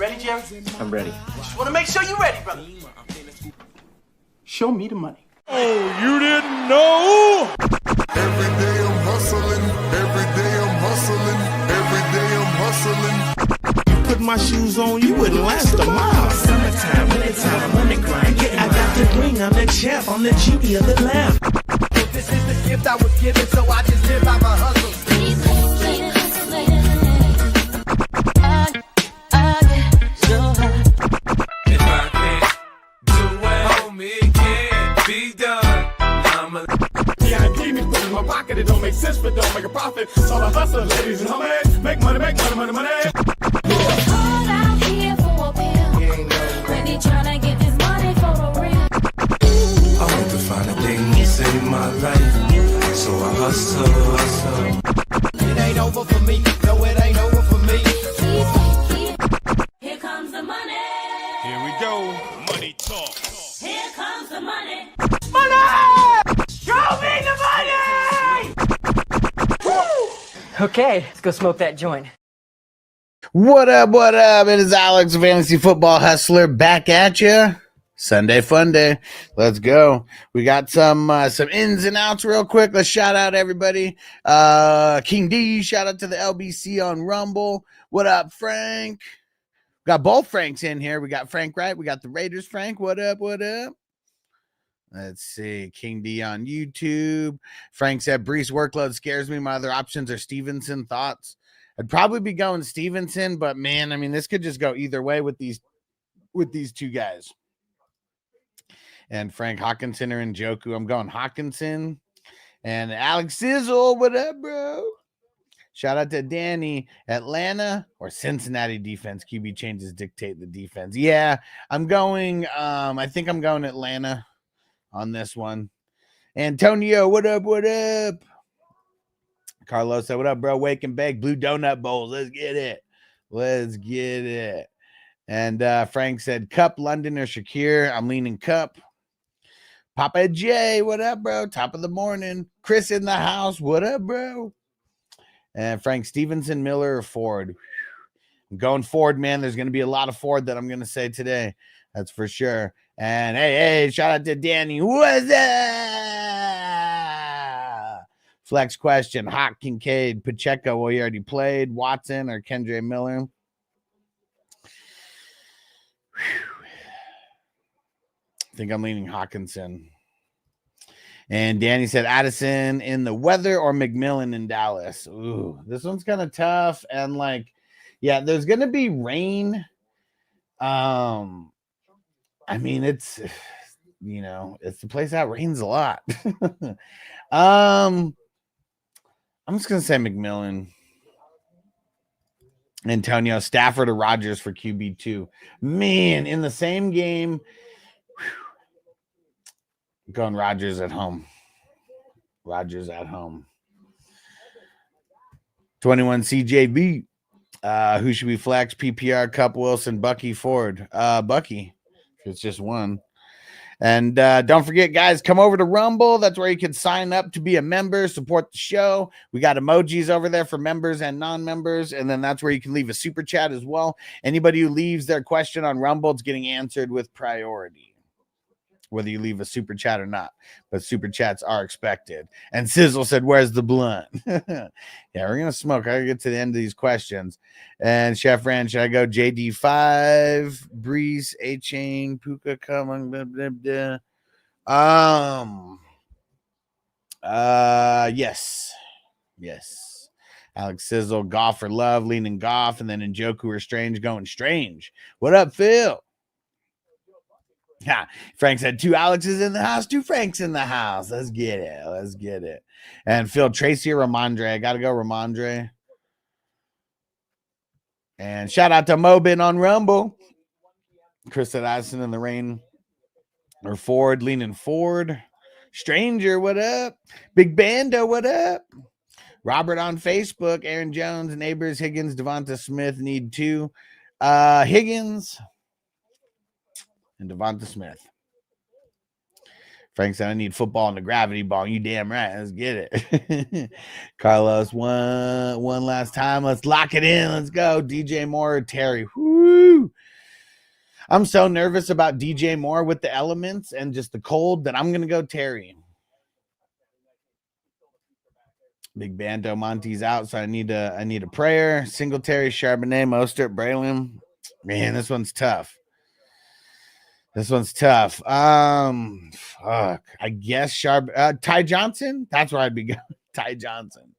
ready, Jerry? I'm ready. Just want to make sure you're ready, brother. Show me the money. Oh, you didn't know? Every day I'm hustling. Every day I'm hustling. Every day I'm hustling. Put my shoes on, you wouldn't last a mile. Summertime, wintertime, I'm on the grind. Yeah, I got the ring, I'm the champ, I'm the genie of the lamp. This is the gift I was given, so I just live by my hustle. If I can't do it, homie, it can't be done. Yeah, I keep me put in my pocket, it don't make sense, but don't make a profit. So I hustle, ladies and homies, make money, money. Hold out here for a pill. Really tryna get this money for a real. I want to find a thing to save my life, so I hustle. It ain't over for me, no, it ain't over for me. Here comes the money. Here we go, money talk. Here comes the money. Show me the money! Okay, let's go smoke that joint. What up, what up? It is Alex, Fantasy Football Hustler, back at you. Sunday fun day. Let's go. We got some ins and outs real quick. Let's shout out everybody. King D, shout out to the LBC on Rumble. What up, Frank? Got both Franks in here. We got Frank Wright. We got the Raiders Frank. What up, what up? Let's see. King D on YouTube. Frank said, Brees workload scares me. My other options are Stevenson. Thoughts? I'd probably be going Stevenson, but man, I mean, this could just go either way with these two guys. And Frank Hawkinson or Njoku. I'm going Hawkinson. And Alex Sizzle, what up, bro? Shout out to Danny. Atlanta or Cincinnati defense. QB changes dictate the defense. Yeah, I'm going. I think I'm going Atlanta on this one. Antonio, what up? What up? Carlos said, what up, bro? Wake and bake. Blue donut bowls. Let's get it. Let's get it. And Frank said, Cup, London, or Shakir. I'm leaning Cup. Papa J, what up, bro? Top of the morning. Chris in the house. What up, bro? And Frank Stevenson, Miller, or Ford. I'm going Ford, man. There's going to be a lot of Ford that I'm going to say today. That's for sure. And hey, shout out to Danny. What's up? Flex question. Hawk, Kincaid, Pacheco. Well, he already played. Watson or Kendre Miller. I think I'm leaning Hawkinson. And Danny said Addison in the weather or McMillan in Dallas. Ooh, this one's kind of tough. And yeah, there's going to be rain. I mean, it's the place that rains a lot. I'm just going to say McMillan. Antonio, Stafford or Rodgers for QB2. Man, in the same game, going Rodgers at home. Rodgers at home. 21 CJB. Who should we flex? PPR, Cup, Wilson, Bucky, Ford. Bucky. It's just one. And don't forget, guys, come over to Rumble. That's where you can sign up to be a member, support the show. We got emojis over there for members and non-members. And then that's where you can leave a super chat as well. Anybody who leaves their question on Rumble, it's getting answered with priority, whether you leave a super chat or not. But super chats are expected. And Sizzle said, where's the blunt? Yeah, we're going to smoke. I got to get to the end of these questions. And Chef Ran, should I go JD5, Brees, A-Chain, Puka, coming, blah, blah, blah. Yes. Alex Sizzle, Goff or Love, leaning Goff, and then Njoku or Strange, going Strange. What up, Phil? Yeah, Frank said 2 Alexes in the house, 2 Franks in the house. Let's get it. And Phil, Tracy or Ramondre? I got to go Ramondre. And shout out to Mobin on Rumble. Chris said Addison in the rain or Ford, leaning Ford. Stranger, what up? Big Bando, what up? Robert on Facebook. Aaron Jones, Neighbors, Higgins, Devonta Smith need 2. Higgins and Devonta Smith. Frank said, I need football and the gravity ball. You damn right. Let's get it. Carlos, one last time. Let's lock it in. Let's go. DJ Moore, Terry. Woo! I'm so nervous about DJ Moore with the elements and just the cold that I'm going to go Terry. Big Banto Monty's out, so I need a prayer. Singletary, Charbonnet, Mostert, Braylon. Man, this one's tough. Fuck. I guess Ty Johnson. That's where I'd be going. Ty Johnson.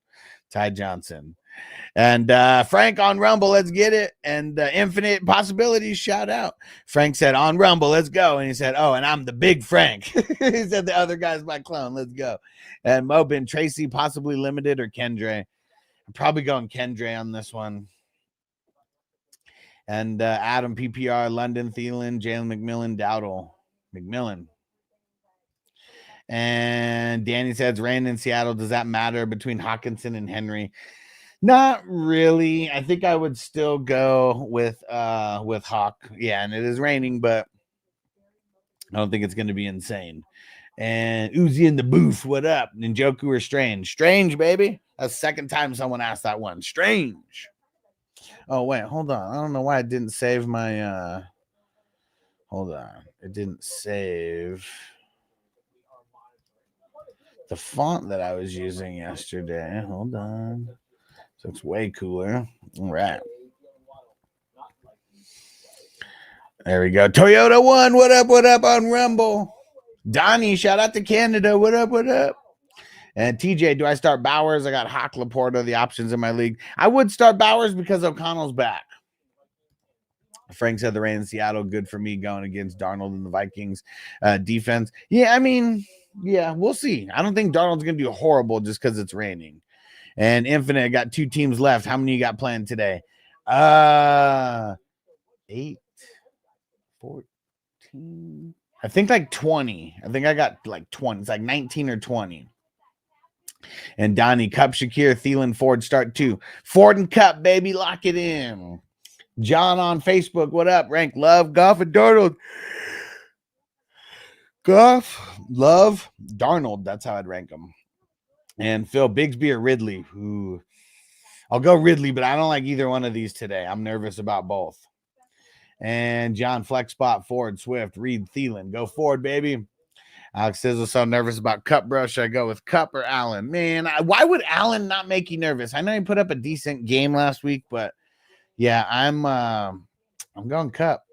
And Frank on Rumble, let's get it. And Infinite Possibilities, shout out. Frank said, on Rumble, let's go. And he said, oh, and I'm the big Frank. He said, the other guy's my clone, let's go. And Mobin, Tracy, possibly limited, or Kendre. I'm probably going Kendre on this one. And Adam, PPR, London, Thielen, Jalen McMillan, Dowdle. McMillan. And Danny says, rain in Seattle. Does that matter between Hawkinson and Henry? Not really. I think I would still go with Hawk. Yeah, and it is raining, but I don't think it's going to be insane. And Uzi in the booth, what up? Ninjoku or Strange? Strange, baby. That's the second time someone asked that one. Strange. Oh, wait, hold on. I don't know why it didn't save my hold on. It didn't save the font that I was using yesterday. Hold on. So it's way cooler. All right. There we go. Toyota 1. What up on Rumble? Donnie, shout out to Canada. What up? And TJ, do I start Bowers? I got Hawk, Laporta, the options in my league. I would start Bowers because O'Connell's back. Frank said the rain in Seattle, good for me going against Darnold and the Vikings defense. Yeah, I mean, yeah, we'll see. I don't think Darnold's going to do horrible just because it's raining. And Infinite, got 2 teams left. How many you got playing today? 8, 14. I think like 20. I think I got like 20. It's like 19 or 20. And Donnie, Cup, Shakir, Thielen, Ford, start 2. Ford and Cup, baby, lock it in. John on Facebook, what up? Rank, love, Goff, and Darnold. Goff, love, Darnold. That's how I'd rank them. And Phil, Bigsby or Ridley? Ooh. I'll go Ridley, but I don't like either one of these today. I'm nervous about both. And John, flex spot, Ford, Swift, Reed, Thielen. Go Ford, baby. Alex Sizzle, so nervous about Cup, bro. Should I go with Cup or Allen? Man, why would Allen not make you nervous? I know he put up a decent game last week, but yeah, I'm going Cup.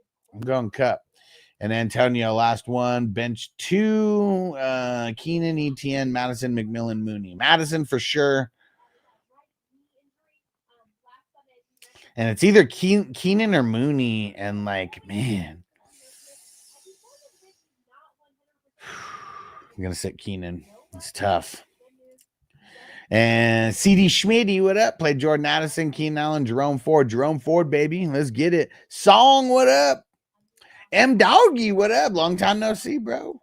And Antonio, last one, bench 2, Keenan, ETN, Madison, McMillan, Mooney. Madison for sure. And it's either Keenan or Mooney. And like, man, I'm going to sit Keenan. It's tough. And CD Schmitty, what up? Played Jordan Addison, Keenan Allen, Jerome Ford, baby. Let's get it. Song, what up? M Doggy, what up? Long time no see, bro.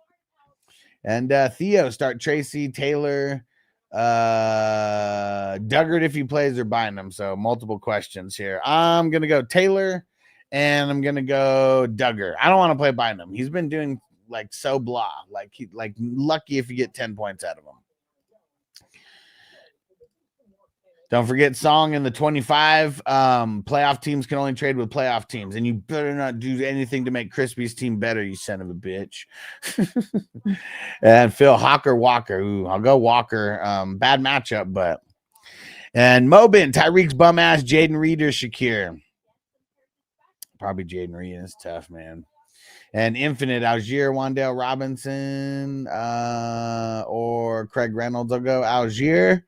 And Theo, start Tracy, Taylor, Duggard if he plays, or buying them. So multiple questions here. I'm gonna go Taylor, and I'm gonna go Duggar. I don't want to play Bynum. He's been doing like so blah. Like lucky if you get 10 points out of him. Don't forget Song in the 25. Playoff teams can only trade with playoff teams, and you better not do anything to make Crispy's team better, you son of a bitch. And Phil, Hawk or Walker. Ooh, I'll go Walker. Bad matchup, but. And Mobin, Tyreek's bum ass, Jaden Reed or Shakir. Probably Jaden Reed. Is tough, man. And Infinite, Algier, Wandale Robinson, or Craig Reynolds. I'll go Algier.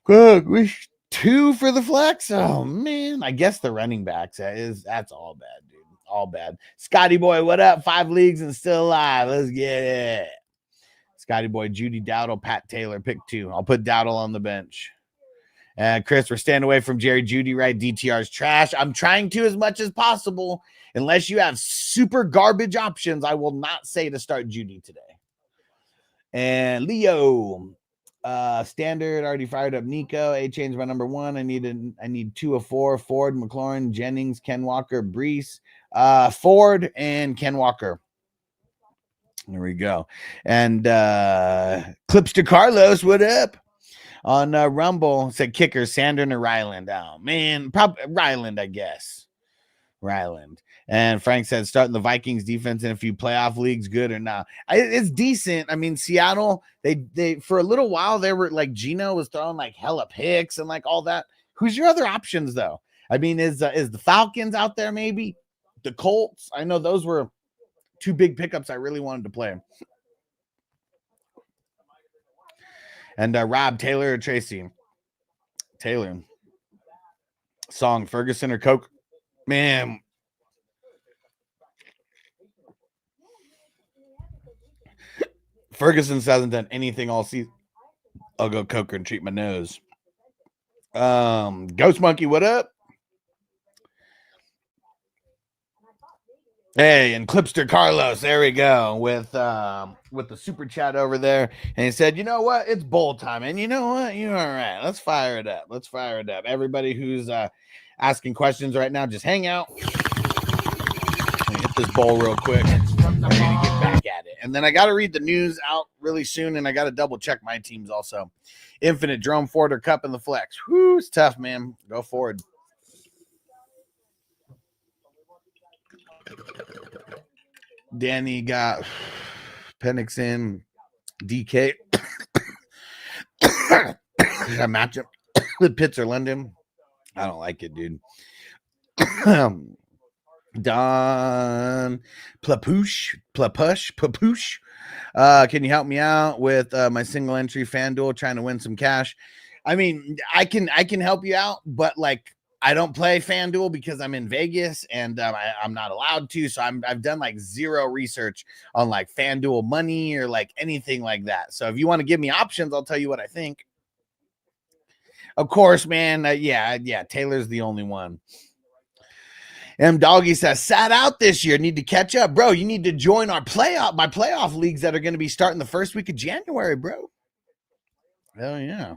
Good. 2 for the flex. Oh man, I guess the running backs that's all bad, dude. All bad. Scotty boy, what up? 5 leagues and still alive. Let's get it. Scotty boy, Judy Dowdle, Pat Taylor, pick 2. I'll put Dowdle on the bench. Chris, we're staying away from Jerry Judy, right? DTR's trash. I'm trying to as much as possible. Unless you have super garbage options, I will not say to start Judy today. And Leo. Standard already fired up Nico. A changed my number 1. I need 2 of 4. Ford, McLaurin, Jennings, Ken Walker, Brees, Ford, and Ken Walker. There we go. And Clipster Carlos, what up? On Rumble, said kicker, Sandern or Ryland. Oh, man. Probably Ryland, I guess. Ryland. And Frank said starting the Vikings defense in a few playoff leagues, good or not? It's decent. I mean, Seattle, they for a little while, they were like Geno was throwing like hella picks and like all that. Who's your other options, though? I mean, is the Falcons out there maybe? The Colts? I know those were two big pickups I really wanted to play. And Rob, Taylor or Tracy? Taylor. Song, Ferguson or Coke? Man. Ferguson hasn't done anything all season. I'll go Coker and treat my nose. Ghost Monkey, what up? Hey, and Clipster Carlos, there we go with the super chat over there, and he said, "You know what? It's bowl time, and you know what? You're all right. Let's fire it up. Let's fire it up. Everybody who's asking questions right now, just hang out. Let me hit this bowl real quick. I'm ready to get back at it, and then I got to read the news out really soon, and I got to double check my teams also. Infinite Jerome Ford or Cup in the flex. Whoo, it's tough, man. Go forward." Danny got Penix in, DK. That matchup with Pitts or London. I don't like it, dude. Don Plapoosh. Can you help me out with my single entry FanDuel trying to win some cash? I mean, I can help you out, but like I don't play FanDuel because I'm in Vegas and I'm not allowed to. So I've done like zero research on like FanDuel money or like anything like that. So if you want to give me options, I'll tell you what I think. Of course, man. Yeah. Taylor's the only one. M Doggy says, sat out this year. Need to catch up. Bro, you need to join my playoff leagues that are going to be starting the first week of January, bro. Hell yeah.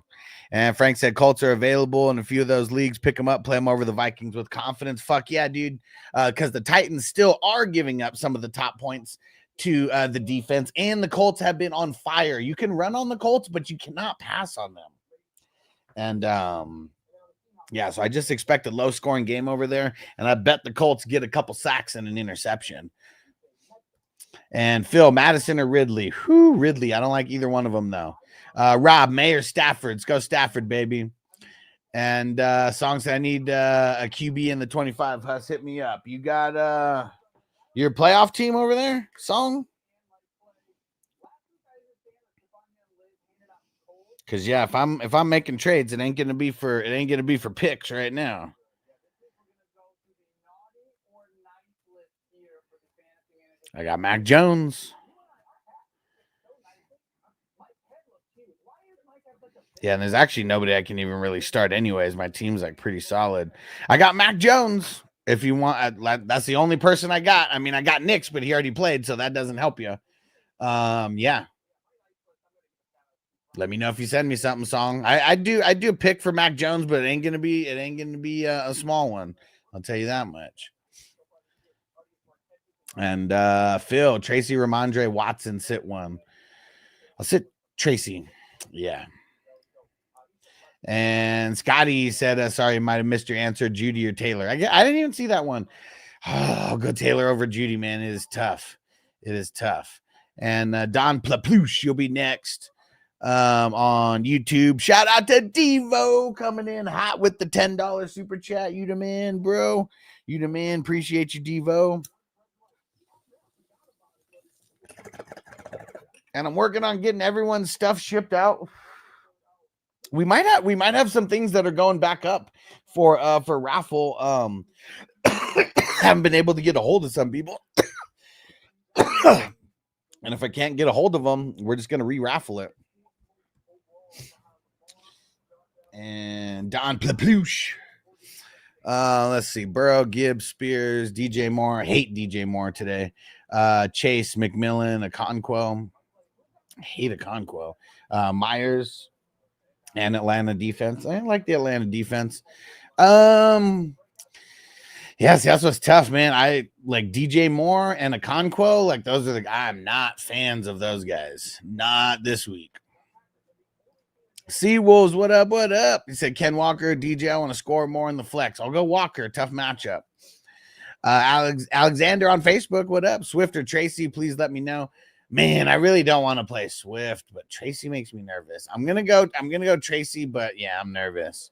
And Frank said Colts are available in a few of those leagues. Pick them up, play them over the Vikings with confidence. Fuck yeah, dude. Because the Titans still are giving up some of the top points to the defense, and the Colts have been on fire. You can run on the Colts, but you cannot pass on them. And yeah, so I just expect a low-scoring game over there, and I bet the Colts get a couple sacks and an interception. And Phil, Madison or Ridley? Whew, Ridley. I don't like either one of them, though. Rob, Mayer, Stafford. Let's go Stafford, baby. And Song said, I need a QB in the 25. Huss, hit me up. You got your playoff team over there, Song? Because yeah, if I'm making trades, it ain't gonna be for picks right now. I got Mac Jones. Yeah, and there's actually nobody I can even really start anyways. My team's like pretty solid. I got Mac Jones. If you want, that's the only person I got. I mean, I got Knicks, but he already played, so that doesn't help you. Yeah. Let me know if you send me something, Song. I do a pick for Mac Jones, but it ain't gonna be a small one. I'll tell you that much. And Phil, Tracy, Ramondre, Watson, sit one. I'll sit Tracy. Yeah. And Scotty said, sorry, I might have missed your answer, Judy or Taylor. I didn't even see that one. Oh, I'll go Taylor over Judy, man. It is tough. It is tough. And Don Plaplouche, you'll be next on YouTube. Shout out to Devo coming in hot with the $10 super chat. You the man, bro. You the man. Appreciate you, Devo. And I'm working on getting everyone's stuff shipped out. We might have some things that are going back up for raffle. Haven't been able to get a hold of some people. And if I can't get a hold of them, we're just going to re-raffle it. And Don Plaplouche. Let's see. Burrow, Gibbs, Spears, DJ Moore. I hate DJ Moore today. Chase, McMillan, Okonkwo. I hate Okonkwo. Myers and Atlanta defense. I like the Atlanta defense. Yes, that's what's tough, man. I like DJ Moore and a Conquo. Like those are I'm not fans of those guys. Not this week. Seawolves, what up? What up? He said Ken Walker, DJ. I want to score more in the flex. I'll go Walker. Tough matchup. Alexander on Facebook, what up? Swift or Tracy, please let me know. Man, I really don't want to play Swift, but Tracy makes me nervous. I'm gonna go Tracy, but yeah, I'm nervous.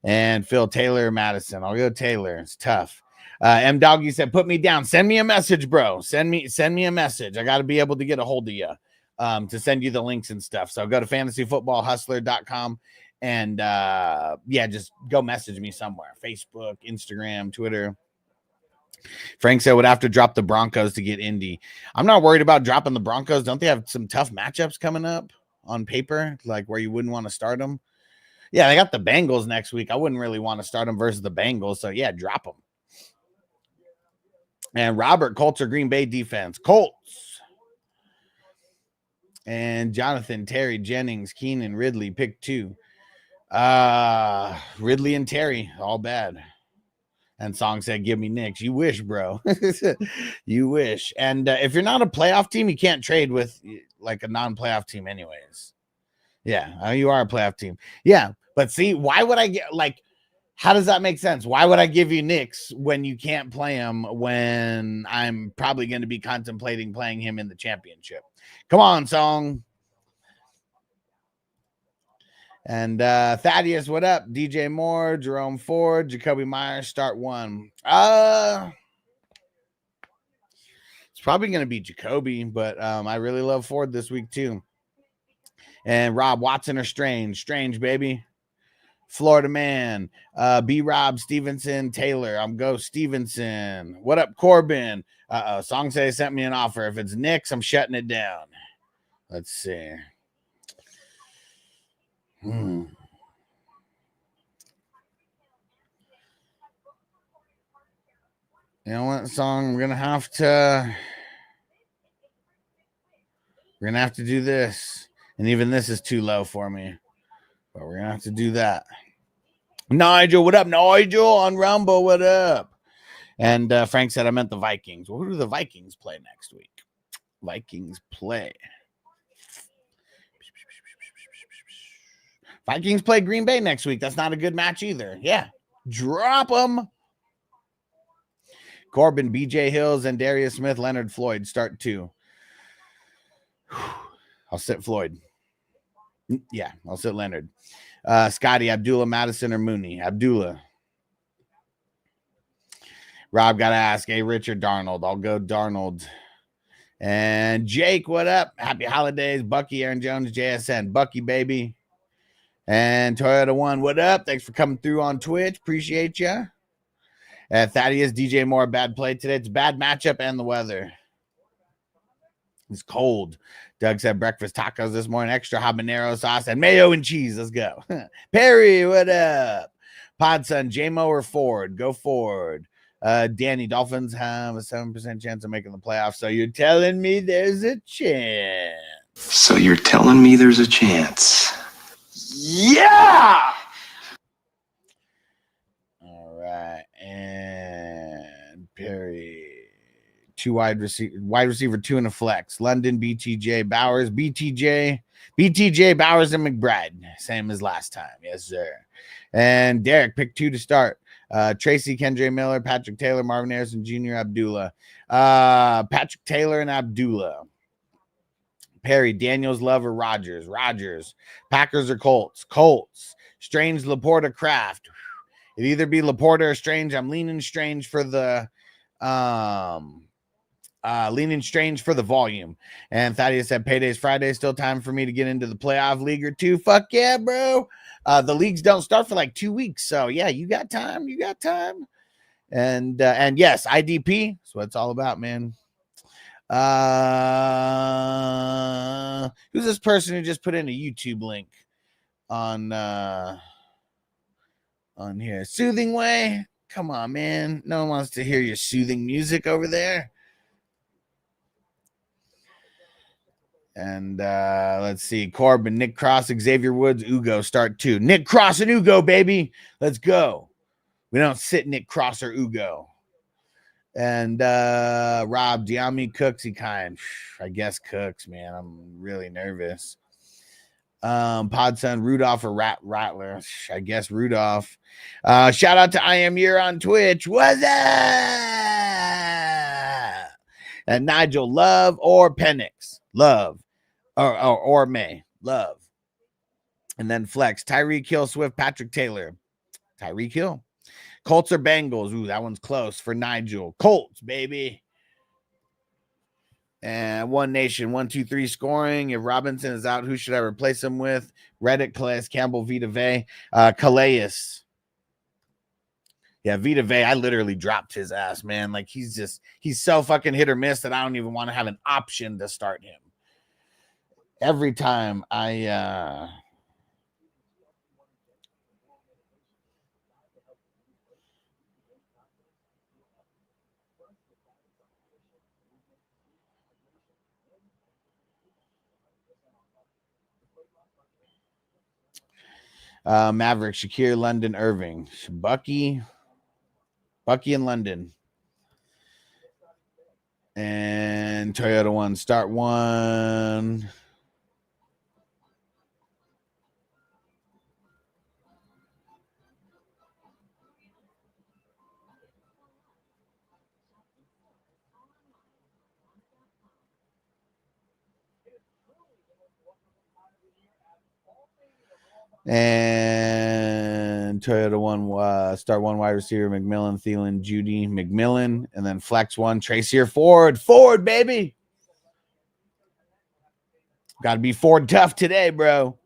And Phil, Taylor, Madison. I'll go Taylor. It's tough. M Doggy said, put me down. Send me a message, bro. Send me a message. I got to be able to get a hold of you to send you the links and stuff. So go to fantasyfootballhustler.com and yeah, just go message me somewhere. Facebook, Instagram, Twitter. Frank said would have to drop the Broncos to get Indy. I'm not worried about dropping the Broncos. Don't they have some tough matchups coming up on paper, like where you wouldn't want to start them? Yeah, they got the Bengals next week. I wouldn't really want to start them versus the Bengals. So yeah, drop them. And Robert, Colts or Green Bay defense? Colts. And Jonathan, Terry, Jennings, Keenan, Ridley, pick 2. Ridley and Terry, all bad. And Song said, give me Knicks. You wish, bro. You wish. And if you're not a playoff team, you can't trade with like a non-playoff team anyways. Yeah, you are a playoff team. Yeah, but see, why would I get like, how does that make sense? Why would I give you Knicks when you can't play him when I'm probably going to be contemplating playing him in the championship? Come on, Song. And Thaddeus, what up? DJ Moore, Jerome Ford, Jacoby Myers, start 1. It's probably going to be Jacoby, but I really love Ford this week too. And Rob, Watson or Strange? Strange, baby. Florida man. B. Rob, Stevenson, Taylor. I'm go Stevenson. What up, Corbin? Song say sent me an offer. If it's Knicks, I'm shutting it down. Let's see. You know what, Song? We're gonna have to do this. And even this is too low for me. But we're gonna have to do that. Nigel, what up? Nigel on Rumble, what up? And Frank said I meant the Vikings. Well, who do the Vikings play next week? Vikings play Green Bay next week. That's not a good match either. Yeah. Drop them. Corbin, BJ Hills, and Darius Smith, Leonard Floyd. Start 2. I'll sit Floyd. Yeah, I'll sit Leonard. Scotty, Abdullah, Madison, or Mooney? Abdullah. Rob got to ask, hey, Richard, Darnold. I'll go Darnold. And Jake, what up? Happy holidays. Bucky, Aaron Jones, JSN. Bucky, baby. And Toyota One, what up? Thanks for coming through on Twitch. Appreciate you. Thaddeus, DJ Moore, bad play today. It's a bad matchup and the weather. It's cold. Doug said breakfast tacos this morning, extra habanero sauce and mayo and cheese. Let's go. Perry, what up? Podson, J-Mo or Ford? Go Ford. Danny, Dolphins have a 7% chance of making the playoffs. So you're telling me there's a chance. So you're telling me there's a chance. Yeah! All right. And Perry. 2 wide receiver, 2 in a flex. London, BTJ, Bowers, BTJ, Bowers, and McBride. Same as last time. Yes, sir. And Derek, pick 2 to start. Tracy, Kendra Miller, Patrick Taylor, Marvin Harrison Jr., Abdullah. Patrick Taylor and Abdullah. Perry, Daniels, Love, or Rogers? Rogers. Packers or Colts? Colts. Strange, Laporta, Kraft. It'd either be Laporta or Strange. I'm leaning Strange for the volume. And Thaddeus said paydays Friday. Still time for me to get into the playoff league or 2. Fuck yeah, bro. The leagues don't start for like 2 weeks. So yeah, you got time. And yes, IDP. That's what it's all about, man. Who's this person who just put in a YouTube link on here? Soothing Way. Come on, man. No one wants to hear your soothing music over there. And let's see. Corbin, Nick Cross, Xavier Woods, Ugo, start 2. Nick Cross and Ugo, baby. Let's go. We don't sit Nick Cross or Ugo. And Rob, Diami Cooksy kind. I guess Cooks, man. I'm really nervous. Podson, Rudolph or Rattler. I guess Rudolph. Shout out to I Am Year on Twitch. What's up? And Nigel, Love or Penix? Love. Or May. Love. And then Flex. Tyreek Hill, Swift, Patrick Taylor. Tyreek Hill. Colts or Bengals? Ooh, that one's close for Nigel. Colts, baby. And One Nation, 1, 2, 3 scoring. If Robinson is out, who should I replace him with? Reddick, Calais Campbell, Vita Vey, Calais. Yeah, Vita Vey, I literally dropped his ass, man. Like he's so fucking hit or miss that I don't even want to have an option to start him. Every time I Maverick, Shakir, London, Irving, Bucky in London. And Toyota 1, start 1. And Toyota 1, start 1 wide receiver, McMillan, Thielen, Judy, McMillan, and then flex 1, Tracy or Ford, baby. Got to be Ford tough today, bro.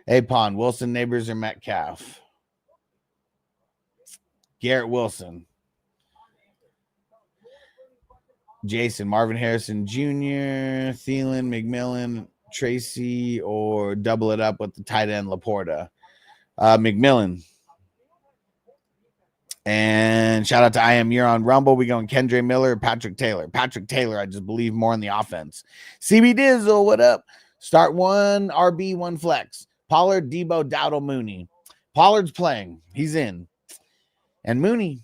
Apon, Wilson, Neighbors, or Metcalf? Garrett Wilson. Jason, Marvin Harrison Jr., Thielen, McMillan, Tracy, or double it up with the tight end Laporta. McMillan. And shout out to I Am Year on Rumble. We going Kendre Miller or Patrick Taylor? Patrick Taylor, I just believe more in the offense. CB Dizzle, what up? Start 1 RB, 1 flex. Pollard, Debo, Dowdle, Mooney. Pollard's playing. He's in. And Mooney.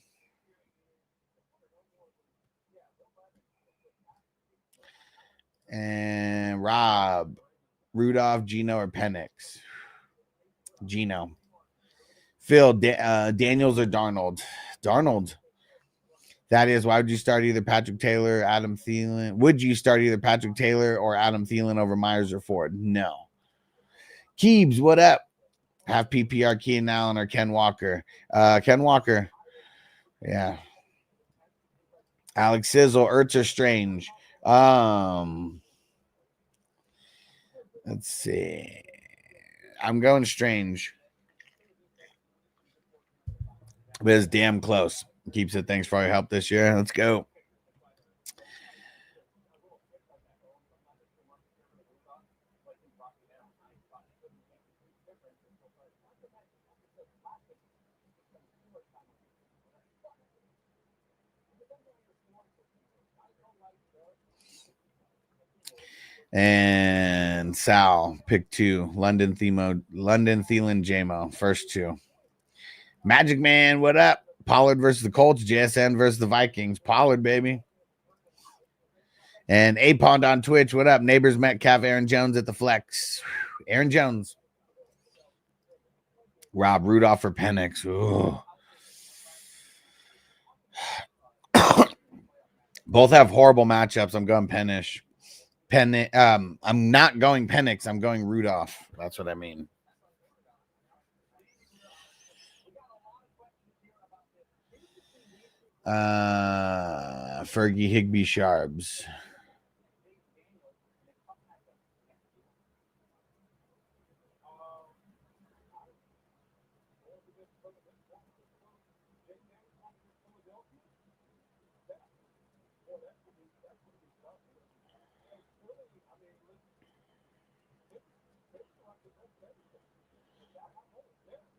And Rob, Rudolph, Gino, or Penix? Gino. Phil, Daniels or Darnold? Darnold. That is, why would you start either Patrick Taylor or Adam Thielen? Would you start either Patrick Taylor or Adam Thielen over Myers or Ford? No. Keebs, what up? Have PPR Keenan Allen or Ken Walker? Ken Walker. Yeah. Alex Sizzle, Ertz or Strange? Let's see. I'm going Strange. But it's damn close. Keeps it. Thanks for all your help this year. Let's go. And Sal, pick 2. London Thielen, JMO. First 2. Magic Man, what up? Pollard versus the Colts, JSN versus the Vikings. Pollard, baby. And Apond on Twitch, what up? Neighbors, Metcalf, Aaron Jones at the flex. Aaron Jones. Rob, Rudolph or Penix. Both have horrible matchups. I'm going Penix. I'm not going Penix. I'm going Rudolph. That's what I mean. Fergie, Higbee, Sharps.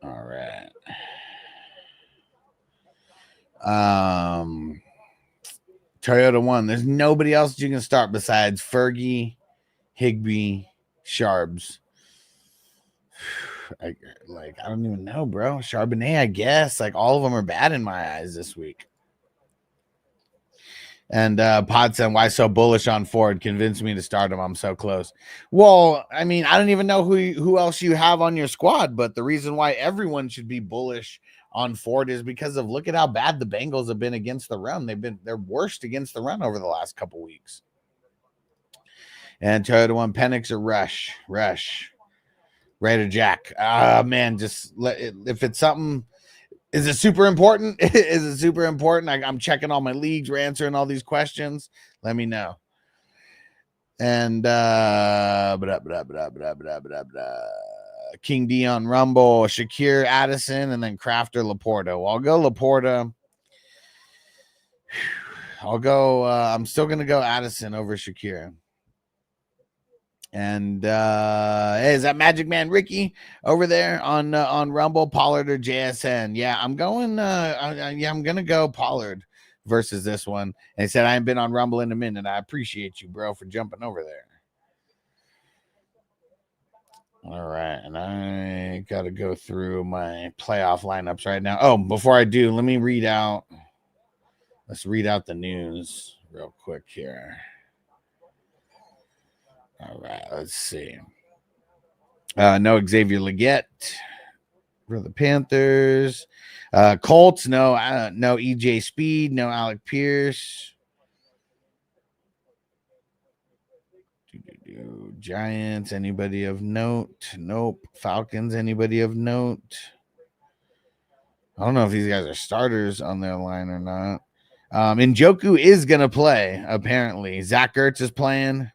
All right. Toyota 1. There's nobody else you can start besides Fergie, Higbee, Sharps. I don't even know, bro. Charbonnet, I guess. Like, all of them are bad in my eyes this week. And Podson, why so bullish on Ford? Convinced me to start him. I'm so close. Well, I mean, I don't even know who else you have on your squad, but the reason why everyone should be bullish on Ford is because of look at how bad the Bengals have been against the run. They're worst against the run over the last couple weeks. And Toyota one Penix or Rush. Raider Jack. Man, just if it's something. Is it super important? Is it super important? I'm checking all my leagues. We're answering all these questions. Let me know. And King Dion Rumble, Shakir Addison, and then Crafter Laporta. Well, I'll go Laporta. I'm still gonna go Addison over Shakir. And hey, is that Magic Man Ricky over there on Rumble, Pollard or JSN? Yeah, I'm going. I'm gonna go Pollard versus this one. And he said I ain't been on Rumble in a minute. I appreciate you, bro, for jumping over there. All right, and I gotta go through my playoff lineups right now. Oh, before I do, let me read out. Let's read out the news real quick here. All right, let's see. No Xavier Legette for the Panthers. Colts, no EJ Speed, no Alec Pierce. Giants, anybody of note? Nope. Falcons, anybody of note? I don't know if these guys are starters on their line or not. Njoku is gonna play, apparently. Zach Ertz is playing.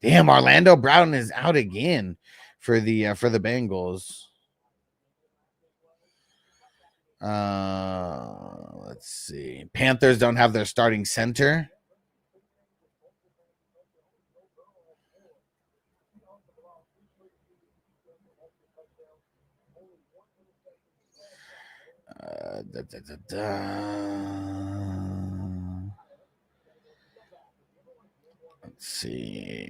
Damn, Orlando Brown is out again for the Bengals. Let's see. Panthers don't have their starting center. Let's see.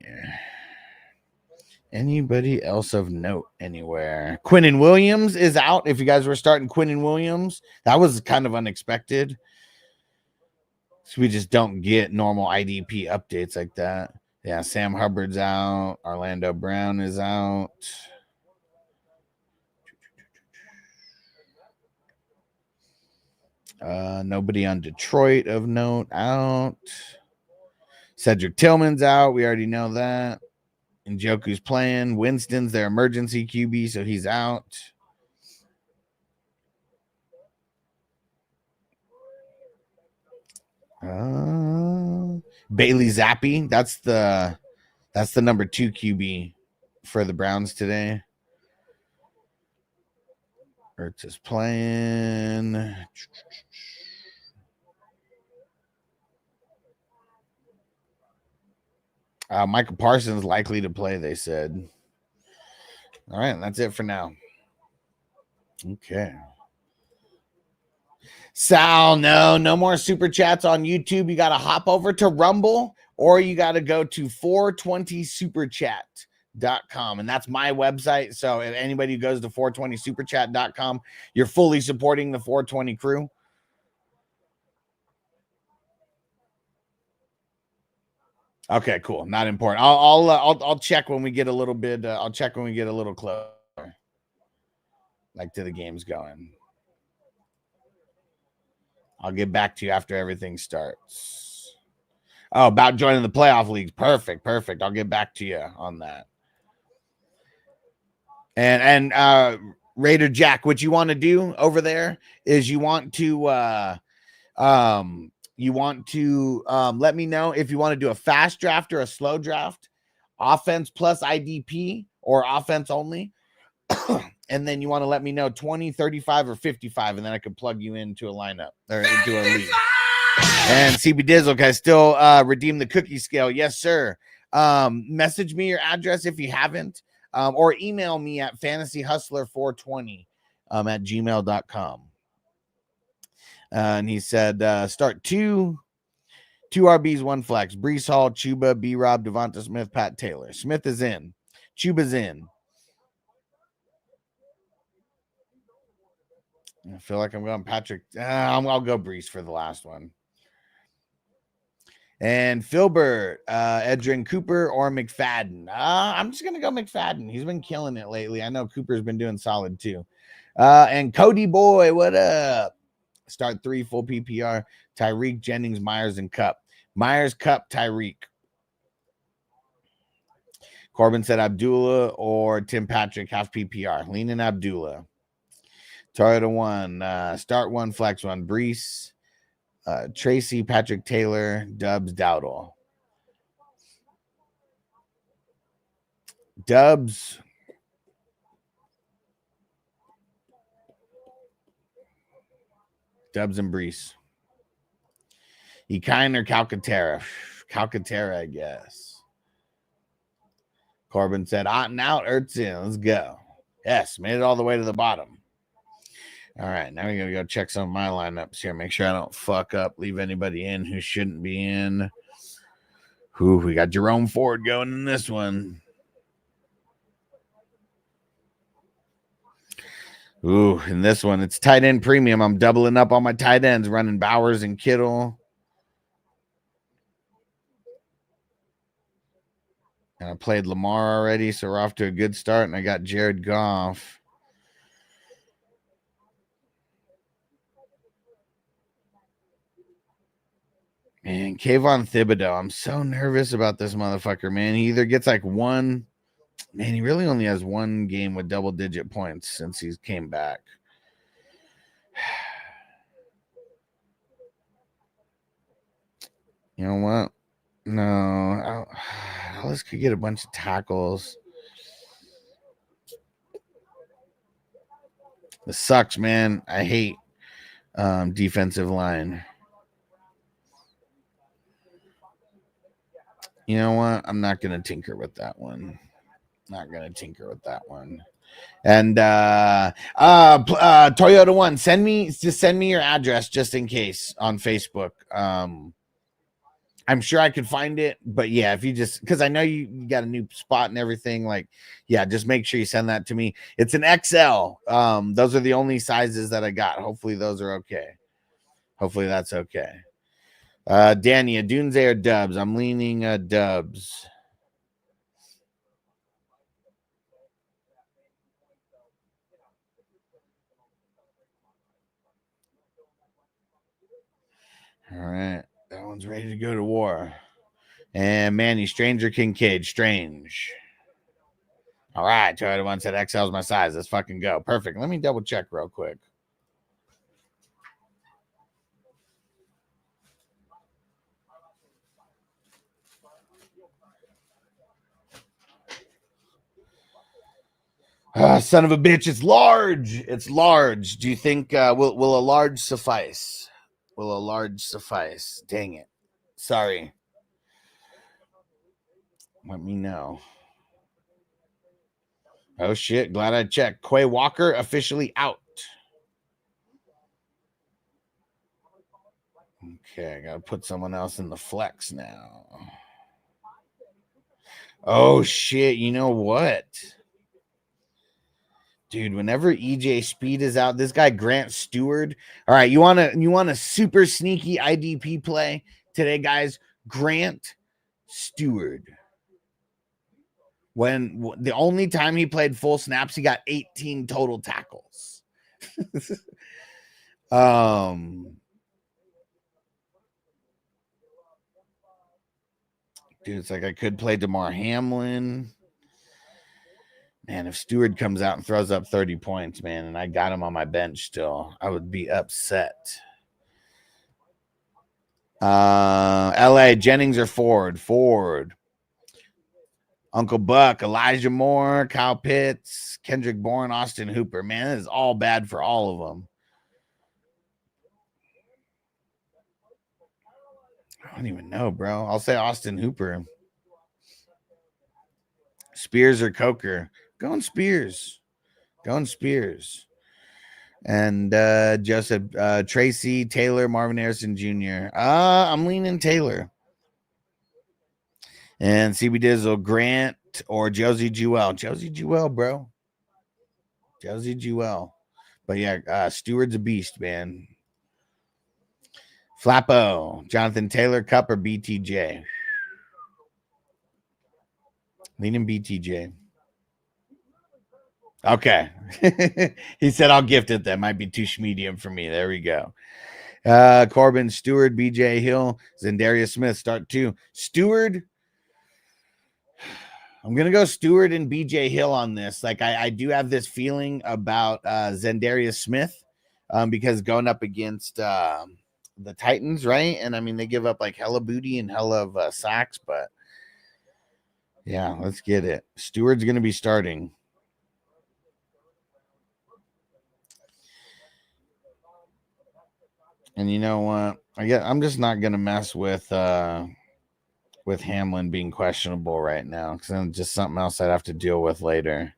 Anybody else of note anywhere? Quinnen Williams is out. If you guys were starting Quinnen Williams, that was kind of unexpected. So we just don't get normal IDP updates like that. Yeah, Sam Hubbard's out. Orlando Brown is out. Nobody on Detroit of note out. Cedric Tillman's out. We already know that. Njoku's playing. Winston's their emergency QB, so he's out. Bailey Zappi. That's the number 2 QB for the Browns today. Ertz is playing. Michael Parsons likely to play, they said. All right, that's it for now. Okay. Sal, no more super chats on YouTube. You got to hop over to Rumble or you got to go to 420superchat.com. And that's my website. So if anybody who goes to 420superchat.com, you're fully supporting the 420 crew. Okay, cool. Not important. I'll check when we get a little bit. I'll check when we get a little closer, like to the game's going. I'll get back to you after everything starts. Oh, about joining the playoff leagues. Perfect. I'll get back to you on that. And Raider Jack, what you want to do over there is you want to let me know if you want to do a fast draft or a slow draft, offense plus IDP or offense only. And then you want to let me know 20, 35, or 55, and then I can plug you into a lineup or into a league. And CB Dizzle, can I still redeem the cookie scale? Yes, sir. Message me your address if you haven't, or email me at fantasyhustler420 at gmail.com. And he said, start two RBs, 1 flex. Brees Hall, Chuba, B-Rob, Devonta Smith, Pat Taylor. Smith is in. Chuba's in. I feel like I'm going Patrick. I'll go Brees for the last one. And Filbert, Edrin Cooper or McFadden. I'm just going to go McFadden. He's been killing it lately. I know Cooper's been doing solid too. And Cody Boy, what up? Start 3 full PPR. Tyreek, Jennings, Myers, and Cup. Myers, Cup, Tyreek. Corbin said Abdullah or Tim Patrick, half PPR. Leaning Abdullah. Toyota 1. Start 1, flex 1. Brees. Tracy, Patrick Taylor, Dubs, Dowdle. Dubs. Dubs and Brees. Ekine or Calcaterra? Calcaterra, I guess. Corbin said, Otten out, Ertz in. Let's go. Yes, made it all the way to the bottom. All right, now we're going to go check some of my lineups here. Make sure I don't fuck up, leave anybody in who shouldn't be in. Ooh, we got Jerome Ford going in this one. Ooh, in this one, it's tight end premium. I'm doubling up on my tight ends, running Bowers and Kittle. And I played Lamar already, so we're off to a good start. And I got Jared Goff. Man, Kayvon Thibodeau. I'm so nervous about this motherfucker, man. He either gets like one. Man, he really only has one game with double-digit points since he came back. You know what? No. Alice could get a bunch of tackles. This sucks, man. I hate defensive line. You know what? I'm not going to tinker with that one. And Toyota 1, send me your address just in case on Facebook. I'm sure I could find it, but yeah, if you just, because I know you got a new spot and everything, like, yeah, just make sure you send that to me. It's an XL. Those are the only sizes that I got. Hopefully those are okay. Hopefully that's okay. Danny, Dunze or Dubs? I'm leaning Dubs. All right, that one's ready to go to war. And Manny, Stranger Kincaid, Strange. All right, Toyota 1 said XL is my size. Let's fucking go. Perfect. Let me double check real quick. Son of a bitch, it's large. It's large. Do you think will a large suffice? Will a large suffice? Dang it. Sorry. Let me know. Oh shit, glad I checked. Quay Walker officially out. Okay, I gotta put someone else in the flex now. Oh shit, you know what? Dude, whenever EJ Speed is out, this guy Grant Stewart. All right, you want a super sneaky IDP play today, guys? Grant Stewart. When the only time he played full snaps, he got 18 total tackles. Dude, it's like I could play DeMar Hamlin. Man, if Stewart comes out and throws up 30 points, man, and I got him on my bench still, I would be upset. LA, Jennings or Ford? Ford. Uncle Buck, Elijah Moore, Kyle Pitts, Kendrick Bourne, Austin Hooper. Man, that is all bad for all of them. I don't even know, bro. I'll say Austin Hooper. Spears or Coker? Going Spears. And Joseph, Tracy, Taylor, Marvin Harrison Jr. I'm leaning Taylor. And CB Dizzle, Grant or Josie Jewell. Josie Jewell, bro. Josie Jewell. But yeah, Steward's a beast, man. Flappo, Jonathan Taylor, Cup, or BTJ? Leaning BTJ. Okay. He said, I'll gift it. That might be too medium for me. There we go. Corbin, Stewart, BJ Hill, Zendarius Smith, start 2. Stewart. I'm going to go Stewart and BJ Hill on this. Like, I do have this feeling about Zendarius Smith because going up against the Titans, right? And I mean, they give up like hella booty and hella of sacks, but yeah, let's get it. Stewart's going to be starting. And you know what? I'm just not going to mess with Hamlin being questionable right now because then just something else I'd have to deal with later.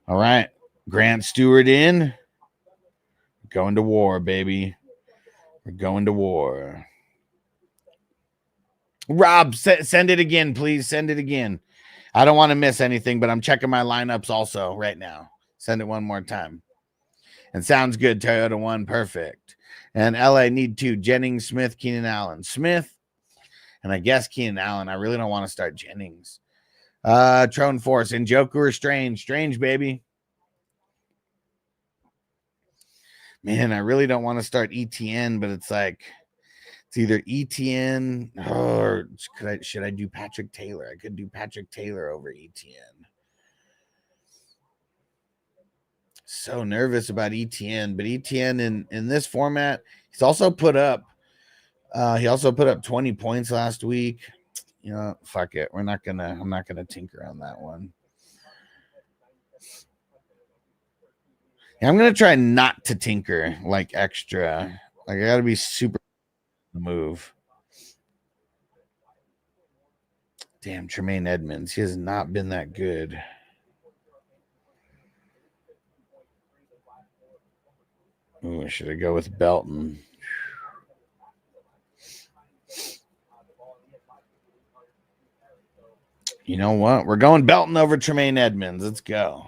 All right. Grant Stewart in. Going to war, baby. We're going to war. Rob, send it again, please. Send it again. I don't want to miss anything, but I'm checking my lineups also right now. Send it one more time. And sounds good. Toyota 1, perfect. And LA need 2. Jennings, Smith, Keenan Allen. Smith, and I guess Keenan Allen. I really don't want to start Jennings. Trone Force, Njoku or Strange? Strange, baby. Man, I really don't want to start ETN, but it's like it's either ETN or should I do Patrick Taylor? I could do Patrick Taylor over ETN. So nervous about ETN, but ETN in this format, he's also put up 20 points last week. You know, fuck it. I'm not gonna tinker on that one. Yeah, I'm gonna try not to tinker like extra. Like I gotta be super move. Damn, Tremaine Edmonds. He has not been that good. Ooh, should I go with Belton? You know what? We're going Belton over Tremaine Edmonds. Let's go.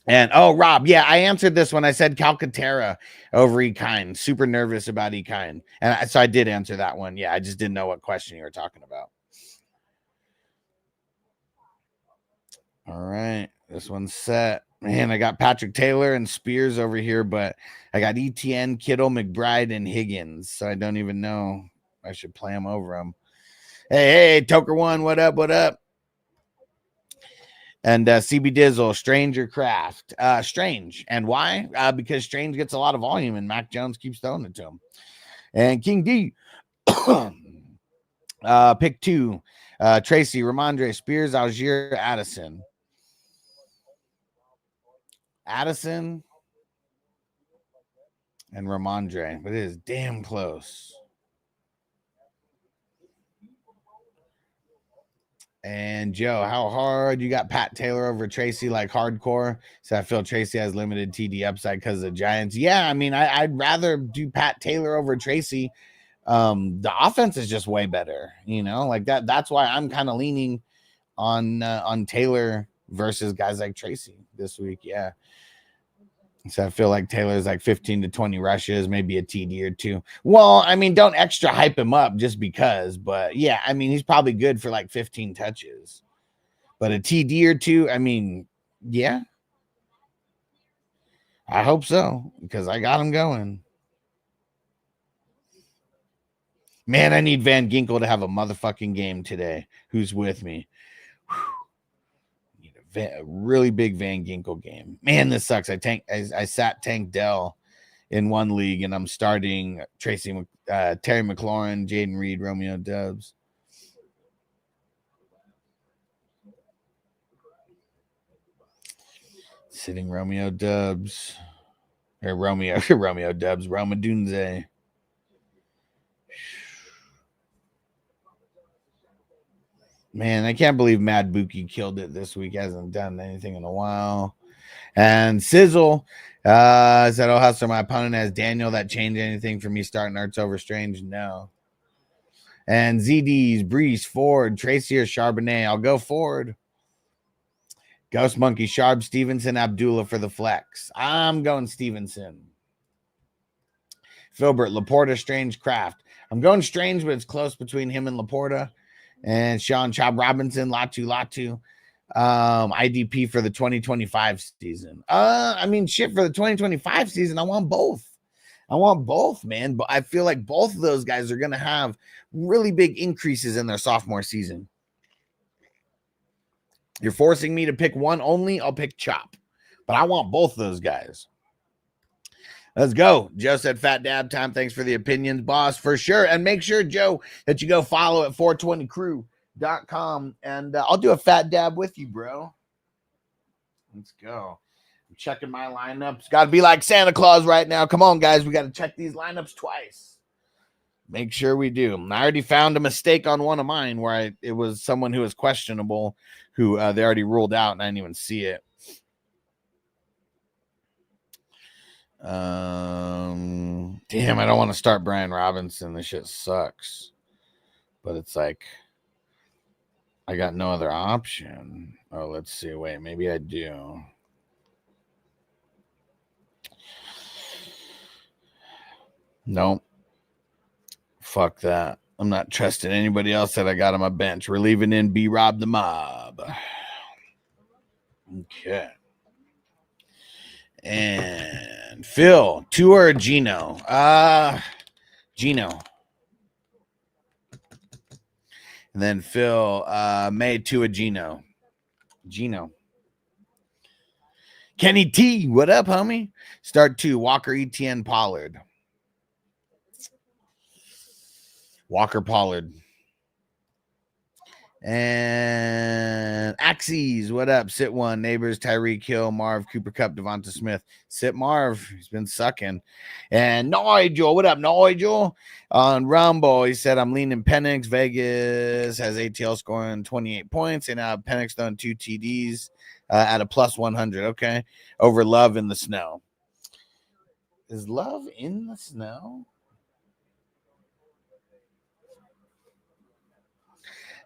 And Rob, yeah, I answered this when I said Calcaterra over Ekine. Super nervous about Ekine. And so I did answer that one. Yeah, I just didn't know what question you were talking about. All right. This one's set. Man, I got Patrick Taylor and Spears over here, but I got ETN, Kittle, McBride, and Higgins. So I don't even know. I should play them over them. Hey, Toker One, what up? What up? And CB Dizzle, Strange or Kraft? Strange. And why? Because Strange gets a lot of volume and Mac Jones keeps throwing it to him. And King D, pick 2. Tracy, Ramondre, Spears, Algier, Addison. Addison and Ramondre, but it is damn close. And Joe, how hard you got Pat Taylor over Tracy like hardcore? So I feel Tracy has limited TD upside because of the Giants. Yeah, I mean, I'd rather do Pat Taylor over Tracy. The offense is just way better, you know, like that. That's why I'm kind of leaning on Taylor versus guys like Tracy this week. Yeah. So I feel like Taylor's like 15 to 20 rushes, maybe a TD or 2. Well, I mean, don't extra hype him up just because, but yeah, I mean, he's probably good for like 15 touches, but a TD or 2, I mean, yeah, I hope so because I got him going. Man, I need Van Ginkel to have a motherfucking game today. Who's with me? A really big Van Ginkel game. Man, this sucks. I sat Tank Dell in one league, and I'm starting Terry McLaurin, Jaden Reed, Romeo Dubs. Sitting Romeo Dubs. Or Romeo Dubs, Roma Dunze. Man, I can't believe Mad Buki killed it this week. Hasn't done anything in a while. And Sizzle said, "Oh, Hustler, my opponent has Daniel. That changed anything for me starting Arts over Strange? No." And ZD's, Brees, Ford, Tracy, or Charbonnet. I'll go Ford. Ghost Monkey, Sharp, Stevenson, Abdullah for the flex. I'm going Stevenson. Filbert, Laporta, Strange, Kraft. I'm going Strange, but it's close between him and Laporta. And Sean Chob Robinson, Latu. IDP for the 2025 season. I mean, shit, for the 2025 season, I want both. I want both, man. But I feel like both of those guys are going to have really big increases in their sophomore season. You're forcing me to pick one only. I'll pick Chop. But I want both those guys. Let's go. Joe said fat dab time. Thanks for the opinions, boss, for sure. And make sure, Joe, that you go follow at 420crew.com. And I'll do a fat dab with you, bro. Let's go. I'm checking my lineups. Got to be like Santa Claus right now. Come on, guys. We got to check these lineups twice. Make sure we do. I already found a mistake on one of mine where it was someone who was questionable, who they already ruled out, and I didn't even see it. Damn, I don't want to start Brian Robinson. This shit sucks. But it's like, I got no other option. Oh, let's see. Wait, maybe I do. Nope. Fuck that. I'm not trusting anybody else that I got on my bench. We're leaving in B-Rob the Mob. Okay. And Phil, Tua or Gino? Gino. And then Phil, May Tua Gino. Kenny T, what up, homie? Start 2, Walker, ETN, Pollard. Walker, Pollard. And Axes, what up? Sit 1, Neighbors, Tyreek Hill, Marv, Cooper Kupp, Devonta Smith. Sit Marv, he's been sucking. And Nigel, what up, Nigel? On Rumble, he said, I'm leaning Penix. Vegas has ATL scoring 28 points, and Penix throwing 2 TDs at a plus 100, okay? Over Love in the snow. Is Love in the snow?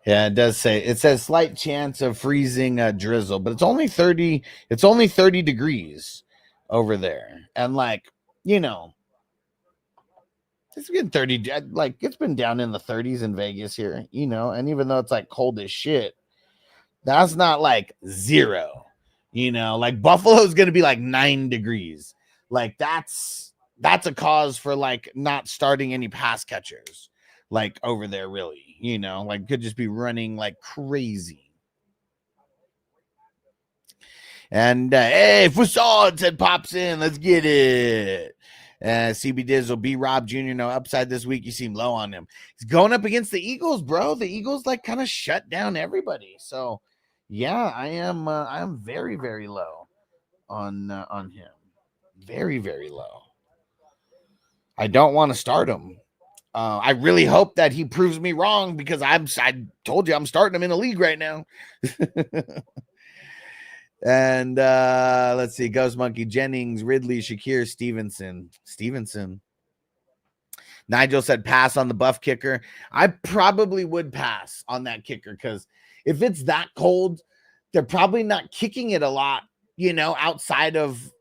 Yeah, it does say, it says slight chance of freezing drizzle, but it's only 30 degrees over there. And like, you know, it's been 30, like it's been down in the 30s in Vegas here, you know, and even though it's like cold as shit, that's not like 0, you know, like Buffalo's going to be like 9 degrees. Like that's a cause for like not starting any pass catchers. Like over there, really, you know, like could just be running like crazy. And hey, Fasad said pops in. Let's get it. CB Dizzle, B Rob Jr. No upside this week. You seem low on him. He's going up against the Eagles, bro. The Eagles like kind of shut down everybody. So yeah, I am very, very low on him. Very, very low. I don't want to start him. I really hope that he proves me wrong because I told you I'm starting him in the league right now. And let's see. Ghost Monkey, Jennings, Ridley, Shakir, Stevenson. Nigel said pass on the buff kicker. I probably would pass on that kicker because if it's that cold, they're probably not kicking it a lot, you know, outside of,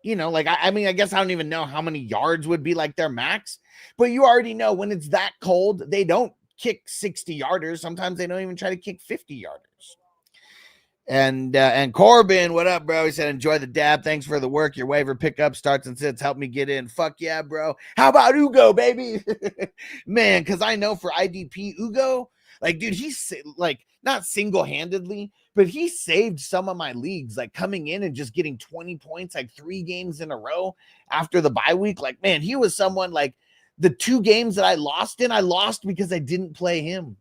you know, like, I mean, I guess I don't even know how many yards would be like their max. But you already know when it's that cold, they don't kick 60-yarders. Sometimes they don't even try to kick 50-yarders. And Corbin, what up, bro? He said, enjoy the dab. Thanks for the work. Your waiver pickup starts and sits. Help me get in. Fuck yeah, bro. How about Ugo, baby? Man, because I know for IDP, Ugo, like, dude, he's like not single-handedly, but he saved some of my leagues, like coming in and just getting 20 points, like 3 games in a row after the bye week. Like, man, he was someone like, the 2 games that I lost because I didn't play him.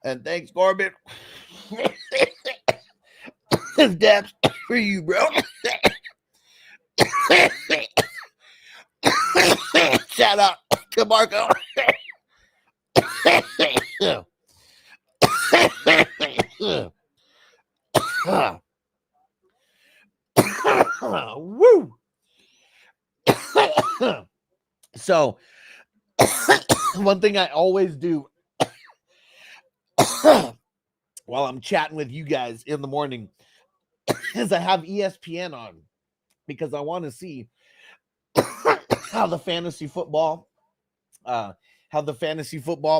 And thanks, Corbin. Daps for you, bro. Shout out to Marco. Woo. So one thing I always do while I'm chatting with you guys in the morning is I have ESPN on because I want to see how the fantasy football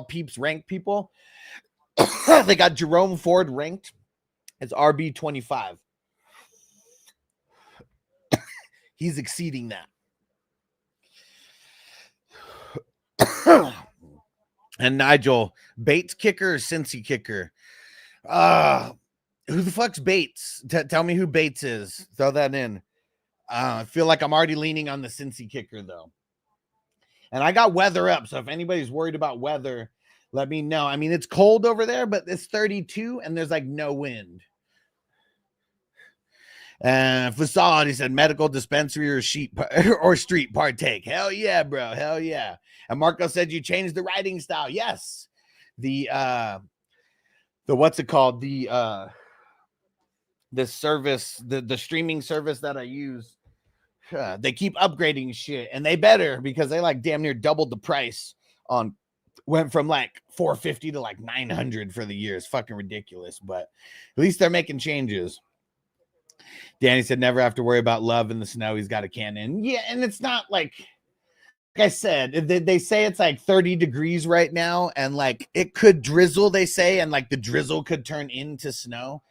peeps rank people. They got Jerome Ford ranked as RB25. He's exceeding that. And Nigel, Bates kicker or Cincy kicker? Who the fuck's Bates? Tell me who Bates is. Throw that in. I feel like I'm already leaning on the Cincy kicker, though. And I got weather up, so if anybody's worried about weather, let me know. I mean, it's cold over there, but it's 32, and there's, like, no wind. And Facade, he said, medical dispensary or street partake. Hell yeah, bro. Hell yeah. And Marco said you changed the writing style. Yes. The what's it called? The service, the streaming service that I use. They keep upgrading shit, and they better because they like damn near doubled the price on went from like $450 to like $900 for the year. It's fucking ridiculous, but at least they're making changes. Danny said never have to worry about love in the snow. He's got a cannon. Yeah, and it's not like I said, they say it's like 30 degrees right now, and like it could drizzle, they say, and like the drizzle could turn into snow.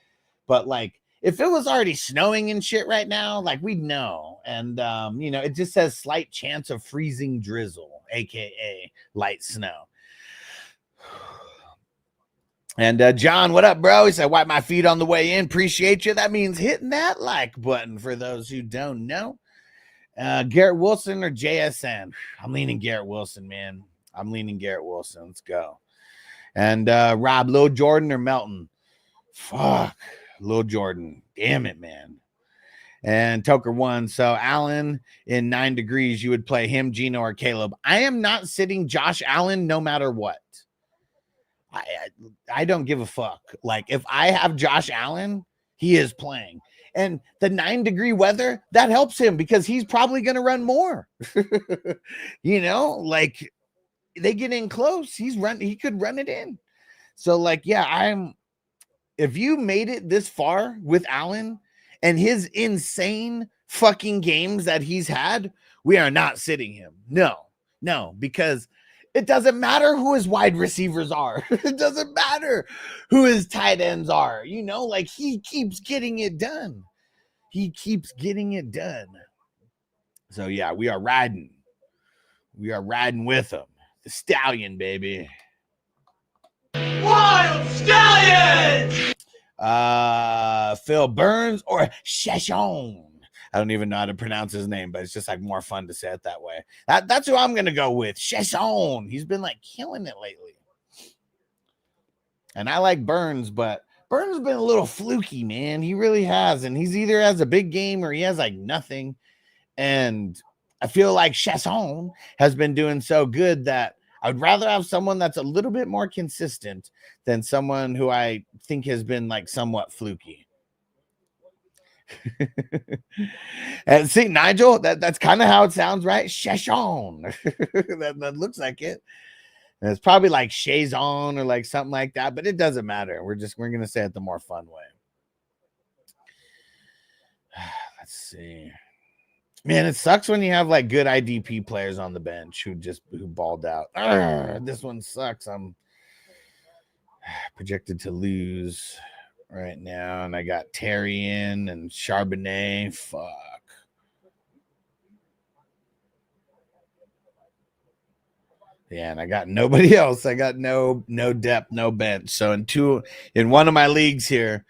But like if it was already snowing and shit right now, like we'd know. And you know, it just says slight chance of freezing drizzle, aka light snow. And John, what up, bro? He said, wipe my feet on the way in. Appreciate you. That means hitting that like button for those who don't know. Garrett Wilson or JSN? I'm leaning Garrett Wilson, man. I'm leaning Garrett Wilson. Let's go. And Rob, Lil Jordan or Melton? Fuck. Lil Jordan. Damn it, man. And Toker won. So Allen in 9 degrees, you would play him, Gino, or Caleb. I am not sitting Josh Allen no matter what. I don't give a fuck. Like if I have Josh Allen, he is playing. And the 9-degree weather, that helps him because he's probably going to run more. You know, like they get in close. He could run it in. So like, yeah, if you made it this far with Allen and his insane fucking games that he's had, we are not sitting him. No, because it doesn't matter who his wide receivers are. It doesn't matter who his tight ends are. You know, like he keeps getting it done. He keeps getting it done. So, yeah, we are riding. We are riding with him. The Stallion, baby. Wild Stallion! Phil Burns or Sheshon. I don't even know how to pronounce his name, but it's just like more fun to say it that way. That's who I'm going to go with. Sheshon. He's been like killing it lately. And I like Burns, but Burns has been a little fluky, man. He really has. And he's either has a big game or he has like nothing. And I feel like Sheshon has been doing so good that I would rather have someone that's a little bit more consistent than someone who I think has been like somewhat fluky. And see, Nigel, that's kind of how it sounds, right? Sheshon. that looks like it. And it's probably like Shazon or like something like that, but it doesn't matter. We're gonna say it the more fun way. Let's see. Man, it sucks when you have like good IDP players on the bench who balled out. This one sucks. I'm projected to lose right now, and I got Terry in and Charbonnet. Fuck. Yeah, and I got nobody else. I got no depth, no bench. So in one of my leagues here,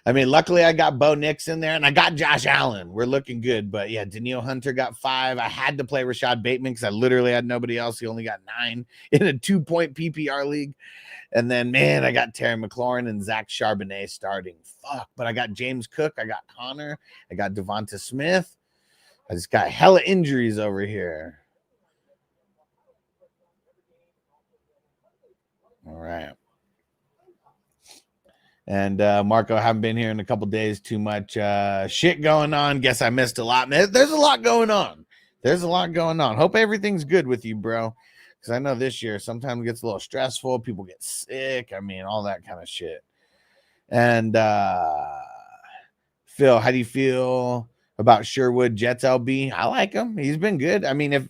I mean, luckily I got Bo Nix in there, and I got Josh Allen. We're looking good. But yeah, Daniil Hunter got 5. I had to play Rashad Bateman because I literally had nobody else. He only got 9 in a 2-point PPR league. And then, man, I got Terry McLaurin and Zach Charbonnet starting. Fuck. But I got James Cook. I got Connor. I got Devonta Smith. I just got hella injuries over here. All right. And Marco, I haven't been here in a couple days. Too much shit going on. Guess I missed a lot. Man, there's a lot going on. Hope everything's good with you, bro. Because I know this year sometimes it gets a little stressful. People get sick. I mean, all that kind of shit. And Phil, how do you feel about Sherwood Jets LB? I like him. He's been good. I mean, if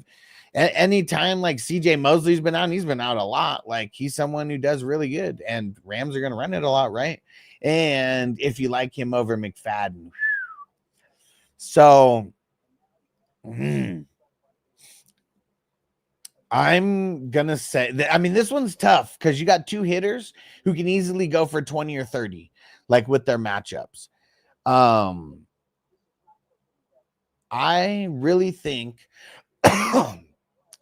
anytime like CJ Mosley's been out, he's been out a lot. Like he's someone who does really good, and Rams are going to run it a lot, right? And if you like him over McFadden, so I'm gonna say that. I mean, this one's tough because you got two hitters who can easily go for 20 or 30, like with their matchups. I really think that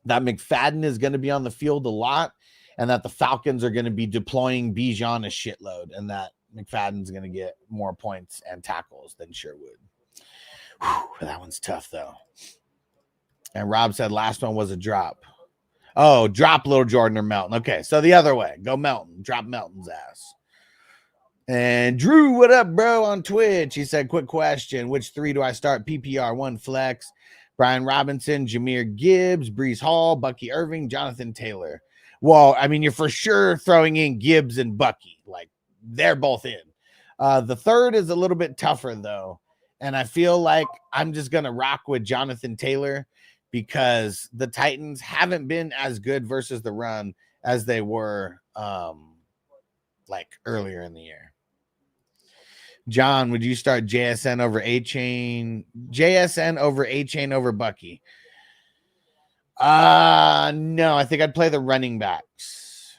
McFadden is going to be on the field a lot, and that the Falcons are going to be deploying Bijan a shitload, and that McFadden's going to get more points and tackles than Sherwood. Whew, that one's tough, though. And Rob said last one was a drop. Oh, drop Little Jordan or Melton. Okay, so the other way. Go Melton. Drop Melton's ass. And Drew, what up, bro, on Twitch? He said, quick question. Which three do I start? PPR, 1 flex. Brian Robinson, Jahmyr Gibbs, Breece Hall, Bucky Irving, Jonathan Taylor. Well, I mean, you're for sure throwing in Gibbs and Bucky. Like, they're both in. The third is a little bit tougher, though. And I feel like I'm just going to rock with Jonathan Taylor because the Titans haven't been as good versus the run as they were like earlier in the year. John, would you start JSN over A-Chain? JSN over A-Chain over Bucky? No, I think I'd play the running backs.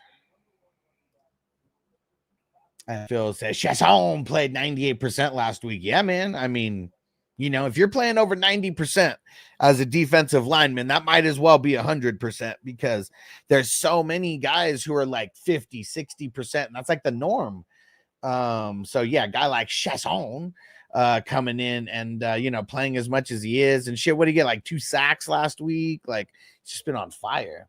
And Phil says, Chasson played 98% last week. Yeah, man. I mean, you know, if you're playing over 90% as a defensive lineman, that might as well be 100% because there's so many guys who are like 50, 60%. And that's like the norm. So yeah, a guy like Chasson coming in and you know, playing as much as he is and shit. What did he get? Like 2 sacks last week? Like, he's just been on fire.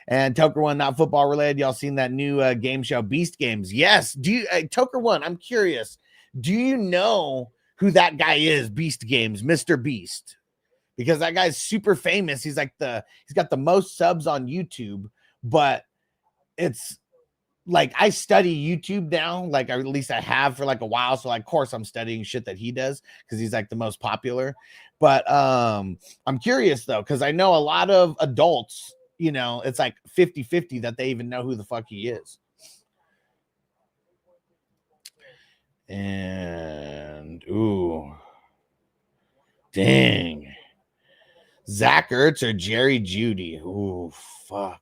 And Toker One, not football related. Y'all seen that new game show, Beast Games? Yes. Do you Toker One, I'm curious. Do you know who that guy is? Beast Games, Mr. Beast. Because that guy's super famous. He's like he's got the most subs on YouTube, but it's like I study YouTube now, like at least I have for like a while. So like, of course I'm studying shit that he does because he's like the most popular. But I'm curious though, because I know a lot of adults, you know, it's like 50-50 that they even know who the fuck he is. And ooh, dang. Zach Ertz or Jerry Jeudy? Ooh, fuck.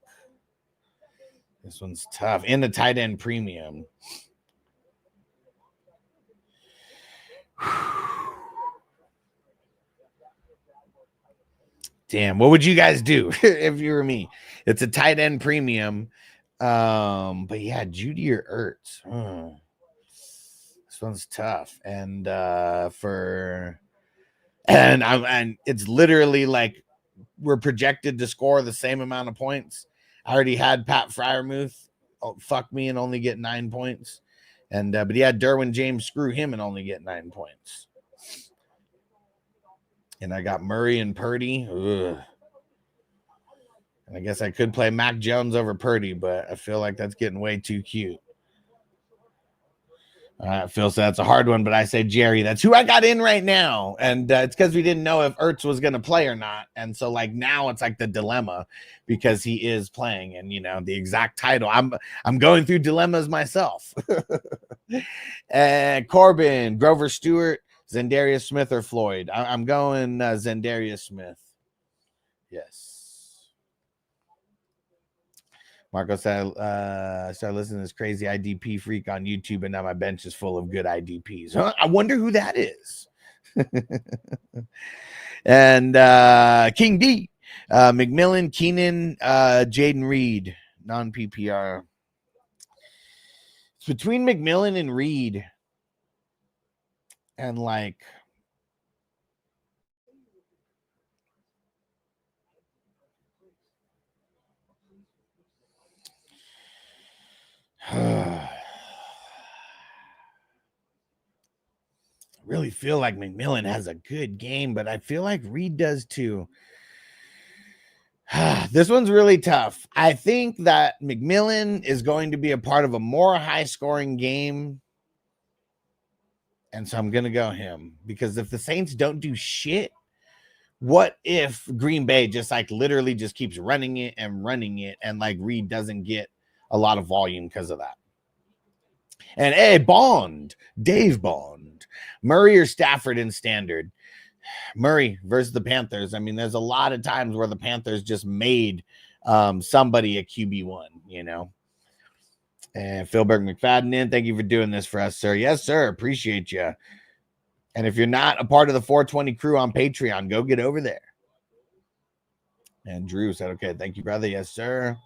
This one's tough. In the tight end premium. Damn, what would you guys do if you were me? It's a tight end premium. But yeah, Jeudy or Ertz. This one's tough. And and it's literally like we're projected to score the same amount of points. I already had Pat Freiermuth fuck me and only get 9 points. And but he had Derwin James screw him and only get 9 points. And I got Murray and Purdy. Ugh. And I guess I could play Mac Jones over Purdy, but I feel like that's getting way too cute. Phil said that's a hard one, but I say Jerry. That's who I got in right now. And it's because we didn't know if Ertz was going to play or not. And so like now it's like the dilemma because he is playing and, you know, the exact title. I'm going through dilemmas myself. And Corbin, Grover Stewart, Zendarius Smith or Floyd. I'm going Zendarius Smith. Yes. Marco said, I started listening to this crazy IDP freak on YouTube, and now my bench is full of good IDPs. Huh? I wonder who that is. And King D, McMillan, Keenan, Jaden Reed, non-PPR. It's between McMillan and Reed. And like, really feel like McMillan has a good game, but I feel like Reed does too. This one's really tough. I think that McMillan is going to be a part of a more high-scoring game, and so I'm going to go him. Because if the Saints don't do shit, what if Green Bay just like literally just keeps running it, and like Reed doesn't get a lot of volume because of that? And hey, Dave Bond, Murray or Stafford in standard? Murray versus the Panthers. I mean, there's a lot of times where the Panthers just made somebody a QB1, you know. And Philberg McFadden in, thank you for doing this for us, sir. Yes, sir. Appreciate you. And if you're not a part of the 420 crew on Patreon, go get over there. And Drew said, okay, thank you, brother. Yes, sir.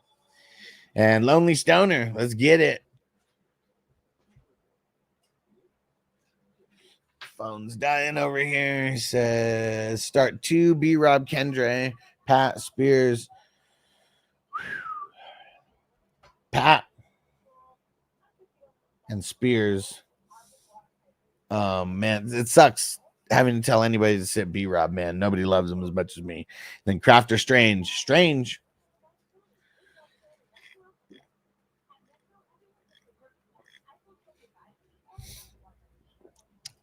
And Lonely Stoner, let's get it. Phone's dying over here. He says, start 2, B-Rob Kendre, Pat Spears. Pat and Spears. Man, it sucks having to tell anybody to sit B-Rob, man. Nobody loves him as much as me. Then Crafter Strange.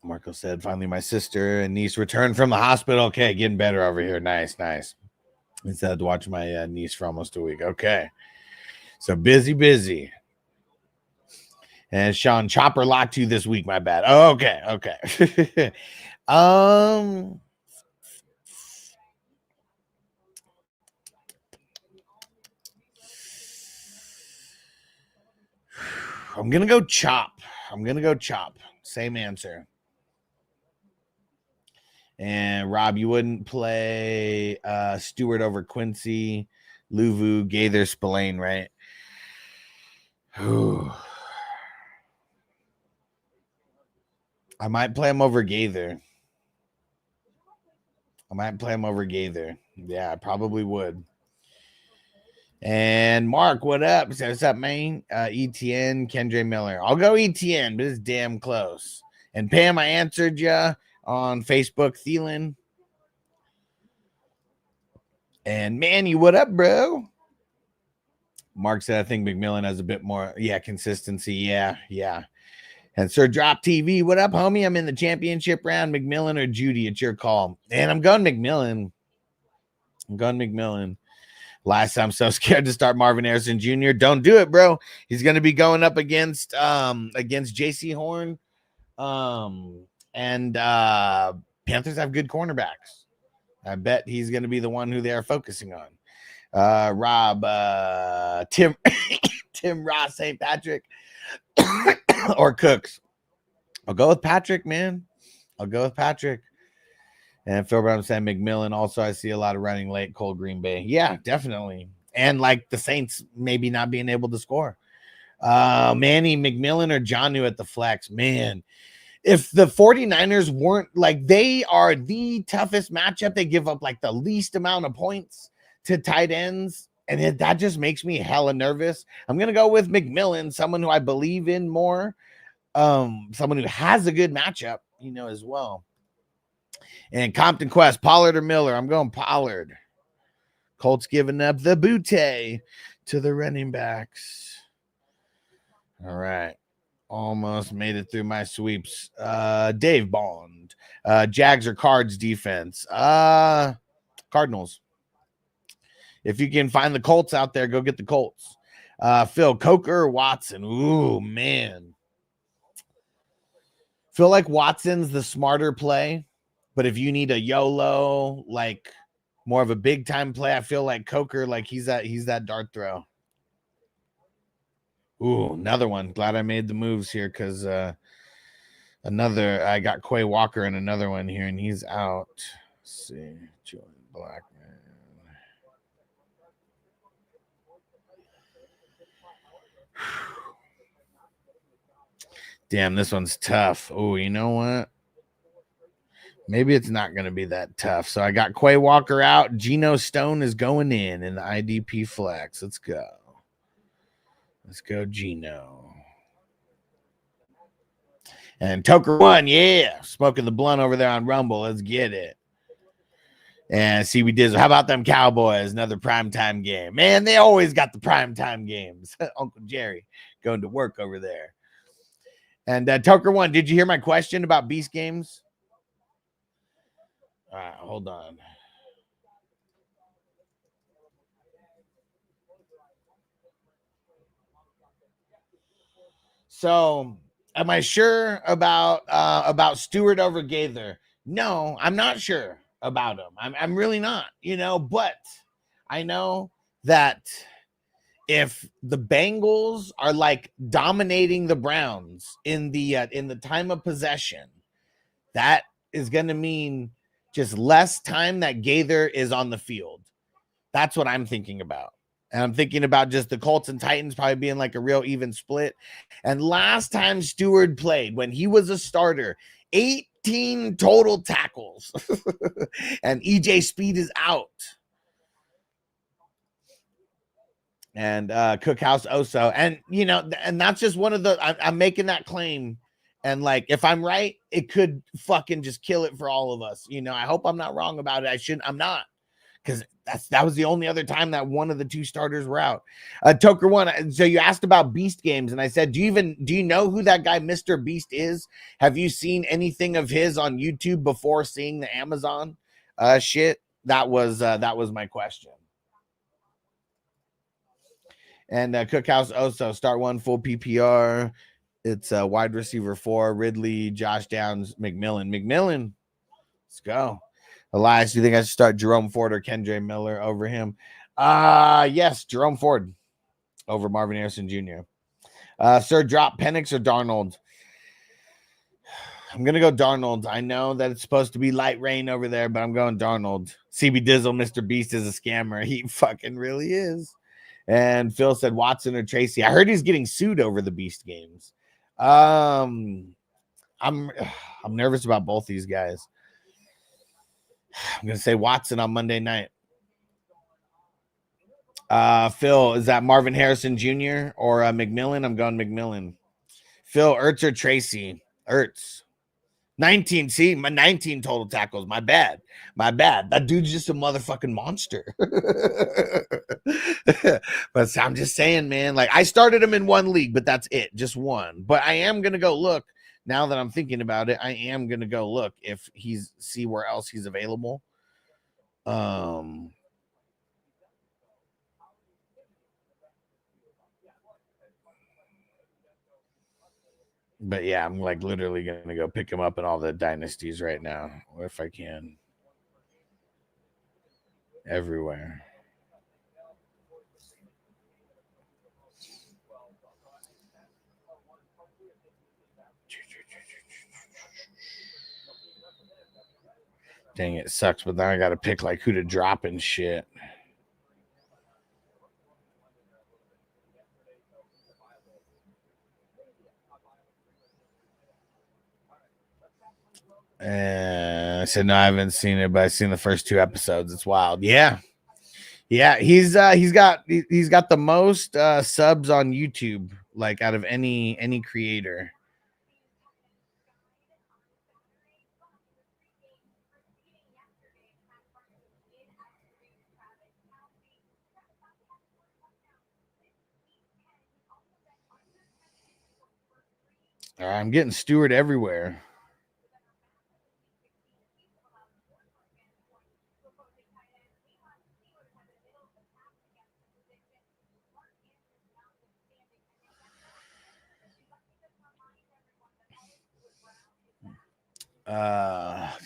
Marco said, finally, my sister and niece returned from the hospital. Okay, getting better over here. Nice. Instead of watching my niece for almost a week. Okay. So busy. And Sean, Chopper locked you this week. My bad. Oh, okay. I'm gonna go Chop. Same answer. And Rob, you wouldn't play Stewart over Quincy, Luvu, Gaither, Spillane, right? I might play him over Gaither. Yeah, I probably would. And Mark, what up? What's up, man? ETN, Kendre Miller. I'll go ETN, but it's damn close. And Pam, I answered you on Facebook, Thielen. And Manny, what up, bro? Mark said, I think McMillan has a bit more, consistency. Yeah. And Sir Drop TV, what up, homie? I'm in the championship round. McMillan or Judy? It's your call. And I'm going McMillan. Last time, I'm so scared to start Marvin Harrison Jr. Don't do it, bro. He's going to be going up against J.C. Horn. And Panthers have good cornerbacks. I bet he's going to be the one who they are focusing on. Rob, Tim Ross, St. Patrick, or Cooks. I'll go with Patrick, man. And Phil Brown saying McMillan. Also, I see a lot of running late, Cole Green Bay. Yeah, definitely. And like the Saints maybe not being able to score. Manny, McMillan, or Jonnu at the flex. Man, if the 49ers weren't like, they are the toughest matchup. They give up like the least amount of points to tight ends. And that just makes me hella nervous. I'm going to go with McMillan, someone who I believe in more. Someone who has a good matchup, as well. And Compton Quest, Pollard or Miller? I'm going Pollard. Colts giving up the bootay to the running backs. All right. Almost made it through my sweeps. Dave Bond. Jags or Cards defense? Cardinals. If you can find the Colts out there, go get the Colts. Phil, Coker or Watson? Ooh, man. Feel like Watson's the smarter play. But if you need a YOLO, like more of a big time play, I feel like Coker, like he's that dart throw. Ooh, another one. Glad I made the moves here because I got Quay Walker in another one here, and he's out. Let's see. Julian Blackman. Damn, this one's tough. Oh, you know what? Maybe it's not going to be that tough. So I got Quay Walker out. Geno Stone is going in the IDP flex. Let's go. Let's go, Geno. And Toker won. Yeah. Smoking the blunt over there on Rumble. Let's get it. And CB Dizzle, how about them Cowboys? Another primetime game. Man, they always got the primetime games. Uncle Jerry going to work over there. And Tucker One, did you hear my question about Beast Games? All right, hold on. So, am I sure about Stewart over Gaither? No, I'm not sure about him. I'm really not, but I know that if the Bengals are like dominating the Browns in the time of possession, that is going to mean just less time that Gaither is on the field. That's what I'm thinking about. And I'm thinking about just the Colts and Titans probably being like a real even split. And last time Stewart played, when he was a starter, 18 total tackles. And EJ Speed is out. And Cookhouse Oso. And, and that's just one of the, I'm making that claim. And like, if I'm right, it could fucking just kill it for all of us. I hope I'm not wrong about it. I'm not. Because that was the only other time that one of the two starters were out. Toker One, so you asked about Beast Games, and I said, do you know who that guy Mr. Beast is? Have you seen anything of his on YouTube before seeing the Amazon shit? That was my question. And Cookhouse Oso, start one full PPR. It's wide receiver 4, Ridley, Josh Downs, McMillan. Let's go. Elias, do you think I should start Jerome Ford or Kendre Miller over him? Yes, Jerome Ford over Marvin Harrison Jr. Sir, drop Penix or Darnold? I'm going to go Darnold. I know that it's supposed to be light rain over there, but I'm going Darnold. CB Dizzle, Mr. Beast is a scammer. He fucking really is. And Phil said Watson or Tracy. I heard he's getting sued over the Beast Games. I'm nervous about both these guys. I'm going to say Watson on Monday night. Phil, is that Marvin Harrison Jr. or McMillan? I'm going McMillan. Phil, Ertz or Tracy? Ertz. 19. See, my 19 total tackles. My bad. That dude's just a motherfucking monster. But I'm just saying, man, like I started him in one league, but that's it. Just one. But I am going to go look. Now that I'm thinking about it, I am going to go look if see where else he's available. But yeah, I'm like literally going to go pick him up in all the dynasties right now, or if I can. Everywhere. Dang, it sucks, but now I got to pick like who to drop and shit. And I said, no, I haven't seen it, but I've seen the first 2 episodes. It's wild. Yeah. He's got the most subs on YouTube, like out of any creator. I'm getting Stewart everywhere.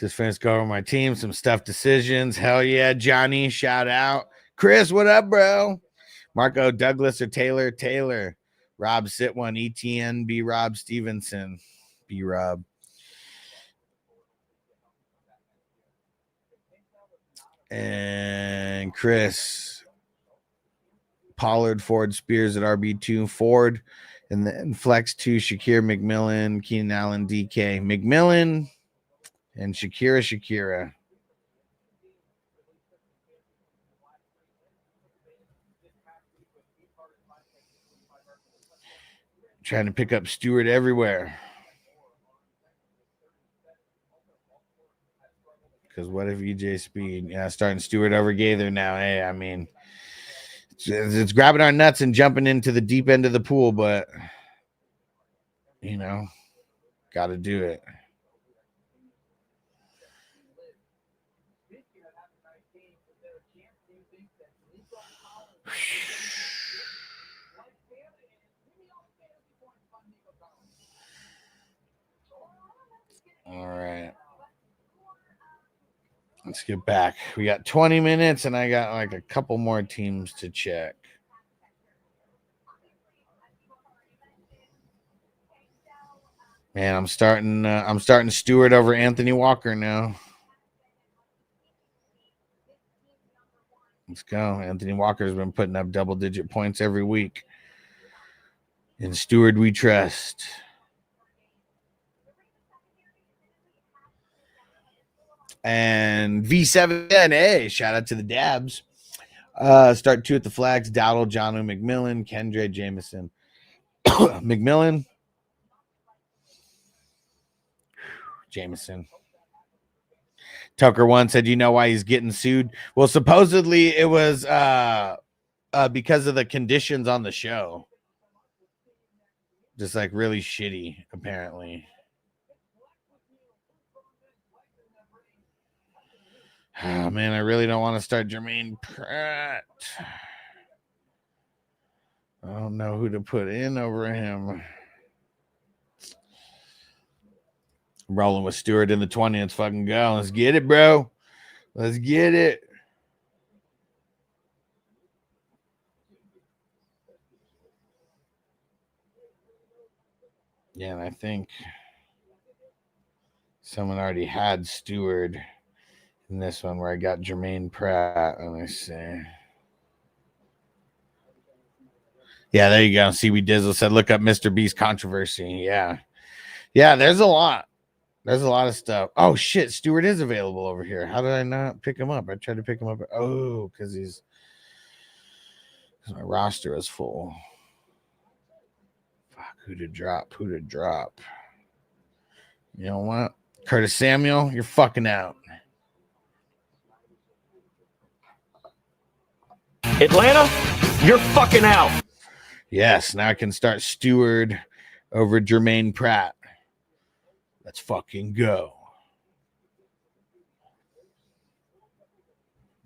Just finished going over my team, some stuff decisions. Hell yeah, Johnny, shout out. Chris, what up, bro? Marco Douglas or Taylor. Rob Sitwan, ETN, B Rob Stevenson. B Rob. And Chris. Pollard, Ford, Spears at RB2, Ford, and then flex 2, Shakir, McMillan, Keenan Allen, DK, McMillan, and Shakira. Trying to pick up Stewart everywhere. Because what if EJ Speed, starting Stewart over Gaither now? Hey, I mean, it's grabbing our nuts and jumping into the deep end of the pool, but got to do it. All right. Let's get back. We got 20 minutes, and I got like a couple more teams to check. Man, I'm starting Stewart over Anthony Walker now. Let's go. Anthony Walker's been putting up double-digit points every week. In Stewart, we trust. And V7A, shout out to the Dabs. Start 2 at the flags. Dowdle, Johnu, McMillan, Kendre, Jameson. McMillan. Jameson. Tucker one said, you know why he's getting sued? Well, supposedly it was because of the conditions on the show. Just like really shitty, apparently. Oh, man, I really don't want to start Jermaine Pratt. I don't know who to put in over him. Rolling with Stewart in the 20. Let's fucking go. Let's get it, bro. Let's get it. Yeah, and I think someone already had Stewart in this one where I got Jermaine Pratt. Let me see. Yeah, there you go. CB Dizzle said, look up Mr. Beast controversy. Yeah. Yeah, there's a lot. There's a lot of stuff. Oh, shit. Stewart is available over here. How did I not pick him up? I tried to pick him up. Oh, because my roster is full. Fuck, who to drop? You know what? Curtis Samuel, you're fucking out. Atlanta, you're fucking out. Yes, now I can start Stewart over Jermaine Pratt. Let's fucking go.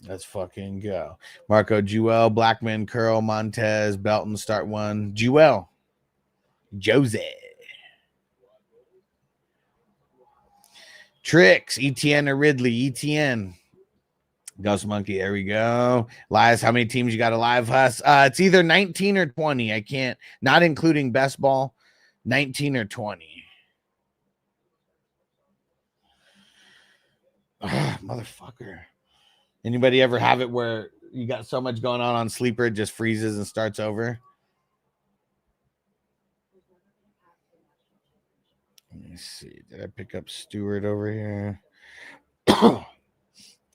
Let's fucking go. Marco Jewell, Blackman, Curl, Montez, Belton, start 1. Jewell. Jose. Tricks, ETN or Ridley. ETN. Ghost Monkey, there we go. Lies, how many teams you got alive, Huss? It's either 19 or 20. I can't, not including best ball, 19 or 20. Motherfucker. Anybody ever have it where you got so much going on Sleeper, it just freezes and starts over? Let me see. Did I pick up Stewart over here?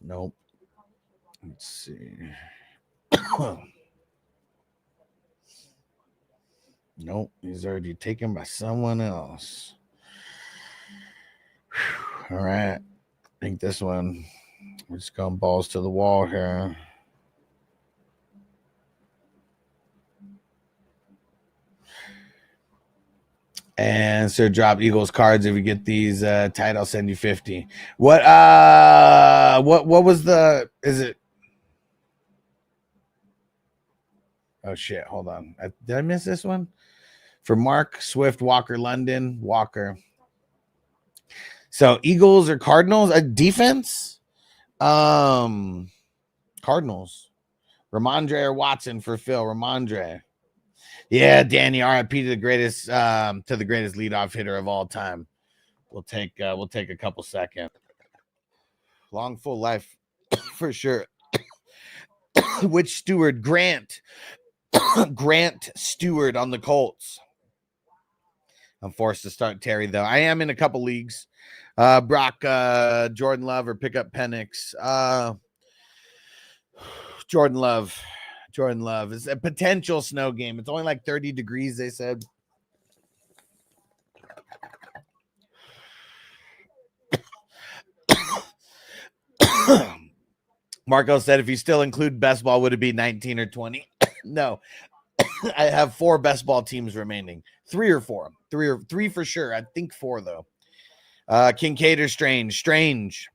Nope. Let's see. Nope. He's already taken by someone else. All right. I think this one, we're just going balls to the wall here. And so drop Eagles cards. If you get these tight, I'll send you 50. What was the, is it? Oh shit, hold on. Did I miss this one? For Mark, Swift, Walker, London, Walker. So Eagles or Cardinals? Defense? Cardinals. Ramondre or Watson for Phil. Ramondre. Yeah, Danny, RIP to the greatest leadoff hitter of all time. We'll take a couple seconds. Long full life for sure. Which Stewart? Grant Stewart on the Colts. I'm forced to start Terry though. I am in a couple leagues. Brock, Jordan Love, or pick up Penix. Jordan Love. It's a potential snow game. It's only like 30 degrees, they said. Marco said if you still include best ball, would it be 19 or 20? No. I have 4 best ball teams remaining. 3 or 4. 3 for sure. I think 4 though. Kincaid or Strange? Strange.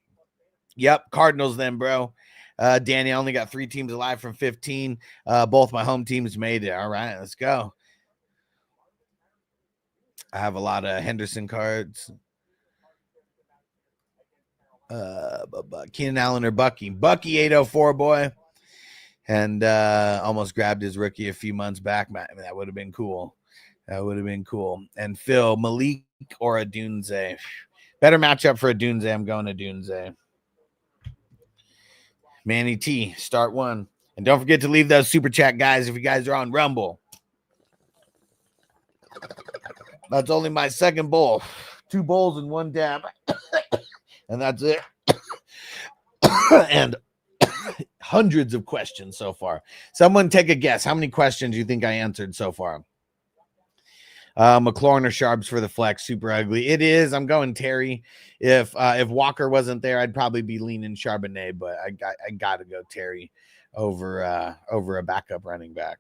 Yep, Cardinals then, bro. Danny, I only got 3 teams alive from 15. Both my home teams made it. All right, let's go. I have a lot of Henderson cards. Keenan Allen or Bucky? Bucky 804, boy. And almost grabbed his rookie a few months back. Man, that would have been cool. That would have been cool. And Phil, Malik or a Dunze? Better matchup for a Dunze. I'm going to Dunze. Manny T, start 1. And don't forget to leave those super chat, guys, if you guys are on Rumble. That's only my second bowl. 2 bowls and 1 dab. And that's it. And hundreds of questions so far. Someone take a guess. How many questions do you think I answered so far? McLaurin or Sharps for the flex. Super ugly. It is. I'm going Terry. If Walker wasn't there, I'd probably be leaning Charbonnet, but I got to go Terry over a backup running back.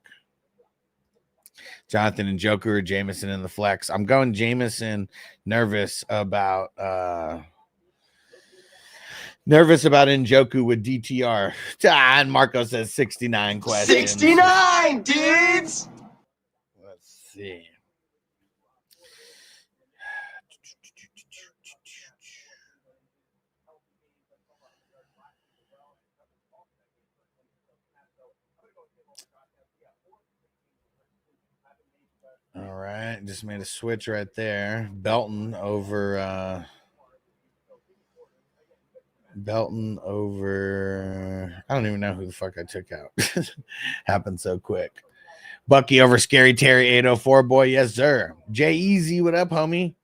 Jonathan and Njoku or Jameson in the flex. I'm going Jameson. Nervous about Njoku with DTR. And Marco says 69 questions. 69 dudes. Let's see. All right, just made a switch right there. Belton over I don't even know who the fuck I took out. Happened so quick. Bucky over Scary Terry 804, boy. Yes, sir. Jay Easy, what up, homie?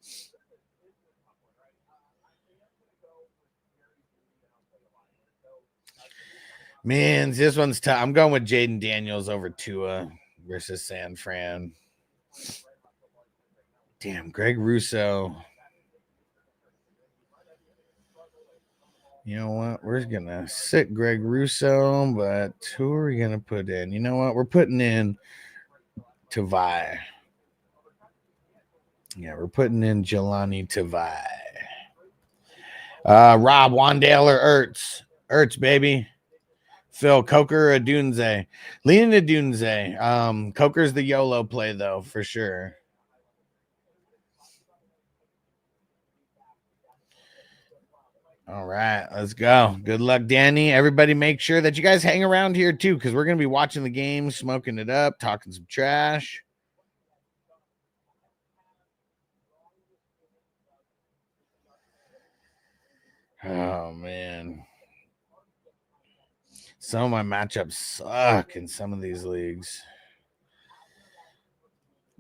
Man, this one's tough. I'm going with Jaden Daniels over Tua versus San Fran. Damn, Greg Russo. You know what? We're going to sit Greg Russo, but who are we going to put in? You know what? We're putting in Tavai. Yeah, we're putting in Jelani Tavai. Rob, Wandale or Ertz? Ertz, baby. Phil, Coker or Dunze? Leaning to Dunze. Coker's the YOLO play, though, for sure. All right, let's go. Good luck, Danny. Everybody make sure that you guys hang around here, too, because we're going to be watching the game, smoking it up, talking some trash. Oh, man. Some of my matchups suck in some of these leagues.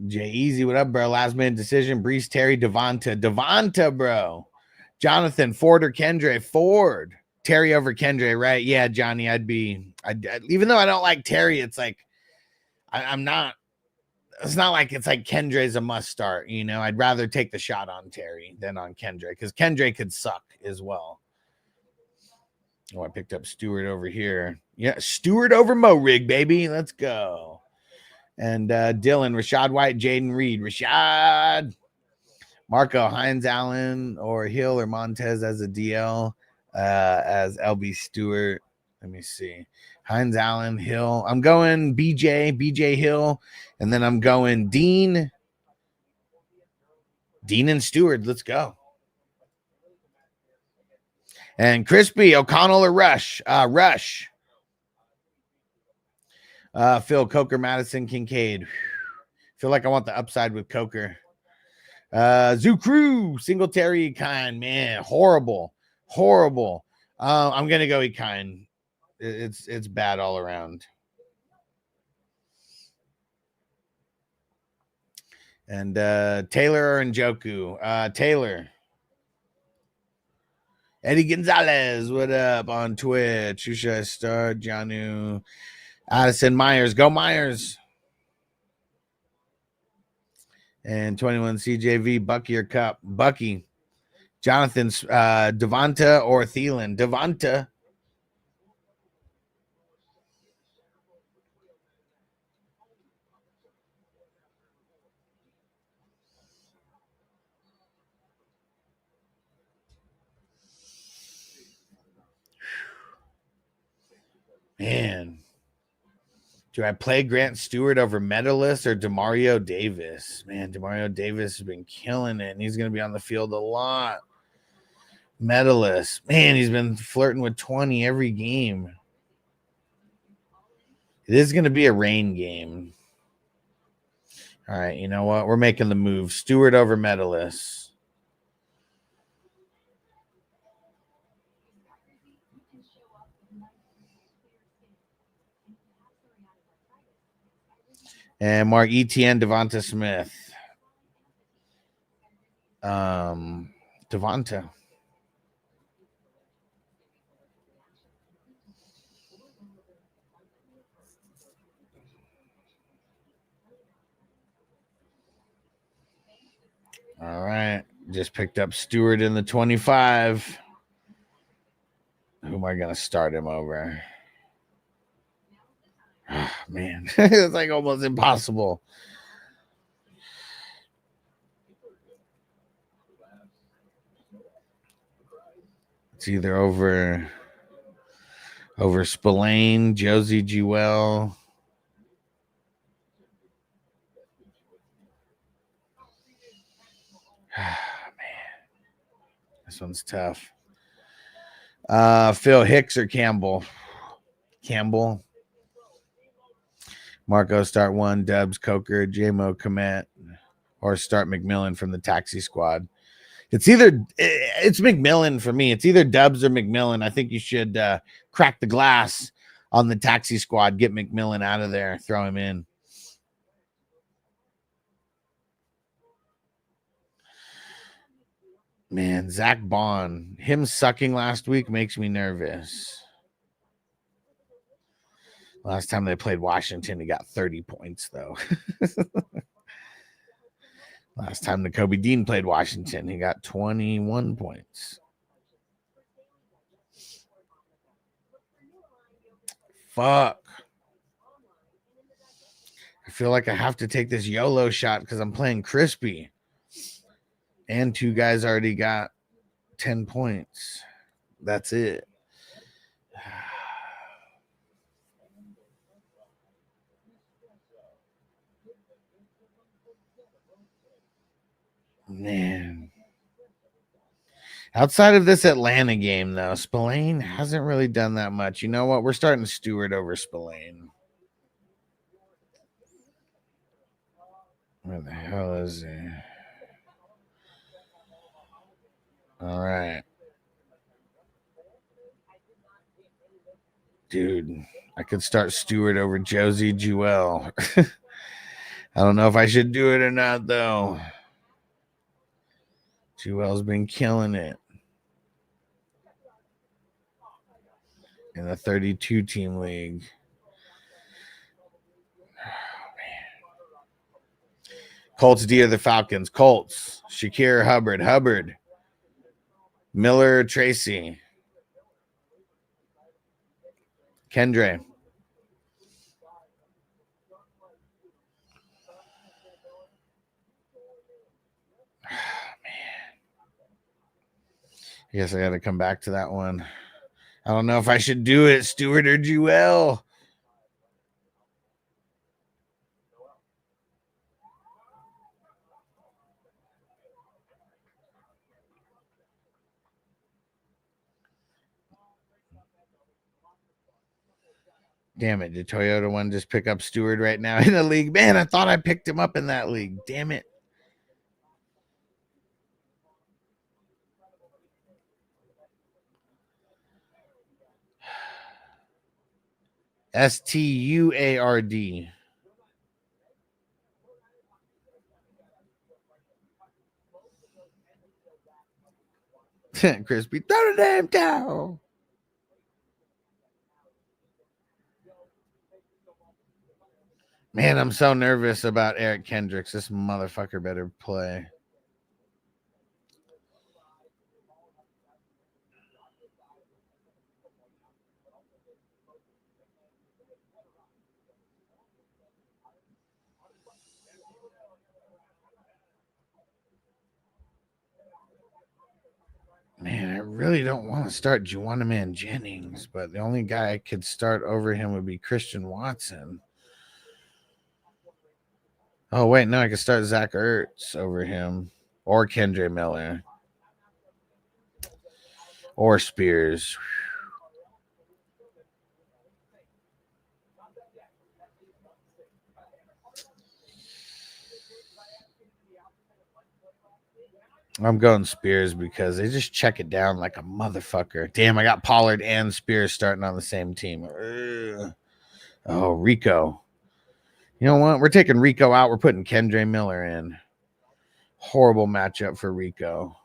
Jay Easy, what up, bro? Last minute decision. Brees, Terry, Devonta, bro. Jonathan, Ford or Kendre? Ford. Terry over Kendre, right? Yeah, Johnny, I'd even though I don't like Terry, it's like I'm not. It's not like it's like Kendre's a must start. You know, I'd rather take the shot on Terry than on Kendre because Kendre could suck as well. Oh, I picked up Stewart over here. Yeah, Stewart over Mo Rig, baby. Let's go. And Dylan, Rashad White, Jaden Reed, Rashad. Marco, Hines Allen or Hill or Montez as a DL, as LB Stewart. Let me see. Hines Allen, Hill. I'm going BJ Hill, and then I'm going Dean and Stewart. Let's go. And Crispy, O'Connell or Rush? Rush. Phil, Coker, Madison, Kincaid. Feel like I want the upside with Coker. Zoo Crew, Singletary, Ekine, man, horrible. I'm gonna go Ekine. It's bad all around. And Taylor or Njoku? Taylor. Eddie Gonzalez, what up on Twitch? Who should I start? Janu, Addison Myers, go Myers. And 21 CJV, Bucky or Cup? Bucky. Jonathan's Devonta or Thielen? Devonta. Man. Do I play Grant Stewart over Medalist or Demario Davis? Man, Demario Davis has been killing it, and he's going to be on the field a lot. Medalist. Man, he's been flirting with 20 every game. It is going to be a rain game. All right, you know what? We're making the move. Stewart over Medalist. And Mark Etienne, Devonta Smith. Devonta. All right. Just picked up Stewart in the 25. Who am I going to start him over? Oh, man, it's like almost impossible. It's either over Spillane, Josie Jewell. Man, this one's tough. Phil Hicks or Campbell? Campbell. Marco start one, Dubs, Coker, JMO, Komet, or start McMillan from the taxi squad. It's McMillan for me. It's either Dubs or McMillan. I think you should crack the glass on the taxi squad, get McMillan out of there, throw him in. Man, Zach Bond, him sucking last week makes me nervous. Last time they played Washington, he got 30 points, though. Last time the Kobe Dean played Washington, he got 21 points. Fuck. I feel like I have to take this YOLO shot because I'm playing Crispy. And two guys already got 10 points. That's it. Man. Outside of this Atlanta game, though, Spillane hasn't really done that much. You know what? We're starting Stewart over Spillane. Where the hell is he? All right. Dude, I could start Stewart over Josie Jewell. I don't know if I should do it or not, though. Jewell's been killing it in the 32-team league. Oh, man. Colts D or the Falcons? Colts. Shakir Hubbard. Hubbard. Miller Tracy. Kendre. I guess I got to come back to that one. I don't know if I should do it, Stewart or Jewell. Damn it. Did Toyota one just pick up Stewart right now in the league? Man, I thought I picked him up in that league. Damn it. Stuard. Crispy, throw the damn towel. Man, I'm so nervous about Eric Kendricks. This motherfucker better play. Man, I really don't want to start Juwan Man Jennings, but the only guy I could start over him would be Christian Watson. Oh, wait, no, I could start Zach Ertz over him or Kendre Miller or Spears. I'm going Spears because they just check it down like a motherfucker. Damn, I got Pollard and Spears starting on the same team. Ugh. Oh, Rico. You know what? We're taking Rico out. We're putting Kendre Miller in. Horrible matchup for Rico.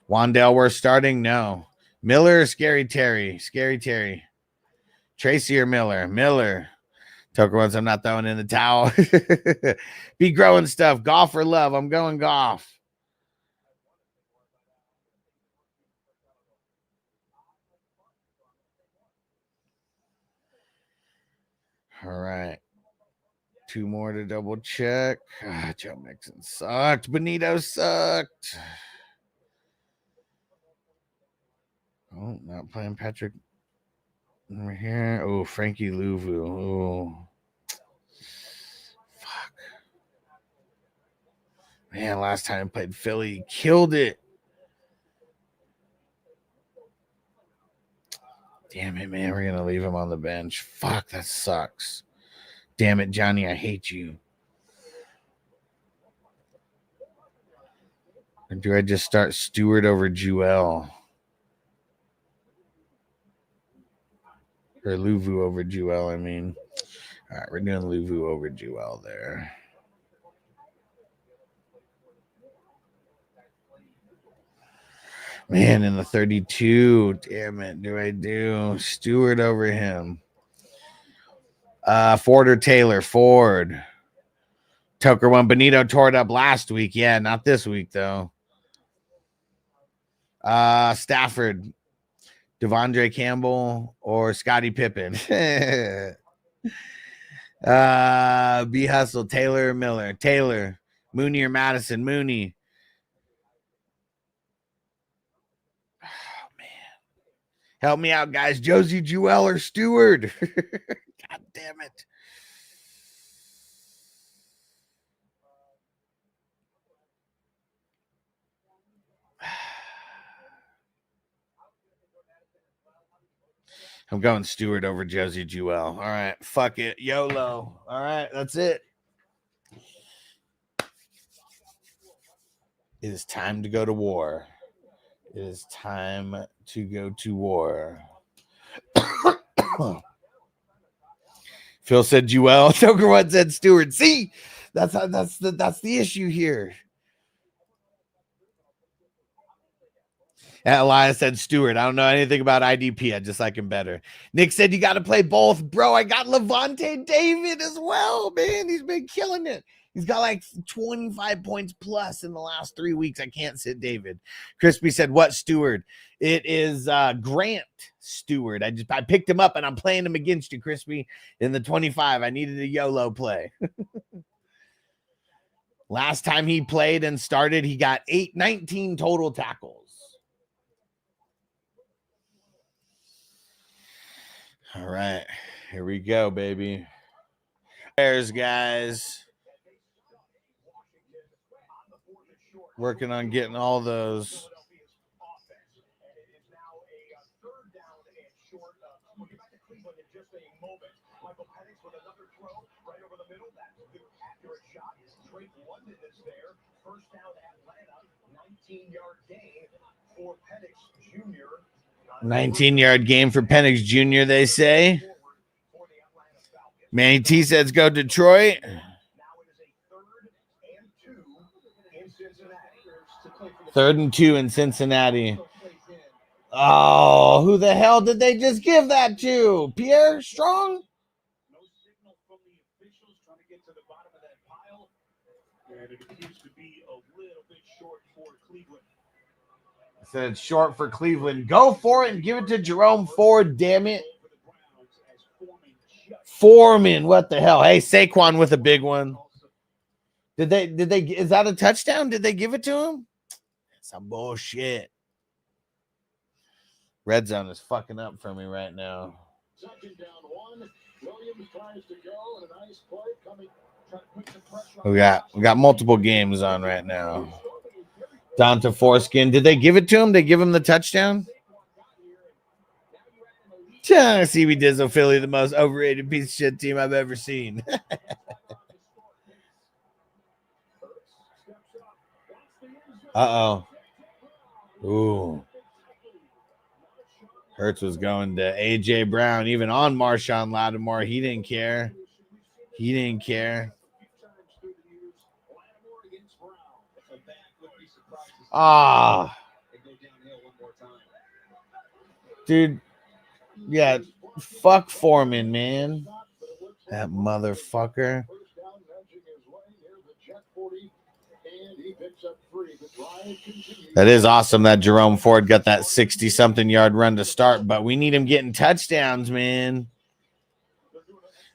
Wandale, we're starting? No. Miller or Scary Terry? Scary Terry. Tracy or Miller? Miller. Tucker ones, I'm not throwing in the towel. Be growing stuff. Golf or love? I'm going golf. All right. 2 more to double check. Joe Mixon sucked. Benito sucked. Oh, not playing Patrick over here. Oh, Frankie Louvu. Oh. Fuck. Man, last time I played Philly, he killed it. Damn it, man. We're going to leave him on the bench. Fuck, that sucks. Damn it, Johnny. I hate you. Or do I just start Stewart over Jewel? Or Louvu over Jewel, I mean. All right, we're doing Louvu over Jewel there. Man, in the 32, damn it, do I do Stewart over him? Ford or Taylor? Ford. Tucker one. Benito tore it up last week. Yeah, not this week, though. Stafford. Devondre Campbell or Scottie Pippen. B Hustle. Taylor or Miller? Taylor. Mooney or Madison? Mooney. Help me out, guys. Josie, Jewel, or Stewart? God damn it. I'm going Stewart over Josie Jewel. All right. Fuck it. YOLO. All right. That's it. It is time to go to war. It is time to go to war. Phil said Jewel. Toker one said Stewart. See, that's the issue here. Elias said Stewart. I don't know anything about IDP. I just like him better. Nick said you got to play both. Bro, I got Levante David as well, man. He's been killing it. He's got like 25 points plus in the last 3 weeks. I can't sit David. Crispy said, what Stewart? It is Grant Stewart. I picked him up and I'm playing him against you, Crispy, in the 25. I needed a YOLO play. Last time he played and started, he got 19 total tackles. All right, here we go, baby. There's guys. Working on getting all those. First down Atlanta, 19-yard gain for Penix Jr. 19-yard game for Penix Jr., they say. Manny T says go Detroit. Third and 2 in Cincinnati. Oh, who the hell did they just give that to? Pierre Strong? No signal from the officials trying to get to the bottom of that pile. And it appears to be a little bit short for Cleveland. I said it's short for Cleveland. Go for it and give it to Jerome Ford, damn it. Foreman, what the hell? Hey, Saquon with a big one. Did they is that a touchdown? Did they give it to him? Some bullshit. Red zone is fucking up for me right now. We got multiple games on right now. Down to foreskin. Did they give it to him? They give him the touchdown? CB Dizzle Philly, the most overrated piece of shit team I've ever seen. Uh-oh. Ooh. Hurts was going to A.J. Brown, even on Marshawn Lattimore. He didn't care. He didn't care. Ah. Dude. Yeah. Fuck Foreman, man. That motherfucker. That is awesome that Jerome Ford got that 60-something yard run to start, but we need him getting touchdowns, man.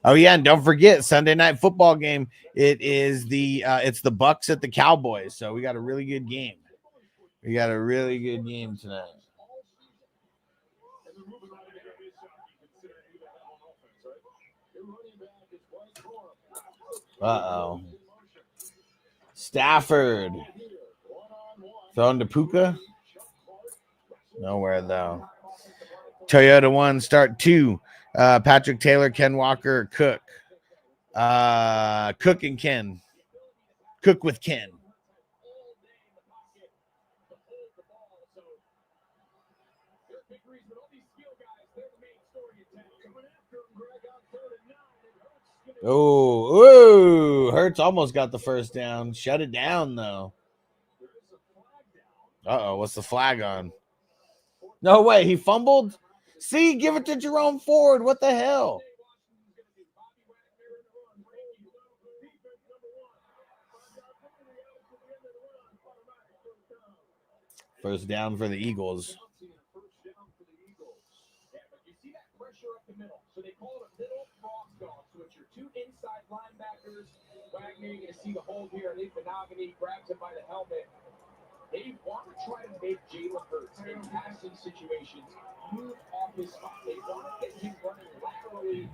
Oh yeah, and don't forget Sunday night football game. It is it's the Bucks at the Cowboys, so we got a really good game. We got a really good game tonight. Uh-oh. Stafford. Throwing to Puka. Nowhere, though. Toyota 1, start 2. Patrick Taylor, Ken Walker, Cook. Cook and Ken. Cook with Ken. Oh, Hurts almost got the first down. Shut it down, though. Uh-oh, what's the flag on? No way, he fumbled? See, give it to Jerome Ford. What the hell? First down for the Eagles. So they call it a middle cross. So it's your two inside linebackers. Wagner, you're going to see the hold here. I think Benogany grabs him by the helmet. They want to try to make Jalen Hurts in passing situations move off his spot. They want to get him running laterally.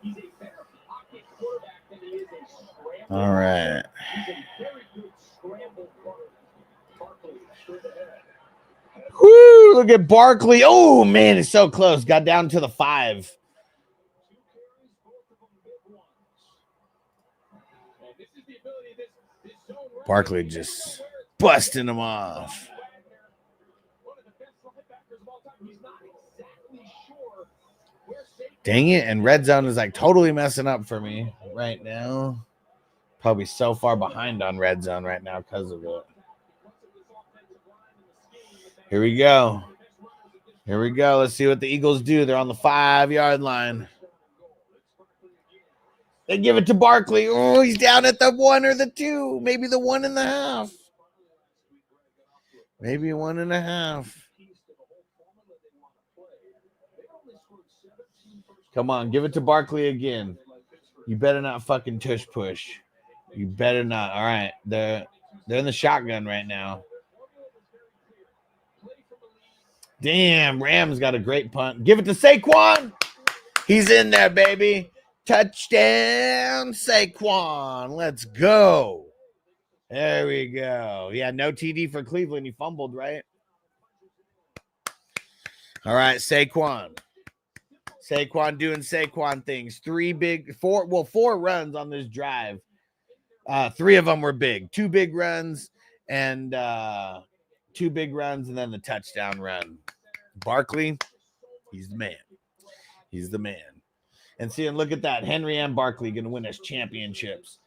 He's a better pocket quarterback than he is a scramble. All right. He's a very good scramble runner. Barkley straight ahead. Whoo, look at Barkley. Oh, man, it's so close. Got down to the 5. Barkley just busting him off. Dang it, and red zone is like totally messing up for me right now. Probably so far behind on red zone right now because of it. Here we go. Here we go. Let's see what the Eagles do. They're on the 5-yard line. They give it to Barkley. Oh, he's down at the 1 or the 2. Maybe the 1.5. Maybe 1.5. Come on, give it to Barkley again. You better not fucking tush push. You better not. All right, they're in the shotgun right now. Damn, Rams got a great punt. Give it to Saquon. He's in there, baby. Touchdown, Saquon. Let's go. There we go. Yeah, no TD for Cleveland. He fumbled, right? All right, Saquon. Saquon doing Saquon things. 4 runs on this drive. 3 of them were big. 2 big runs and 2 big runs and then the touchdown run. Barkley, he's the man. He's the man. And see, and look at that. Henry and Barkley going to win us championships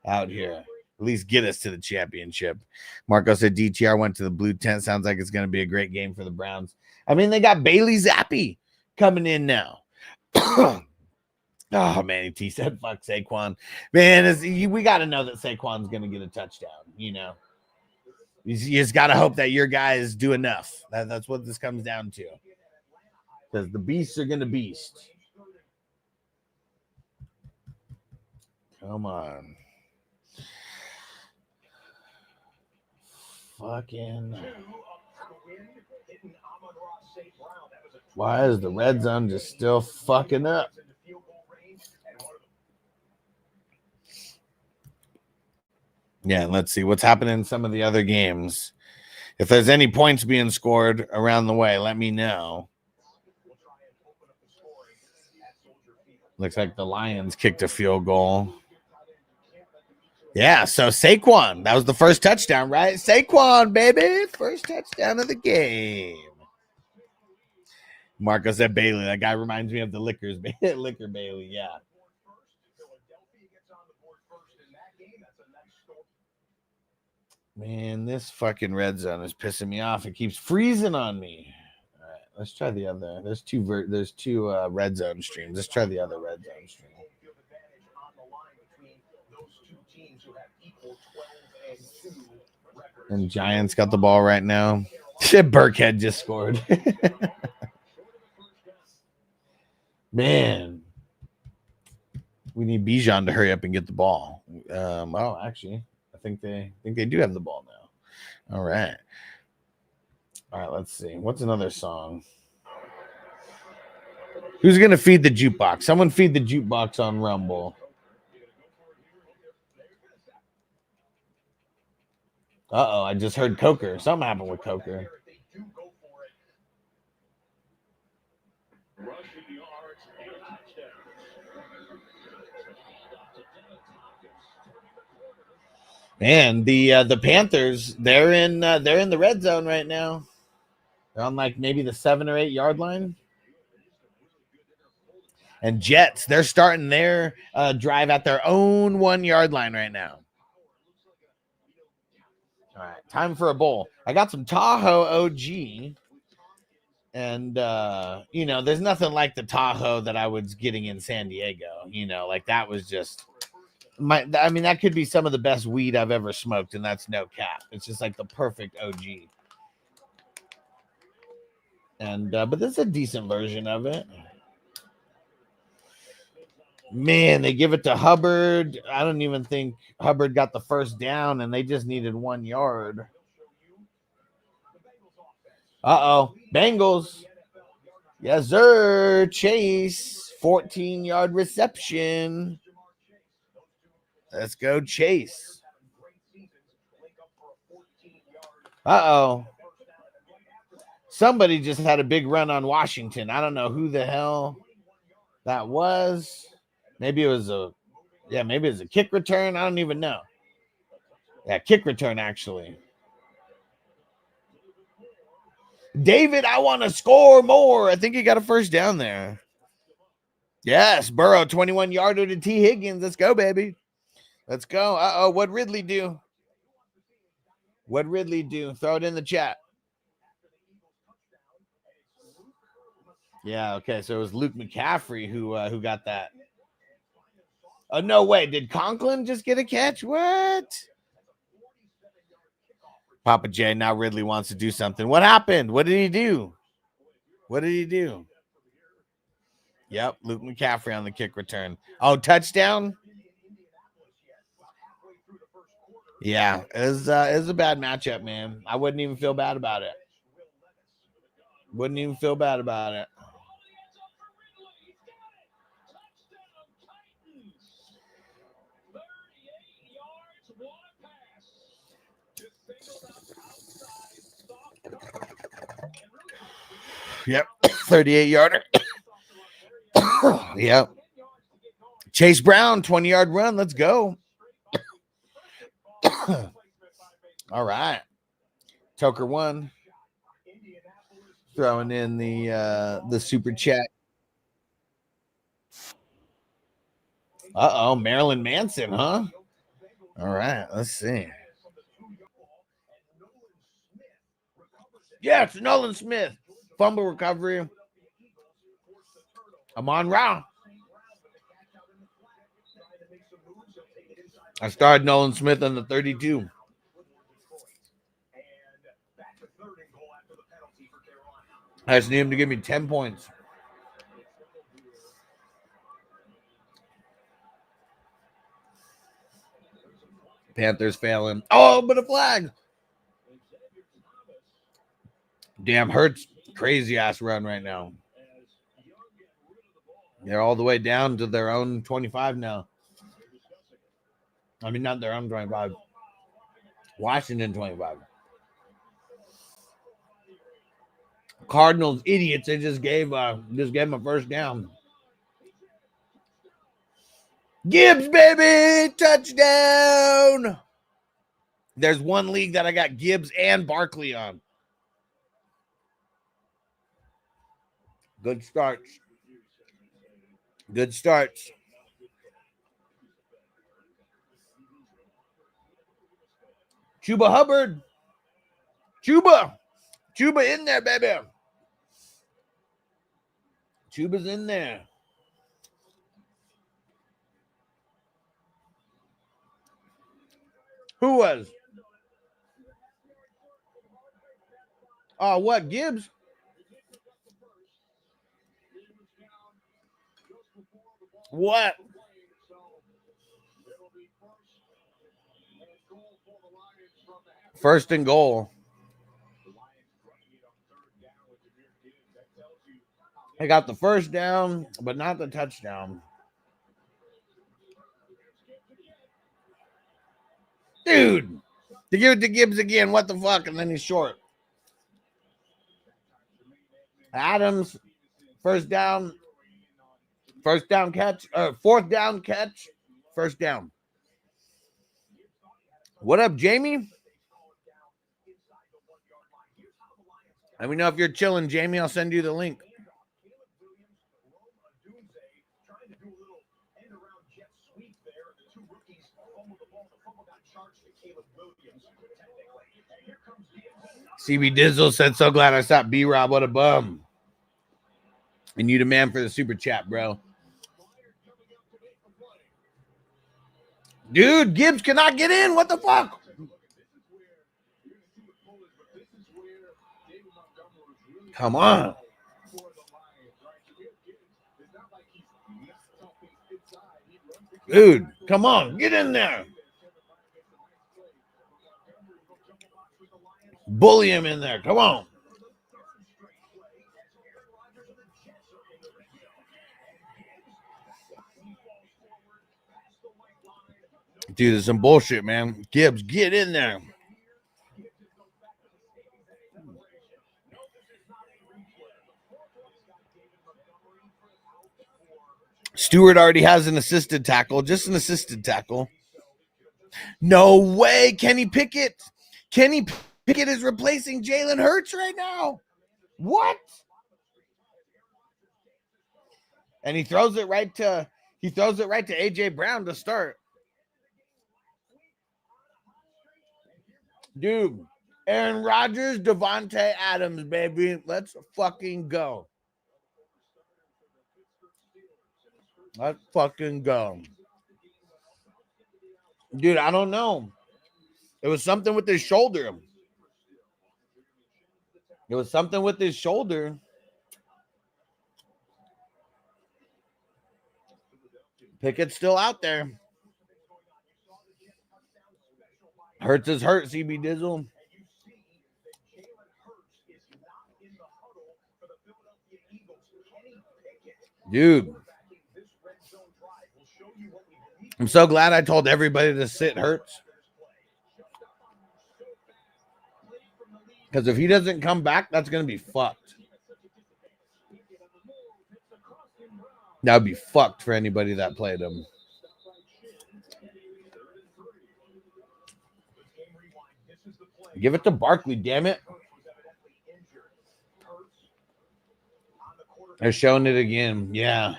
out here. At least get us to the championship. Marco said DTR went to the blue tent. Sounds like it's going to be a great game for the Browns. I mean, they got Bailey Zappi coming in now. Oh, man, he said, fuck Saquon. Man, we got to know that Saquon's going to get a touchdown, you know. You just got to hope that your guys do enough. That's what this comes down to. Because the beasts are going to beast. Come on. fucking. Why is the red zone just still fucking up? Yeah, let's see what's happening in some of the other games. If there's any points being scored around the way, let me know. Looks like the Lions kicked a field goal. Yeah, so Saquon, that was the first touchdown, right? Saquon, baby, first touchdown of the game. Marco said Bailey. That guy reminds me of the Liquor Bailey, yeah. Man, this fucking red zone is pissing me off. It keeps freezing on me. All right, let's try the other. There's two red zone streams. Let's try the other red zone stream. And Giants got the ball right now. Shit, Burkhead just scored. Man, we need Bijan to hurry up and get the ball. Actually, I think they do have the ball now. All right, let's see. What's another song? Who's gonna feed the jukebox? Someone feed the jukebox on Rumble. I just heard Coker. Something happened with Coker. Man, the Panthers, they're in the red zone right now. They're on like maybe the 7 or 8 yard line. And Jets, they're starting their drive at their own 1 yard line right now. All right, time for a bowl. I got some Tahoe OG. And, there's nothing like the Tahoe that I was getting in San Diego. Like that was just that could be some of the best weed I've ever smoked, and that's no cap. It's just like the perfect OG. And, but this is a decent version of it. Man, they give it to Hubbard. I don't even think Hubbard got the first down, and they just needed 1 yard. Bengals. Yes, sir. Chase, 14-yard reception. Let's go, Chase. Somebody just had a big run on Washington. I don't know who the hell that was. Maybe it was a kick return. I don't even know. Yeah, kick return, actually. David, I want to score more. I think he got a first down there. Yes, Burrow, 21-yarder to T. Higgins. Let's go, baby. Let's go. What'd Ridley do? Throw it in the chat. Yeah, okay. So it was Luke McCaffrey who got that. Oh, no way. Did Conklin just get a catch? What? Papa J, now Ridley wants to do something. What happened? What did he do? Yep, Luke McCaffrey on the kick return. Oh, touchdown? Yeah, it was a bad matchup, man. I wouldn't even feel bad about it. Yep, 38-yarder. Yep. Chase Brown, 20-yard run. Let's go. All right. Toker 1. Throwing in the super chat. Marilyn Manson, huh? All right, let's see. Yeah, it's Nolan Smith. Fumble recovery. Amon Ra. I started Nolan Smith on the 32. I just need him to give me 10 points. Panthers failing. Oh, but a flag. Damn, Hurts crazy ass run right now. They're all the way down to their own 25 now. I mean, not their own 25. Washington 25. Cardinals idiots. They just gave him a first down. Gibbs, baby, touchdown. There's one league that I got Gibbs and Barkley on. Good starts. Good starts. Chuba Hubbard. Chuba in there, baby. Chuba's in there. Who was? Oh, what? Gibbs? What? First and goal. They got the first down, but not the touchdown. Dude, to give it to Gibbs again. What the fuck? And then he's short. Adams, first down catch, fourth down catch, first down. What up, Jamie? Let me know if you're chilling, Jamie. I'll send you the link. CB Dizzle said, so glad I stopped B-Rob. What a bum. And you the man for the super chat, bro. Dude, Gibbs cannot get in. What the fuck? Come on. Dude, come on. Get in there. Bully him in there. Come on. Dude, there's some bullshit, man. Gibbs, get in there. Stewart already has an assisted tackle. Just an assisted tackle. No way. Kenny Pickett. Kenny Pickett is replacing Jalen Hurts right now. What? And he throws it right to AJ Brown to start. Dude, Aaron Rodgers, Devontae Adams, baby. Let's fucking go. Let's fucking go. Dude, I don't know. It was something with his shoulder. It was something with his shoulder. Pickett's still out there. Hurts is hurt, CB Dizzle. Dude. I'm so glad I told everybody to sit Hurts. Because if he doesn't come back, that's going to be fucked. That would be fucked for anybody that played him. Give it to Barkley, damn it. They're showing it again. Yeah.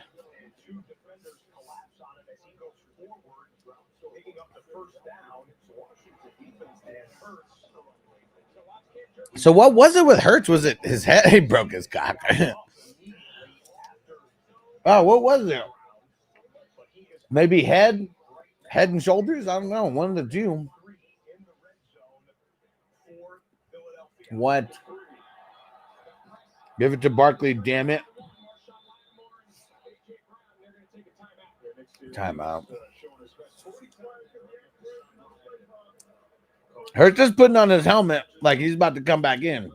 So what was it with Hurts? Was it his head? He broke his cock. Oh, what was it? Maybe head and shoulders? I don't know. One of the two. What? Give it to Barkley, damn it. Timeout. Hurts just putting on his helmet like he's about to come back in.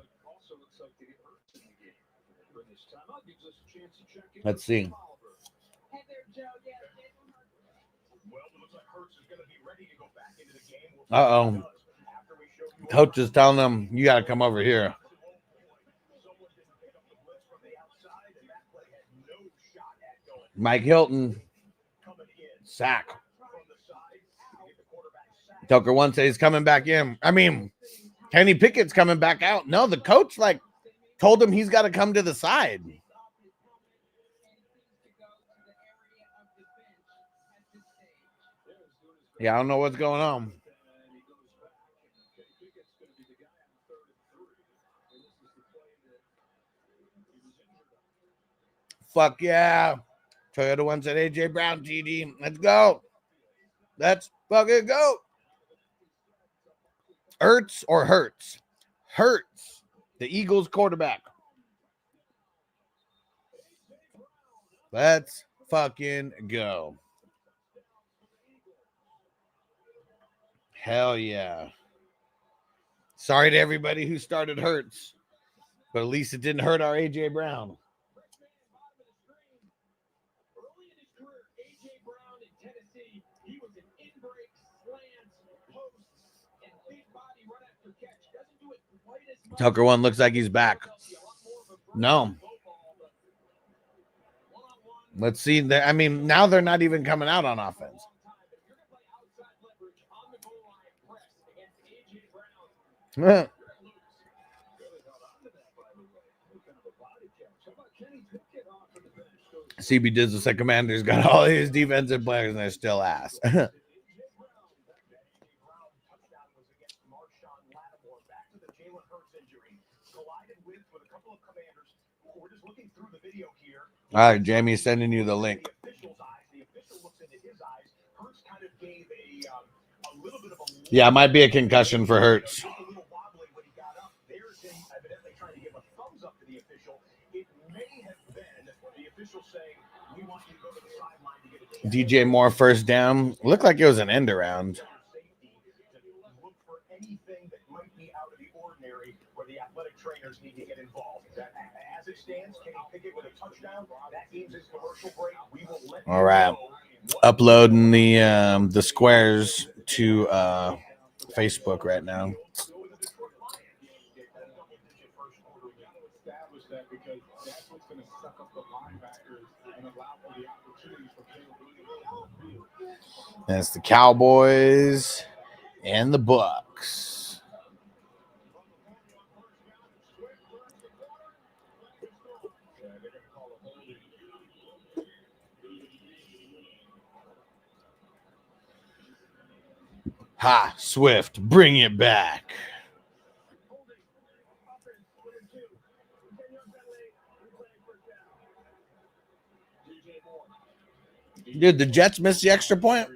Let's see. Uh-oh. Coach is telling them, you got to come over here. Mike Hilton. Sack. Tucker One says he's coming back in. I mean, Kenny Pickett's coming back out. No, the coach told him he's got to come to the side. Yeah, I don't know what's going on. Fuck yeah. Toyota One said AJ Brown, TD. Let's go. Let's fucking go. Ertz or Hurts? Hurts, the Eagles quarterback. Let's fucking go. Hell yeah. Sorry to everybody who started Hurts, but at least it didn't hurt our AJ Brown. Tucker One looks like he's back. No. Let's see. I mean, now they're not even coming out on offense. CB Dizzle said Commander's got all his defensive players and they're still ass. All right, Jamie's sending you the link. Yeah, it might be a concussion for Hurts. DJ Moore first down. Looked like it was an end around. Trainers need to get involved. As it stands, Kenny Pickett with a touchdown. That means his commercial break. We will let all right. Uploading the squares to Facebook right now. That's the Cowboys and the Bucks. Ha, Swift, bring it back. Did the Jets miss the extra point?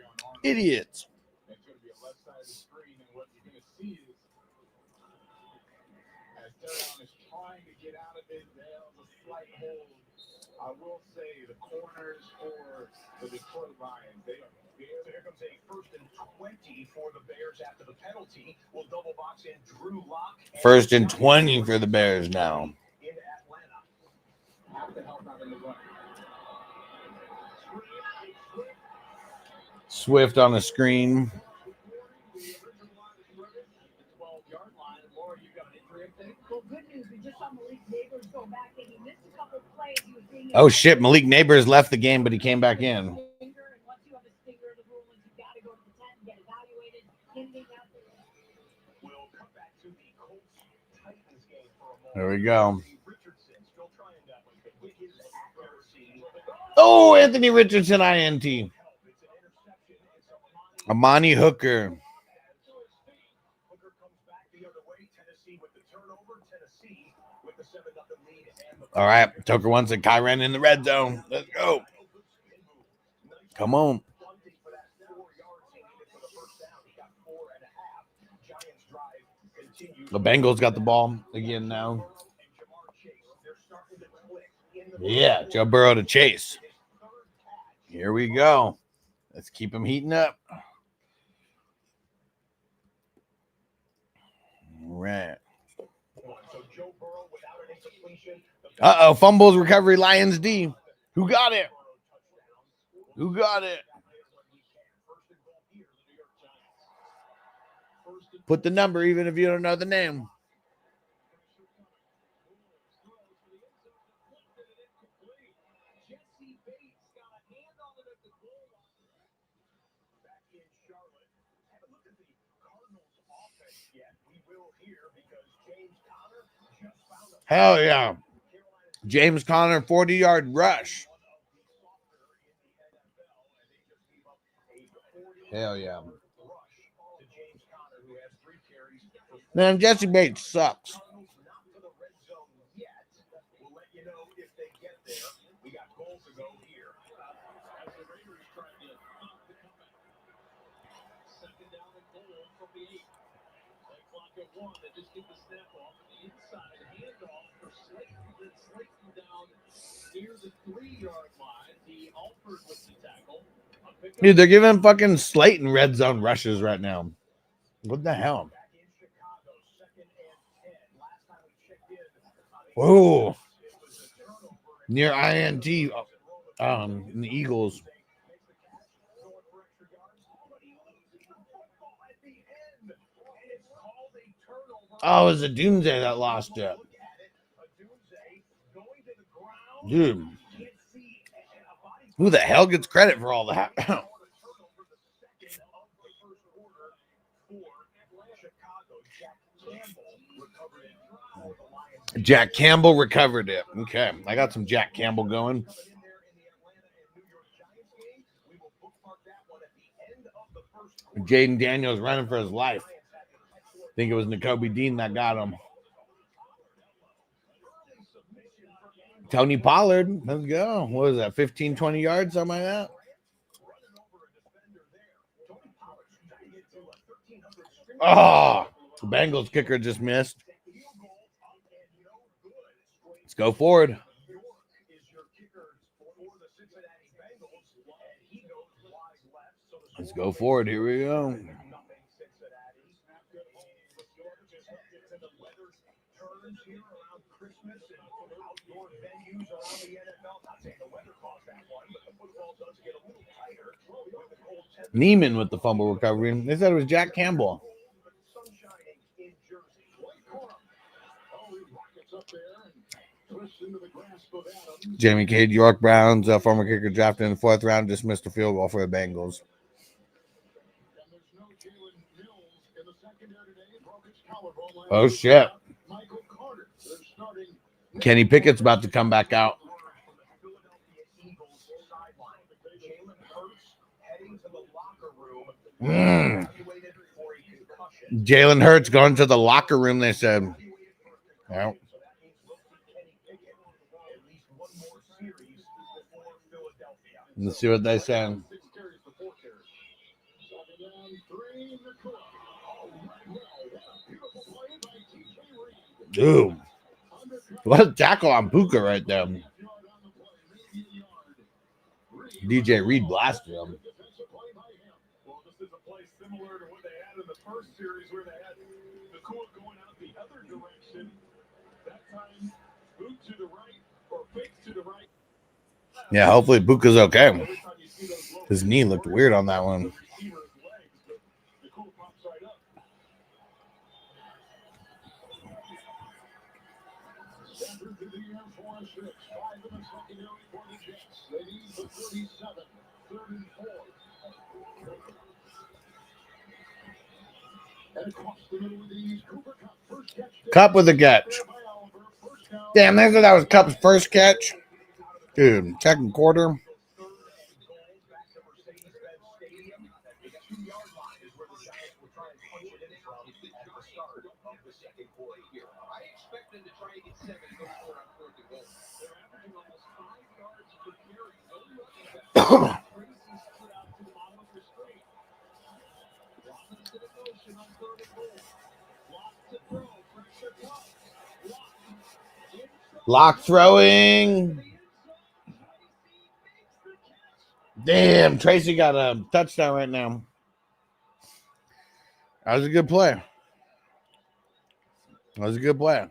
Idiots. I will say the corners for the Detroit Lions, here comes a 1st and 20 for the Bears after the penalty. Will double box in Drew Lock. 1st and 20 for the Bears now. In Atlanta. Have to help out in the run. Swift on the screen. Oh shit, Malik Neighbors left the game, but he came back in. There we go. Oh, Anthony Richardson, INT. Amani Hooker. All right, Tucker wants a Kyren in the red zone. Let's go. Come on. The Bengals got the ball again now. Yeah, Joe Burrow to Chase. Here we go. Let's keep him heating up. All right. Uh-oh, fumbles, recovery, Lions D. Who got it? Who got it? Put the number even if you don't know the name. Hell yeah. James Conner, 40-yard rush. Hell yeah. Man, Jesse Bates sucks. Dude, they're giving fucking Slayton red zone rushes right now. What the hell? Whoa. Near INT in the Eagles. Oh, it was a Doomsday that lost it. Dude. Who the hell gets credit for all that? Jack Campbell recovered it. Okay, I got some Jack Campbell going. Jaden Daniels running for his life. I think it was Nakobe Dean that got him. Tony Pollard, let's go. What was that, 15, 20 yards, something like that? Oh, the Bengals kicker just missed. Let's go forward. Let's go forward. Here we go. Neiman with the fumble recovery. They said it was Jack Campbell. Jamie Cade, York Browns, former kicker drafted in the 4th round, just missed a field goal for the Bengals. Oh, shit. Kenny Pickett's about to come back out. Jalen Hurts going to the locker room, they said. Yeah. Let's see what they say. Dude, what a tackle on Puka right there. DJ Reed blasted him. Yeah, hopefully Puka's okay. His knee looked weird on that one. Cup with a catch. Damn, that was Cup's first catch. Dude, second quarter. Lock throwing. Damn, Tracy got a touchdown right now. That was a good play. That was a good play.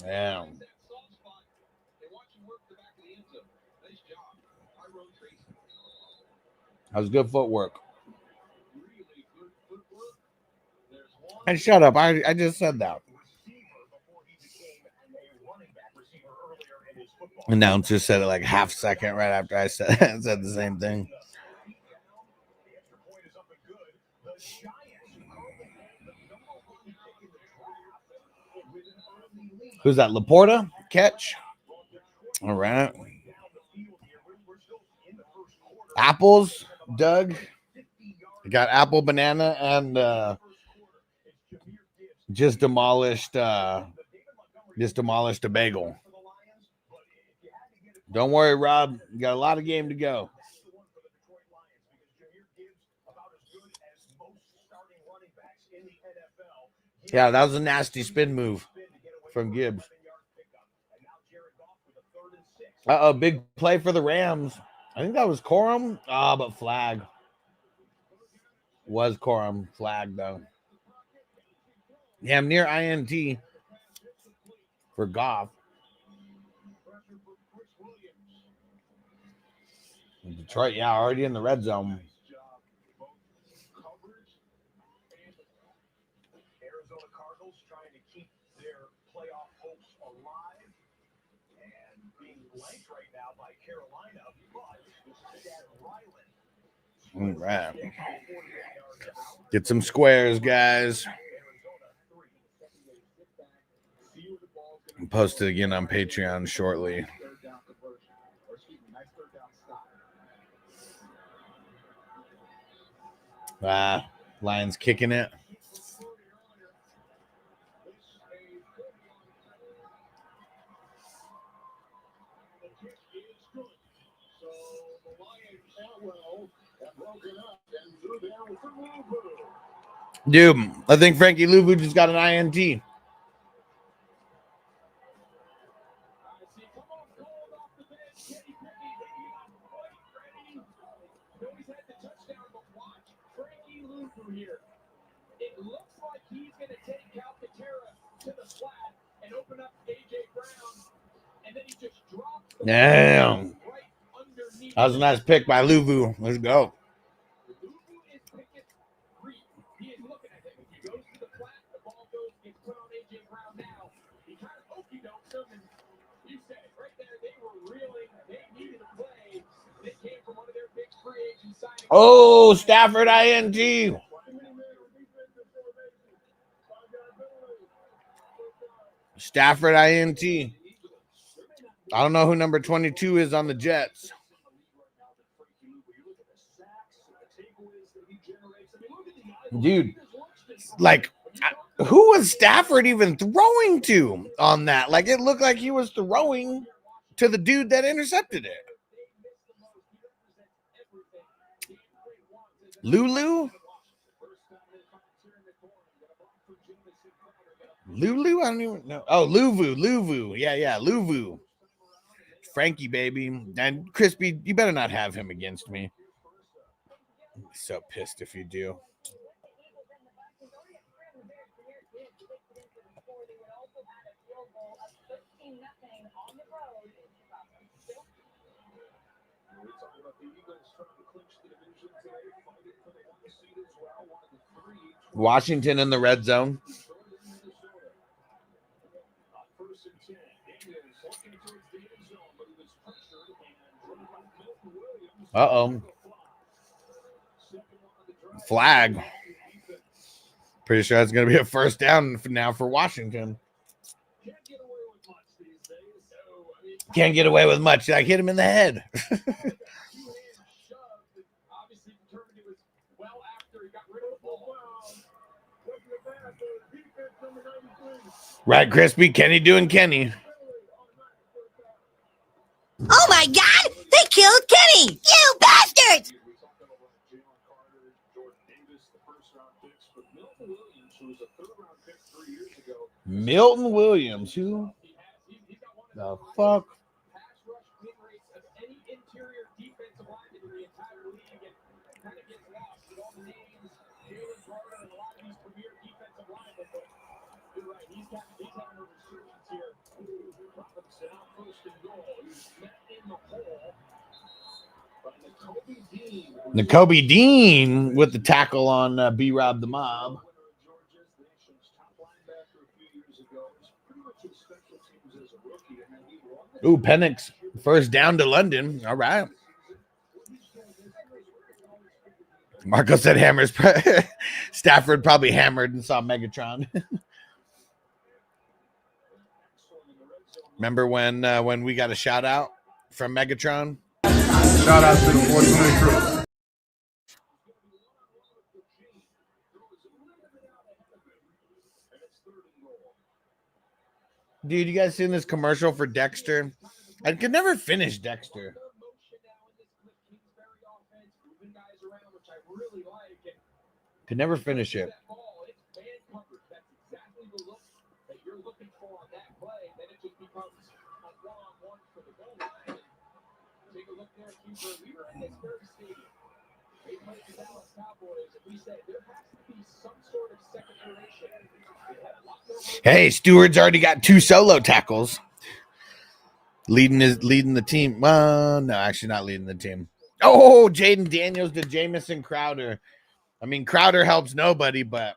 Yeah. That was good footwork. And shut up. I just said that. Announcer said it like half second right after I said said the same thing. Who's that? Laporta? Catch. All right. Apples, Doug. I got apple, banana, and just demolished a bagel. Don't worry, Rob. You got a lot of game to go. Yeah, that was a nasty spin move from Gibbs. Big play for the Rams. I think that was Corum. But flag. Was Corum. Flag, though. Yeah, I'm near INT for Goff. Detroit, yeah, already in the red zone. Arizona Cardinals trying to keep their playoff hopes alive and being blanked right now by Carolina, but All right. Get some squares, guys. Post it again on Patreon shortly. Lions kicking it. Dude, I think Frankie Louvu just got an INT. It looks like he's going to take Calcaterra to the flat and open up AJ Brown, and then he just drops the Damn. right underneath. That was a nice pick by Louvu. Let's go. Luvu is picking three. He is looking at him. If he goes to the flat, the ball gets put on AJ Brown now. He kind of okey-dokes him, and you said it right there. They were reeling. They needed a play. They came from one of their big free agent signings. Oh, Stafford INT. Stafford INT. I don't know who number 22 is on the Jets. Dude, like, who was Stafford even throwing to on that? Like, it looked like he was throwing to the dude that intercepted it. Lulu? Lulu? I don't even know. Oh, Louvu. Yeah, Louvu. Frankie, baby. And Crispy, you better not have him against me. I'm so pissed if you do. Washington in the red zone. Uh-oh. Flag. Pretty sure that's going to be a first down now for Washington. Can't get away with much. I hit him in the head. Right, Crispy. Kenny doing Kenny. Oh my God! They killed Kenny! You bastards! Milton Williams. Who the fuck? N'Kobe Dean with the tackle on B-Rob the Mob. Ooh, Penix, first down to London. All right. Marco said hammers. Stafford probably hammered and saw Megatron. Remember when we got a shout out from Megatron? Shout out to the 420 crew. Dude, you guys seen this commercial for Dexter? I could never finish Dexter. Could never finish it. Hey, Stewart's already got 2 solo tackles. Leading the team. Well, no, actually not leading the team. Oh, Jaden Daniels to Jamison Crowder. I mean, Crowder helps nobody, but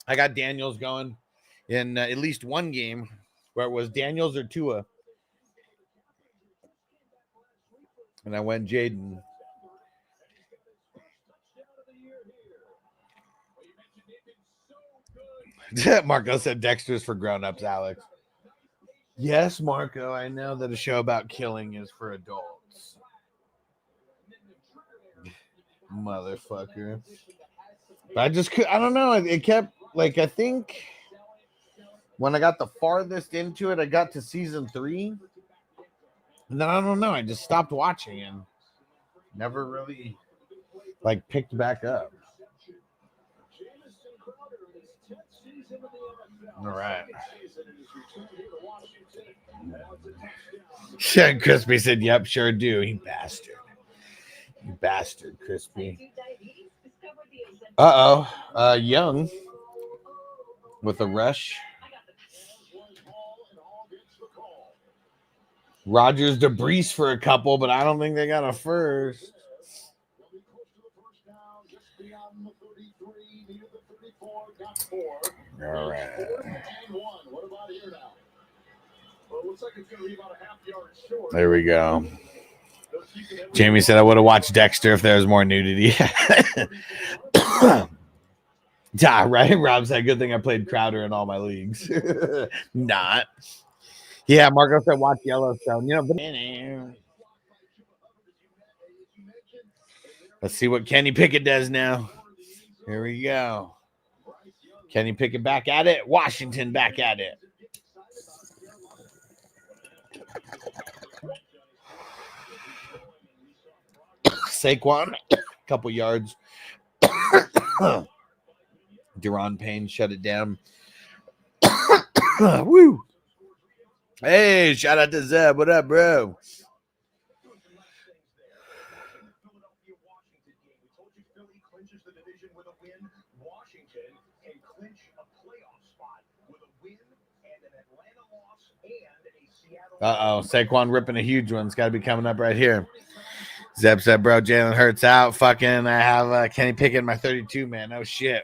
I got Daniels going in at least one game where it was Daniels or Tua. And I went Jaden. Marco said Dexter's for grown-ups, Alex. Yes, Marco, I know that a show about killing is for adults. Motherfucker. But I don't know. It kept, like, I think when I got the farthest into it, I got to season 3. And then I don't know. I just stopped watching and never really, like, picked back up. All right. Crispy said, yep, sure do. You bastard. You bastard, Crispy. Young with a rush. Rogers to Brees for a couple, but I don't think they got a first. All right. There we go. Jamie said I would have watched Dexter if there was more nudity. Yeah, right? Rob said, good thing I played Crowder in all my leagues. Not. Yeah, Marco said watch Yellowstone. You know, but let's see what Kenny Pickett does now. Here we go. Kenny Pickett back at it. Washington back at it. Saquon, couple yards. Deron Payne shut it down. Woo. Hey, shout out to Zeb. What up, bro? Saquon ripping a huge one. It's got to be coming up right here. Zeb said, bro, Jalen Hurts out. Fucking, I have Kenny Pickett in my 32, man. Oh, shit.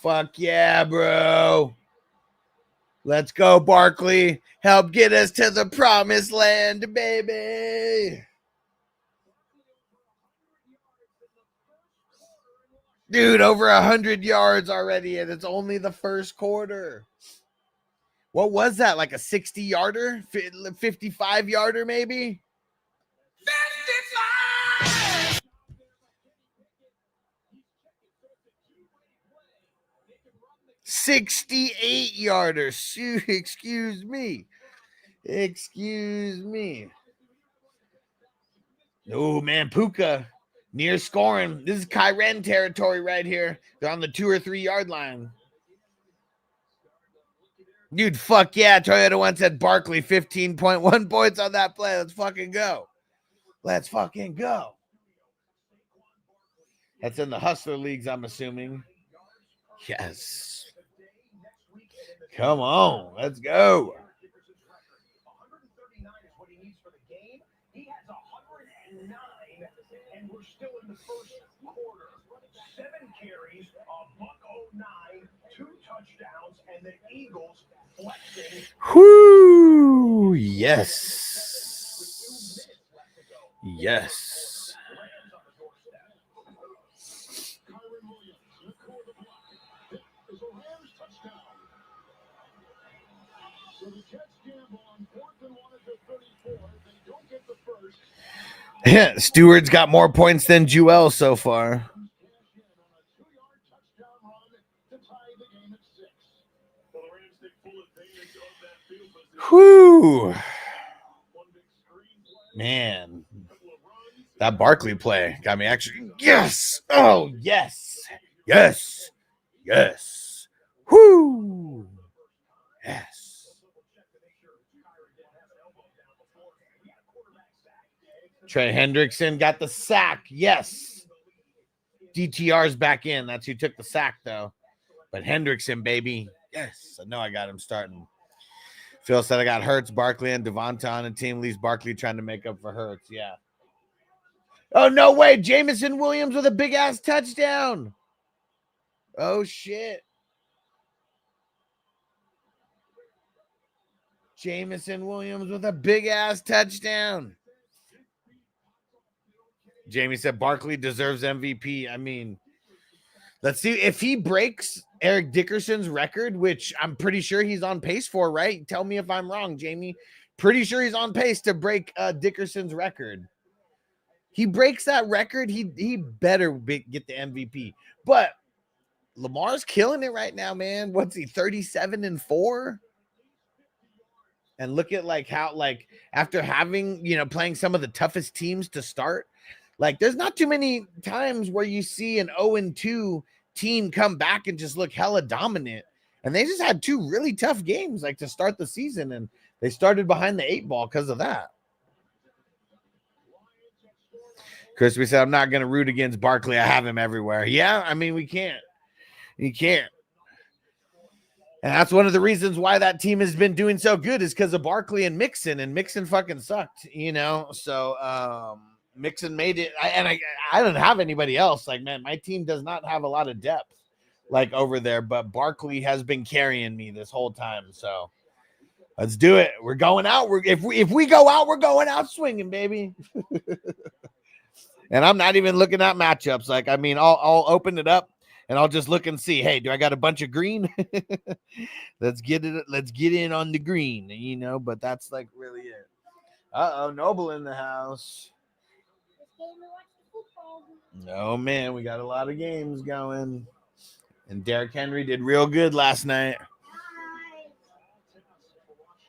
Fuck yeah, bro. Let's go, Barkley. Help get us to the promised land, baby. Dude, over 100 yards already, and it's only the first quarter. What was that? Like a 60-yarder? 55-yarder, maybe? 55! 68-yarder. Excuse me. Excuse me. Oh, man, Puka. Near scoring. This is Kyren territory right here. They're on the 2 or 3 yard line. Dude, fuck yeah. Toyota once said Barkley 15.1 points on that play. Let's fucking go. Let's fucking go. That's in the Hustler Leagues, I'm assuming. Yes. Come on. Let's go. still in the first quarter. 7 carries, a $109, 2 touchdowns, and the Eagles flexing. Whoo! Yes. Yes. Stewart's got more points than Jewel so far. Whoo! Man, that Barkley play got me actually. Yes! Oh, yes! Yes! Yes! Whoo! Yes. Trey Hendrickson got the sack. Yes. DTR's back in. That's who took the sack, though. But Hendrickson, baby. Yes. I know I got him starting. Phil said I got Hurts, Barkley, and Devonta on the team. Leaves Barkley trying to make up for Hurts. Yeah. Oh, no way. Jamison Williams with a big-ass touchdown. Oh, shit. Jamison Williams with a big-ass touchdown. Jamie said Barkley deserves MVP. I mean, let's see if he breaks Eric Dickerson's record, which I'm pretty sure he's on pace for, right? Tell me if I'm wrong, Jamie. Pretty sure he's on pace to break Dickerson's record. He breaks that record, he better get the MVP. But Lamar's killing it right now, man. What's he, 37-4? And look at like how, like, after having, you know, playing some of the toughest teams to start, like, there's not too many times where you see an 0-2 team come back and just look hella dominant. And they just had 2 really tough games, like, to start the season. And they started behind the 8 ball because of that. Crispy said, I'm not going to root against Barkley. I have him everywhere. Yeah, I mean, we can't. You can't. And that's one of the reasons why that team has been doing so good is because of Barkley and Mixon fucking sucked, you know? So, Mixon made it, I don't have anybody else. Like, man, my team does not have a lot of depth, like, over there. But Barkley has been carrying me this whole time. So let's do it. We're going out. If we go out, we're going out swinging, baby. And I'm not even looking at matchups. Like, I mean, I'll open it up and I'll just look and see. Hey, do I got a bunch of green? Let's get it. Let's get in on the green, you know. But that's like really it. Noble in the house. No, man, we got a lot of games going. And Derrick Henry did real good last night.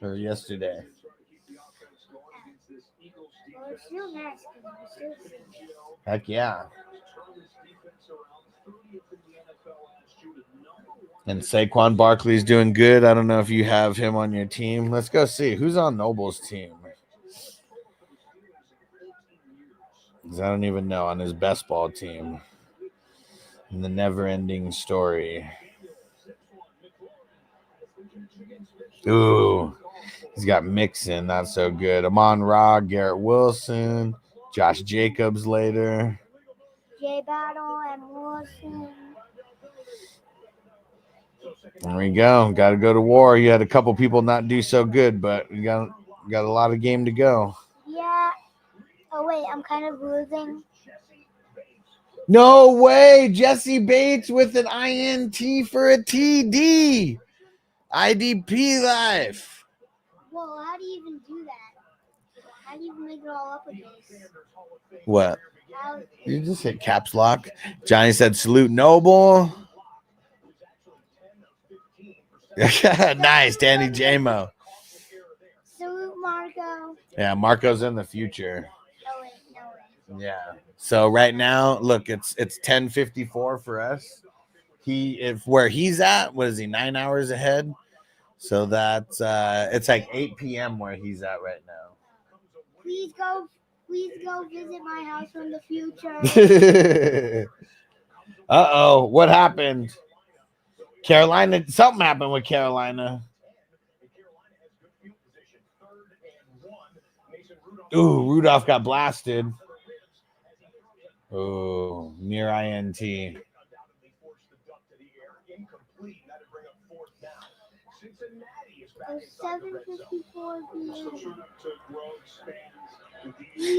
Or yesterday. Heck yeah. And Saquon Barkley's doing good. I don't know if you have him on your team. Let's go see. Who's on Noble's team? I don't even know, on his best ball team. In the never-ending story. Ooh. He's got Mixon. Not so good. Amon Ra, Garrett Wilson, Josh Jacobs later. J Battle and Wilson. There we go. Got to go to war. You had a couple people not do so good, but we got a lot of game to go. Yeah. Oh, wait, I'm kind of losing. No way. Jesse Bates with an INT for a TD. IDP life. Whoa, how do you even do that? How do you even make it all up with this? What? You just hit caps lock. Johnny said, salute Noble. Nice, Danny J-Mo. Salute Marco. Yeah, Marco's in the future. No way. Yeah. So right now, look, it's 10:54 for us. Where he's at, what is he, 9 hours ahead? So that's it's like 8 p.m. where he's at right now. Please go visit my house from the future. Uh-oh, what happened? Carolina, something happened with Carolina. Ooh, Rudolph got blasted. Oh, near INT. So 7:54 p.m.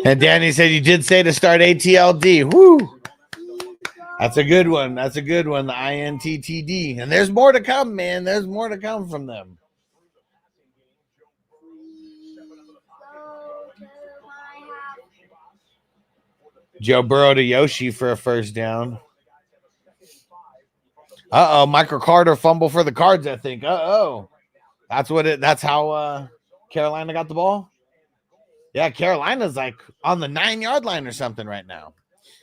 And Danny said you did say to start ATLD. Woo! That's a good one. That's a good one. The INTTD. And there's more to come, man. There's more to come from them. Joe Burrow to Yoshi for a first down. Uh-oh, Michael Carter fumble for the Cards, I think. Uh-oh. That's how Carolina got the ball. Yeah, Carolina's like on the 9-yard line or something right now.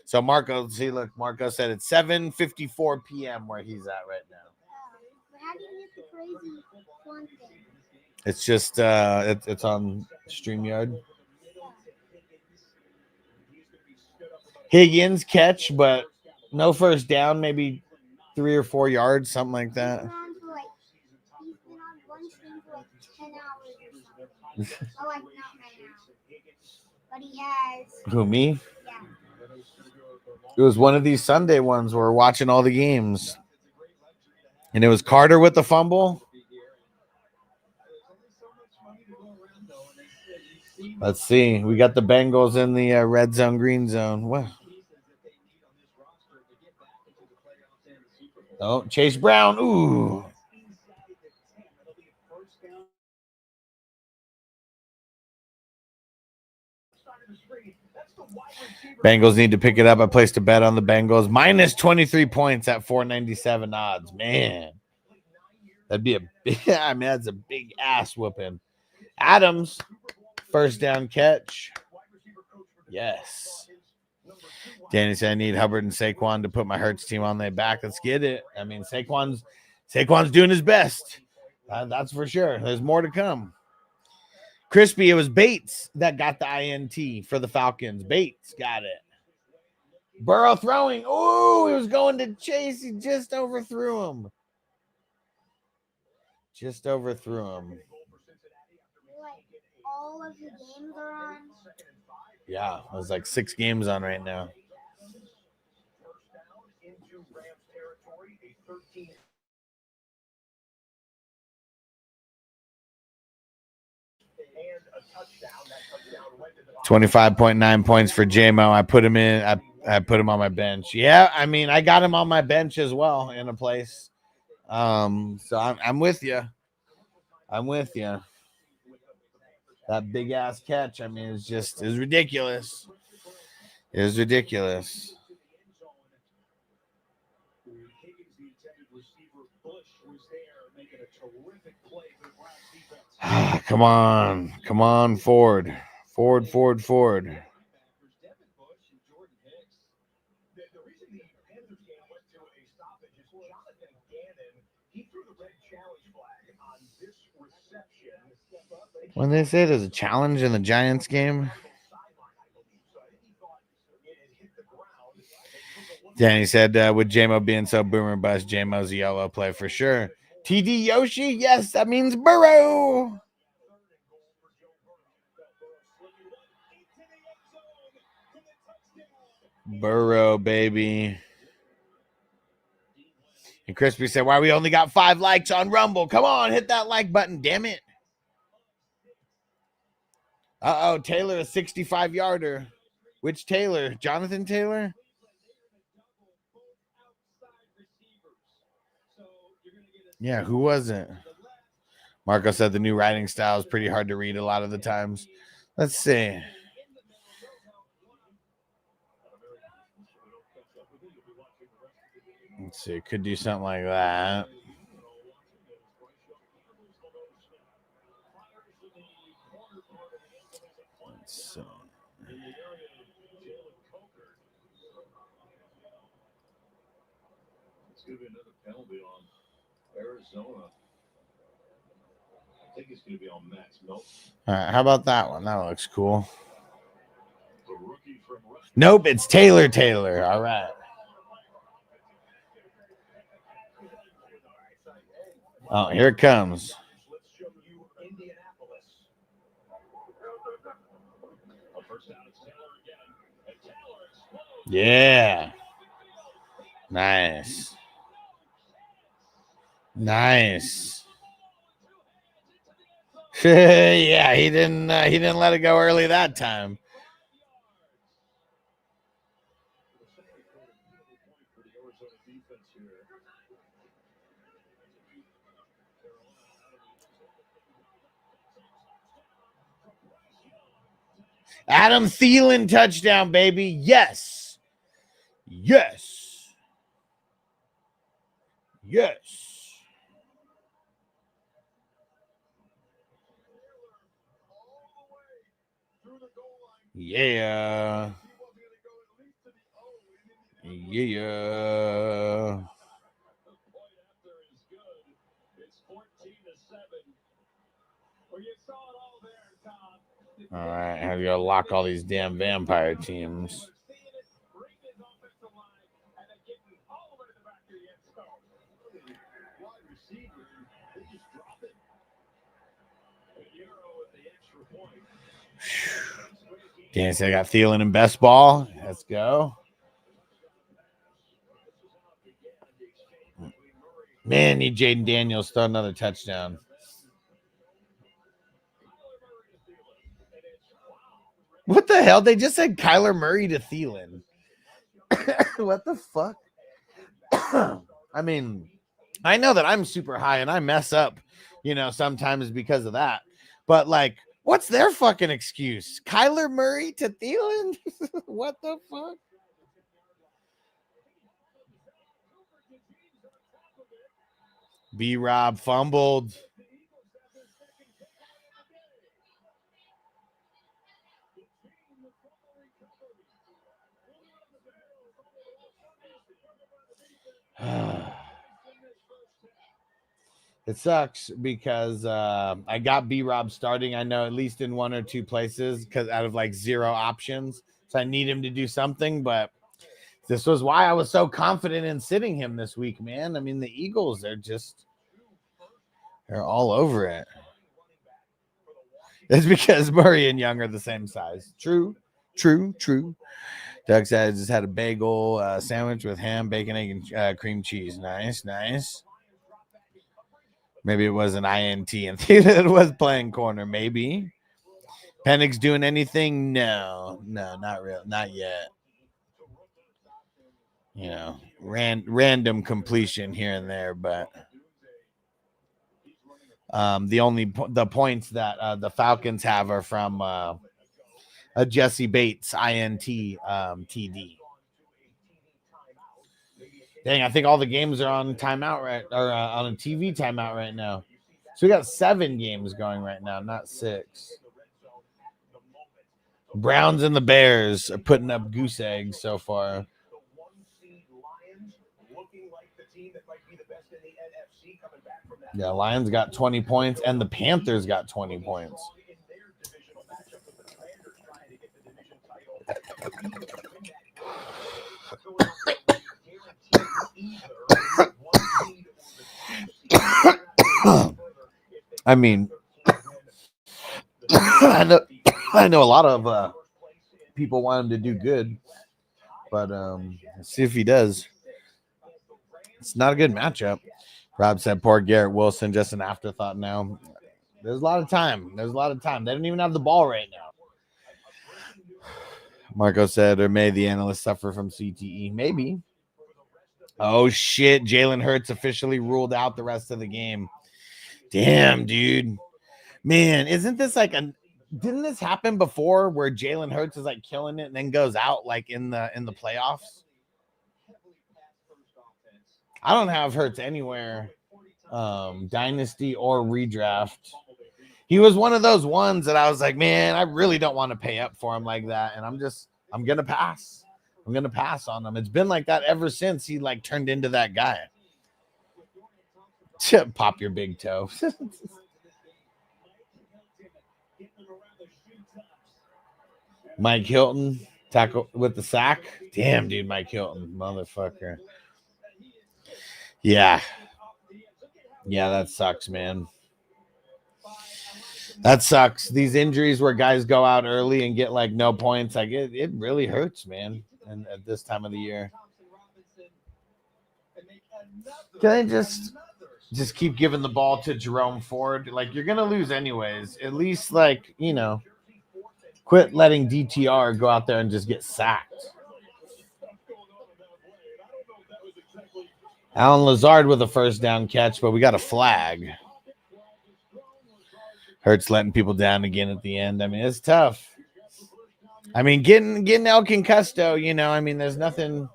So Marco said it's 7:54 p.m. where he's at right now. How do you get the crazy fun thing? It's just it's on StreamYard. Higgins catch, but no first down, maybe 3 or 4 yards, something like that. He's been on one stream for like 10 hours or something. Oh, like not right now. But he has. Who, me? Yeah. It was one of these Sunday ones where we're watching all the games. And it was Carter with the fumble. Let's see. We got the Bengals in the red zone, green zone. What? Oh, Chase Brown. Ooh. Bengals need to pick it up. I placed a bet on the Bengals. Minus 23 points at 497 odds. Man. That'd be a big, I mean, that's a big ass whooping. Adams, first down catch. Yes. Danny said I need Hubbard and Saquon to put my Hurts team on their back. Let's get it. I mean, Saquon's doing his best. That's for sure. There's more to come. Crispy, it was Bates that got the INT for the Falcons. Bates got it. Burrow throwing. Oh, he was going to Chase. He just overthrew him. Just overthrew him. Like all of the games are on. Yeah, there's like 6 games on right now. $25.9 points for JMO. I put him in. I put him on my bench. Yeah, I mean, I got him on my bench as well in a place. So I'm with you. I'm with you. That big ass catch, I mean, is ridiculous. It is ridiculous. Come on, Ford. Ford. When they say there's a challenge in the Giants game, Danny said, with JMO being so boomer bust, JMO's a yellow play for sure. TD Yoshi, yes, that means Burrow. Burrow, baby. And Crispy said, why we only got 5 likes on Rumble? Come on, hit that like button, damn it. Uh-oh, Taylor, a 65-yarder. Which Taylor? Jonathan Taylor? Yeah, who was it? Marco said the new writing style is pretty hard to read a lot of the times. Let's see. Let's see. Could do something like that. Let's see. It's going to be another penalty on Arizona. I think it's going to be on Max Milton. All right, how about that one? That looks cool. Nope, it's Taylor. All right. Oh, here it comes. Yeah. Nice. Nice. Yeah, he didn't let it go early that time. Adam Thielen touchdown, baby. Yes. Yes. Yes. Yeah. Yeah. All right, I gotta lock all these damn vampire teams. Damn, so I got Thielen in best ball. Let's go. Man, need Jaden Daniels throw another touchdown. What the hell? They just said Kyler Murray to Thielen. What the fuck? I mean, I know that I'm super high and I mess up, sometimes because of that. But like, what's their fucking excuse? Kyler Murray to Thielen? What the fuck? B-Rob fumbled. It sucks because I got B-Rob starting, I know, at least in one or two places because out of like 0 options. So I need him to do something, but this was why I was so confident in sitting him this week, man. I mean, the Eagles, they're all over it. It's because Murray and Young are the same size. True. Doug said I just had a bagel sandwich with ham, bacon, egg, and cream cheese. Nice. Maybe it was an INT and it was playing corner. Maybe. Penix doing anything? No, not real. Not yet. Random completion here and there, but the points that the Falcons have are from a Jesse Bates INT TD. Dang, I think all the games are on timeout on a TV timeout right now. So we got 7 games going right now, not 6. Browns and the Bears are putting up goose eggs so far. Yeah, Lions got 20 points, and the Panthers got 20 points. I mean, I know a lot of people want him to do good, but let's see if he does. It's not a good matchup. Rob said, poor Garrett Wilson, just an afterthought now. There's a lot of time. They don't even have the ball right now. Marco said, or may the analyst suffer from CTE? Maybe. Oh, shit. Jalen Hurts officially ruled out the rest of the game. Damn, dude. Man, isn't this like didn't this happen before where Jalen Hurts is like killing it and then goes out like in the playoffs? I don't have Hurts anywhere, dynasty or redraft. He was one of those ones that I was like, man, I really don't want to pay up for him like that. And I'm going to pass. I'm going to pass on him. It's been like that ever since he like turned into that guy. Pop your big toe. Mike Hilton tackle with the sack. Damn, dude, Mike Hilton, motherfucker. Yeah, that sucks, man. That sucks. These injuries where guys go out early and get like no points, like it really hurts, man. and at this time of the year. Can they just keep giving the ball to Jerome Ford? Like, you're gonna lose anyways. At least, like, you know, quit letting DTR go out there and just get sacked. Alan Lazard with a first down catch, but we got a flag. Hurts letting people down again at the end. I mean, it's tough. I mean, getting Elkin Custo, you know, I mean, there's nothing,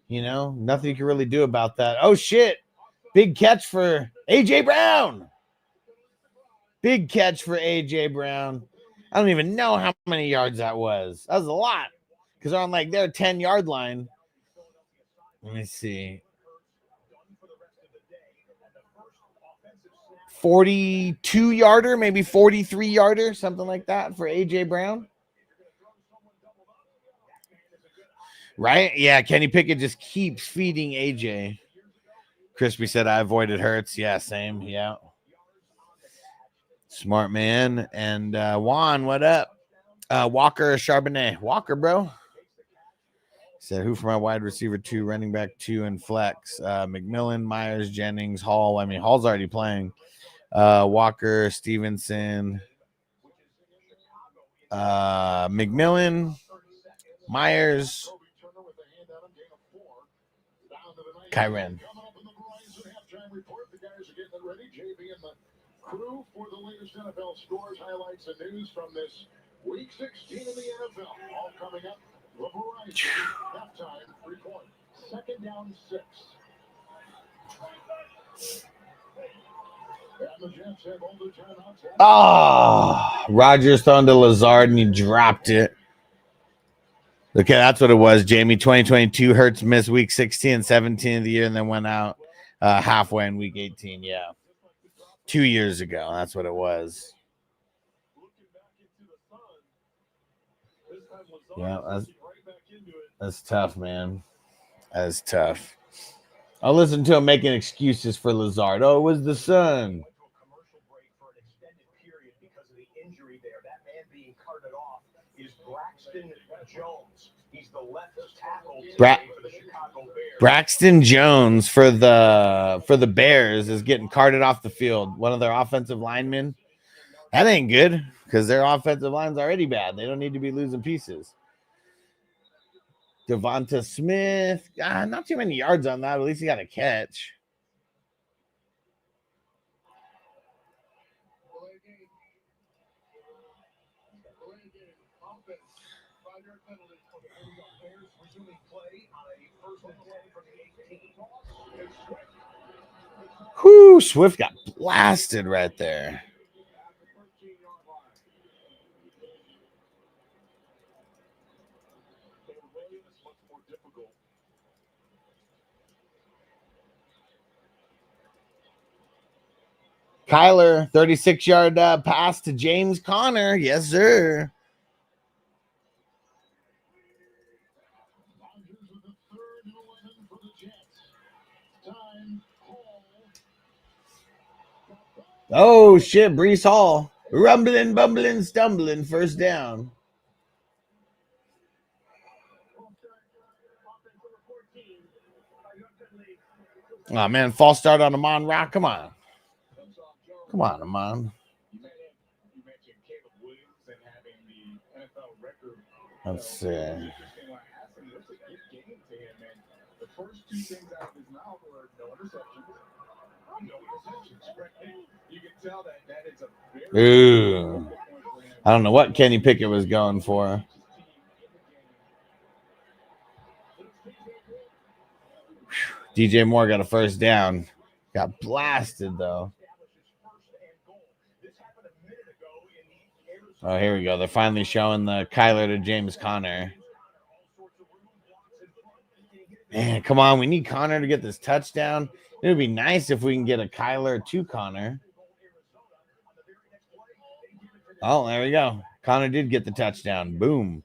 you know, nothing you can really do about that. Oh, shit. Big catch for A.J. Brown. Big catch for A.J. Brown. I don't even know how many yards that was. That was a lot because they're on like their 10-yard line. Let me see. 42-yarder, maybe 43-yarder, something like that for A.J. Brown. Right? Yeah, Kenny Pickett just keeps feeding A.J. Crispy said, I avoided Hurts. Yeah, same. Yeah. Smart man. And Juan, what up? Walker Charbonnet. Walker, bro. Said, who for my wide receiver 2, running back 2, and flex? McMillan, Myers, Jennings, Hall. I mean, Hall's already playing. Walker, Stevenson, McMillan, Myers, Kyren. Crew for the latest NFL scores, highlights, and news from this week 16 of the NFL. All coming up. The variety. Halftime, 3 points. Second down, 6. Oh, Rodgers throwing to Lazard and he dropped it. Okay, that's what it was, Jamie. 2022 Hurts missed week 16 and 17 of the year and then went out halfway in week 18. Yeah. 2 years ago. That's what it was. Yeah, that's tough, man. That's tough. I'll listen to him making excuses for Lazard. Oh, it was the sun. Braxton Jones for the Bears is getting carted off the field. One of their offensive linemen. That ain't good because their offensive line's already bad. They don't need to be losing pieces. Devonta Smith. Not too many yards on that. At least he got a catch. Whoo, Swift got blasted right there. Kyler, 36-yard pass to James Conner. Yes, sir. Oh, shit. Breece Hall. Rumbling, bumbling, stumbling. First down. Oh, man. False start on Amon Rock. Come on. Come on, Amon. Let's see. The first 2 things out of his mouth were no interceptions. You can tell that is a very Ooh. I don't know what Kenny Pickett was going for. DJ Moore got a first down. Got blasted, though. Oh, here we go. They're finally showing the Kyler to James Conner. Man, come on. We need Conner to get this touchdown. It would be nice if we can get a Kyler to Conner. Oh, there we go. Conner did get the touchdown. Boom.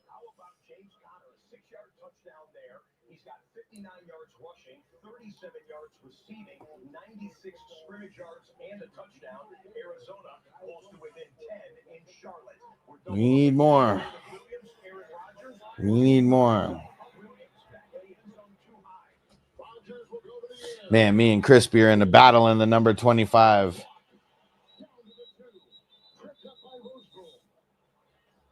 We need more. We need more. Man, me and Crispy are in a battle in the number 25.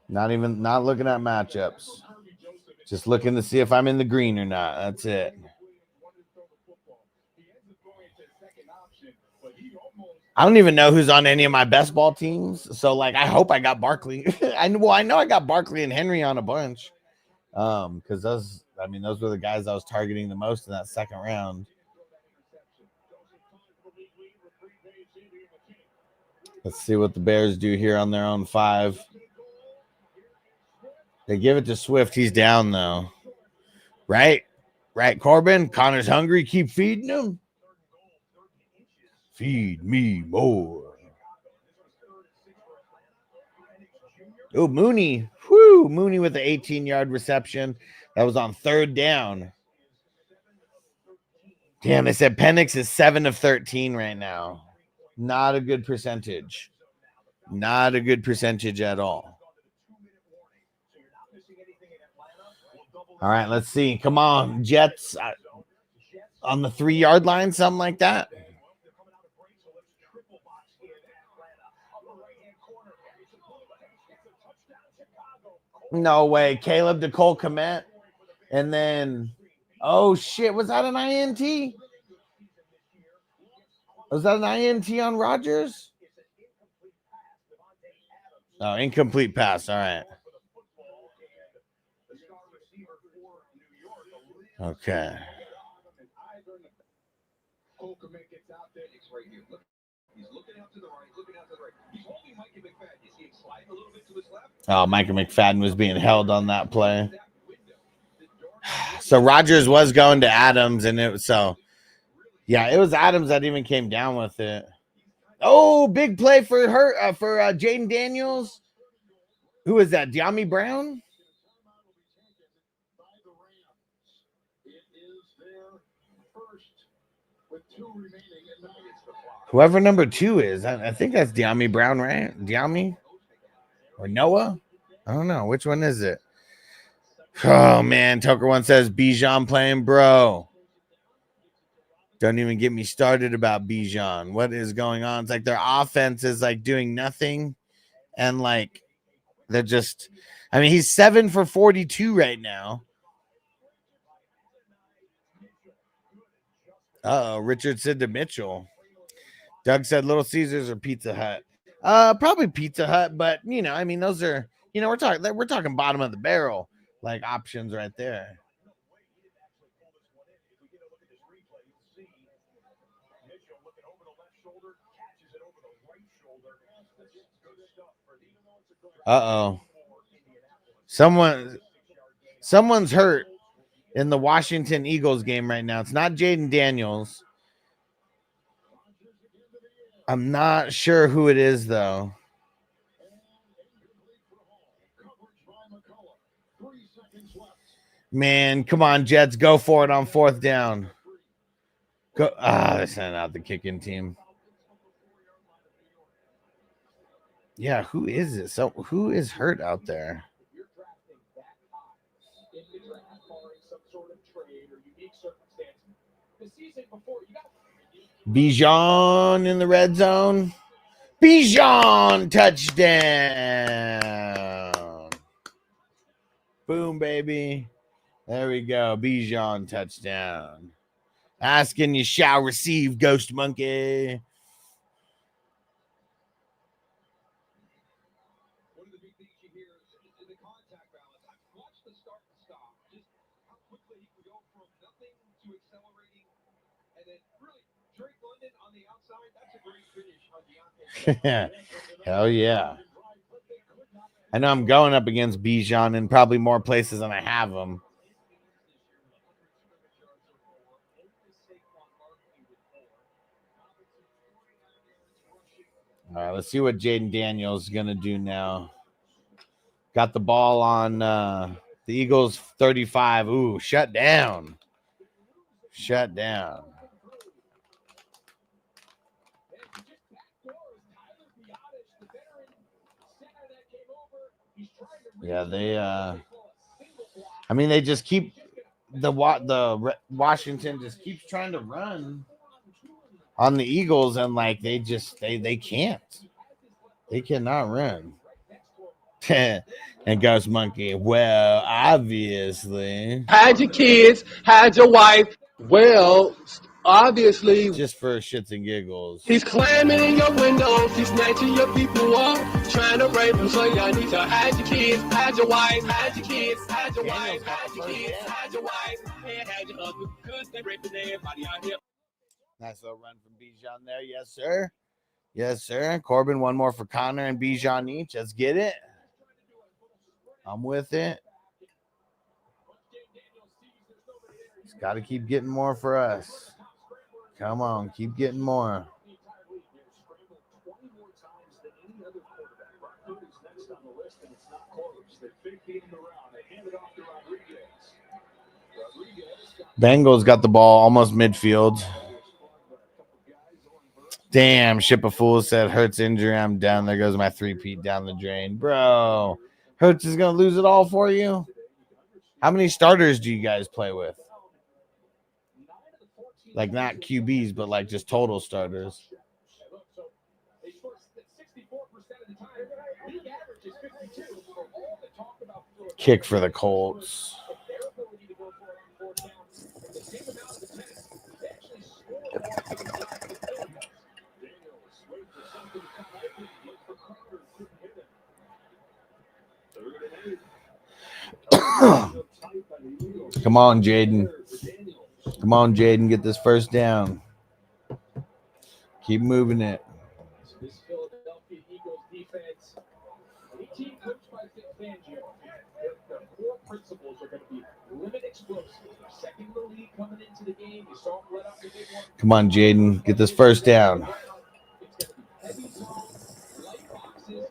Not looking at matchups. Just looking to see if I'm in the green or not. That's it. I don't even know who's on any of my best ball teams. So, like, I hope I got Barkley. I know I got Barkley and Henry on a bunch. Because those were the guys I was targeting the most in that second round. Let's see what the Bears do here on their own 5. They give it to Swift. He's down, though. Right, Corbin? Connor's hungry. Keep feeding him. Feed me more. Oh, Mooney. Whoo, Mooney with the 18-yard reception. That was on 3rd down. Damn, they said Penix is 7 of 13 right now. Not a good percentage. Not a good percentage at all. All right, let's see. Come on, Jets on the 3-yard line, something like that. No way. Caleb to Cole Kmet. And then, oh, shit. Was that an INT? Was that an INT on Rodgers? Oh, incomplete pass. All right. Okay. Oh, Micah McFadden was being held on that play. So Rodgers was going to Adams, and it was so. Yeah, it was Adams that even came down with it. Oh, big play for Jaden Daniels. Who is that? De'Ami Brown? Whoever number 2 is. I think that's De'Ami Brown, right? De'Ami? Or Noah? I don't know. Which one is it? Oh, man. Tucker one says, Bijan playing, bro. Don't even get me started about Bijan. What is going on? It's like their offense is like doing nothing. And like they're just, I mean, he's 7 for 42 right now. Richard said to Mitchell. Doug said Little Caesars or Pizza Hut. Probably Pizza Hut, but you know, I mean, those are, you know, we're talking bottom of the barrel like options right there. Someone's hurt in the Washington Eagles game right now. It's not Jaden Daniels. I'm not sure who it is, though. Man, come on, Jets. Go for it on 4th down. Go. They sent out the kicking team. Yeah, who is it? So who is hurt out there? Bijan in the red zone. Bijan touchdown. Boom, baby. There we go. Bijan touchdown. Asking you shall receive, Ghost Monkey. Hell yeah. I know I'm going up against Bijan in probably more places than I have him. All right, let's see what Jaden Daniels is going to do now. Got the ball on the Eagles 35. Ooh, shut down. Shut down. Yeah, they I mean, they just keep Washington just keeps trying to run on the Eagles, and like they can't. They cannot run. And Ghost Monkey, well, obviously. Hide your kids, hide your wife. Well, obviously, Just for shits and giggles. he's climbing in your windows, he's snatching your people up, trying to rape them. So y'all need to hide your kids, hide your wife, hide your kids, hide your wife, hide your kids, hide your wife, and hide your husband, because they're raping everybody out here. Nice little run from Bijan there. Yes, sir. Yes, sir. Corbin, one more for Connor and Bijan each. Let's get it. I'm with it. It's got to keep getting more for us. Come on, keep getting more. Bengals got the ball almost midfield. Damn, Ship of Fools said Hurts injury. I'm down. There goes my 3-peat down the drain. Bro, Hurts is going to lose it all for you? How many starters do you guys play with? Like not QBs, but like just total starters. Kick for the Colts. Come on, Jaden. Come on, Jaden. Get this first down. Keep moving it. This Philadelphia Eagles defense, any team coached by Fangio, their core principles are going to be limit explosives. Second in the league coming into the game. You saw him let up the big one. Come on, Jaden. Get this first down. It's going to be heavy zone, light boxes.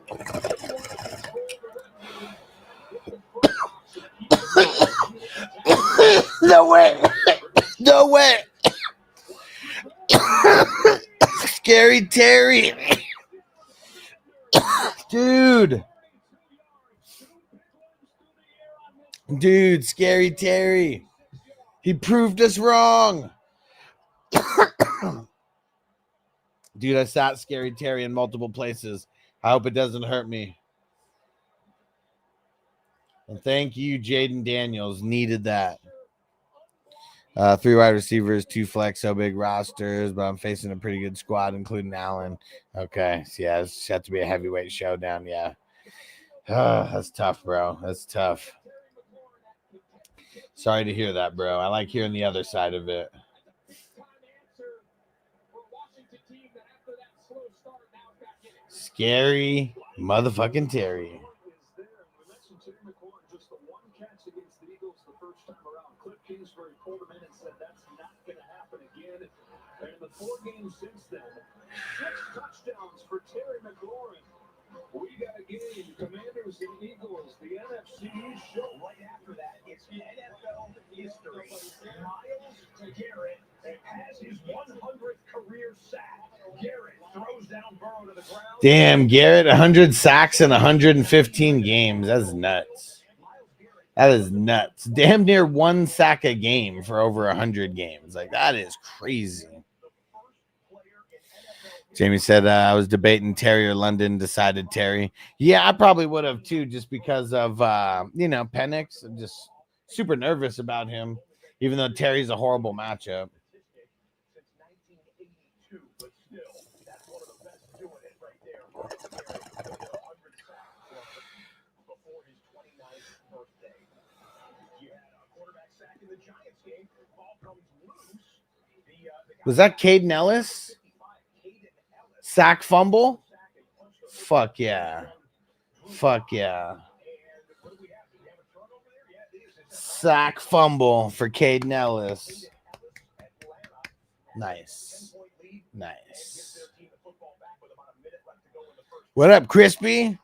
No way. No way. Scary Terry. Dude. Dude, Scary Terry. He proved us wrong. Dude, I sat Scary Terry in multiple places. I hope it doesn't hurt me. And thank you, Jaden Daniels. Needed that. 3 wide receivers, 2 flex, so big rosters, but I'm facing a pretty good squad, including Allen. Okay, so yeah, it's had to be a heavyweight showdown. Yeah, that's tough, bro. That's tough. Sorry to hear that, bro. I like hearing the other side of it. Scary motherfucking Terry. Kingsbury pulled him in and said that's not going to happen again. And in the 4 games since then, 6 touchdowns for Terry McLaurin. We got a game, Commanders and Eagles, the NFC show. Right after that, it's NFL history. Miles Garrett has his 100th career sack. Garrett throws down Burrow to the ground. Damn, Garrett, 100 sacks in 115 games. That's nuts. That is nuts. Damn near 1 sack a game for over 100 games. Like, that is crazy. Jamie said, I was debating Terry or London, decided Terry. Yeah, I probably would have too, just because of, Penix. I'm just super nervous about him, even though Terry's a horrible matchup. Was that Caden Ellis? Sack fumble? Fuck yeah. Fuck yeah. Sack fumble for Caden Ellis. Nice. Nice. What up, Crispy?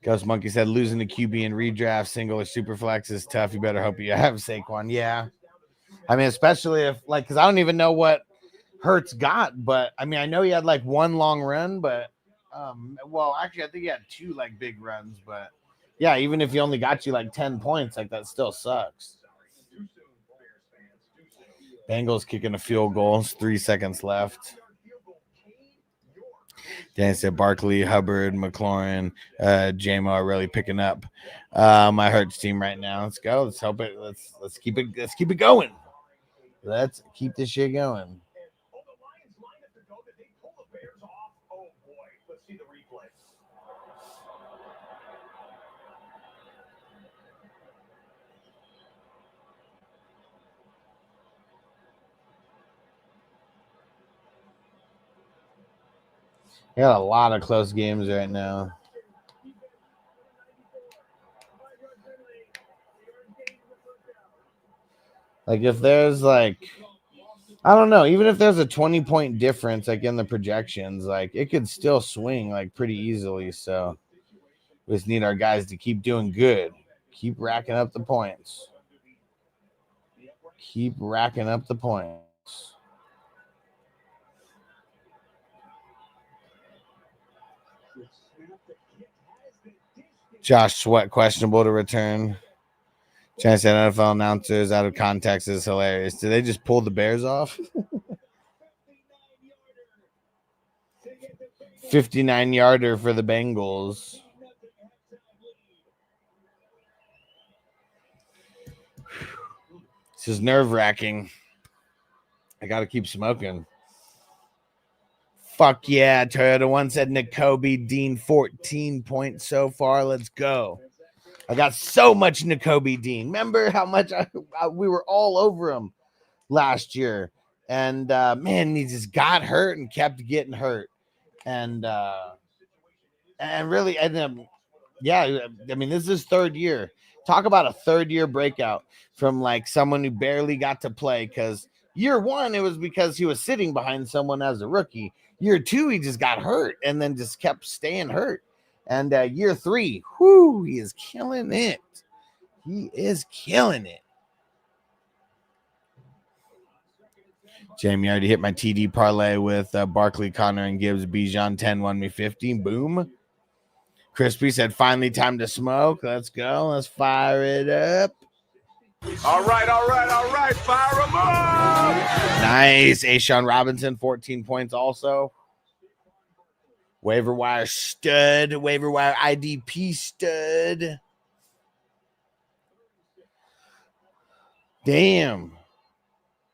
Ghost Monkey said losing the QB in redraft, single or super flex is tough. You better hope you have Saquon. Yeah. I mean, especially if, like, because I don't even know what Hurts got, but I mean, I know he had like 1 long run, but well, actually, I think he had 2 like big runs, but Yeah, even if he only got you like 10 points, like that still sucks. Bengals kicking a field goal. 3 seconds left. Dan said Barkley, Hubbard, McLaurin, JMO are really picking up my Hurts team right now. Let's go. Let's help it. Let's keep it going. Let's keep this shit going. We got a lot of close games right now. Like if there's like, I don't know, even if there's a 20-point difference, like in the projections, like it could still swing like pretty easily. So we just need our guys to keep doing good. Keep racking up the points. Keep racking up the points. Josh Sweat questionable to return. Chance said NFL announcers out of context is hilarious. Did they just pull the Bears off? 59-yarder for the Bengals. This is nerve-wracking. I got to keep smoking. Fuck yeah. Toyota One said Nakobe Dean 14 points so far. Let's go. I got so much Nakobe Dean. Remember how much we were all over him last year. And, man, he just got hurt and kept getting hurt. And really, yeah, I mean, this is his third year. Talk about a third-year breakout from, like, someone who barely got to play because year one, it was because he was sitting behind someone as a rookie. Year two, he just got hurt and then just kept staying hurt. And year three, whoo, he is killing it. He is killing it. Jamie already hit my TD parlay with Barkley, Connor, and Gibbs. Bijan 10 won me 50. Boom. Crispy said, finally time to smoke. Let's go. Let's fire it up. All right. Fire them up. Nice. Ashawn Robinson, 14 points also. Waiver wire stud. Waiver wire IDP stud. Damn.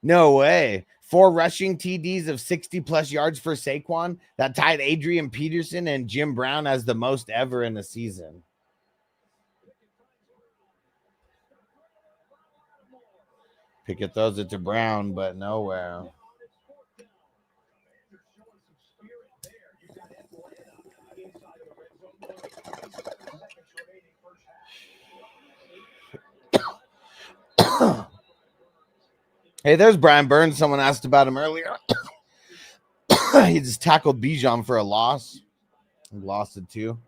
No way. 4 rushing TDs of 60-plus yards for Saquon. That tied Adrian Peterson and Jim Brown as the most ever in a season. Pickett throws it to Brown, but nowhere. Hey, there's Brian Burns. Someone asked about him earlier. He just tackled Bijan for a loss. He lost it too.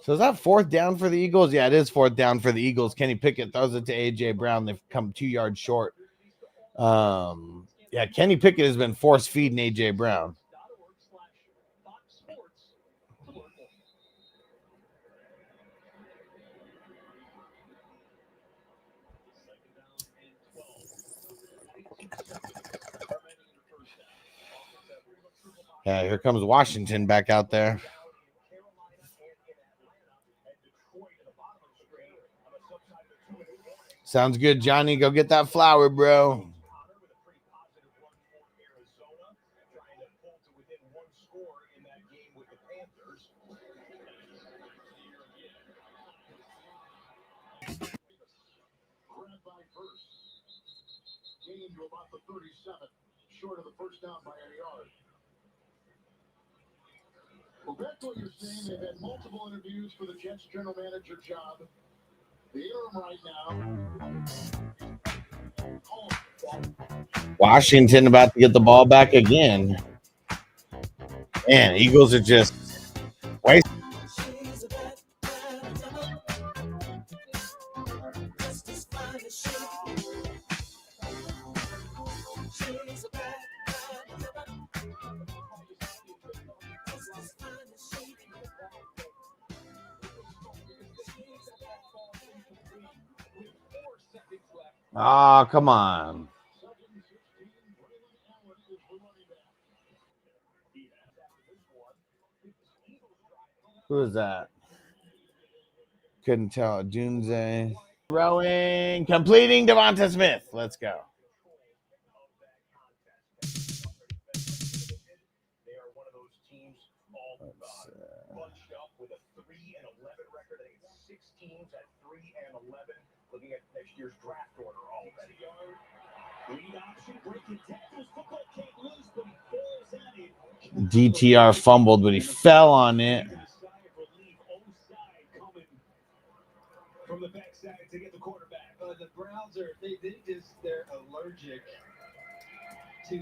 So is that 4th down for the Eagles? Yeah, it is 4th down for the Eagles. Kenny Pickett throws it to A.J. Brown. They've come 2 yards short. Yeah, Kenny Pickett has been force feeding A.J. Brown. Yeah, here comes Washington back out there. Sounds good, Johnny. Go get that flower, bro. Gained to about the 37, short of the first down by a yard. Well, back to what you're saying, they've had multiple interviews for the Jets general manager job. The interim right now. Washington about to get the ball back again. Man, Eagles are just wasting. Oh, come on. Who is that? Couldn't tell. Junze. Throwing, completing Devonta Smith. Let's go. Bunched up with a 3-11 record. I think it's 6 teams at 3-11. Looking at next year's draft order already. Lead option, breaking tackles. Football can't lose, but he falls at it. DTR fumbled, but he fell on it. From the backside to get the quarterback. The Browns are they're allergic to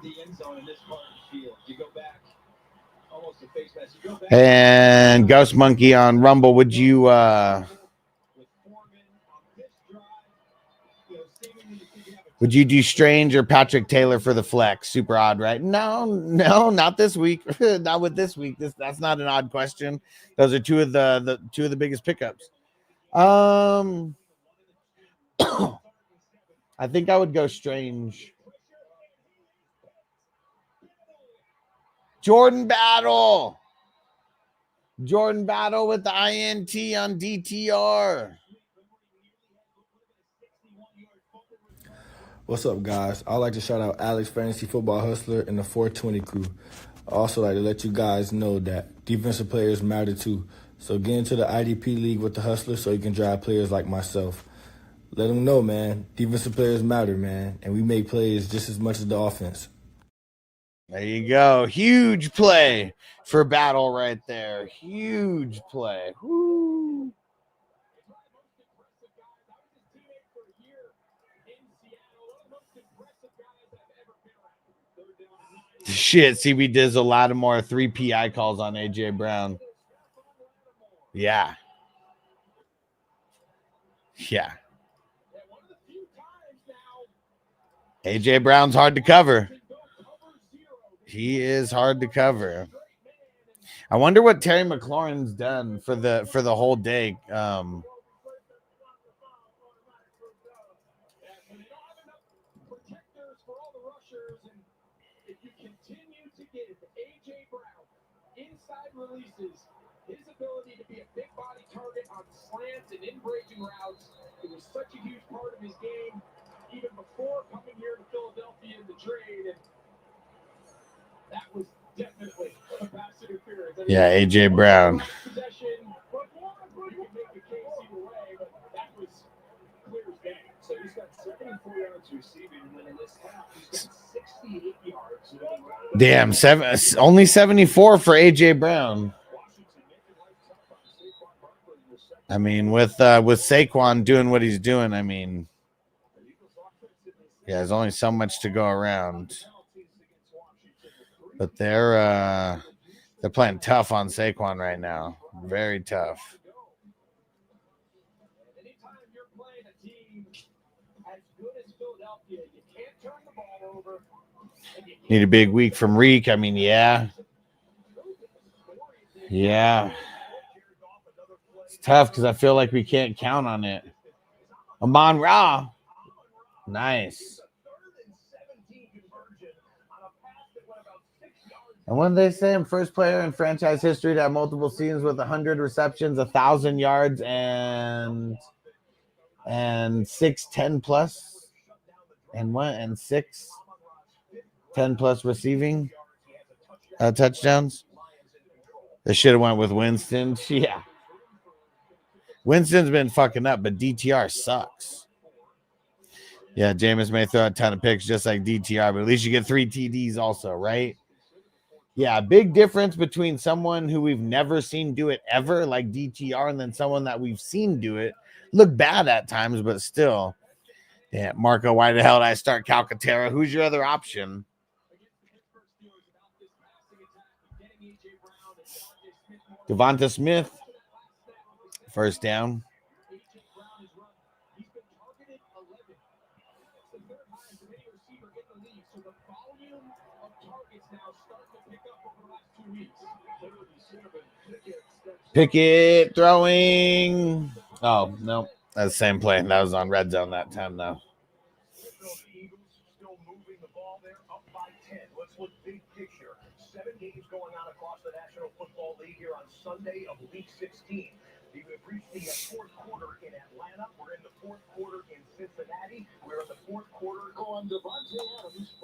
the end zone in this part of the field. You go back almost to face mask. You go back And Ghost Monkey on Rumble. Would you do Strange or Patrick Taylor for the flex? Super odd, right? No, not this week. Not with this week. That's not an odd question. Those are two of the biggest pickups. I think I would go Strange. Jordan Battle with the INT on DTR. What's up, guys? I'd like to shout out Alex Fantasy Football Hustler and the 420 crew. I also like to let you guys know that defensive players matter too. So get into the IDP league with the Hustler so you can drive players like myself. Let them know, man. Defensive players matter, man. And we make plays just as much as the offense. There you go. Huge play for Battle right there. Huge play. Woo. Shit, CB Dizzle, Lattimore, 3 PI calls on AJ Brown. Yeah. AJ Brown's hard to cover. He is hard to cover. I wonder what Terry McLaurin's done for the whole day. Releases his ability to be a big body target on slants and in breaking routes. It was such a huge part of his game even before coming here to Philadelphia in the trade, and that was definitely a pass interference. Yeah, AJ Brown. Possession, but you can make the case either way, but that was clear as day. So he's got 74 yards receiving, and then in this half, he's got 68 yards. Damn, only 74 for AJ Brown. I mean, with Saquon doing what he's doing, I mean, yeah, there's only so much to go around. But they're playing tough on Saquon right now. Very tough. Anytime you're playing a team as good as Philadelphia, you can't turn the ball over. Need a big week from Reek. I mean, yeah. It's tough because I feel like we can't count on it. Amon Ra. Nice. And when they say I'm first player in franchise history to have multiple seasons with 100 receptions, 1,000 yards, and 6 10+ and 6 10+ receiving touchdowns. They should have went with Winston. Yeah. Winston's been fucking up, but DTR sucks. Yeah, Jameis may throw a ton of picks just like DTR, but at least you get 3 TDs also, right? Yeah, big difference between someone who we've never seen do it ever, like DTR, and then someone that we've seen do it. Look bad at times, but still. Yeah, Marco, why the hell did I start Calcaterra? Who's your other option? Devonta Smith. First down. Pickett throwing. Oh, no. That's the same play. That was on red zone that time, though. Still moving the ball there, up by 10. Let's look big picture. 7 games going on across the National Football League here on Sunday of Week 16. We've reached the fourth quarter in Atlanta. We're in the fourth quarter in Cincinnati. We're in the fourth quarter on Devontae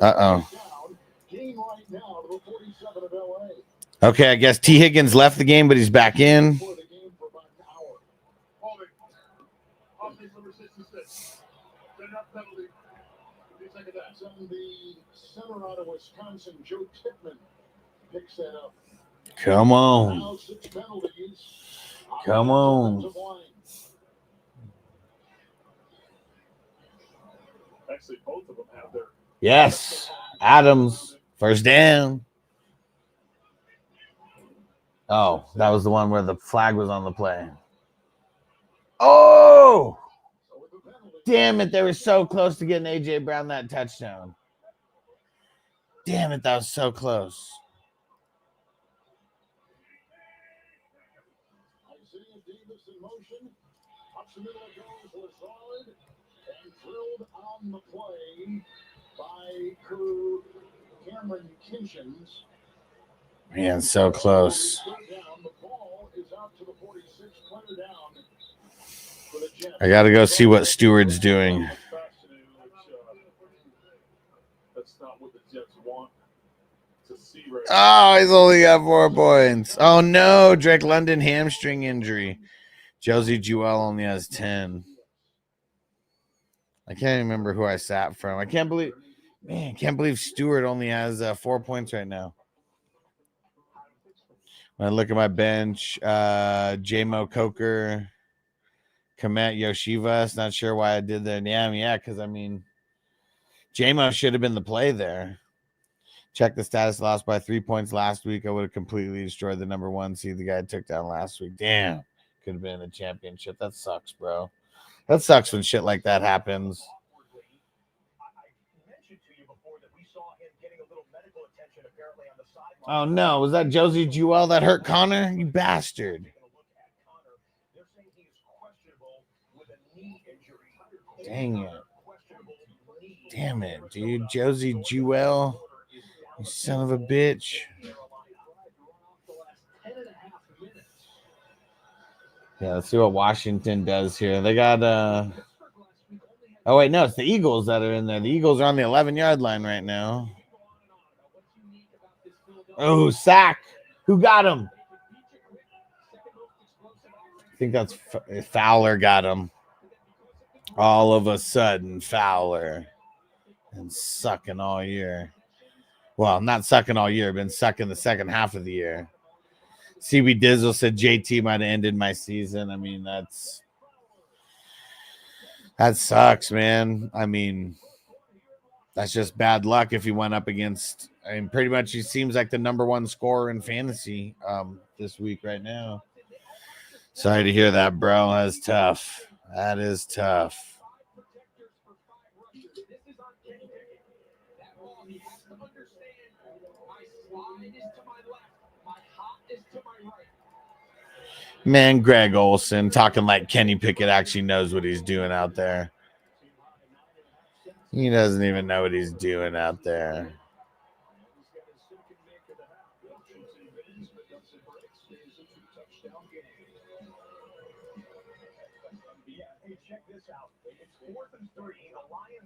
Adams. Game right now to the 47 of LA. Okay, I guess T. Higgins left the game, but he's back in. For the game for about an hour. Offensive resistance. Enough penalty. That's on the center out of Wisconsin, Joe Tippmann picks that up. Come on. Now 6 penalties. Come on. Actually, both of them have their. Yes. Adams. First down. Oh, that was the one where the flag was on the play. Oh! Damn it. They were so close to getting A.J. Brown that touchdown. Damn it. That was so close. Isaiah Davis in motion. Up the middle goes Lazard and drilled on the play by Cameron Kinchins. Man, so close. The ball is out to the 46, player down for the Jets. I got to go see what Steward's doing. That's not what the Jets want to see right Oh, he's only got 4 points. Oh, no. Drake London hamstring injury. Josie Jewell only has 10. I can't remember who I sat from. I can't believe Stewart only has 4 points right now. When I look at my bench, J-Mo Coker, Komet Yoshivas. Not sure why I did that. Yeah, because, I mean, J-Mo should have been the play there. Check the status, lost by 3 points last week. I would have completely destroyed the number 1 seed the guy took down last week. Damn. Could have been a championship. That sucks, bro. That sucks when shit like that happens. Oh, no. Was that Josie Jewell that hurt Connor? You bastard. Dang it. Damn it, dude. Josie Jewell. You son of a bitch. Yeah, let's see what Washington does here. They got oh wait, no, it's the Eagles that are in there. The Eagles are on the 11-yard line right now. Oh, sack. Who got him? I think that's Fowler got him. All of a sudden, Fowler. And sucking all year. Well, not sucking all year, been sucking the second half of the year. CB Dizzle said JT might have ended my season. I mean, that sucks, man. I mean, that's just bad luck if he went up against, I mean, pretty much he seems like the number 1 scorer in fantasy this week right now. Sorry to hear that, bro. That's tough. That is tough. Man, Greg Olsen talking like Kenny Pickett actually knows what he's doing out there. He doesn't even know what he's doing out there.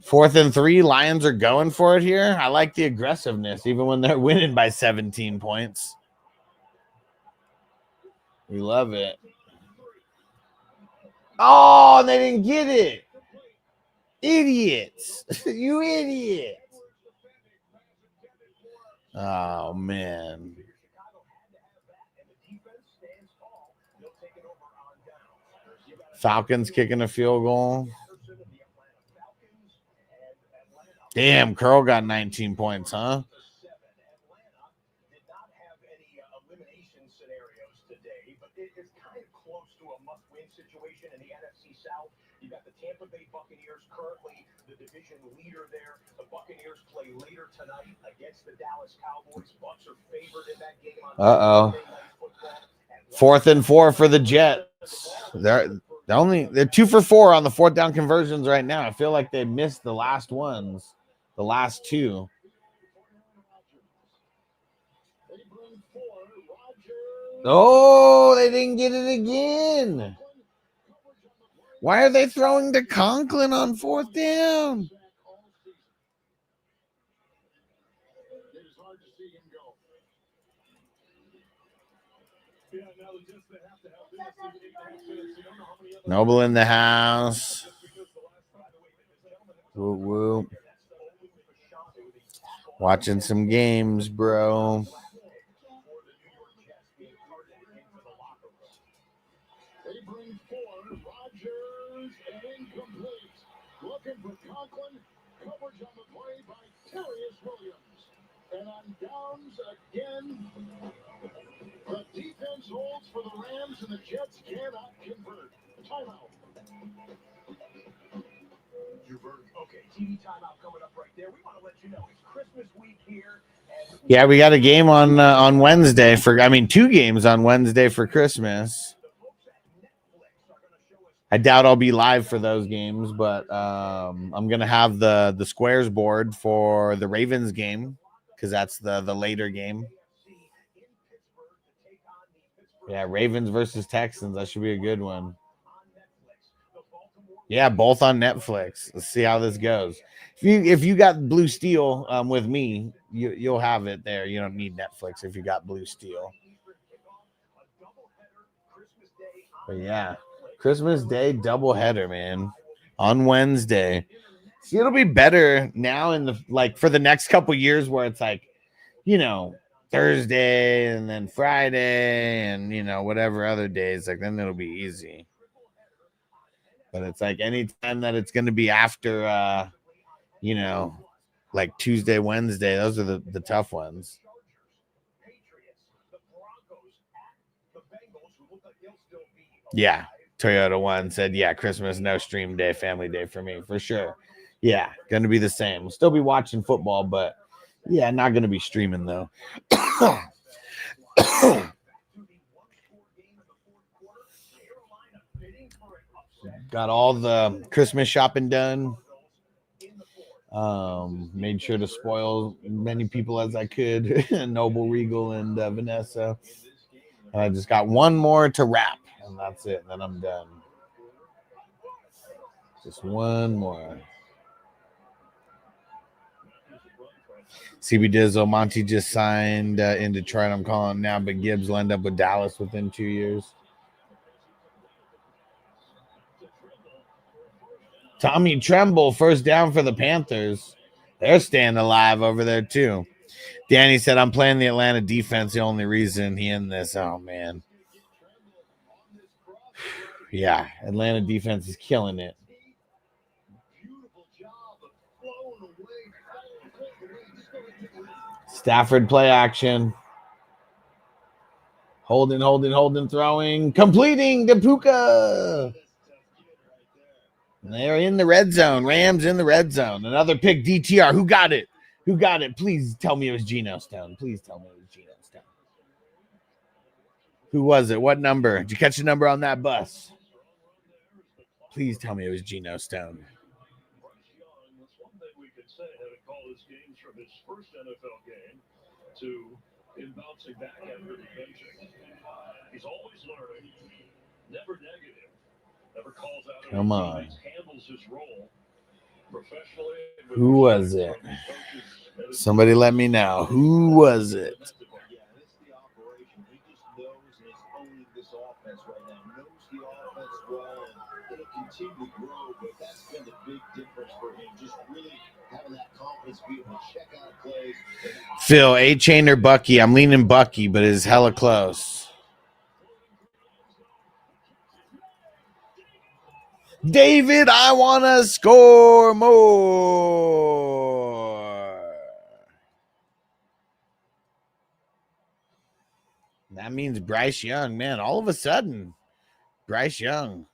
Fourth and 3, Lions are going for it here. I like the aggressiveness, even when they're winning by 17 points. We love it. Oh, they didn't get it. Idiots. You idiots. Oh, man. Falcons kicking a field goal. Damn, Curl got 19 points, huh? Situation in the NFC South. You got the Tampa Bay Buccaneers, currently the division leader there. The Buccaneers play later tonight against the Dallas Cowboys. Bucs are favored in that game on Sunday Night Football. 4th and 4 for the Jets. They're 2 for 4 on the 4th down conversions right now. I feel like they missed the last ones, the last 2. Oh, they didn't get it again. Why are they throwing to Conklin on 4th down? Noble in the house. Woo woo. Watching some games, bro. They bring 4. Rogers incomplete. Looking for Conklin. Coverage on the play by Terrius Williams. And on downs again. The defense holds for the Rams, and the Jets cannot convert. Timeout. Okay, TV timeout coming up right there. We want to let you know it's Christmas week here. Yeah, we got a game on Wednesday for. I mean, 2 games on Wednesday for Christmas. I doubt I'll be live for those games, but I'm gonna have the squares board for the Ravens game because that's the later game. Yeah, Ravens versus Texans. That should be a good one. Yeah, both on Netflix. Let's see how this goes. If you got Blue Steel with me, you'll have it there. You don't need Netflix if you got Blue Steel. But yeah, Christmas Day doubleheader, man, on Wednesday. See, it'll be better now in the for the next couple years where it's like, Thursday and then Friday and whatever other days, like then it'll be easy. But it's like anytime that it's going to be after like Tuesday, Wednesday, those are the tough ones. Yeah, Toyota One said, yeah, Christmas, no stream day, family day for me, for sure. Yeah, going to be the same. We'll still be watching football, but yeah, not going to be streaming though. Got all the Christmas shopping done. Made sure to spoil many people as I could. Noble, Regal, and Vanessa. And I just got one more to wrap, and that's it. And then I'm done. Just one more. CB Dizzle, Monty just signed in Detroit. I'm calling now, but Gibbs will end up with Dallas within 2 years. Tommy Tremble, first down for the Panthers. They're staying alive over there, too. Danny said, I'm playing the Atlanta defense. The only reason he in this. Oh, man. Yeah, Atlanta defense is killing it. Stafford play action. Holding, throwing. Completing to Puka. They're in the red zone. Rams in the red zone. Another pick, DTR. Who got it? Please tell me it was Geno Stone. Please tell me it was Geno Stone. Who was it? What number? Did you catch a number on that bus? Please tell me it was Geno Stone. We could say how to call his games from his first NFL game to him bouncing back after the benching. He's always learning, never negative, never calls out. Come on. Handles his role professionally. Who was it? Somebody let me know. Who was it? Yeah, this is the operation. He just knows and is owning this offense right now. Knows the offense well, and it'll continue to grow, but that's been the big difference for him. Just really having that confidence, being able to check out plays. Phil, A-Chain or Bucky? I'm leaning Bucky, but it's hella close. David, I want to score more. That means Bryce Young, man. All of a sudden, Bryce Young.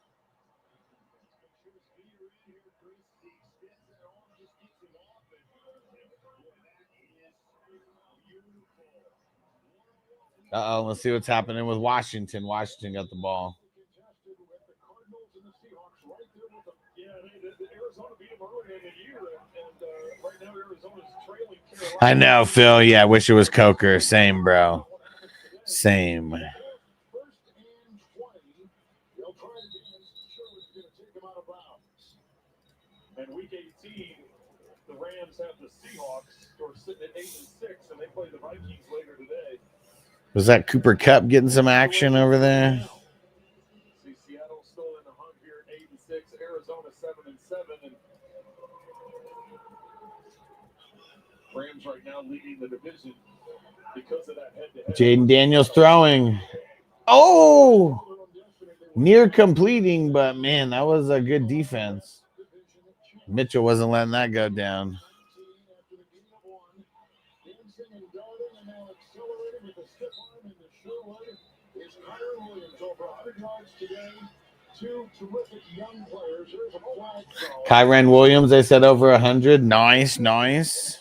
Uh-oh, let's see what's happening with Washington. Washington got the ball. I know, Phil. Yeah, I wish it was Coker. Same, bro. Same. And week 18, the Rams have the Seahawks, who are sitting at 8-6, and they play the Vikings later today. Was that Cooper Kupp getting some action over there? See, Seattle still in the hunt here, 8-6. Arizona 7-7, and Rams right now leading the division because of that head-to-head. Jaden Daniels throwing. Oh, near completing, but man, that was a good defense. Mitchell wasn't letting that go down. Kyren Williams, they said over 100. Nice, nice.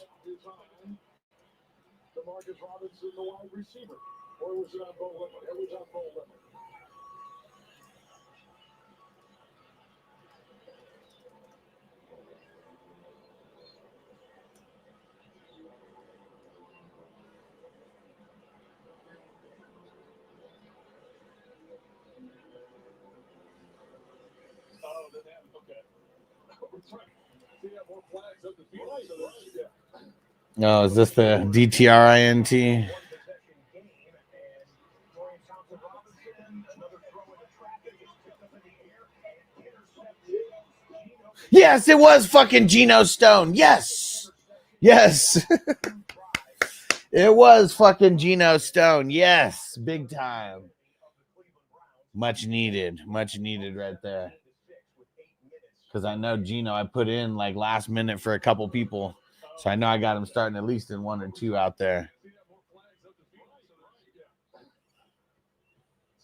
No, is this the DTRINT? Yes, it was fucking Geno Stone. Yes. Yes. It was fucking Geno Stone. Yes. Big time. Much needed. Much needed right there. Because I know Geno, I put in like last minute for a couple people. So I know I got him starting at least in 1 or 2 out there.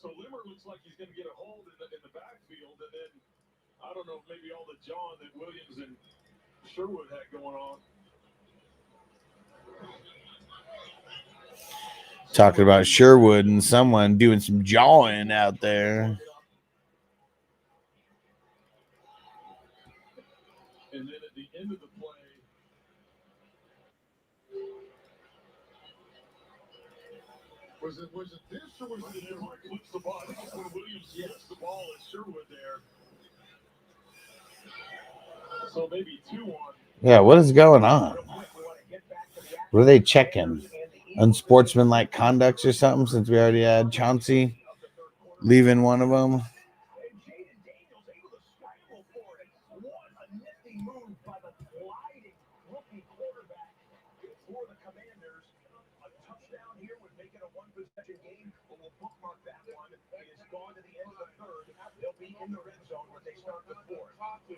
So Limmer looks like he's going to get a hold in the backfield, and then I don't know, maybe all the John that Williams and Sherwood had going on. Talking about Sherwood and someone doing some jawing out there. And then at the end of the play, was it this or was it Sherwood flips the ball? That's when Williams flips the ball at Sherwood there. So maybe 2-1. Yeah, what is going on? What are they checking? Unsportsmanlike conducts or something, since we already had Chauncey leaving one of them.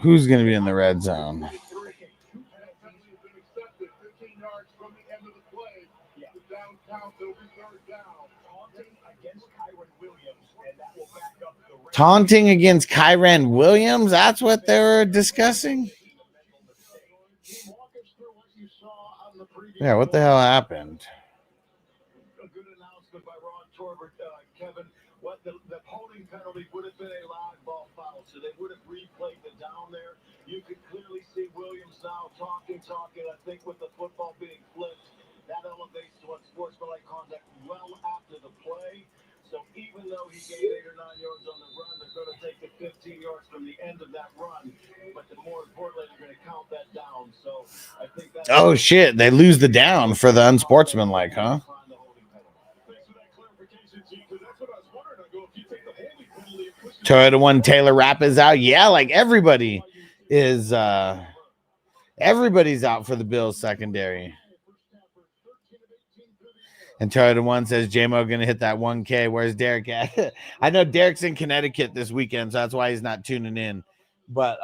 Who's going to be in the red zone? Taunting against Kyren Williams? That's what they were discussing? Yeah, what the hell happened? A good announcement by Ron Torbert, Kevin. What the holding penalty would have been a live ball foul, so they would have replayed the down there. You could clearly see Williams now talking. I think with the football being flipped, that elevates to unsportsmanlike conduct well after the play. So even though he gained 8 or 9 yards on the run, they're going to take the 15 yards from the end of that run. But more importantly, they're going to count that down. So I think that's... Oh, shit. They lose the down for the unsportsmanlike, huh? Toyota 1 Taylor Rapp is out. Yeah, like everybody is... everybody's out for the Bills secondary. And Toyota 1 says, J-Mo going to hit that 1K. Where's Derek at? I know Derek's in Connecticut this weekend, so that's why he's not tuning in. But,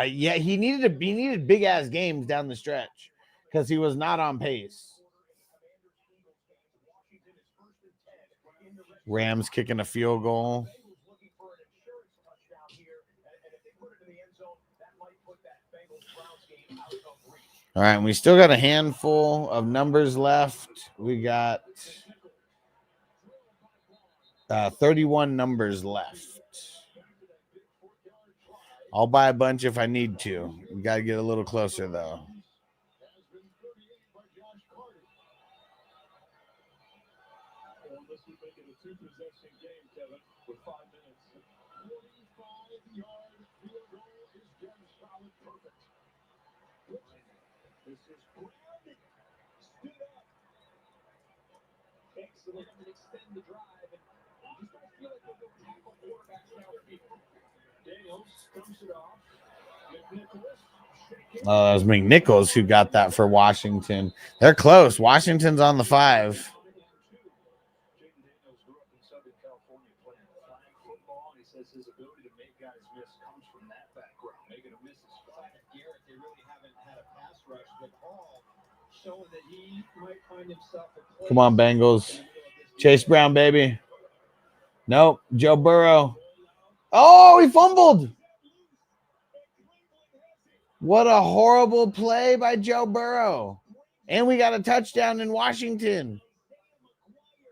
yeah, he needed big-ass games down the stretch because he was not on pace. Rams kicking a field goal. All right, we still got a handful of numbers left. We got 31 numbers left. I'll buy a bunch if I need to. We got to get a little closer, though. Excellent and extend the drive. And you just don't feel like they'll go tackle quarterbacks now. Daniels comes it off. That was McNichols who got that for Washington. They're close. Washington's on the 5. His ability to make guys miss comes from that background. Making a miss is fine. Garrett, they really haven't had a pass rush, but Hall showing that he might find himself a Come on, Bengals. Chase Brown, baby. Nope. Joe Burrow. Oh, he fumbled. What a horrible play by Joe Burrow. And we got a touchdown in Washington.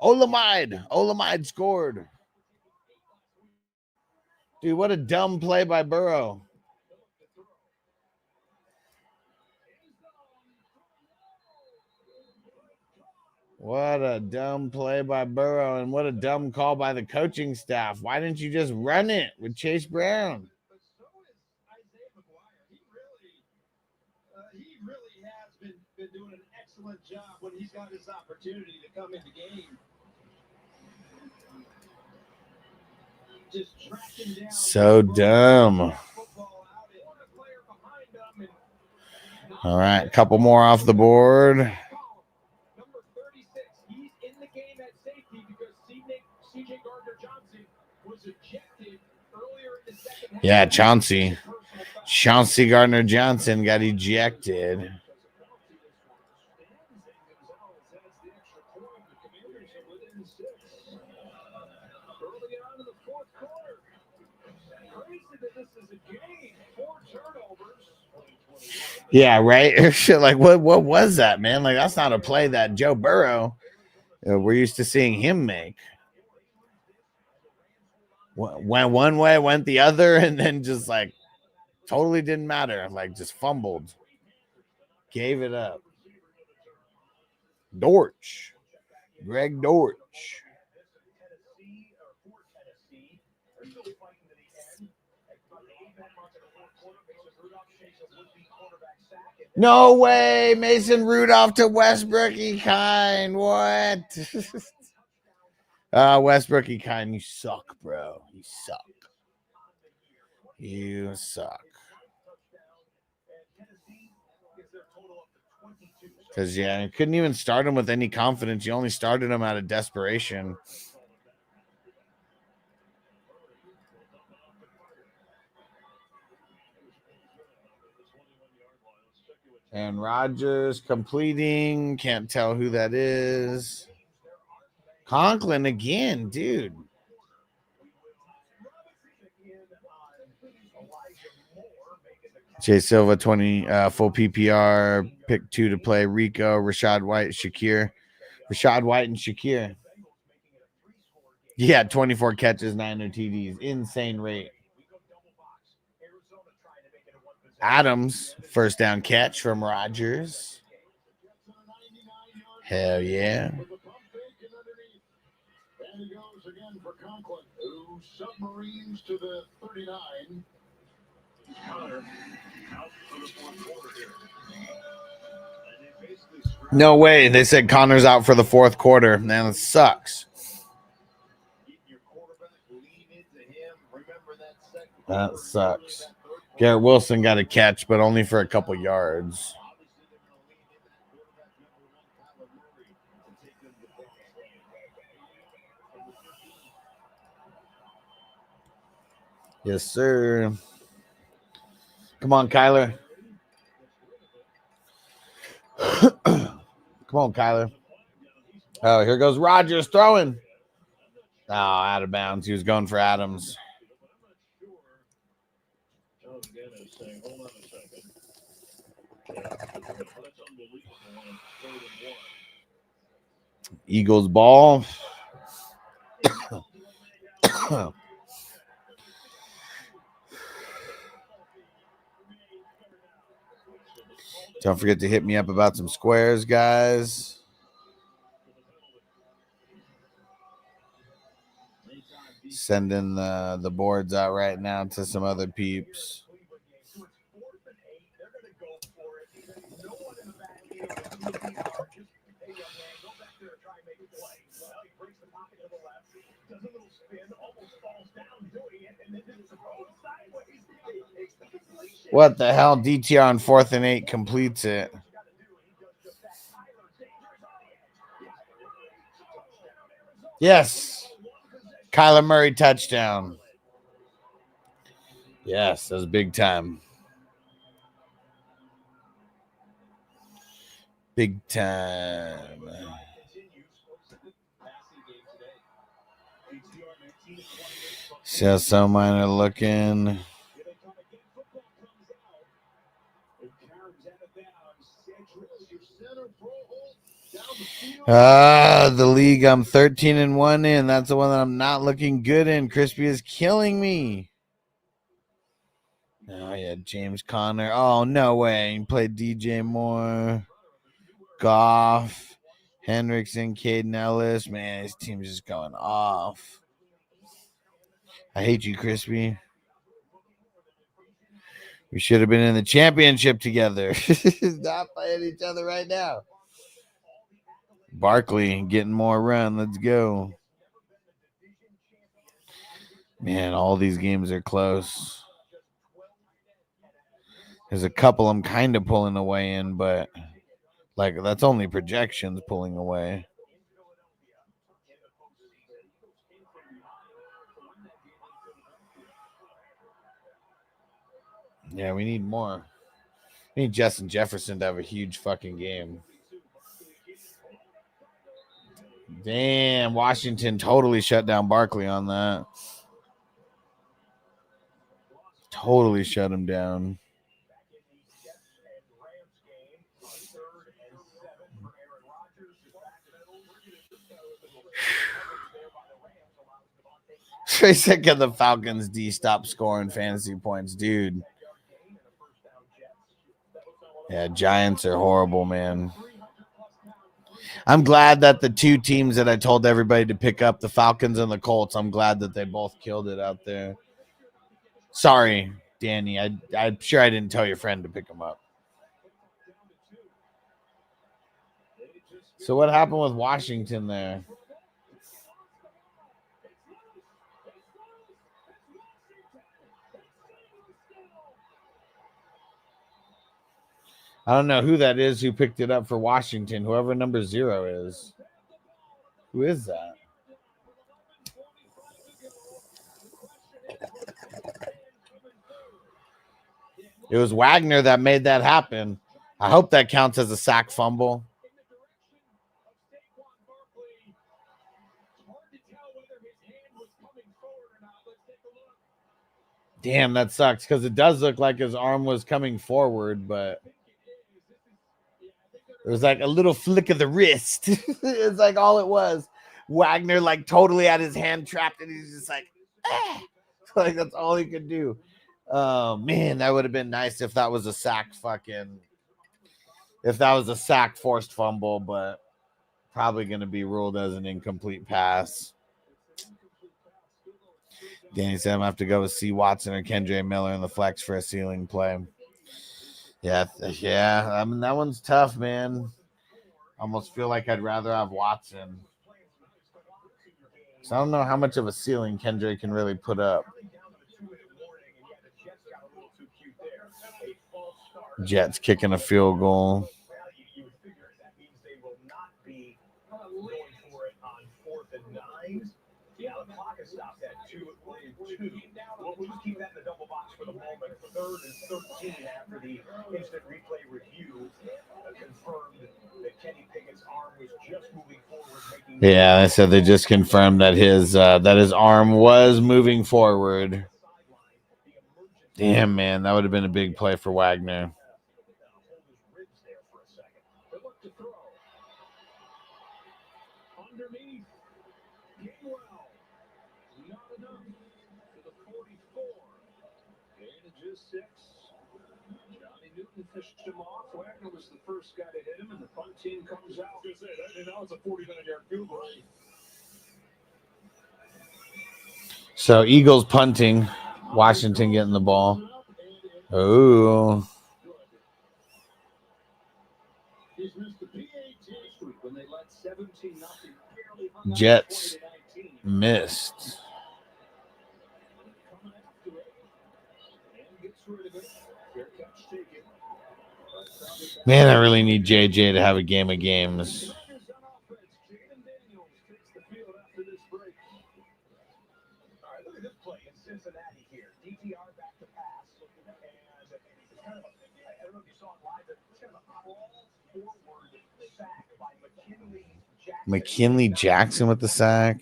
Olamide scored. Dude, what a dumb play by Burrow. What a dumb play by Burrow, and what a dumb call by the coaching staff. Why didn't you just run it with Chase Brown? He really has been doing an excellent job when he's got his opportunity to come in the game. Just tracking down So dumb. All right, a couple more off the board. Number 36, he's in the game at safety because C.J. Gardner-Johnson was ejected earlier in the second half. Yeah, Chauncey Gardner-Johnson got ejected. Yeah, right. Shit, like what was that, man? Like that's not a play that Joe Burrow we're used to seeing him make. Went one way, went the other, and then just like totally didn't matter. Like just fumbled, gave it up. Greg Dortch. No way, Mason Rudolph to Westbrook-Ekine. What? Westbrook-Ekine, you suck, bro. You suck. Because, yeah, you couldn't even start him with any confidence. You only started him out of desperation. And Rodgers completing. Can't tell who that is. Conklin again, dude. Jay Silva, 20 full PPR. Pick 2 to play. Rico, Rashad White, Shakir. Rashad White and Shakir. Yeah, 24 catches, 9 TDs. Insane rate. Adams, first down catch from Rodgers. Hell yeah. And he goes again for Conklin, who submarines to the 39. Connor out for the fourth quarter here. No way. They said Connor's out for the fourth quarter. Man, it sucks. That sucks. Garrett Wilson got a catch, but only for a couple yards. Yes, sir. Come on, Kyler. Come on, Kyler. Oh, here goes Rodgers throwing. Oh, out of bounds. He was going for Adams. Eagles ball. Don't forget to hit me up about some squares, guys. Sending the boards out right now to some other peeps. What the hell? DTR on 4th and 8 completes it. Yes. Kyler Murray touchdown. Yes, that was big time. Big time. See how some mine are looking. The league I'm 13-1 in. That's the one that I'm not looking good in. Crispy is killing me. Oh, yeah, James Conner. Oh, no way. He played DJ Moore, Goff, Hendrickson, Caden Ellis. Man, his team's just going off. I hate you, Crispy. We should have been in the championship together. Not playing each other right now. Barkley getting more run. Let's go. Man, all these games are close. There's a couple I'm kind of pulling away in, but like that's only projections pulling away. Yeah, we need more. We need Justin Jefferson to have a huge fucking game. Damn, Washington totally shut down Barkley on that. Totally shut him down. Trey said, "Can the Falcons D stop scoring fantasy points, dude?" Yeah, Giants are horrible, man. I'm glad that the two teams that I told everybody to pick up, the Falcons and the Colts, I'm glad that they both killed it out there. Sorry, Danny. I'm sure I didn't tell your friend to pick them up. So what happened with Washington there? I don't know who that is who picked it up for Washington, whoever number 0 is. Who is that? It was Wagner that made that happen. I hope that counts as a sack fumble. Damn, that sucks because it does look like his arm was coming forward, but it was like a little flick of the wrist. It's like all it was. Wagner like totally had his hand trapped and he's just like, ah! Like that's all he could do. Man, that would have been nice if that was a sack forced fumble, but probably going to be ruled as an incomplete pass. Danny said I'm going to have to go with C. Watson or Kendre Miller in the flex for a ceiling play. Yeah. I mean, that one's tough, man. Almost feel like I'd rather have Watson. So I don't know how much of a ceiling Kendre can really put up. Jets kicking a field goal. Yeah, the clock is stopped at 2. We'll just keep that in the double box for the moment. 3rd and 13 after the instant replay review confirmed that Kenny Pickett's arm was just moving forward. Yeah, they said they just confirmed that his arm was moving forward. Damn, man, that would have been a big play for Wagner. Martin fished him off. Wagner was the first guy to hit him, and the punt team comes out. I was gonna say that, and now it's a 49-yard field goal. So Eagles punting, Washington getting the ball. Oh, He's missed the PAT streak when they led 17-0. Jets missed. Coming after it. And gets rid of it. Fair catch taken. Man, I really need JJ to have a game of games. Raiders on offense. Jaden Daniels takes the field after this break. All right, look at this play in Cincinnati here. DTR back to pass. And it's kind of I don't know if you saw it live, but it's kind of a crawl forward sack by McKinley Jackson with the sack.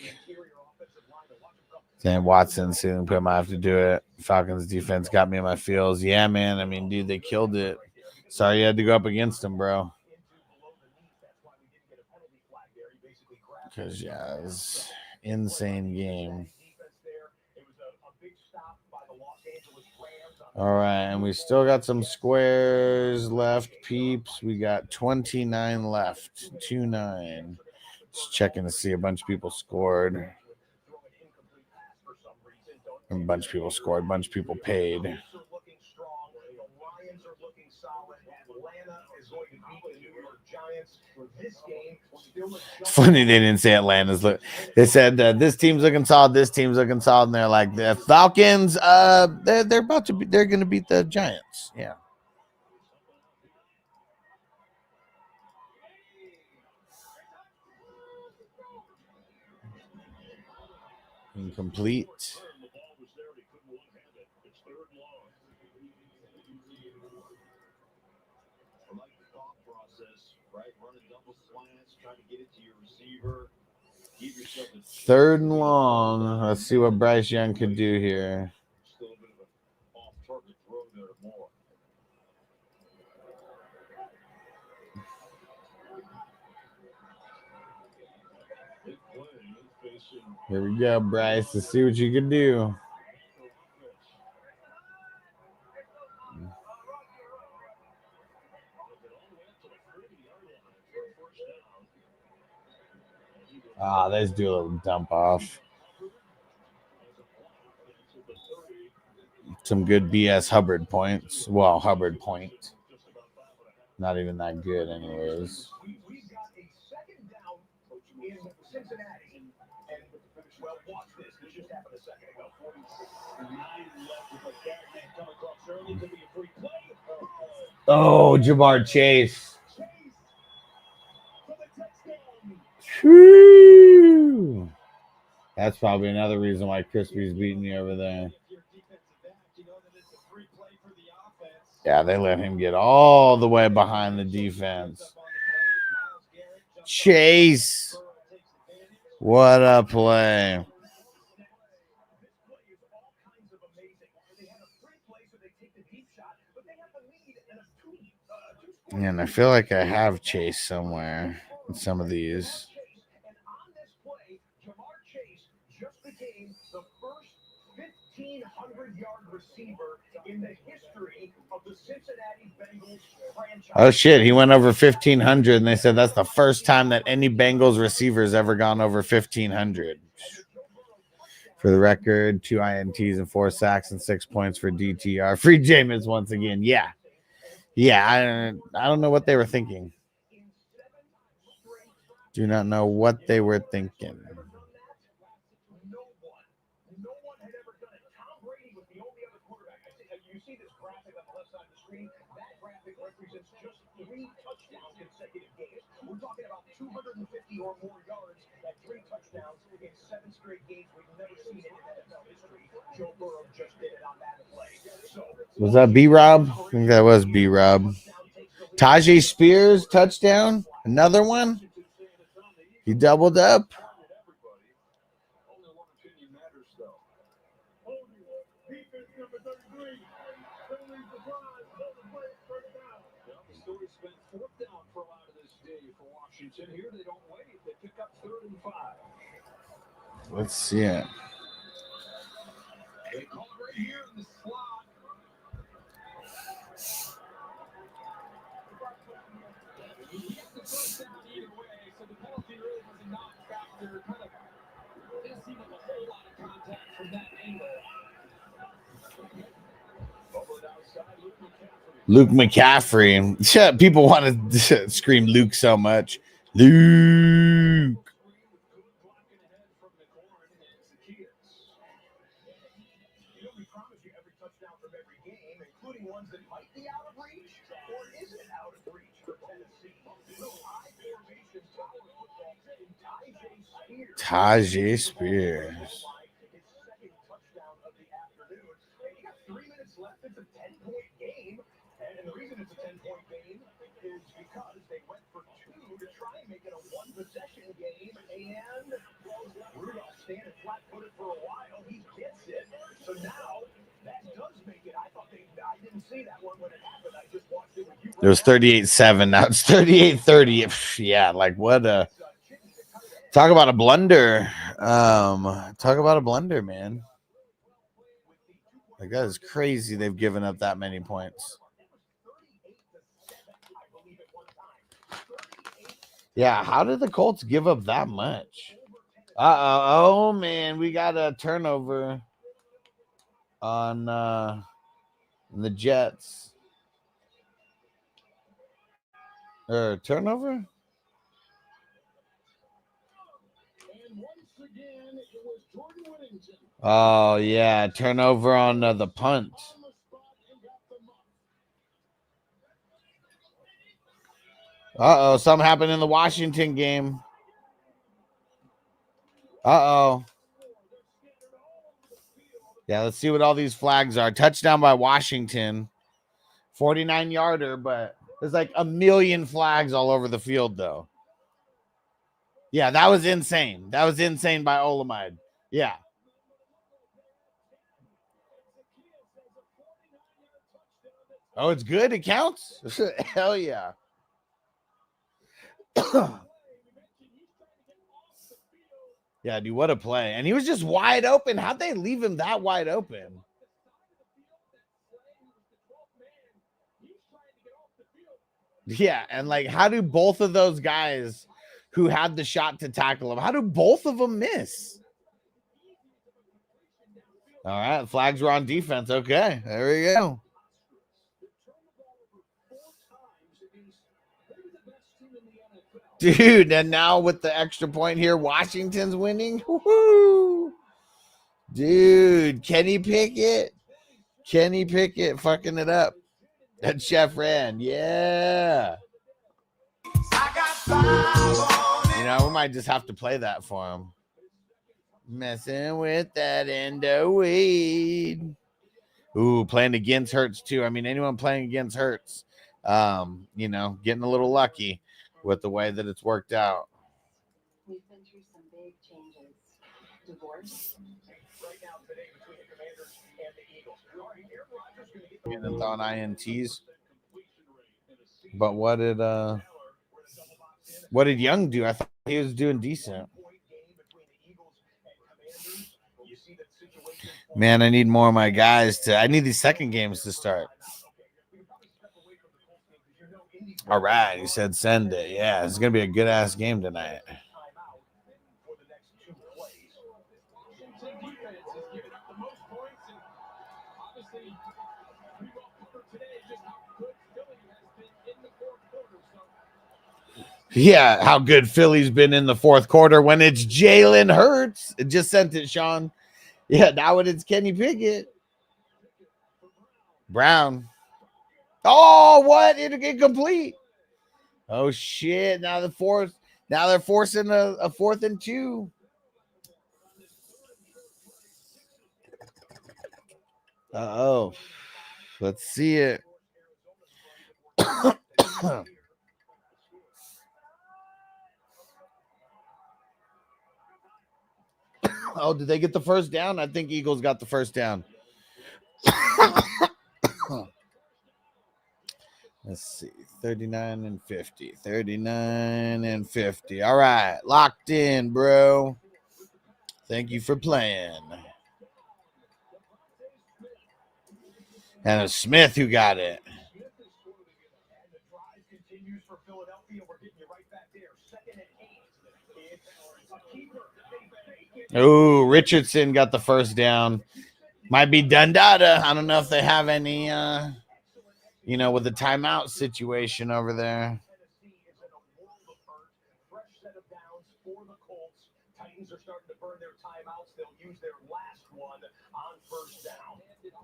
Dan Watson soon might have to do it. Falcons defense got me in my feels. Yeah, man. I mean, dude, they killed it. Sorry you had to go up against him, bro. Because, yeah, it was an insane game. All right, and we still got some squares left, peeps. We got 29 left, 2-9. Just checking to see a bunch of people scored. A bunch of people scored, a bunch of people paid. It's funny they didn't say Atlanta's look. They said this team's looking solid, this team's looking solid, and they're like the Falcons. They're about to be. They're going to beat the Giants. Yeah. Incomplete. Third and long. Let's see what Bryce Young could do here. Here we go, Bryce. Let's see what you can do. Let's do a little dump off. Some good BS Hubbard points. Well, Hubbard point. Not even that good, anyways. We've got a second down in Cincinnati. And, well, watch this. This just happened a second ago. 49 left with a bad come across early. Could be a free play. Oh, Jamar Chase. Whew. That's probably another reason why Crispy's beating you over there. Yeah, they let him get all the way behind the defense. Chase. What a play. And I feel like I have Chase somewhere in some of these. The first 1,500-yard receiver in the history of the Cincinnati Bengals franchise. Oh, shit. He went over 1,500, and they said that's the first time that any Bengals receiver's ever gone over 1,500. For the record, 2 INTs and 4 sacks and 6 points for DTR. Free Jameis once again. Yeah. Yeah, I don't know what they were thinking. Do not know what they were thinking. You see this graphic on the left side of the screen? That graphic represents just 3 touchdown consecutive games. We're talking about 250 or more yards at 3 touchdowns in 7 straight games. We've never seen it in NFL history. Joe Burrow just did it on that play. Was that B-Rob? I think that was B-Rob. Tajay Spears, touchdown. Another one. He doubled up. Here they don't wait. They pick up 3rd and 5. Let's see it. They call it right here in the slot. Safety really was a non-factor, kind of didn't seem like a whole lot of contact from that angle. Over outside, Luke McCaffrey. People want to scream Luke so much. Luke. We promise you every touchdown from every game, including ones that might be out of reach, or is it out of reach for Tennessee? Little high formation power football team, Tajay Spears. his second touchdown of the afternoon. And you got 3 minutes left. It's a 10-point game. And the reason it's a 10-point game is because they went for 2 to try and make it a one-possession game. And Rudolph standing flat-footed for a while. He gets it. So now that does make it. I didn't see that one when it happened. I just watched it with you. It was 38-7. Now it's 38-30. Yeah, like what a talk about a blunder. Talk about a blunder, man. Like that is crazy. They've given up that many points. Yeah, how did the Colts give up that much? Oh man, we got a turnover on the Jets. Turnover? Oh yeah, turnover on the punt. Something happened in the Washington game. Yeah, let's see what all these flags are. Touchdown by Washington. 49-yarder, but there's like a million flags all over the field, though. Yeah, that was insane. That was insane by Olamide. Yeah. Oh, it's good? It counts? Hell yeah. Yeah, dude, what a play. And he was just wide open. How'd they leave him that wide open? Yeah, and like, how do both of those guys who had the shot to tackle him, how do both of them miss? All right, flags were on defense. Okay, there we go. Dude, and now with the extra point here, Washington's winning. Woo-hoo. Dude, Kenny Pickett fucking it up. And Chef Ran, yeah. You know, we might just have to play that for him. Messing with that endo weed. Ooh, playing against Hurts too. I mean, anyone playing against Hurts, you know, getting a little lucky with the way that it's worked out. We've been through some big changes. Divorce. Right now today between the Commanders and the Eagles. And on INTs. But what did Young do? I thought he was doing decent. Man, I need more of my guys I need these second games to start. All right, he said send it. Yeah, it's gonna be a good ass game tonight. Yeah, how good Philly's been in the fourth quarter when it's Jalen Hurts. It just sent it, Sean. Yeah, now when it's Kenny Pickett. Brown. Oh, what? Incomplete. Oh shit. Now they're forcing a 4th and 2. Uh-oh. Let's see it. Oh, did they get the first down? I think Eagles got the first down. Let's see. 39 and 50. 39 and 50. All right. Locked in, bro. Thank you for playing. And it's Smith who got it. Oh, Richardson got the first down. Might be Dundada. I don't know if they have any, with the timeout situation over there.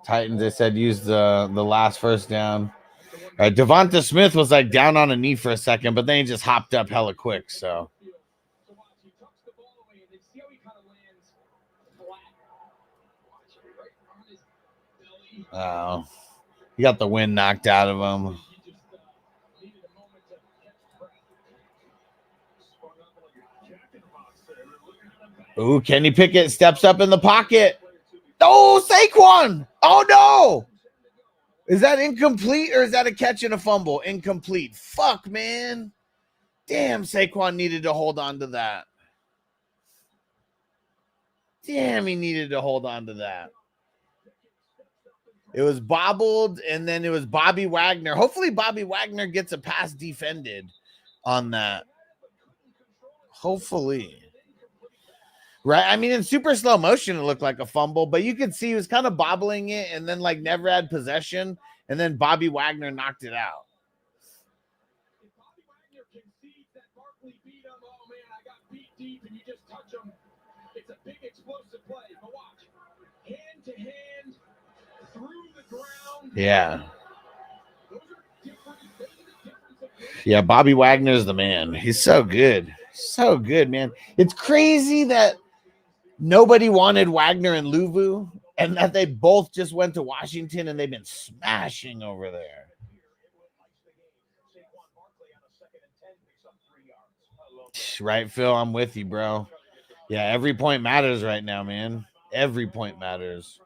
Titans, they said, use the last first down. All right, Devonta Smith was like down on a knee for a second, but then he just hopped up hella quick. So, he got the wind knocked out of him. Ooh, Kenny Pickett steps up in the pocket. Oh, Saquon. Oh, no. Is that incomplete or is that a catch and a fumble? Incomplete. Fuck, man. Damn, Saquon needed to hold on to that. Damn, he needed to hold on to that. It was bobbled, and then it was Bobby Wagner. Hopefully, Bobby Wagner gets a pass defended on that. Hopefully. Right? I mean, in super slow motion, it looked like a fumble, but you could see he was kind of bobbling it and then, like, never had possession, and then Bobby Wagner knocked it out. It's a big explosive play, but watch. Hand to hand through the ground. Yeah. Yeah, Bobby Wagner's the man. He's so good. So good, man. It's crazy that nobody wanted Wagner and Luvu, and that they both just went to Washington and they've been smashing over there. Right, Phil? I'm with you, bro. Yeah, every point matters right now, man. Every point matters.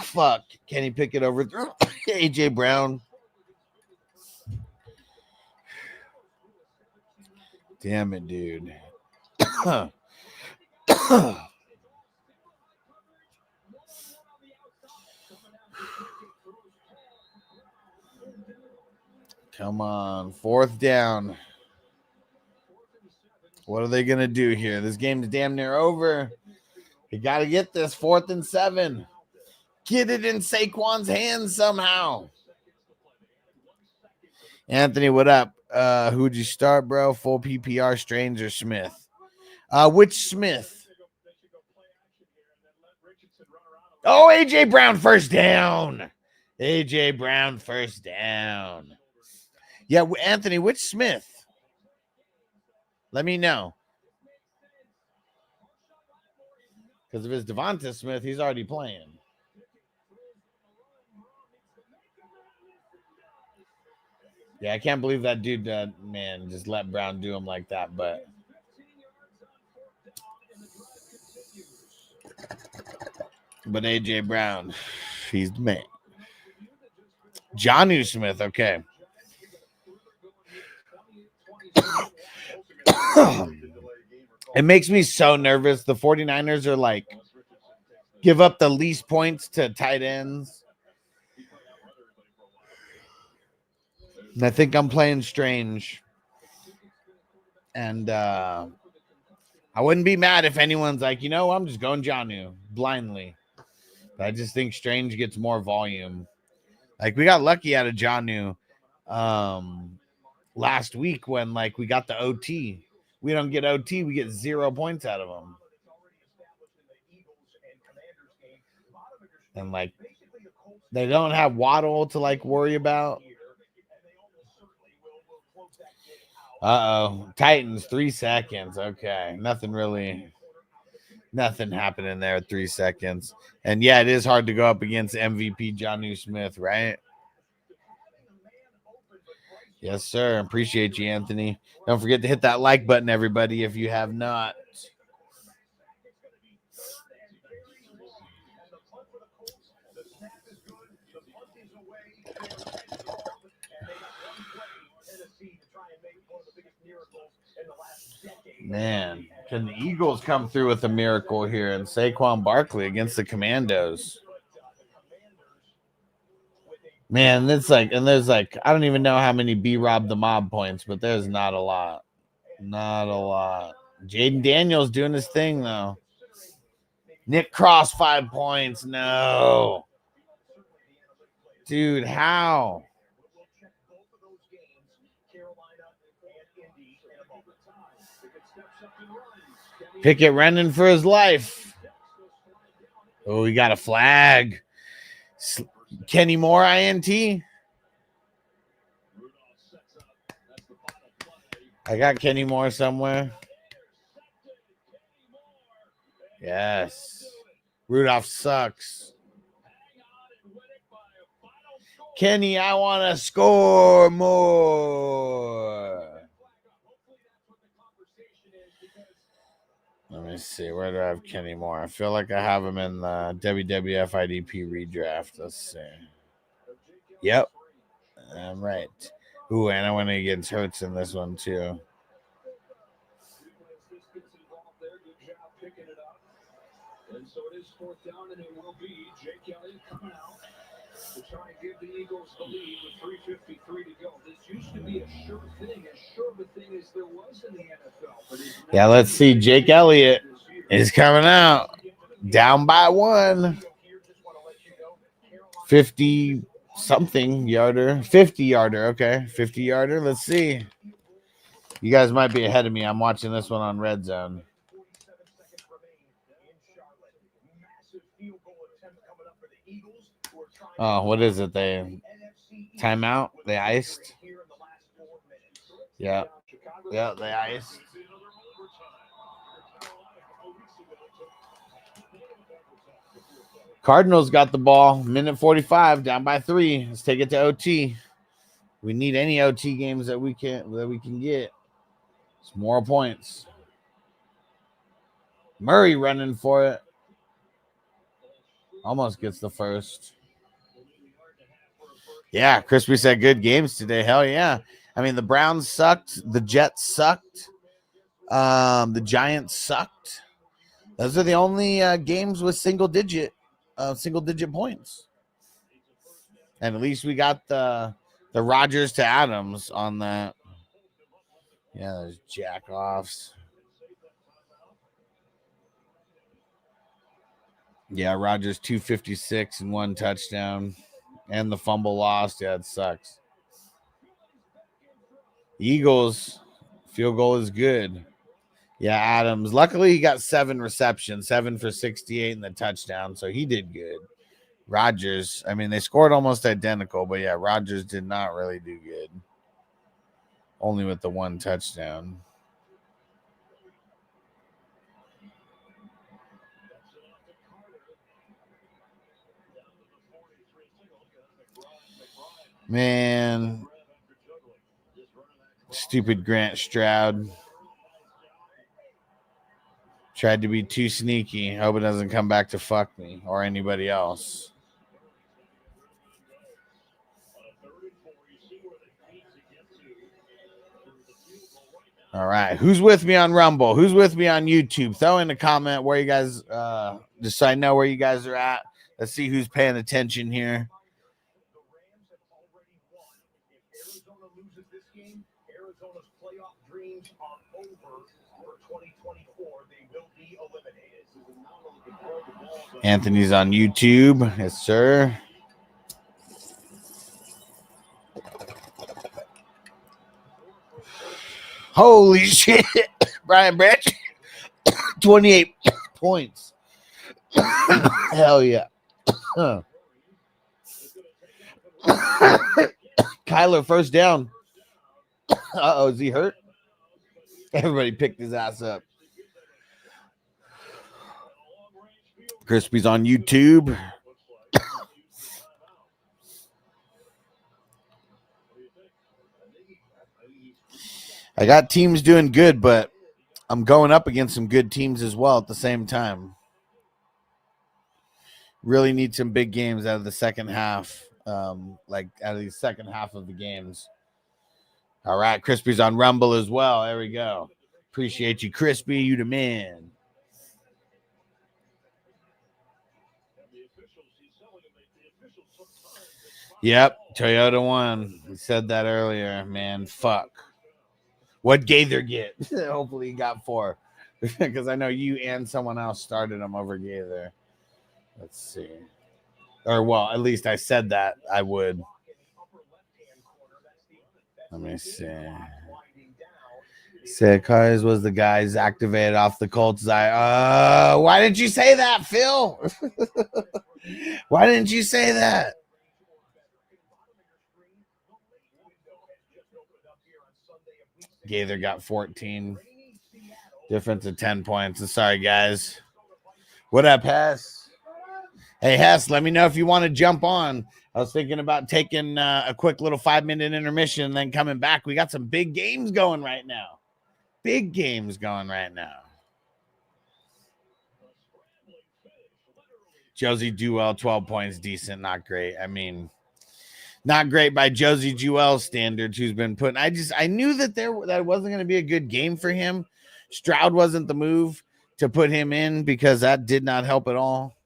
Fuck. Can he pick it over through AJ Brown? Damn it, dude. Come on, fourth down. What are they going to do here? This game's damn near over. You got to get this 4th and 7. Get it in Saquon's hands somehow. Anthony, what up? Who'd you start, bro? Full PPR, Strange or Smith? Which Smith? Oh, AJ Brown first down. AJ Brown first down. Yeah, Anthony, which Smith? Let me know. Because if it's Devonta Smith, he's already playing. Yeah, I can't believe that dude, man, just let Brown do him like that. But AJ Brown, he's the man. Jonnu Smith, okay. It makes me so nervous. The 49ers are like, give up the least points to tight ends. And I think I'm playing Strange. And I wouldn't be mad if anyone's like, I'm just going Jonnu blindly. But I just think Strange gets more volume. Like, we got lucky out of Jonnu last week when, like, we got the OT. We don't get OT. We get 0 points out of them. And, like, they don't have Waddle to, like, worry about. Uh-oh. Titans, 3 seconds. Okay. Nothing happening there at 3 seconds. And, yeah, it is hard to go up against MVP Jonnu Smith, right? Yes, sir. Appreciate you, Anthony. Don't forget to hit that like button, everybody, if you have not. Man, can the Eagles come through with a miracle here? And Saquon Barkley against the Commandos. Man, it's like, and there's like, I don't even know how many B-Rob the Mob points, but there's not a lot. Not a lot. Jaden Daniels doing his thing, though. Nick Cross, 5 points. No. Dude, how? Pickett running for his life. Oh, we got a flag. Kenny Moore, INT. I got Kenny Moore somewhere. Yes. Rudolph sucks. Kenny, I want to score more. Let me see. Where do I have Kenny Moore? I feel like I have him in the WWF IDP redraft. Let's see. Yep. I'm right. Ooh, and I went against Hurts in this one, too. And so it is 4th down, and it will be Jake Elliott coming out to try and give the Eagles the lead with 3:53 to go. This used to be a sure thing, as sure of a thing as there was in the NFL. Yeah, let's see. Jake Elliott is coming out. Down by 1. 50-something yarder. 50-yarder. Okay, 50-yarder. Let's see. You guys might be ahead of me. I'm watching this one on Red Zone. Oh, what is it? They timeout? They iced? Yeah. Yeah, they iced. Cardinals got the ball. Minute 45, down by 3. Let's take it to OT. We need any OT games that we can get. It's more points. Murray running for it. Almost gets the first. Yeah, Crispy said good games today. Hell yeah. I mean, the Browns sucked. The Jets sucked. The Giants sucked. Those are the only games with single digit points. And at least we got the Rodgers to Adams on that. Yeah, those jack-offs. Yeah, Rodgers 256 and 1 touchdown. And the fumble lost. Yeah, it sucks. Eagles, field goal is good. Yeah, Adams. Luckily, he got 7 receptions, 7 for 68 and the touchdown, so he did good. Rodgers, I mean, they scored almost identical, but yeah, Rodgers did not really do good. Only with the 1 touchdown. Man, stupid Grant Stroud. Tried to be too sneaky. Hope it doesn't come back to fuck me or anybody else. All right. Who's with me on Rumble? Who's with me on YouTube? Throw in a comment where you guys, just so I know where you guys are at. Let's see who's paying attention here. Arizona's playoff dreams are over for 2024. They will be eliminated. Anthony's on YouTube. Yes, sir. Holy shit. Brian Branch, 28 points. Hell yeah. Kyler, first down. Uh-oh, is he hurt? Everybody picked his ass up. Crispy's on YouTube. I got teams doing good, but I'm going up against some good teams as well at the same time. Really need some big games out of the second half, like out of the second half of the games. All right, Crispy's on Rumble as well. There we go. Appreciate you, Crispy. You the man. Yep. Toyota won. We said that earlier, man. Fuck. What Gaither get? Hopefully he got 4. Because I know you and someone else started him over Gaither. Let's see. Or, well, at least I said that I would. Let me see. Said Cars was the guys activated off the Colts. Why didn't you say that, Phil? Why didn't you say that? Gaither got 14. Difference of 10 points. Sorry, guys. What up, Hess? Hey, Hess, let me know if you want to jump on. I was thinking about taking a quick little 5-minute intermission and then coming back. We got some big games going right now. Big games going right now. Josie Jewell, 12 points, decent, not great. I mean, not great by Josie Jewell's standards, who's been putting. I knew that that wasn't going to be a good game for him. Stroud wasn't the move to put him in because that did not help at all.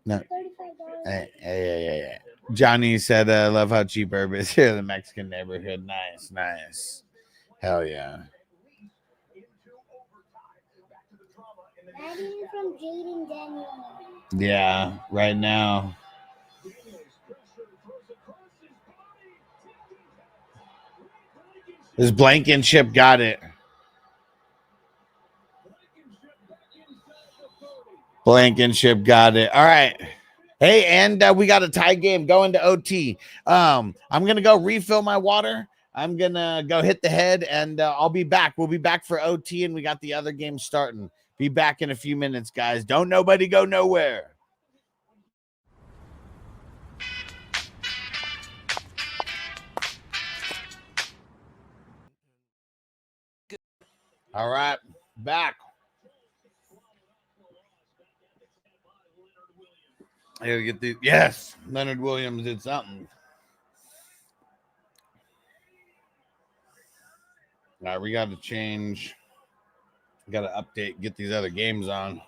No. Hey. Johnny said, love how cheap herb is here in the Mexican neighborhood. Nice. Hell yeah. From Jaden Daniel. Yeah, right now. This Blankenship got it. Blankenship got it. All right. Hey, and we got a tie game going to OT. I'm going to go refill my water. I'm going to go hit the head, and I'll be back. We'll be back for OT, and we got the other game starting. Be back in a few minutes, guys. Don't nobody go nowhere. All right, back. Here we get the yes. Leonard Williams did something. All right, we got to change. We got to update. Get these other games on.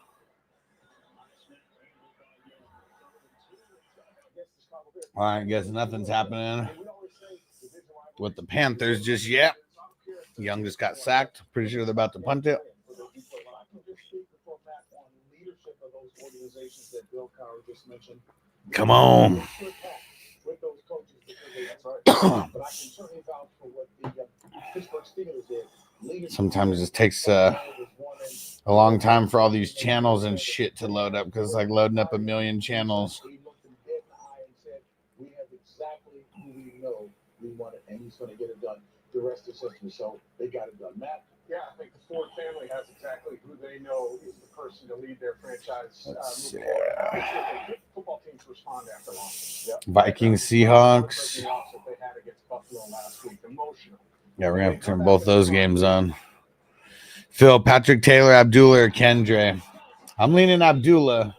All right, I guess nothing's happening with the Panthers just yet. Young just got sacked. Pretty sure they're about to punt it. Come on. Sometimes it just takes a long time for all these channels and shit to load up because it's like loading up a million channels. We have exactly who we know we want it, and he's going to get it done. The rest of the system, so they got it done. Matt? Yeah, I think the Ford family has exactly who they know is the person to lead their franchise. Football teams respond after losses. Yep. Vikings, Seahawks. Yeah, we're going to have to turn both those games on. Phil, Patrick Taylor, Abdullah, or Kendre? I'm leaning Abdullah.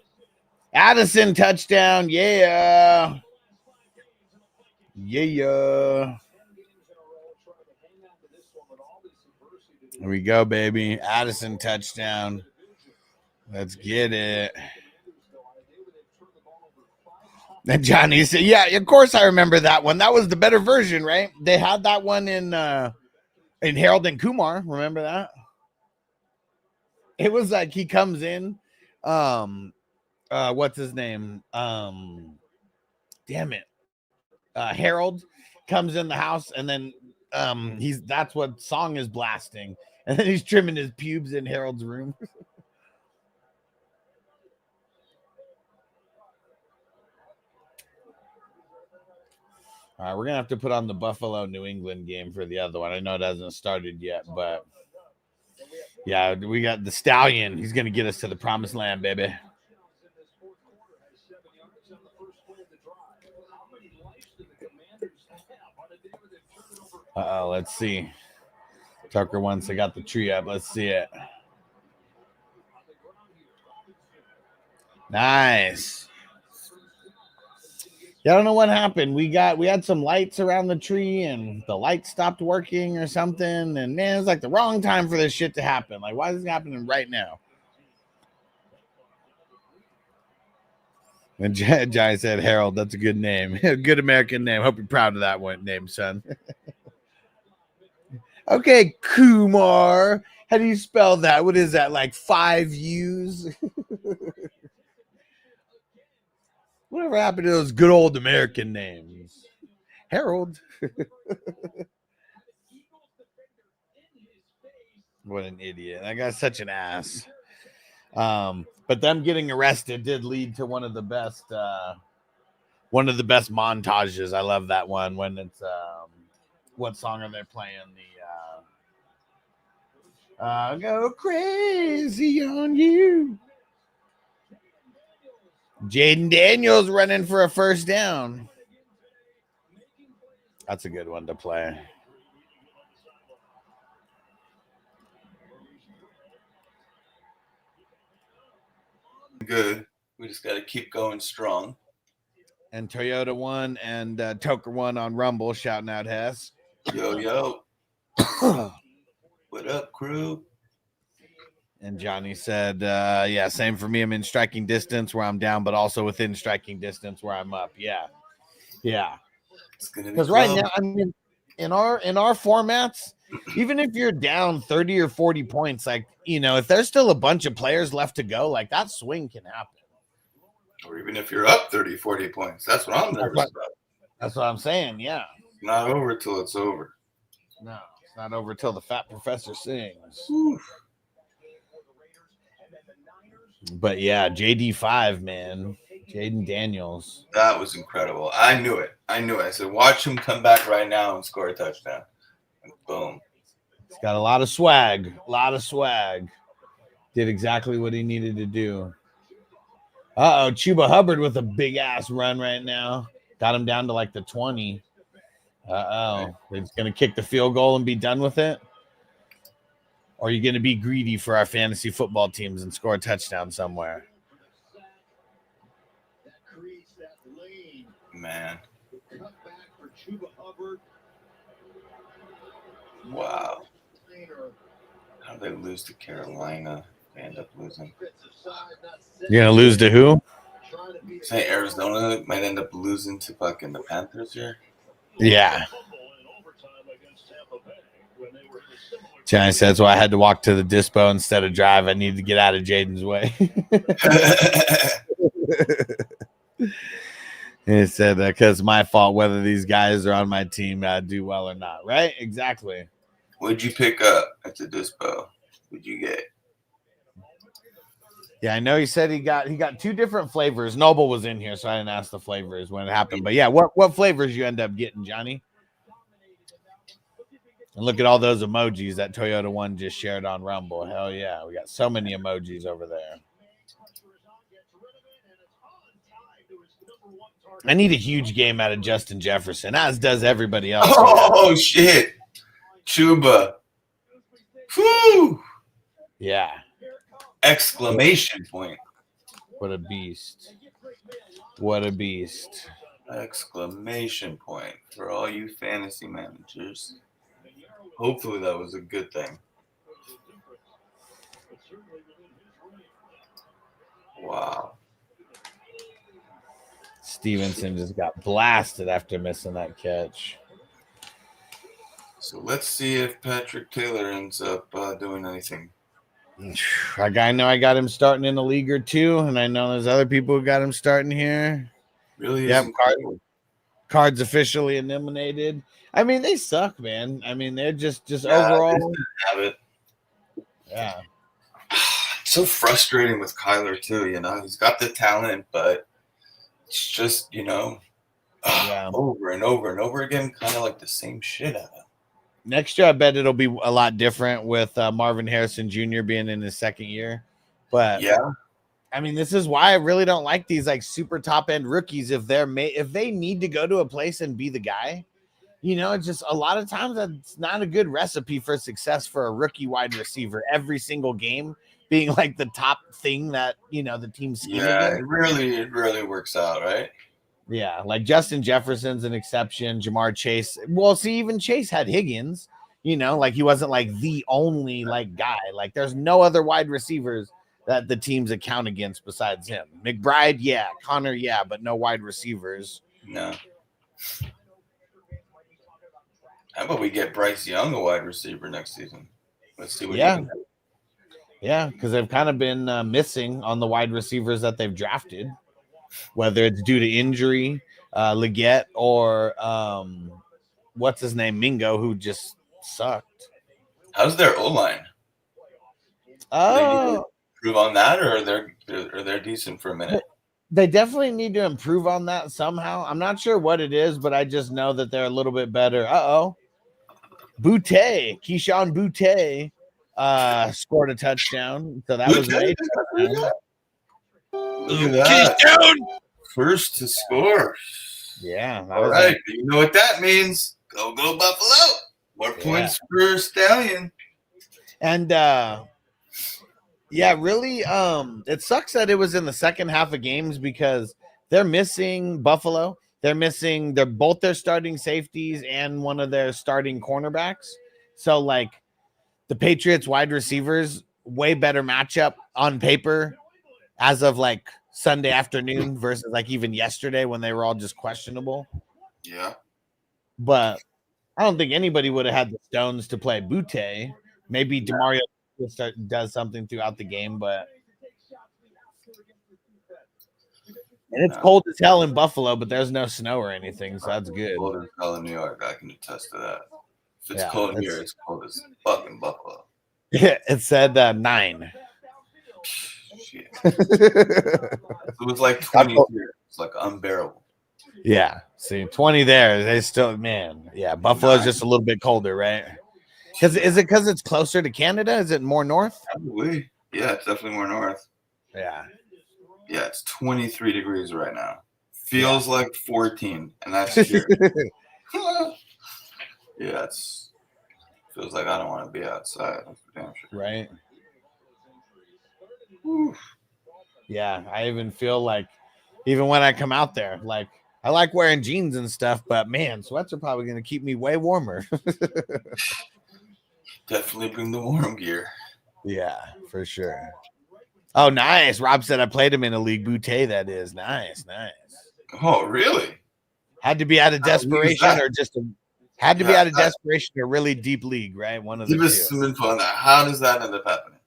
Addison, touchdown. Yeah. Here we go, baby. Addison touchdown. Let's get it. And Johnny said, yeah, of course I remember that one. That was the better version, right? They had that one in Harold and Kumar. Remember that? It was like he comes in. What's his name? Damn it. Harold comes in the house, and then that's what song is blasting, and then he's trimming his pubes in Harold's room. All right, we're gonna have to put on the Buffalo New England game for the other one. I know it hasn't started yet, but yeah, we got the Stallion. He's gonna get us to the promised land, baby. Let's see. Tucker once I got the tree up. Let's see it. Nice. Yeah, I don't know what happened. We had some lights around the tree and the light stopped working or something. And man, it's like the wrong time for this shit to happen. Like, why is it happening right now? And Johnny said, Harold, that's a good name. Good American name. Hope you're proud of that one name, son. Okay, Kumar. How do you spell that? What is that, like 5 U's? Whatever happened to those good old American names? Harold. What an idiot. That guy's such an ass. But them getting arrested did lead to one of the best montages. I love that one when it's what song are they playing? The go crazy on you. Jaden Daniels running for a first down. That's a good one to play. Good. We just got to keep going strong. And Toyota won and Toker won on Rumble, shouting out Hess. Yo. What up, crew? And Johnny said, yeah, same for me. I'm in striking distance where I'm down, but also within striking distance where I'm up. Yeah. Because right now, I mean, in our formats, even if you're down 30 or 40 points, like, if there's still a bunch of players left to go, like that swing can happen. Or even if you're up 30, 40 points. That's what I'm nervous about. That's what I'm saying, yeah. It's not over till it's over. No, it's not over till the fat professor sings. Oof. But yeah, JD5, man. Jaden Daniels. That was incredible. I knew it. I said, watch him come back right now and score a touchdown. And boom. He's got a lot of swag. Did exactly what he needed to do. Chuba Hubbard with a big ass run right now. Got him down to like the 20. They're just going to kick the field goal and be done with it? Or are you going to be greedy for our fantasy football teams and score a touchdown somewhere? Man. Wow. How did they lose to Carolina? They end up losing. You're going to lose to who? Say Arizona might end up losing to fucking the Panthers here. Yeah. Johnny says, well, I had to walk to the dispo instead of drive. I needed to get out of Jaden's way. He said, because my fault whether these guys are on my team do well or not. Right? Exactly. What'd you pick up at the dispo? What'd you get? Yeah, I know he said he got 2 different flavors. Noble was in here, so I didn't ask the flavors when it happened. But yeah, what flavors you end up getting, Johnny? And look at all those emojis that Toyota One just shared on Rumble. Hell yeah, we got so many emojis over there. I need a huge game out of Justin Jefferson, as does everybody else. Oh shit, Chuba! Whew! Yeah. Exclamation point. What a beast. What a beast. Exclamation point for all you fantasy managers. Hopefully that was a good thing. Wow. Stevenson just got blasted after missing that catch. So let's see if Patrick Taylor ends up doing anything. I know I got him starting in a league or 2, and I know there's other people who got him starting here. Really? Yep, cards officially eliminated. I mean, they suck, man. I mean, they're just overall. Have it. Yeah. It's so frustrating with Kyler too. He's got the talent, but it's just over and over and over again, kind of like the same shit out of him. Next year, I bet it'll be a lot different with Marvin Harrison Jr. being in his second year. But yeah, I mean, this is why I really don't like these like super top end rookies. If they need to go to a place and be the guy, it's just a lot of times that's not a good recipe for success for a rookie wide receiver. Every single game being like the top thing that the team's scheming. Yeah, it really works out, right? Yeah, like Justin Jefferson's an exception. Jamar Chase. Well, see, even Chase had Higgins. Like he wasn't like the only like guy. Like there's no other wide receivers that the teams account against besides him. McBride, yeah. Connor, yeah, but no wide receivers. No. How about we get Bryce Young a wide receiver next season? Let's see what he can do. Yeah, because they've kind of been missing on the wide receivers that they've drafted, whether it's due to injury, Leggett, or what's his name, Mingo, who just sucked. How's their O-line? Oh, improve on that, or they're decent for a minute? They definitely need to improve on that somehow. I'm not sure what it is, but I just know that they're a little bit better. Keyshawn Boutte scored a touchdown, so that was great. Look at that. Keyshawn! First to score. Yeah. All right. You know what that means. Go Buffalo. More points for Stallion. And really, it sucks that it was in the second half of games because they're missing Buffalo. They're missing both their starting safeties and one of their starting cornerbacks. So, like, the Patriots wide receivers, way better matchup on paper as of, like, Sunday afternoon versus, like, even yesterday when they were all just questionable. Yeah. But I don't think anybody would have had the stones to play Boutte. Maybe DeMario does something throughout the game, but and it's cold as hell in Buffalo, but there's no snow or anything, so that's good. Cold as hell in New York, I can attest to that. If it's cold here, it's cold as fucking Buffalo. Yeah, it said 9. Shit. It was like 20 here. It's like unbearable. Yeah, see, 20 there. They still, man. Yeah, Buffalo's just a little bit colder, right? Is it because it's closer to Canada? Is it more north? Probably. Yeah, it's definitely more north. Yeah. Yeah, it's 23 degrees right now. Feels like 14, and that's here. Yeah, feels like I don't want to be outside. That's for damn sure. Right. Whew. Yeah, I even feel like, even when I come out there, like, I like wearing jeans and stuff, but man, sweats are probably going to keep me way warmer. Definitely bring the warm gear. Yeah, for sure. Oh, nice. Rob said I played him in a league. Boutte, that is. Nice. Oh, really? Had to be out of desperation or just had to be out of desperation or really deep league, right? One of the two. Give us some info on that. How does that end up happening?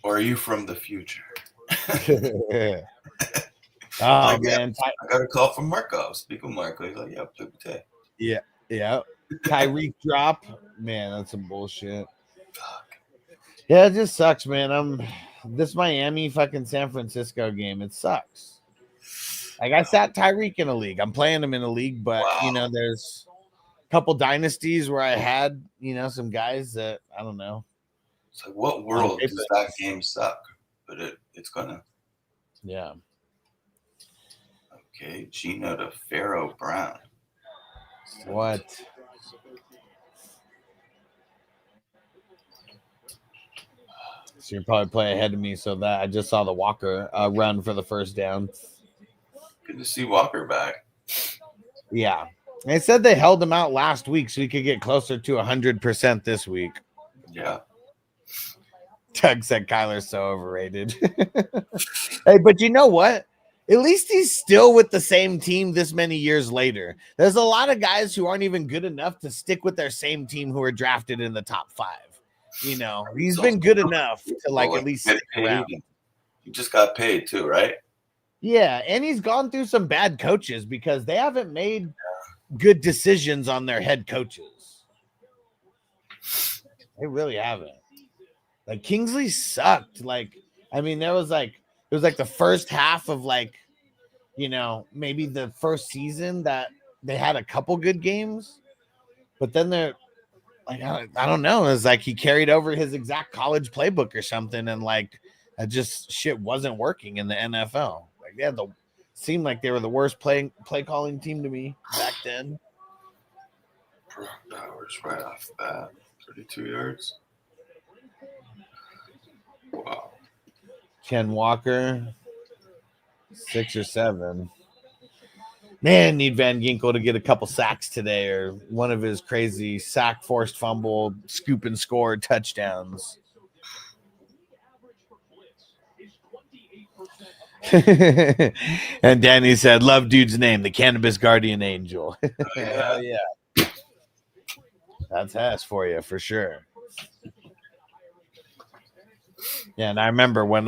Or are you from the future? Oh, man. I got a call from Marco. Speak with Marco. He's like, yeah, play Boutte. Yeah. Tyreek drop. Man, that's some bullshit. Yeah, it just sucks, man. This Miami fucking San Francisco game, it sucks. Like, I sat Tyreek in a league. I'm playing him in a league, but there's a couple dynasties where I had, some guys that I don't know. It's like, what world does that game suck? But it's gonna. Yeah. Okay, Gino to Pharaoh Brown. What? So you're probably play ahead of me, so that I just saw the Walker run for the first down. Good to see Walker back. Yeah. They said they held him out last week so he could get closer to 100% this week. Yeah. Doug said Kyler's so overrated. Hey, but you know what? At least he's still with the same team this many years later. There's a lot of guys who aren't even good enough to stick with their same team who are drafted in the top 5. He's been good enough to at least stick around. He just got paid too, right? Yeah, and he's gone through some bad coaches because they haven't made good decisions on their head coaches. They really haven't. Like, Kingsley sucked. There was it was the first half of maybe the first season that they had a couple good games, but then they're I don't know. It's like he carried over his exact college playbook or something, and that just shit wasn't working in the NFL. Seemed like they were the worst play calling team to me back then. Powers right off the bat, 32 yards. Wow. Ken Walker, 6 or 7. Man, need Van Ginkel to get a couple sacks today, or one of his crazy sack, forced fumble, scoop and score touchdowns. And Danny said, "Love dude's name, the Cannabis Guardian Angel." Hell yeah, that's Hess for you for sure. Yeah, and I remember when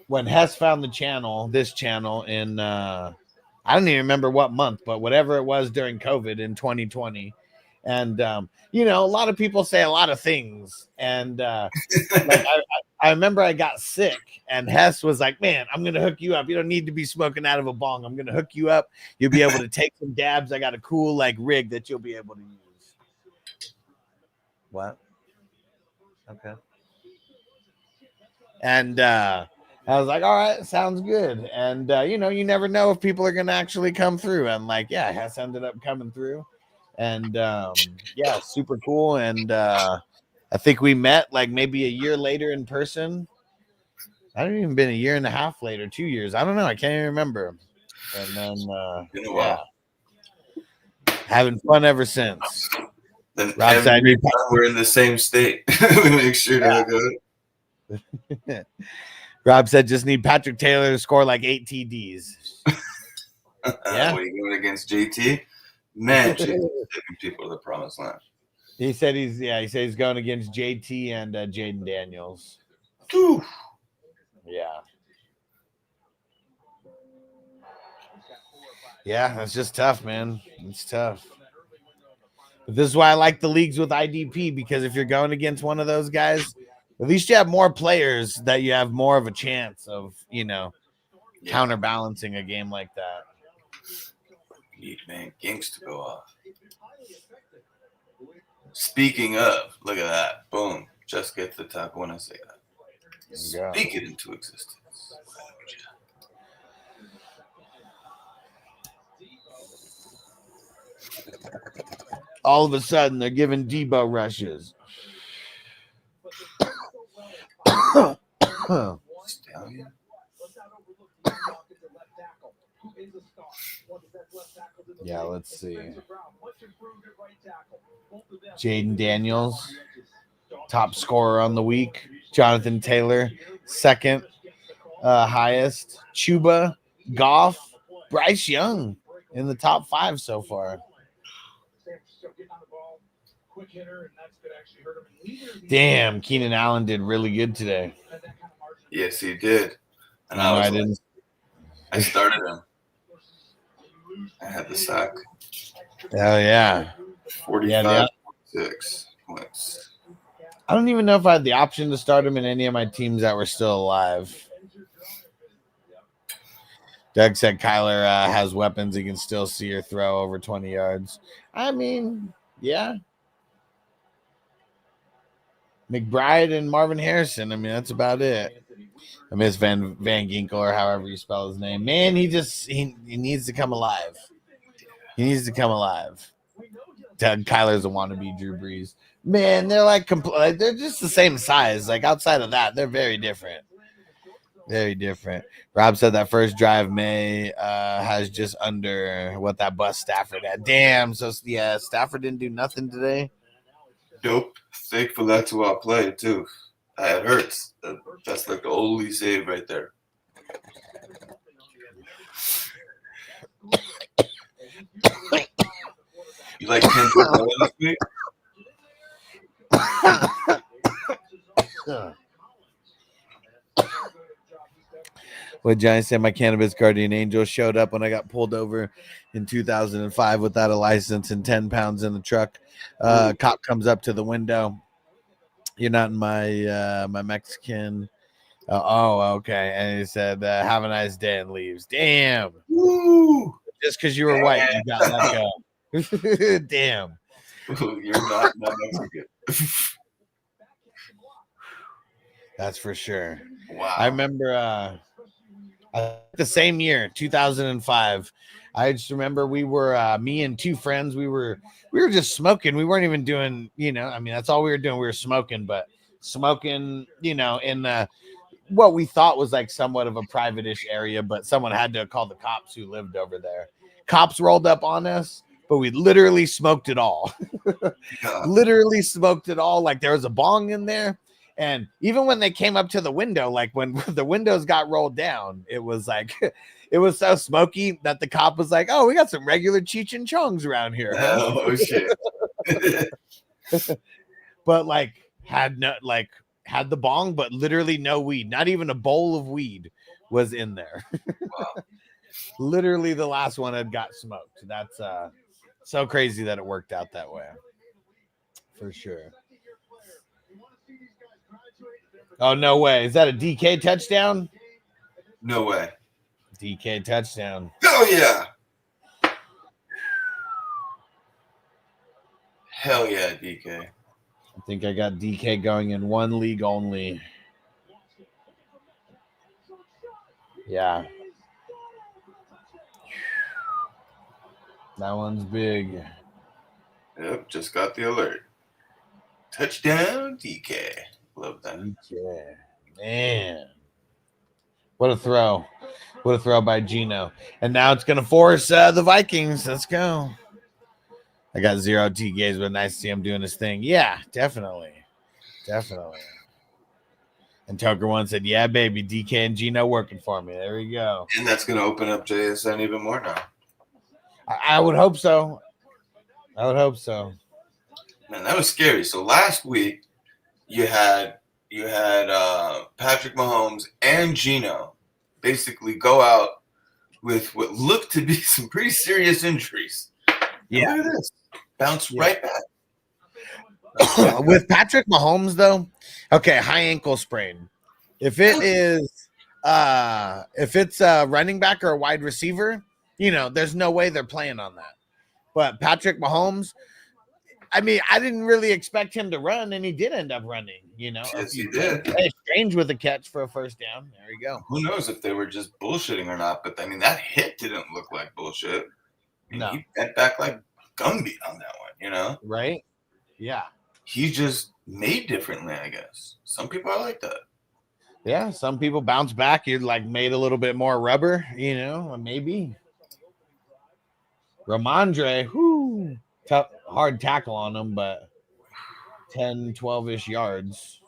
when Hess found the channel, this channel in I don't even remember what month, but whatever it was during COVID in 2020. And you know, a lot of people say a lot of things, and like I remember I got sick, and Hess was like, "Man, I'm gonna hook you up. You don't need to be smoking out of a bong. I'm gonna hook you up. You'll be able to take some dabs. I got a cool like rig that you'll be able to use." What? Okay. And I was like, "All right, sounds good." And you know, you never know if people are gonna actually come through. And like, yeah, Hess ended up coming through, and yeah, super cool. And I think we met like maybe a year later in person. I don't even been a year and a half later, 2 years. I don't know. I can't even remember. And then yeah, having fun ever since. Then Rob said, every time we're in the same state, we make sure to hook up. Rob said, "Just need Patrick Taylor to score like 8 TDs." Yeah. What are you going against JT? Man, JT's taking people to the promised land. He said he's going against JT and Jaden Daniels. Whew. Yeah. Yeah, that's just tough, man. It's tough. But this is why I like the leagues with IDP, because if you're going against one of those guys, at least you have more players that you have more of a chance of, you know, counterbalancing a game like that. Need man Ginks to go off. Speaking of, look at that. Boom. Just get the top one. I say that. Speak it into existence. All of a sudden, they're giving Debo rushes. Yeah, let's see. Jaden Daniels, top scorer on the week. Jonathan Taylor, second highest. Chuba, Goff, Bryce Young in the top 5 so far. Damn, Keenan Allen did really good today. Yes, he did. And I didn't. I started him. I had the sack. Hell yeah. 45, 6 points. I don't even know if I had the option to start him in any of my teams that were still alive. Doug said Kyler has weapons. He can still see or throw over 20 yards. I mean, yeah. McBride and Marvin Harrison. I mean, that's about it. I miss Van Ginkel, or however you spell his name. Man, he needs to come alive. He needs to come alive. Doug Kyler's a wannabe Drew Brees. Man, they're they're just the same size. Like outside of that, they're very different. Very different. Rob said that first drive May has just under what that bust Stafford had. Damn. So yeah, Stafford didn't do nothing today. Dope. Thankful that's who I played too. It hurts. That's like the only save right there. You like 10 this week? What Johnny said, my cannabis guardian angel showed up when I got pulled over in 2005 without a license and 10 pounds in the truck. Cop comes up to the window. You're not in my my Mexican. Oh, okay. And he said, have a nice day, and leaves. Damn. Woo! Just because you were white, you got let go. Damn. You're not Mexican. That's for sure. Wow. I remember the same year, 2005. I just remember we were me and 2 friends. We were just smoking. We weren't even doing, I mean, that's all we were doing. We were smoking, but smoking, in the what we thought was like somewhat of a private-ish area, but someone had to call the cops who lived over there. Cops rolled up on us, but we literally smoked it all. Literally smoked it all. Like there was a bong in there. And even when they came up to the window, like when the windows got rolled down, it was like, it was so smoky that the cop was like, oh, we got some regular Cheech and Chongs around here. Huh? Oh, shit. But like had the bong, but literally no weed, not even a bowl of weed was in there. Wow. Literally the last one had got smoked. That's so crazy that it worked out that way. For sure. Oh, no way. Is that a DK touchdown? No way. DK touchdown. Oh, yeah. Hell yeah, DK. I think I got DK going in one league only. Yeah. That one's big. Yep, just got the alert. Touchdown, DK. Love that. DK. Man. What a throw. What a throw by Gino. And now it's going to force the Vikings. Let's go. I got 0 TKs, but nice to see him doing his thing. Yeah, definitely. Definitely. And Toker One said, yeah, baby, DK and Gino working for me. There we go. And that's going to open up JSN even more now. I would hope so. I would hope so. Man, that was scary. So last week, you had Patrick Mahomes and Gino basically go out with what looked to be some pretty serious injuries. Yeah. Look at this. Bounce right back. With Patrick Mahomes, though, okay, high ankle sprain. If it's a running back or a wide receiver, there's no way they're playing on that. But Patrick Mahomes, I mean, I didn't really expect him to run, and he did end up running, Yes, he did. Hey, Strange with a catch for a first down. There you go. Who knows if they were just bullshitting or not, but I mean, that hit didn't look like bullshit. No. He bent back like Gumby on that one, Right? Yeah. He's just made differently, I guess. Some people are like that. Yeah, some people bounce back. You're like made a little bit more rubber, maybe. Ramondre, tough, hard tackle on him, but 10, 12-ish yards.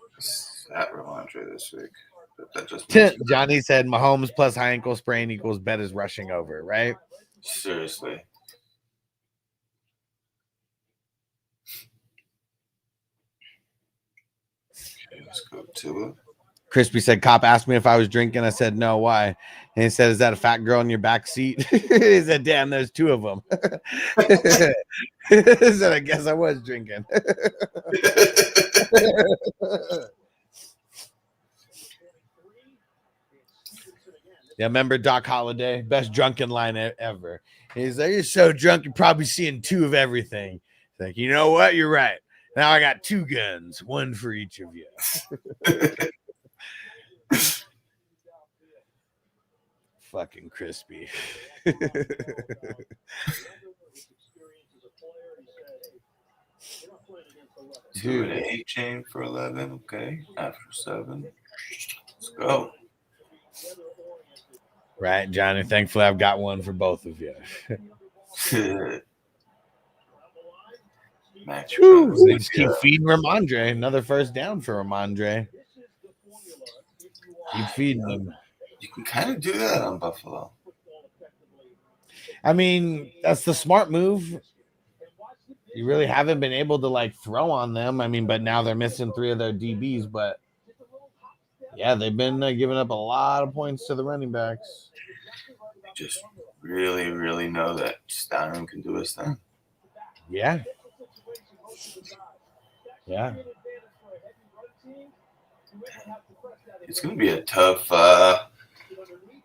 At Ramondre this week. But that just Johnny said Mahomes plus high ankle sprain equals bet is rushing over, right? Seriously. Okay, let's go to it. Crispy said, cop asked me if I was drinking. I said, no, why? And he said, is that a fat girl in your back seat? He said, damn, there's two of them. He said, I guess I was drinking. Yeah, remember Doc Holliday? Best drunken line ever. He's like, you're so drunk, you're probably seeing two of everything. He's like, you know what? You're right. Now I got two guns, one for each of you. Fucking Crispy. Dude, an 8 chain for 11. Okay, after 7. Let's go. Right, Johnny. Thankfully, I've got one for both of you. They just keep feeding Ramondre. Another first down for Ramondre. Keep feeding him. You can kind of do that on Buffalo. I mean, that's the smart move. You really haven't been able to throw on them. I mean, but now they're missing 3 of their DBs. But yeah, they've been giving up a lot of points to the running backs. Just really, really know that Steinman can do his thing. Yeah. Yeah. It's going to be a tough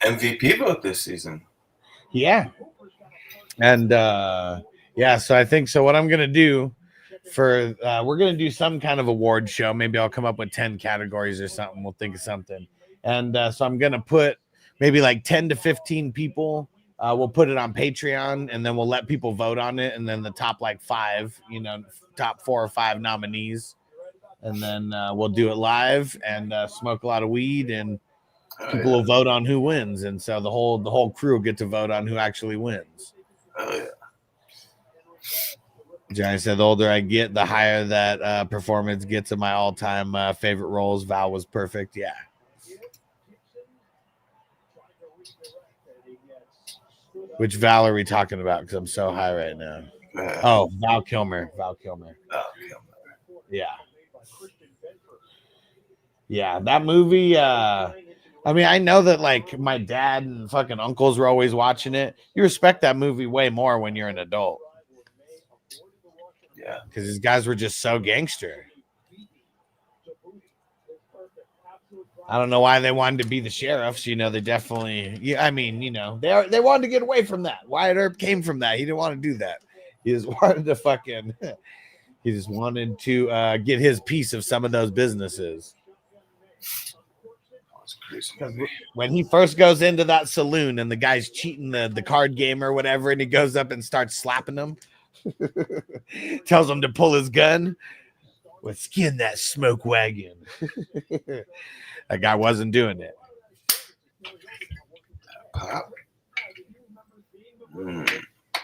MVP vote this season. Yeah. And so I think so. What I'm going to do we're going to do some kind of award show. Maybe I'll come up with 10 categories or something. We'll think of something. And so I'm going to put maybe 10 to 15 people. We'll put it on Patreon, and then we'll let people vote on it. And then the top 5, top 4 or 5 nominees. And then we'll do it live and smoke a lot of weed and People will vote on who wins, and so the whole crew will get to vote on who actually wins. Oh yeah. Johnny said, the older I get, the higher that performance gets in my all-time favorite roles. Val was perfect. Yeah. Which Val are we talking about? Because I'm so high right now. Oh, Val Kilmer. Yeah. Yeah, that movie. I mean, I know that like my dad and fucking uncles were always watching it. You respect that movie way more when you're an adult. Yeah. Because these guys were just so gangster. I don't know why they wanted to be the sheriffs. You know, they definitely. Yeah, I mean, you know, they wanted to get away from that. Wyatt Earp came from that. He didn't want to do that. He just wanted to fucking. He just wanted to get his piece of some of those businesses. When he first goes into that saloon and the guy's cheating the card game or whatever, and he goes up and starts slapping him, tells him to pull his gun. Well, skin that smoke wagon. That guy wasn't doing it. Pop.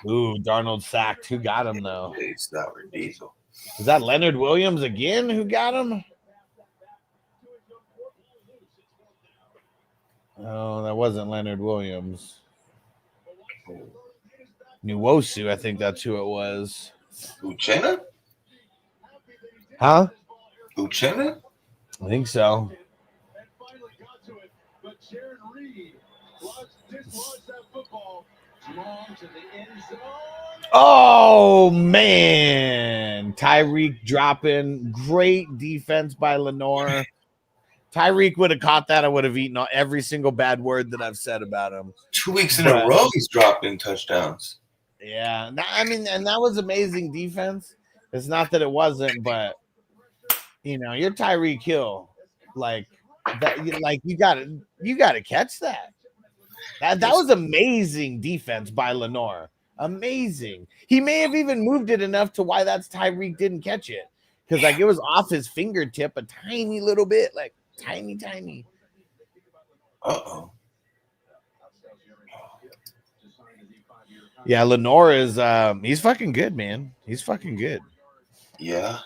Ooh, Darnold sacked. Who got him though? It's that Diesel. Is that Leonard Williams again? Who got him? Oh, that wasn't Leonard Williams. Nwosu, I think that's who it was. Uchenna? Huh? Uchenna? I think so. Oh, man. Tyreek dropping. Great defense by Lenore. Tyreek would have caught that. I would have eaten every single bad word that I've said about him. 2 weeks in a row, he's dropping touchdowns. Yeah. I mean, and that was amazing defense. It's not that it wasn't, but, you know, you're Tyreek Hill. Like, that, you got to catch that. That was amazing defense by Lenore. Amazing. He may have even moved it enough to why that's Tyreek didn't catch it. Because, like, it was off his fingertip a tiny little bit. Like, tiny. Uh-oh. Yeah, Lenore is he's fucking good, man. He's fucking good. Yeah.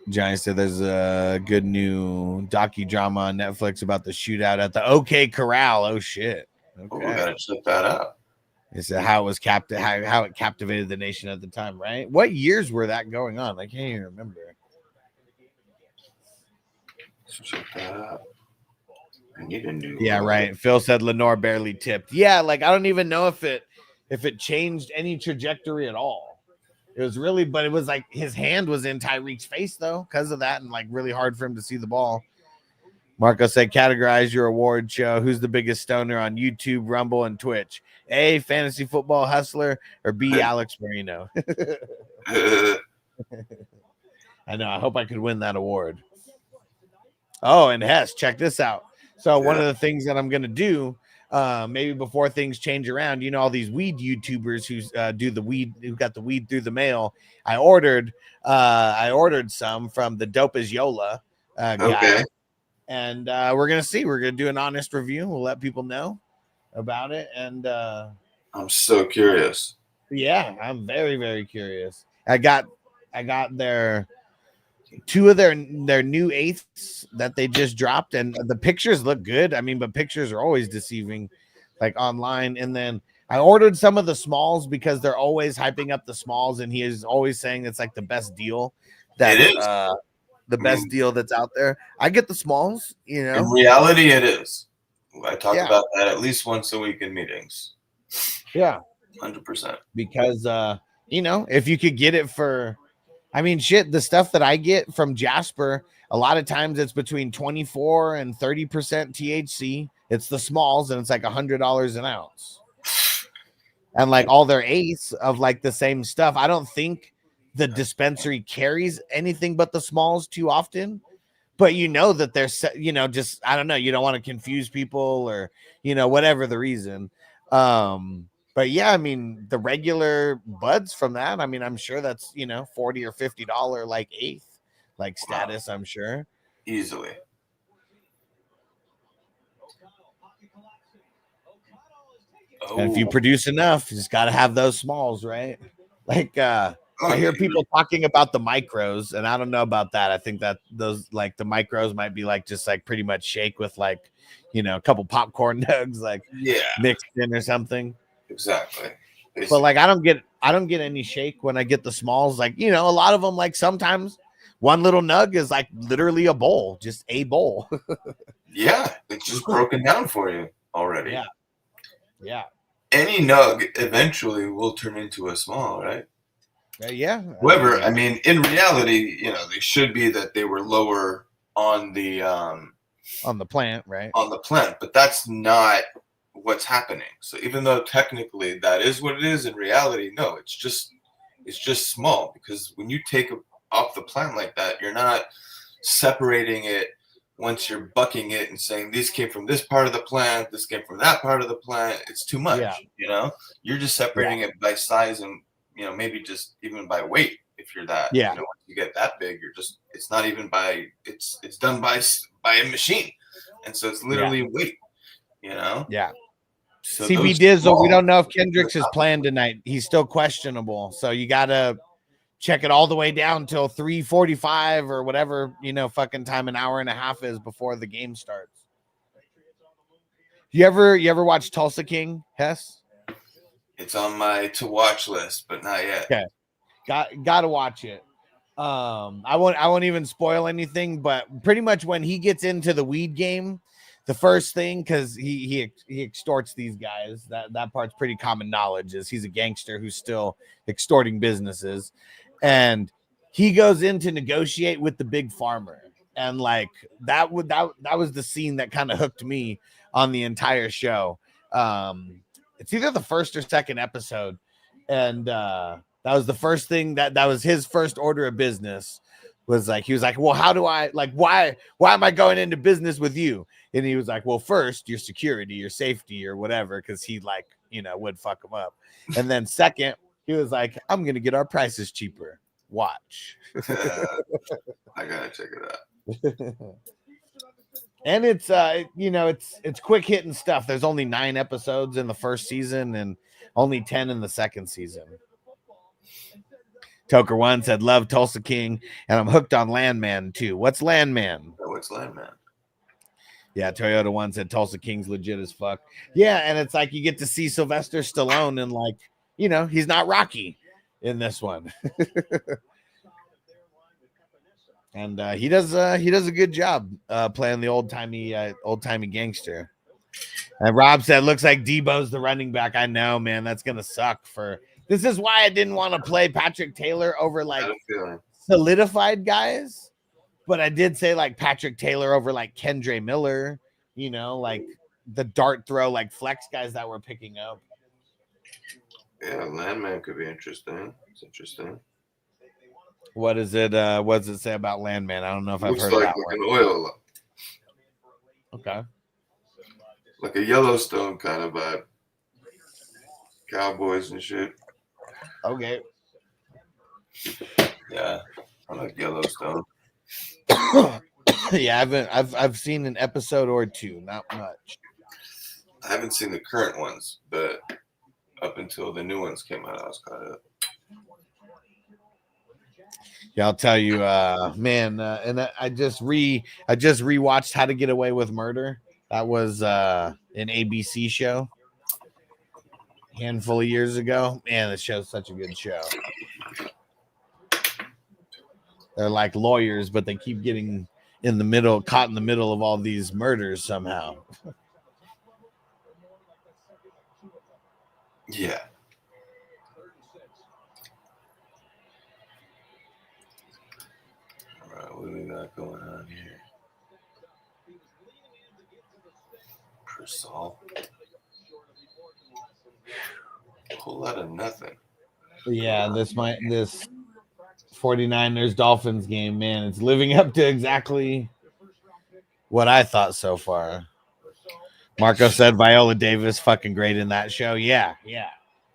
Johnny said there's a good new docudrama on Netflix about the shootout at the OK Corral. Oh shit. Okay. Oh, we gotta check that out. It's how it was how it captivated the nation at the time, right? What years were that going on? I can't even remember. Check that out. I need a new. Yeah, right. Phil said Lenore barely tipped. Yeah, like I don't even know if it changed any trajectory at all. It was really, but it was like his hand was in Tyreek's face though, because of that, and like really hard for him to see the ball. Marco said, categorize your award show. Who's the biggest stoner on YouTube, Rumble, and Twitch? A, Fantasy Football Hustler, or B, Alex Marino? I know. I hope I could win that award. Oh, and Hess, check this out. So one of the things that I'm going to do, maybe before things change around, you know, all these weed YouTubers who do the weed, who got the weed through the mail. I ordered some from the Dope as Yola guy. Okay. And we're going to do an honest review. We'll let people know about it. And I'm so curious. Yeah, I'm very, very curious. I got their two of their new eighths that they just dropped, and the pictures look good. I mean, but pictures are always deceiving, like online. And then I ordered some of the smalls because they're always hyping up the smalls, and he is always saying it's like the best deal. That it is. The best deal that's out there. I get the smalls, you know. In reality, it is. I talk about that at least once a week in meetings. Yeah. 100%. Because, you know, if you could get it for, I mean, shit, the stuff that I get from Jasper, a lot of times it's between 24 and 30% THC. It's the smalls, and it's like $100 an ounce. And like all their eighths of like the same stuff. I don't think the dispensary carries anything but the smalls too often, but you know that they're, you know, just, I don't know. You don't want to confuse people or, you know, whatever the reason. But yeah, I mean, the regular buds from that, I mean, I'm sure that's, you know, $40 or $50 like eighth, like status, I'm sure. easily. And if you produce enough, you just got to have those smalls, right? Like, I hear people talking about the micros, and I don't know about that. I think that those, like, the micros might be like just like pretty much shake with, like, you know, a couple popcorn nugs, like, mixed in or something. Exactly. But like, I don't get any shake when I get the smalls. Like, you know, a lot of them, like, sometimes one little nug is like literally a bowl, just a bowl. Yeah, it's just broken down for you already. Yeah. Yeah. Any nug eventually will turn into a small, right? Yeah. However, I mean, in reality, you know, they should be that they were lower on the plant, right? On the plant, but that's not what's happening. So even though technically that is what it is, in reality, no, it's just small, because when you take off the plant like that, you're not separating it once you're bucking it and saying these came from this part of the plant, this came from that part of the plant. It's too much. You know, you're just separating it by size and, you know, maybe just even by weight. If you're that, you know, once you get that big, you're just, it's not even by, it's done by a machine. And so it's literally weight, you know? Yeah. So CB Dizzle, we don't know if Kendricks is playing tonight. He's still questionable. So you got to check it all the way down till 3:45 or whatever, you know, fucking time, an hour and a half is before the game starts. You ever watch Tulsa King, Hess? It's on my to watch list, but not yet. Okay. Got to watch it. I won't even spoil anything, but pretty much when he gets into the weed game, the first thing, because he extorts these guys, that part's pretty common knowledge, is he's a gangster who's still extorting businesses, and he goes in to negotiate with the big farmer, and like that was the scene that kind of hooked me on the entire show. It's either the first or second episode, and that was the first thing that was his first order of business. Was like, he was like, well, how do I, like, why am I going into business with you? And he was like, well, first, your security, your safety, or whatever, because he, like, you know, would fuck him up. And then second, he was like, I'm gonna get our prices cheaper. Watch. I gotta check it out. And it's you know, it's quick hitting stuff. There's only 9 episodes in the first season and only 10 in the second season. Toker One said, love Tulsa King, and I'm hooked on Landman too. What's Landman? What's Landman? Yeah, Toyota One said Tulsa King's legit as fuck. Yeah, and it's like you get to see Sylvester Stallone, and, like, you know, he's not Rocky in this one. And he does a good job playing the old timey gangster. And Rob said, looks like Debo's the running back. I know, man, that's gonna suck for. This is why I didn't want to play Patrick Taylor over, like, solidified guys. But I did say, like, Patrick Taylor over, like, Kendre Miller, you know, like the dart throw, like, flex guys that we're picking up. Yeah, Landman could be interesting. It's interesting. What is it? What does it say about Landman? I don't know if I've heard like that an one. oil. Okay. Like a Yellowstone kind of vibe. Cowboys and shit. Okay. Yeah, I like Yellowstone. Yeah, I've seen an episode or two, not much. I haven't seen the current ones, but up until the new ones came out, I was caught up. Yeah, I'll tell you, man, and I just rewatched How to Get Away with Murder. That was an ABC show a handful of years ago. Man, the show's such a good show. They're like lawyers, but they keep getting caught in the middle of all these murders somehow. Yeah. All right, what do we got going on here? Persol. A whole lot of nothing. Yeah, this 49ers Dolphins game, man, it's living up to exactly what I thought so far. Marco said Viola Davis fucking great in that show. Yeah.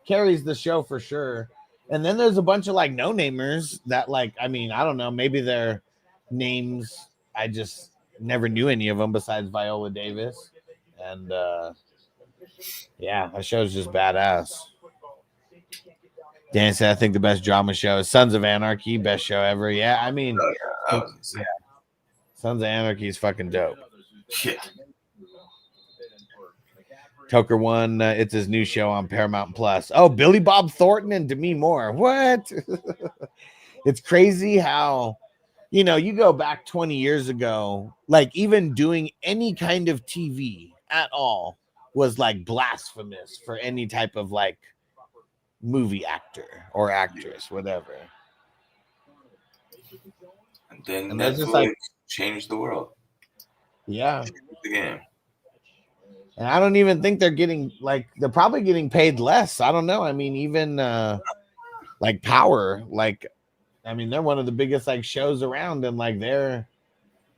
Carries the show for sure. And then there's a bunch of, like, no-namers that, like, I mean, I don't know, maybe their names I just never knew any of them besides Viola Davis. And yeah, that show's just badass. Dan said, I think the best drama show is Sons of Anarchy, best show ever. Yeah, I mean, yeah. Sons of Anarchy is fucking dope. Yeah. Tucker won. It's his new show on Paramount Plus. Oh, Billy Bob Thornton and Demi Moore. What? It's crazy how, you know, you go back 20 years ago, like even doing any kind of TV at all was like blasphemous for any type of like movie actor or actress, whatever. And then And Netflix just like changed the world. Yeah. Changed the game. And I don't even think they're getting like they're probably getting paid less. I don't know. I mean, even like Power, like I mean, they're one of the biggest like shows around, and like they're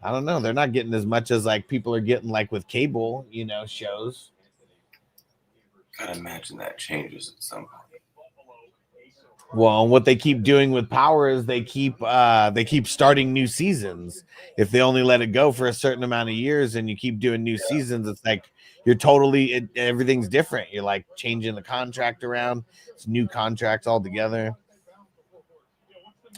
I don't know, they're not getting as much as like people are getting like with cable, you know, shows. Gotta imagine that changes at some point. Well, what they keep doing with Power is they keep starting new seasons. If they only let it go for a certain amount of years and you keep doing new seasons, it's like you're totally everything's different. You're like changing the contract around. It's new contracts altogether.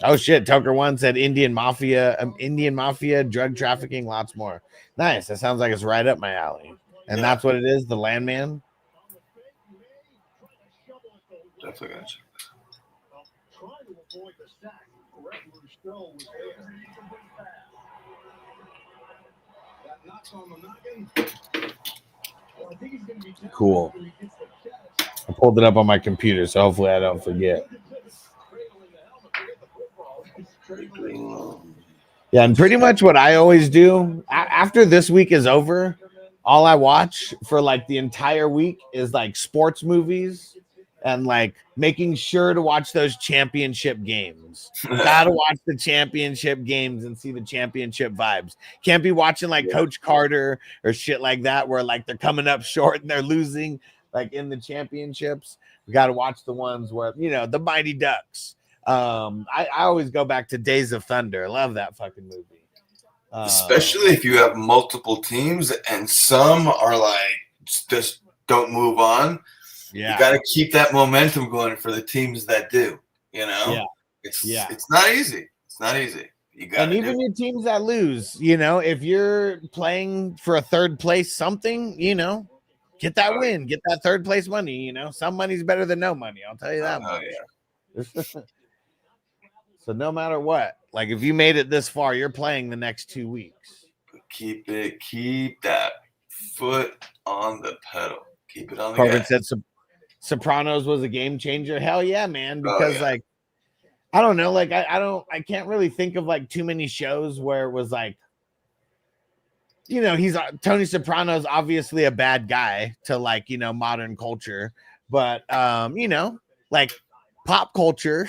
Oh shit, Tucker one said Indian Mafia, drug trafficking, lots more. Nice. That sounds like it's right up my alley. And that's what it is, the Landman. Definitely gonna check. Cool. I pulled it up on my computer, so hopefully I don't forget. Yeah, and pretty much what I always do after this week is over, all I watch for like the entire week is like sports movies and like making sure to watch those championship games. Gotta watch the championship games and see the championship vibes. Can't be watching like Coach Carter or shit like that where like they're coming up short and they're losing like in the championships. We got to watch the ones where, you know, the Mighty Ducks. I always go back to Days of Thunder. Love that fucking movie. Especially if you have multiple teams and some are like just don't move on. Yeah. You got to keep that momentum going for the teams that do, you know? It's not easy. It's not easy. You got and even your teams that lose, you know, if you're playing for a third place something, you know, get that win, get that third place money, you know. Some money's better than no money, I'll tell you that much. So no matter what, like if you made it this far, you're playing the next 2 weeks. Keep that foot on the pedal. Keep it on the Corbin gas. said Sopranos was a game changer. Hell yeah, man. Because like, I don't know, like I can't really think of like too many shows where it was like, you know, Tony Soprano's obviously a bad guy to like, you know, modern culture, but you know, like pop culture,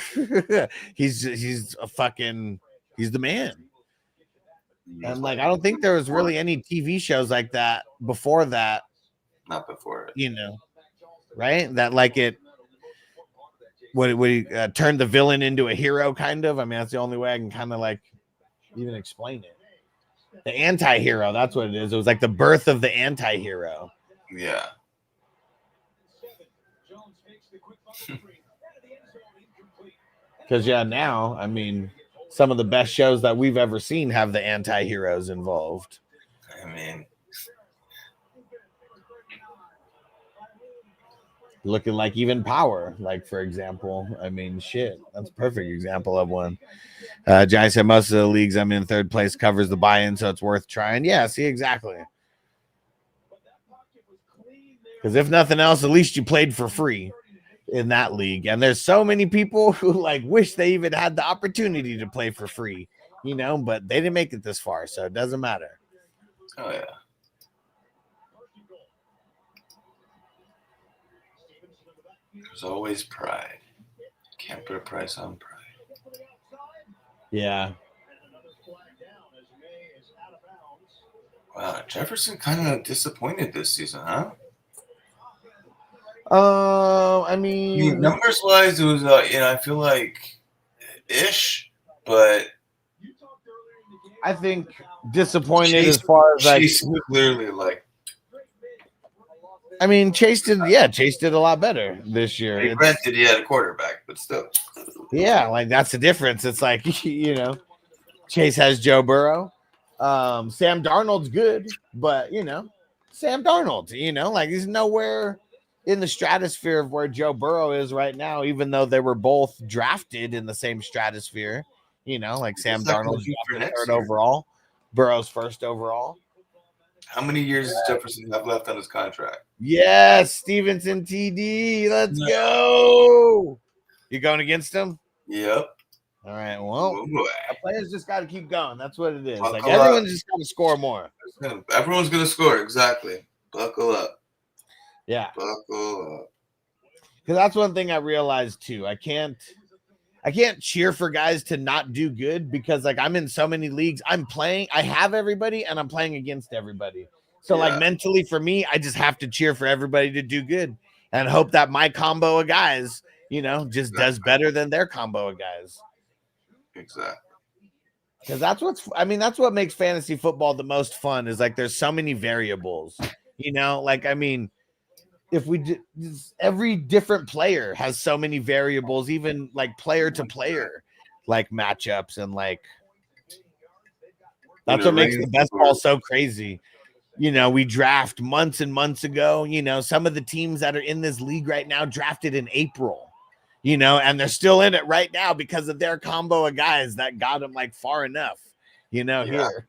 he's the man. And like, I don't think there was really any TV shows like that before that. Not before it. You know, right? That like it would turn the villain into a hero, kind of. I mean, that's the only way I can kind of like even explain it. The anti-hero, that's what it is. It was like the birth of the anti-hero. Yeah. Because now, I mean, some of the best shows that we've ever seen have the anti-heroes involved. I mean, looking like even Power, like for example. I mean, shit, that's a perfect example of one. Giant said most of the leagues I'm in third place covers the buy-in, so it's worth trying. Yeah, see, exactly. Because if nothing else, at least you played for free in that league. And there's so many people who like wish they even had the opportunity to play for free, you know, but they didn't make it this far, so it doesn't matter. Oh yeah. There's always pride. Can't put a price on pride. Yeah. Wow, Jefferson kind of disappointed this season, huh? I mean, numbers wise, it was you know, I feel like ish, but I think disappointed Chase, as far as Chase was clearly like. I mean, Chase did a lot better this year. He granted he had a quarterback, but still. Yeah, like that's the difference. It's like Chase has Joe Burrow. Sam Darnold's good, but Sam Darnold, like he's nowhere in the stratosphere of where Joe Burrow is right now, even though they were both drafted in the same stratosphere. Like Sam Darnold drafted third overall, Burrow's first overall. How many years does Jefferson have left on his contract? Yes, Stevenson TD. Let's go. You going against him? Yep. All right. Well, players just got to keep going. That's what it is. Buckle like everyone's up. just got to score more. Everyone's gonna score. Exactly. Buckle up. Yeah. Buckle up. Because that's one thing I realized too. I can't cheer for guys to not do good because like I'm in so many leagues. I have everybody and I'm playing against everybody. So like mentally for me, I just have to cheer for everybody to do good and hope that my combo of guys, just does better than their combo of guys. Exactly. Because that's what makes fantasy football the most fun is like there's so many variables, if we did, every different player has so many variables, even like player to player, like matchups and like that's what makes the best ball so crazy. We draft months and months ago. Some of the teams that are in this league right now drafted in April, and they're still in it right now because of their combo of guys that got them like far enough, here.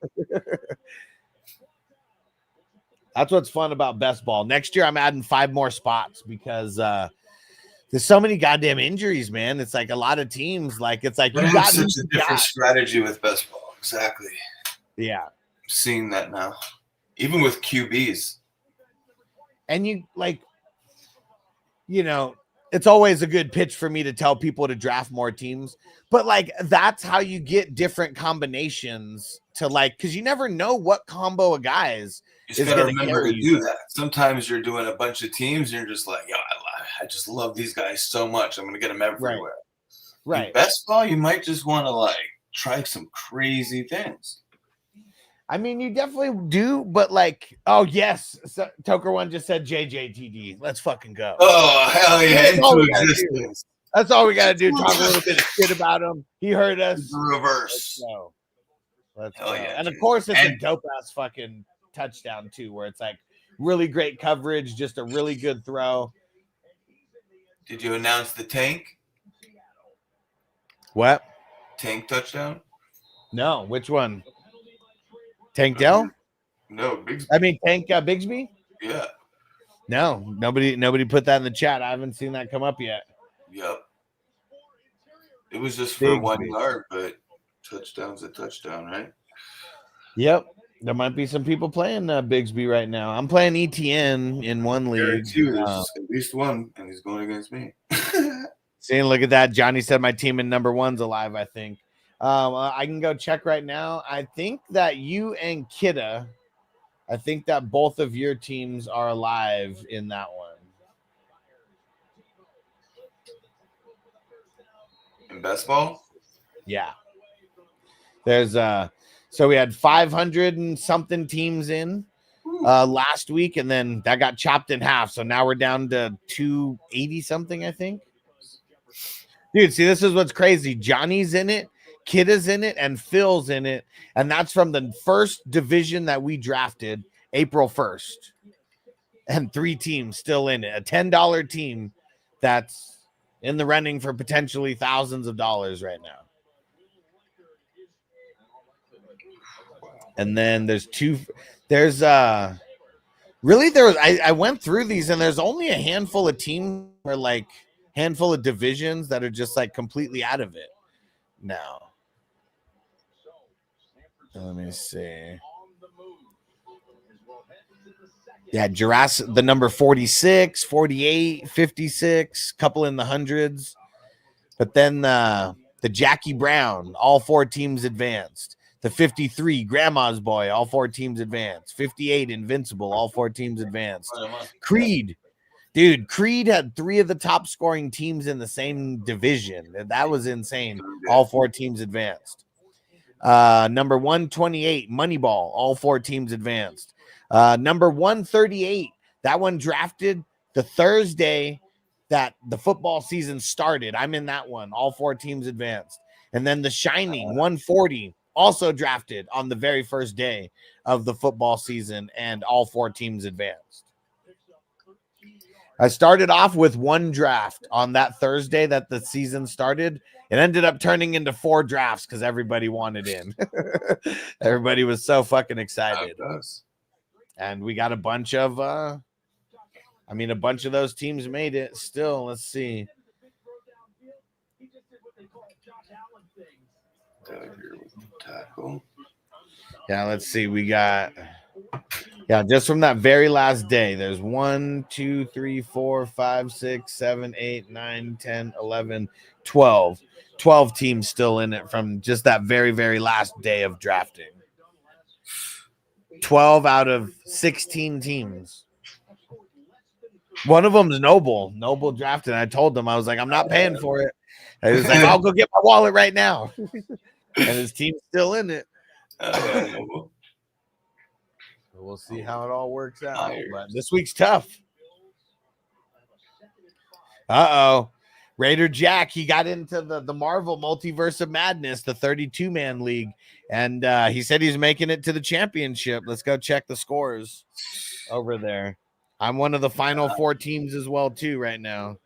That's what's fun about best ball. Next year, I'm adding 5 more spots because there's so many goddamn injuries, man. It's like a lot of teams. Like it's like you got such a different strategy with best ball. Exactly. Yeah, I'm seeing that now, even with QBs. And it's always a good pitch for me to tell people to draft more teams, but like that's how you get different combinations to like because you never know what combo of guys. You just gotta remember to do that. Sometimes you're doing a bunch of teams and you're just like, I just love these guys so much. I'm gonna get them everywhere. Right. In best ball, you might just want to like try some crazy things. I mean, you definitely do, but like, oh yes, so, Toker one just said JJTD. Let's fucking go. Oh hell yeah! That's all we gotta do. Talk a little bit of shit about him. He heard us. Reverse. Let's go. Yeah, and of course, it's a dope ass fucking touchdown too, where it's like really great coverage, just a really good throw. Did you announce the tank? What? Tank touchdown? No, which one? Tank Dell? No, Bigsby. I mean Tank Bigsby? Yeah. No, nobody put that in the chat. I haven't seen that come up yet. Yep. It was just for 1 yard, but touchdown's a touchdown, right? Yep. There might be some people playing Bigsby right now. I'm playing ETN in one league. There's at least one, and he's going against me. See, look at that. Johnny said my team in number 1's alive, I think. I can go check right now. I think that you and Kidda, I think that both of your teams are alive in that one. In best ball? Yeah. There's so we had 500 and something teams in last week, and then that got chopped in half. So now we're down to 280 something, I think. Dude, see, this is what's crazy. Johnny's in it, Kidda's in it, and Phil's in it. And that's from the first division that we drafted April 1st. And 3 teams still in it. A $10 team that's in the running for potentially thousands of dollars right now. And then I went through these and there's only a handful of teams or like handful of divisions that are just like completely out of it now. Let me see. Yeah, Jurassic, the number 46, 48, 56, couple in the hundreds. But then the Jackie Brown, all 4 teams advanced. The 53, Grandma's Boy, all 4 teams advanced. 58, Invincible, all 4 teams advanced. Creed. Dude, Creed had 3 of the top scoring teams in the same division. That was insane. All 4 teams advanced. Number 128, Moneyball. All 4 teams advanced. Number 138, that one drafted the Thursday that the football season started. I'm in that one. All 4 teams advanced. And then The Shining, 140, also drafted on the very first day of the football season, and all 4 teams advanced. I started off with 1 draft on that Thursday that the season started. It ended up turning into 4 drafts because everybody wanted in. Everybody was so fucking excited. And we got a bunch of a bunch of those teams made it still. Let's see. Tackle. Yeah, let's see. We got just from that very last day, there's 1, 2, 3, 4, 5, 6, 7, 8, 9, 10, 11, 12. 12 teams still in it from just that very, very last day of drafting. 12 out of 16 teams. One of them's Noble. Noble drafted. I told him, I was like, I'm not paying for it. I was like, I'll go get my wallet right now. And his team's still in it. We'll see how it all works out. But this week's tough. Raider Jack, he got into the Marvel Multiverse of Madness, the 32-man league, and he said he's making it to the championship. Let's go check the scores over there. I'm one of the final 4 teams as well, too, right now.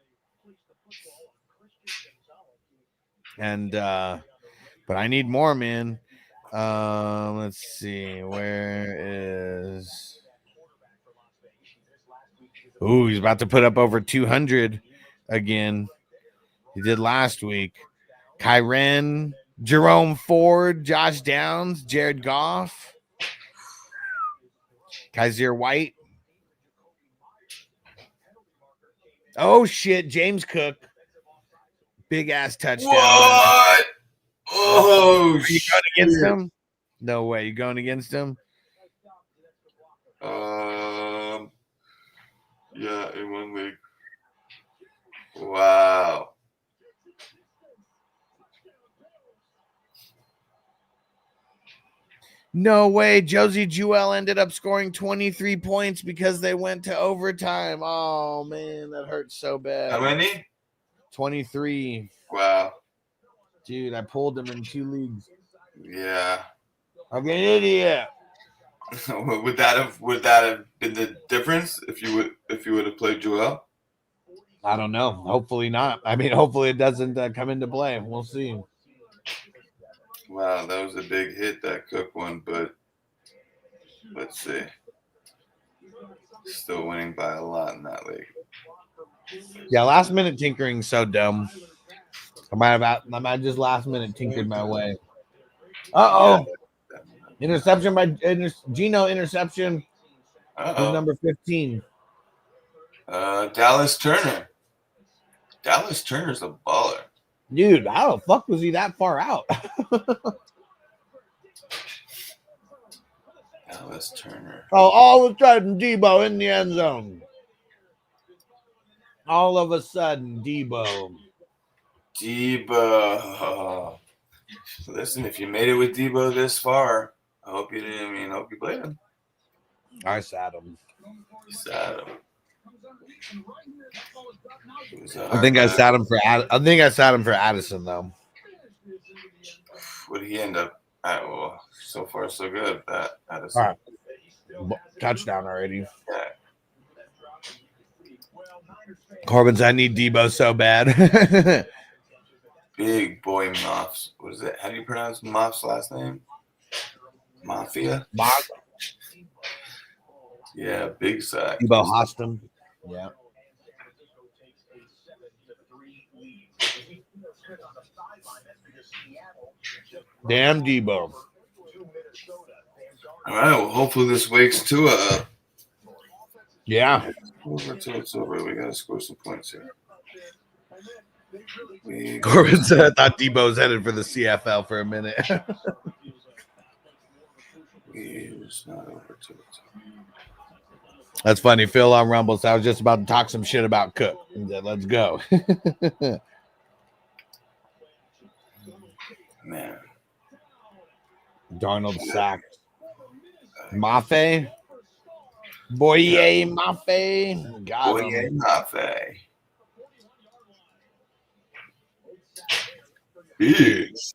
And but I need more, man. Let's see. Where is... Ooh, he's about to put up over 200 again. He did last week. Kyren, Jerome Ford, Josh Downs, Jared Goff, Kaiser White. Oh, shit. James Cook. Big ass touchdown. What? Oh, are you going against him? No way. You going against him? Yeah, in 1 week. Wow. No way. Josie Jewell ended up scoring 23 points because they went to overtime. Oh, man, that hurts so bad. How many? 23. Wow. Dude, I pulled him in 2 leagues. Yeah. I'm an idiot. would that have been the difference if you would have played Joel? I don't know. Hopefully not. I mean, hopefully it doesn't come into play. We'll see. Wow, that was a big hit, that Cook one, but let's see. Still winning by a lot in that league. Yeah, last minute tinkering so dumb. I might just last minute tinkered my way. Interception by Gino. Interception. Who's number 15? Dallas Turner. Dallas Turner's a baller. Dude, how the fuck was he that far out? Dallas Turner. Oh, all of a sudden, Debo in the end zone. All of a sudden, Debo. Listen, if you made it with Debo this far, I hope you played him. I sat him. I think I sat him for Addison though. What did he end up at? Well, so far so good. That Addison. All right. Touchdown already. Yeah. Corbin's, I need Debo so bad. Big boy Moffs. What is it? How do you pronounce Moff's last name? Mafia? Yeah, big sack. Debo Hostum. Yeah. Damn Debo. All right, well, hopefully this wakes Tua up. Yeah. It's over. We got to score some points here. Corbin said, I thought Debo's headed for the CFL for a minute. It's not over till it's over. That's funny. Phil on Rumble. So I was just about to talk some shit about Cook. He said, let's go. Man. Darnold sacked. Mafe. Boye Mafe. Got Boye him. Mafe. Yes.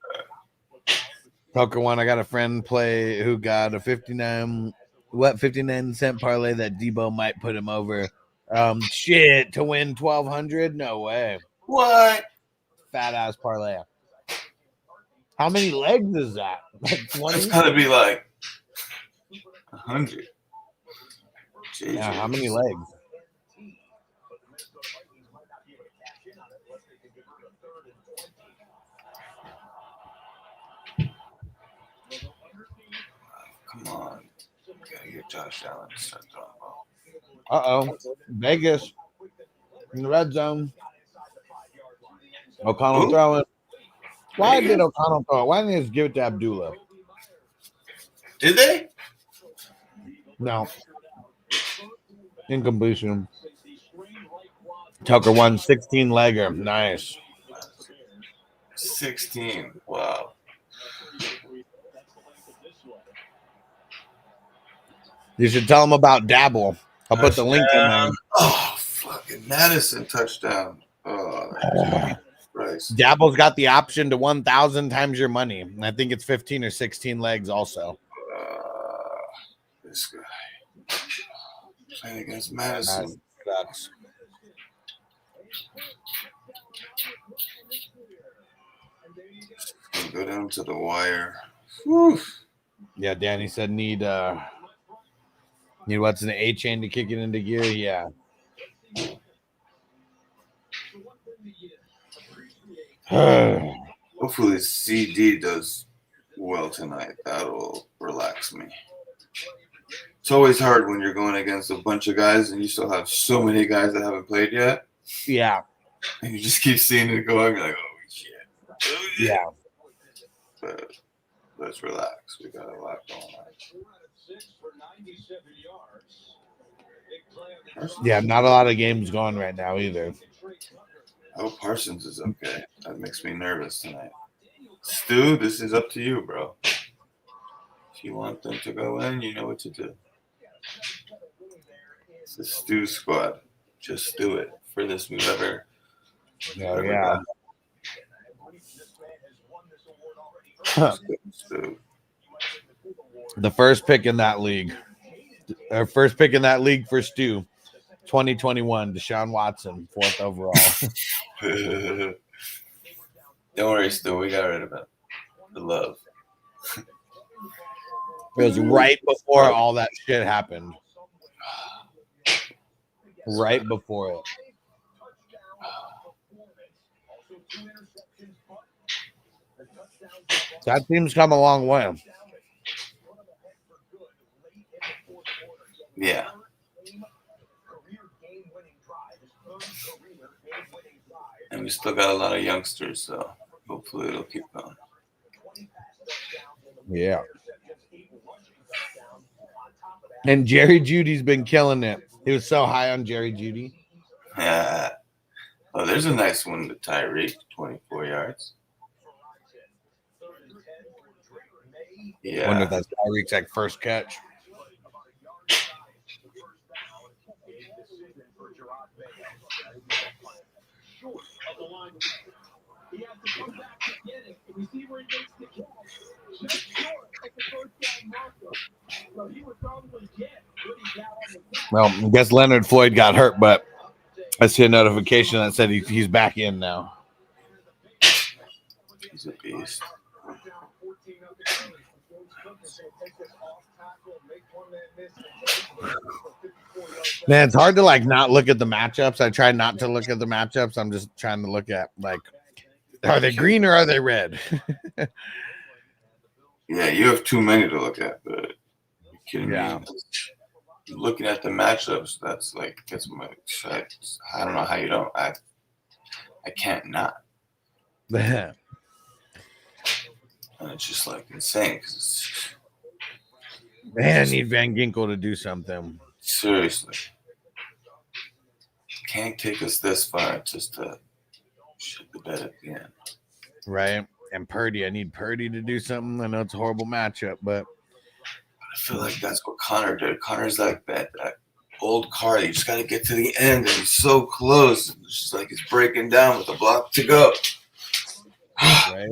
Tucker one. I got a friend play who got a 59 cent parlay that Debo might put him over. Shit, to win 1,200? No way. What? Fat ass parlay. How many legs is that? Like 20? It's gotta be like 100. Yeah, how many legs? Come on. Gotta get Josh Allen to start throwing ball. Uh-oh. Vegas in the red zone. O'Connell Ooh. throwing. Why Vegas? did O'Connell throw it? Why didn't they just give it to Abdullah? Did they? No. Incompletion. Tucker won 16 legger. Nice. 16. Wow. You should tell them about Dabble. I'll put the link in there. Oh, fucking Madison touchdown. Oh, Christ. Dabble's got the option to 1,000 times your money. And I think it's 15 or 16 legs also. This guy. Playing against Madison. Sucks. Go down to the wire. Whew. Yeah, Danny said need what's an A chain to kick it into gear. Yeah. Hopefully CD does well tonight. That'll relax me. It's always hard when you're going against a bunch of guys and you still have so many guys that haven't played yet. Yeah. And you just keep seeing it going. You're like, oh, shit. Oh, shit. Yeah. But let's relax. We got a lot going on. Yeah, not a lot of games going right now either. Oh, Parsons is okay. That makes me nervous tonight. Stu, this is up to you, bro. If you want them to go in, you know what to do. It's the Stu squad. Just do it for this we've ever. Oh, yeah. Stu. The first pick in that league. Our first pick in that league for Stu. 2021, Deshaun Watson, 4th overall. Don't worry, Stu. We got rid of him. The love. It was right before all that shit happened. Right before it. That team's come a long way. Yeah. And we still got a lot of youngsters, so hopefully it'll keep going. Yeah. And Jerry Judy's been killing it. He was so high on Jerry Judy. Yeah. Oh, there's a nice one to Tyreek, 24 yards. Yeah. Wonder if that's Tyreek's like first catch. Well, I guess Leonard Floyd got hurt, but I see a notification that said he's back in now. He's a beast. Man, it's hard to like not look at the matchups. I try not to look at the matchups. I'm just trying to look at like, are they green or are they red? Yeah, you have too many to look at, but you're kidding Yeah. me. Looking at the matchups, that's like gets my. I don't know how you don't. I can't not. Man, And it's just like insane because I need Van Ginkel to do something. seriously can't take us this far just to shit the bed at the end. Right? And Purdy, I need Purdy to do something. I know it's a horrible matchup, but I feel like that's what Connor did. Connor's like that old car. You just got to get to the end, and he's so close. It's just like he's breaking down with a block to go. Right?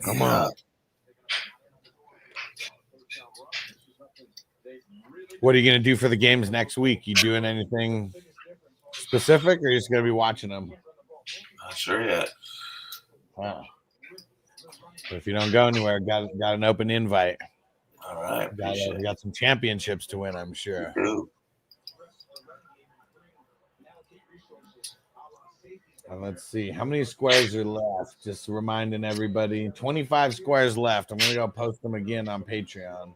Come on. What are you going to do for the games next week? You doing anything specific, or are you just going to be watching them? Not sure yet. Wow. If you don't go anywhere, got an open invite. All right. We got some championships to win, I'm sure. And let's see. How many squares are left? Just reminding everybody. 25 squares left. I'm going to go post them again on Patreon.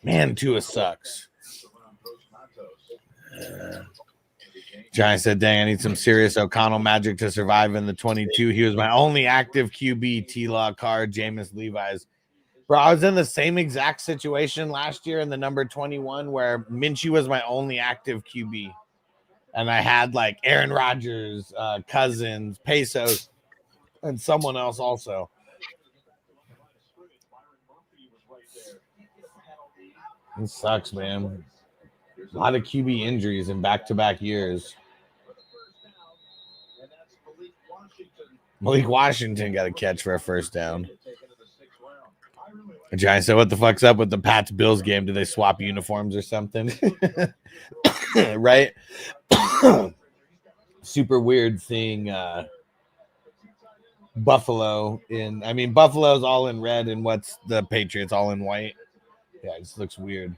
Man, Tua sucks. Giant said, dang, I need some serious O'Connell magic to survive in the 22. He was my only active QB, T-Law card, Jameis Levi's. Bro, I was in the same exact situation last year in the number 21 where Minshew was my only active QB. And I had like Aaron Rodgers, Cousins, Pesos, and someone else also. It sucks, man. A lot of QB injuries in back-to-back years. Malik Washington got a catch for a first down. The Giants said, what the fuck's up with the Pats-Bills game? Did they swap uniforms or something? Right? Super weird seeing Buffalo in... I mean, Buffalo's all in red, and what's the Patriots all in white? Yeah, it just looks weird.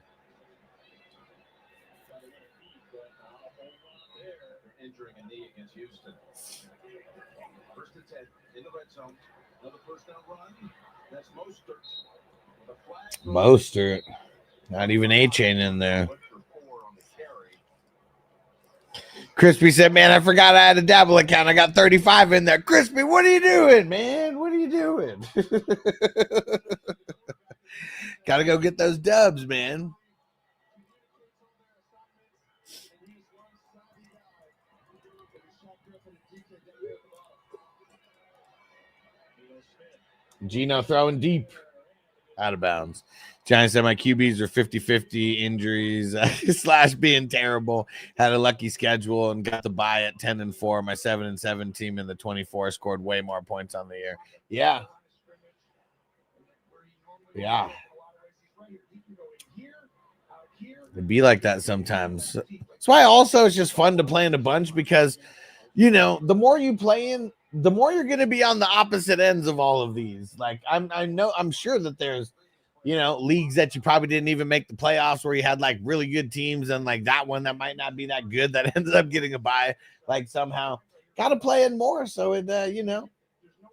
Injuring a knee against Houston. First and 10 in the red zone. Another first down run. That's Mostert. Not even A-Chain in there. Crispy said, man, I forgot I had a Dabble account. I got 35 in there. Crispy, what are you doing, man? What are you doing? Got to go get those dubs, man. Gino throwing deep. Out of bounds. Giants said my QBs are 50-50 injuries / being terrible. Had a lucky schedule and got the bye at 10-4. My 7-7 team in the 24 scored way more points on the year. Yeah. Yeah. It'd be like that sometimes. That's why also it's just fun to play in a bunch because, you know, the more you play in, the more you're going to be on the opposite ends of all of these. Like I'm sure that there's, you know, leagues that you probably didn't even make the playoffs where you had like really good teams and like that one that might not be that good that ended up getting a bye. Like somehow got to play in more. So it, you know,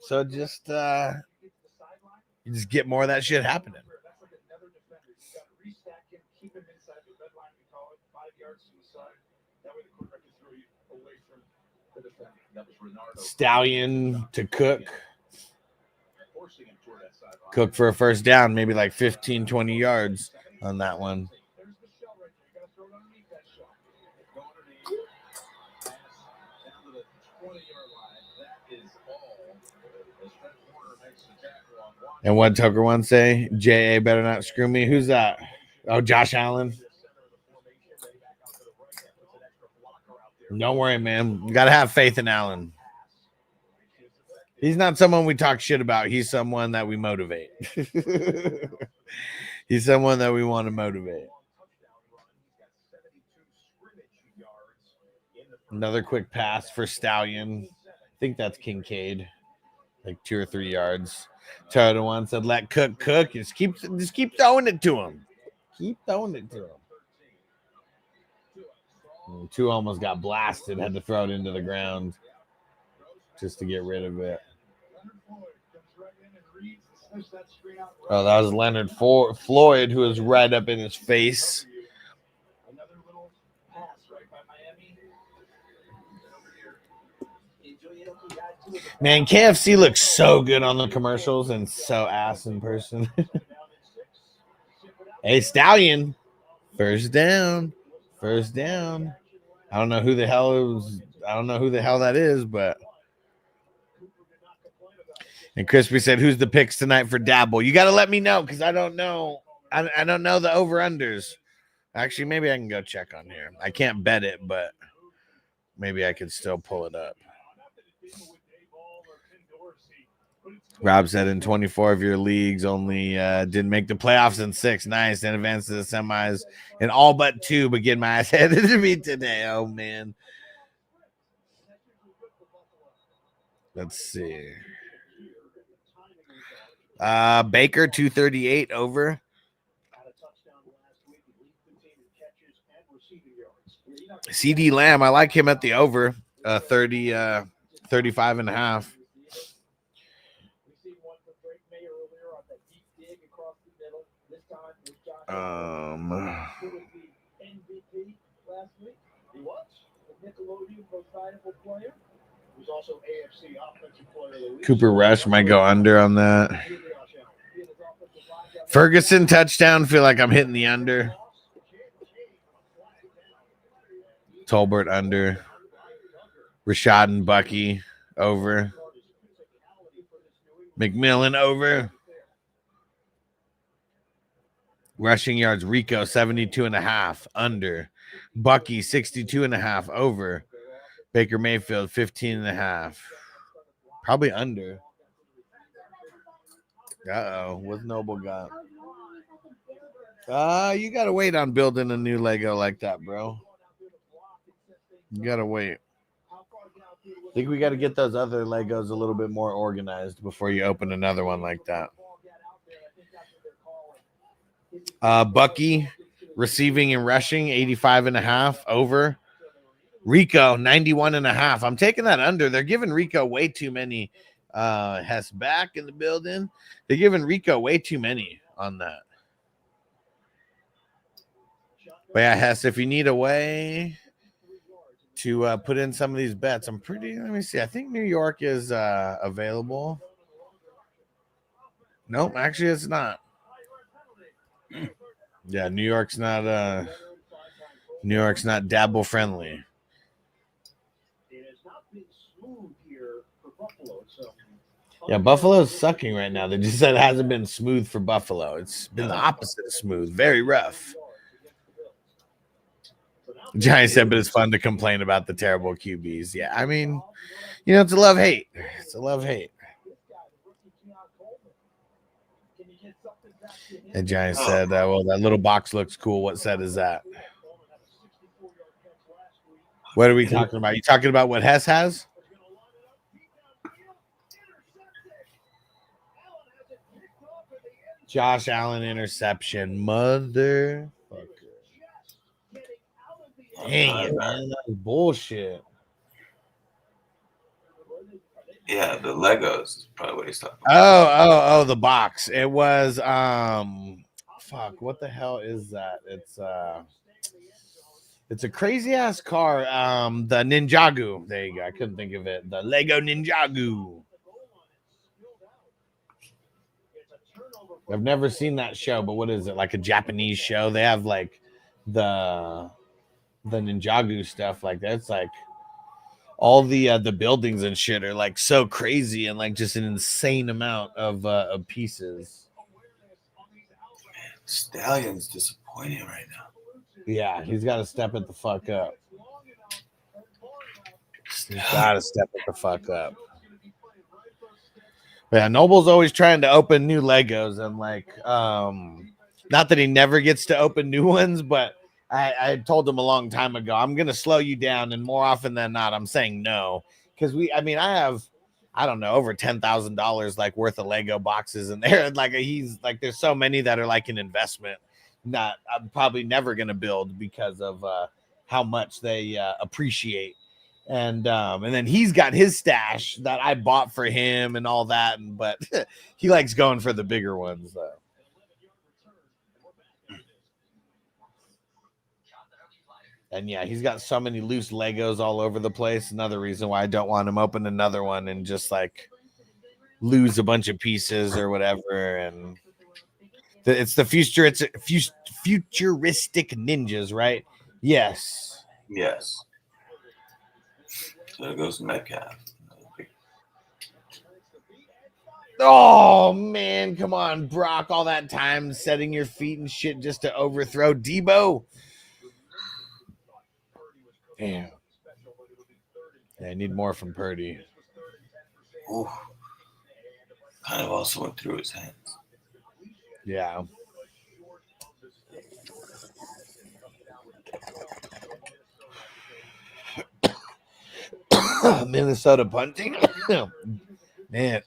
so just, you just get more of that shit happening. Stallion to Cook. Cook for a first down, maybe like 15, 20 yards on that one. And what Tucker once say? J.A. better not screw me. Who's that? Oh, Josh Allen. Don't worry, man. You got to have faith in Allen. He's not someone we talk shit about. He's someone that we motivate. He's someone that we want to motivate. Another quick pass for Stallion. I think that's Kincaid. Like 2 or 3 yards. Toto one said, let Cook cook. Just keep throwing it to him. Keep throwing it to him. And 2 almost got blasted. Had to throw it into the ground just to get rid of it. Oh, that was Leonard Floyd, who was right up in his face. Man, KFC looks so good on the commercials and so ass in person. Hey, Stallion. First down. First down. I don't know who the hell that is, but. And Crispy said, "Who's the picks tonight for Dabble?" You got to let me know because I don't know. I don't know the over unders. Actually, maybe I can go check on here. I can't bet it, but maybe I could still pull it up. Rob said in 24 of your leagues only didn't make the playoffs in 6. Nice. Then advanced to the semis in all but 2, but getting my ass handed to me today. Oh, man. Let's see. Baker, 238 over. CD Lamb, I like him at the over. 35 and a half. Cooper Rush might go under on that. Ferguson touchdown. Feel like I'm hitting the under. Tolbert under. Rashad and Bucky over. McMillan over. Rushing yards, Rico 72.5 under. Bucky 62.5 over. Baker Mayfield 15.5. Probably under. What's Noble got? You gotta wait on building a new Lego like that, bro. You gotta wait. I think we gotta get those other Legos a little bit more organized before you open another one like that. Bucky receiving and rushing 85.5 over. Rico 91.5. I'm taking that under. They're giving Rico way too many. Hess back in the building. They're giving Rico way too many on that. But yeah, Hess, if you need a way to put in some of these bets, let me see. I think New York is available. Nope, actually it's not. Yeah, New York's not dabble friendly. Yeah, Buffalo's sucking right now. They just said it hasn't been smooth for Buffalo. It's been the opposite of smooth, very rough. Giants said, but it's fun to complain about the terrible QBs. Yeah, I mean, it's a love-hate. It's a love-hate. And Giants said, well, that little box looks cool. What set is that? What are we talking about? You talking about what Hess has? Josh Allen interception. Motherfucker. Dang it, man. That was bullshit. Yeah, the Legos is probably what he's talking about. Oh, the box. It was fuck, what the hell is that? It's a crazy ass car. The Ninjago. There you go. I couldn't think of it. The Lego Ninjago. I've never seen that show, but what is it? Like a Japanese show? They have like the Ninjago stuff like that. It's like all the buildings and shit are like so crazy and like just an insane amount of pieces. Stallion's disappointing right now. Yeah, he's got to step it the fuck up. He's got to step it the fuck up. Yeah, Noble's always trying to open new Legos and like, not that he never gets to open new ones, but I told him a long time ago, I'm going to slow you down. And more often than not, I'm saying no. Because I have, I don't know, over $10,000 like worth of Lego boxes in there. Like he's like, there's so many that are like an investment that I'm probably never going to build because of how much they appreciate. And then he's got his stash that I bought for him and all that. But he likes going for the bigger ones though. And yeah, he's got so many loose Legos all over the place. Another reason why I don't want him open another one and just like lose a bunch of pieces or whatever. And it's the future. It's futuristic ninjas, right? Yes. Yes. So there goes Metcalf. Oh man, come on, Brock! All that time setting your feet and shit just to overthrow Debo. Damn. Yeah, I need more from Purdy. Ooh. Kind of also went through his hands. Yeah. Minnesota punting. Man.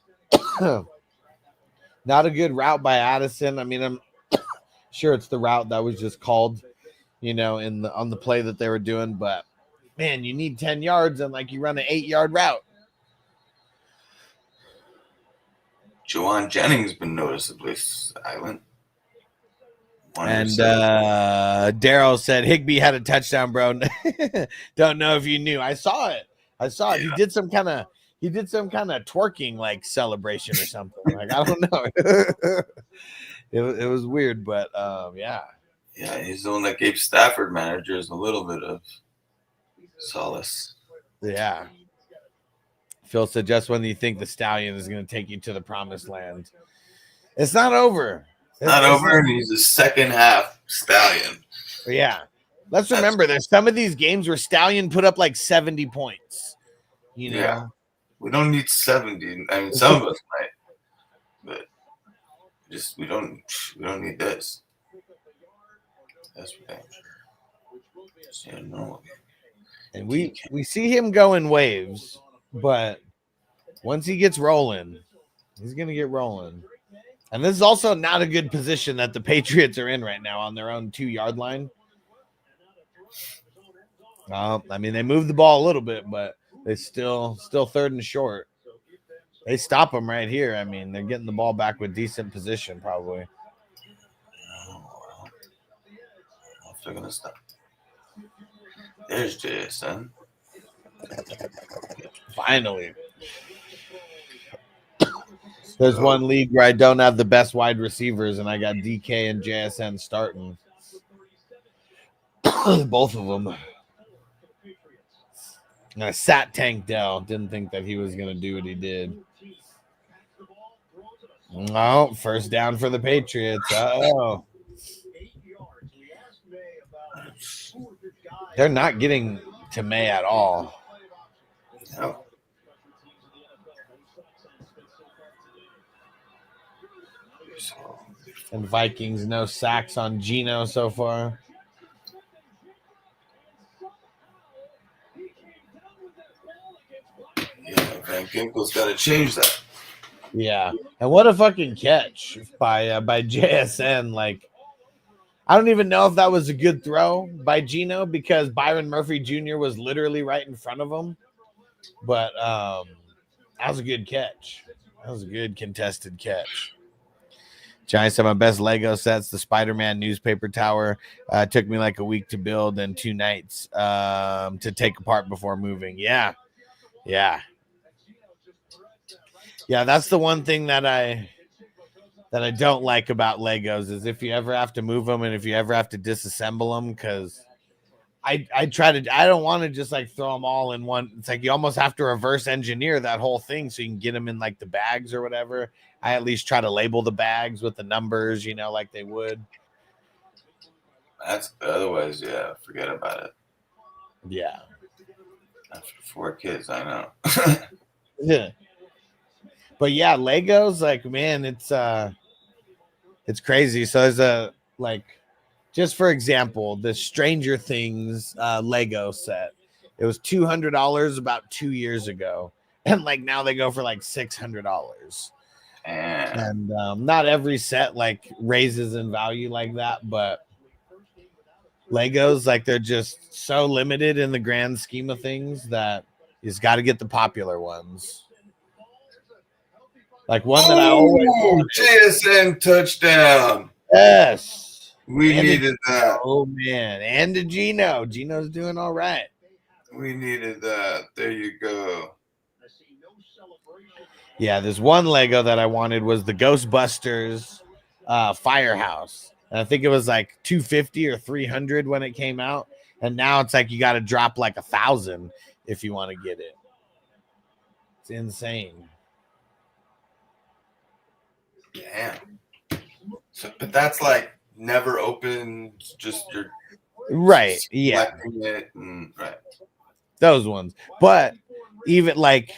Not a good route by Addison. I mean, I'm sure it's the route that was just called, on the play that they were doing, but man, you need 10 yards and like you run an 8-yard route. Juwan Jennings been noticeably silent. And Daryl said Higbee had a touchdown, bro. Don't know if you knew. I saw it. Yeah. He did some kind of twerking like celebration or something. Like I don't know. It was weird, but yeah. Yeah, he's the one that gave Stafford managers a little bit of solace. Yeah. Phil said, just when you think the Stallion is going to take you to the promised land, it's not over. It's not over, and he's a second half Stallion. Yeah. Let's remember, there's some of these games where Stallion put up like 70 points. Yeah. We don't need 70. I mean, some of us might, but we don't need this. That's for damn sure. Yeah, no. And we see him go in waves, but once he gets rolling, he's going to get rolling. And this is also not a good position that the Patriots are in right now on their own 2-yard line. I mean, they moved the ball a little bit, but they still third and short. They stop them right here. I mean, they're getting the ball back with decent position, probably. They're going to stop. There's JSN. Finally. There's one league where I don't have the best wide receivers, and I got DK and JSN starting. Both of them. And I sat Tank Dell. Didn't think that he was going to do what he did. No, first down for the Patriots. Uh-oh. They're not getting to May at all. No. And Vikings, no sacks on Geno so far. Yeah, Van Ginkel's got to change that. Yeah, and what a fucking catch by JSN. Like, I don't even know if that was a good throw by Geno because Byron Murphy Jr. was literally right in front of him. But that was a good catch. That was a good contested catch. Giants have my best Lego sets. The Spider-Man newspaper tower took me like a week to build and 2 nights to take apart before moving. Yeah. That's the one thing that I don't like about Legos is if you ever have to move them and if you ever have to disassemble them, because I don't want to just like throw them all in one. It's like you almost have to reverse engineer that whole thing so you can get them in like the bags or whatever. I at least try to label the bags with the numbers, like they would. That's otherwise, yeah, forget about it. Yeah. After 4 kids, I know. Yeah. But yeah, Legos, like, man, it's crazy. So there's just for example, the Stranger Things Lego set. It was $200 about 2 years ago. And like now they go for like $600. And not every set like raises in value like that, but Legos, like, they're just so limited in the grand scheme of things that you just got to get the popular ones. Like one that I always JSN touchdown. Yes. We needed that. Oh man. And to Geno. Geno's doing all right. We needed that. There you go. Yeah, there's one Lego that I wanted was the Ghostbusters Firehouse. And I think it was like $250 or $300 when it came out. And now it's like you got to drop like $1,000 if you want to get it. It's insane. Damn. So, but that's like never opened, just you're Right. Yeah. selecting it. And, right. Those ones. But even like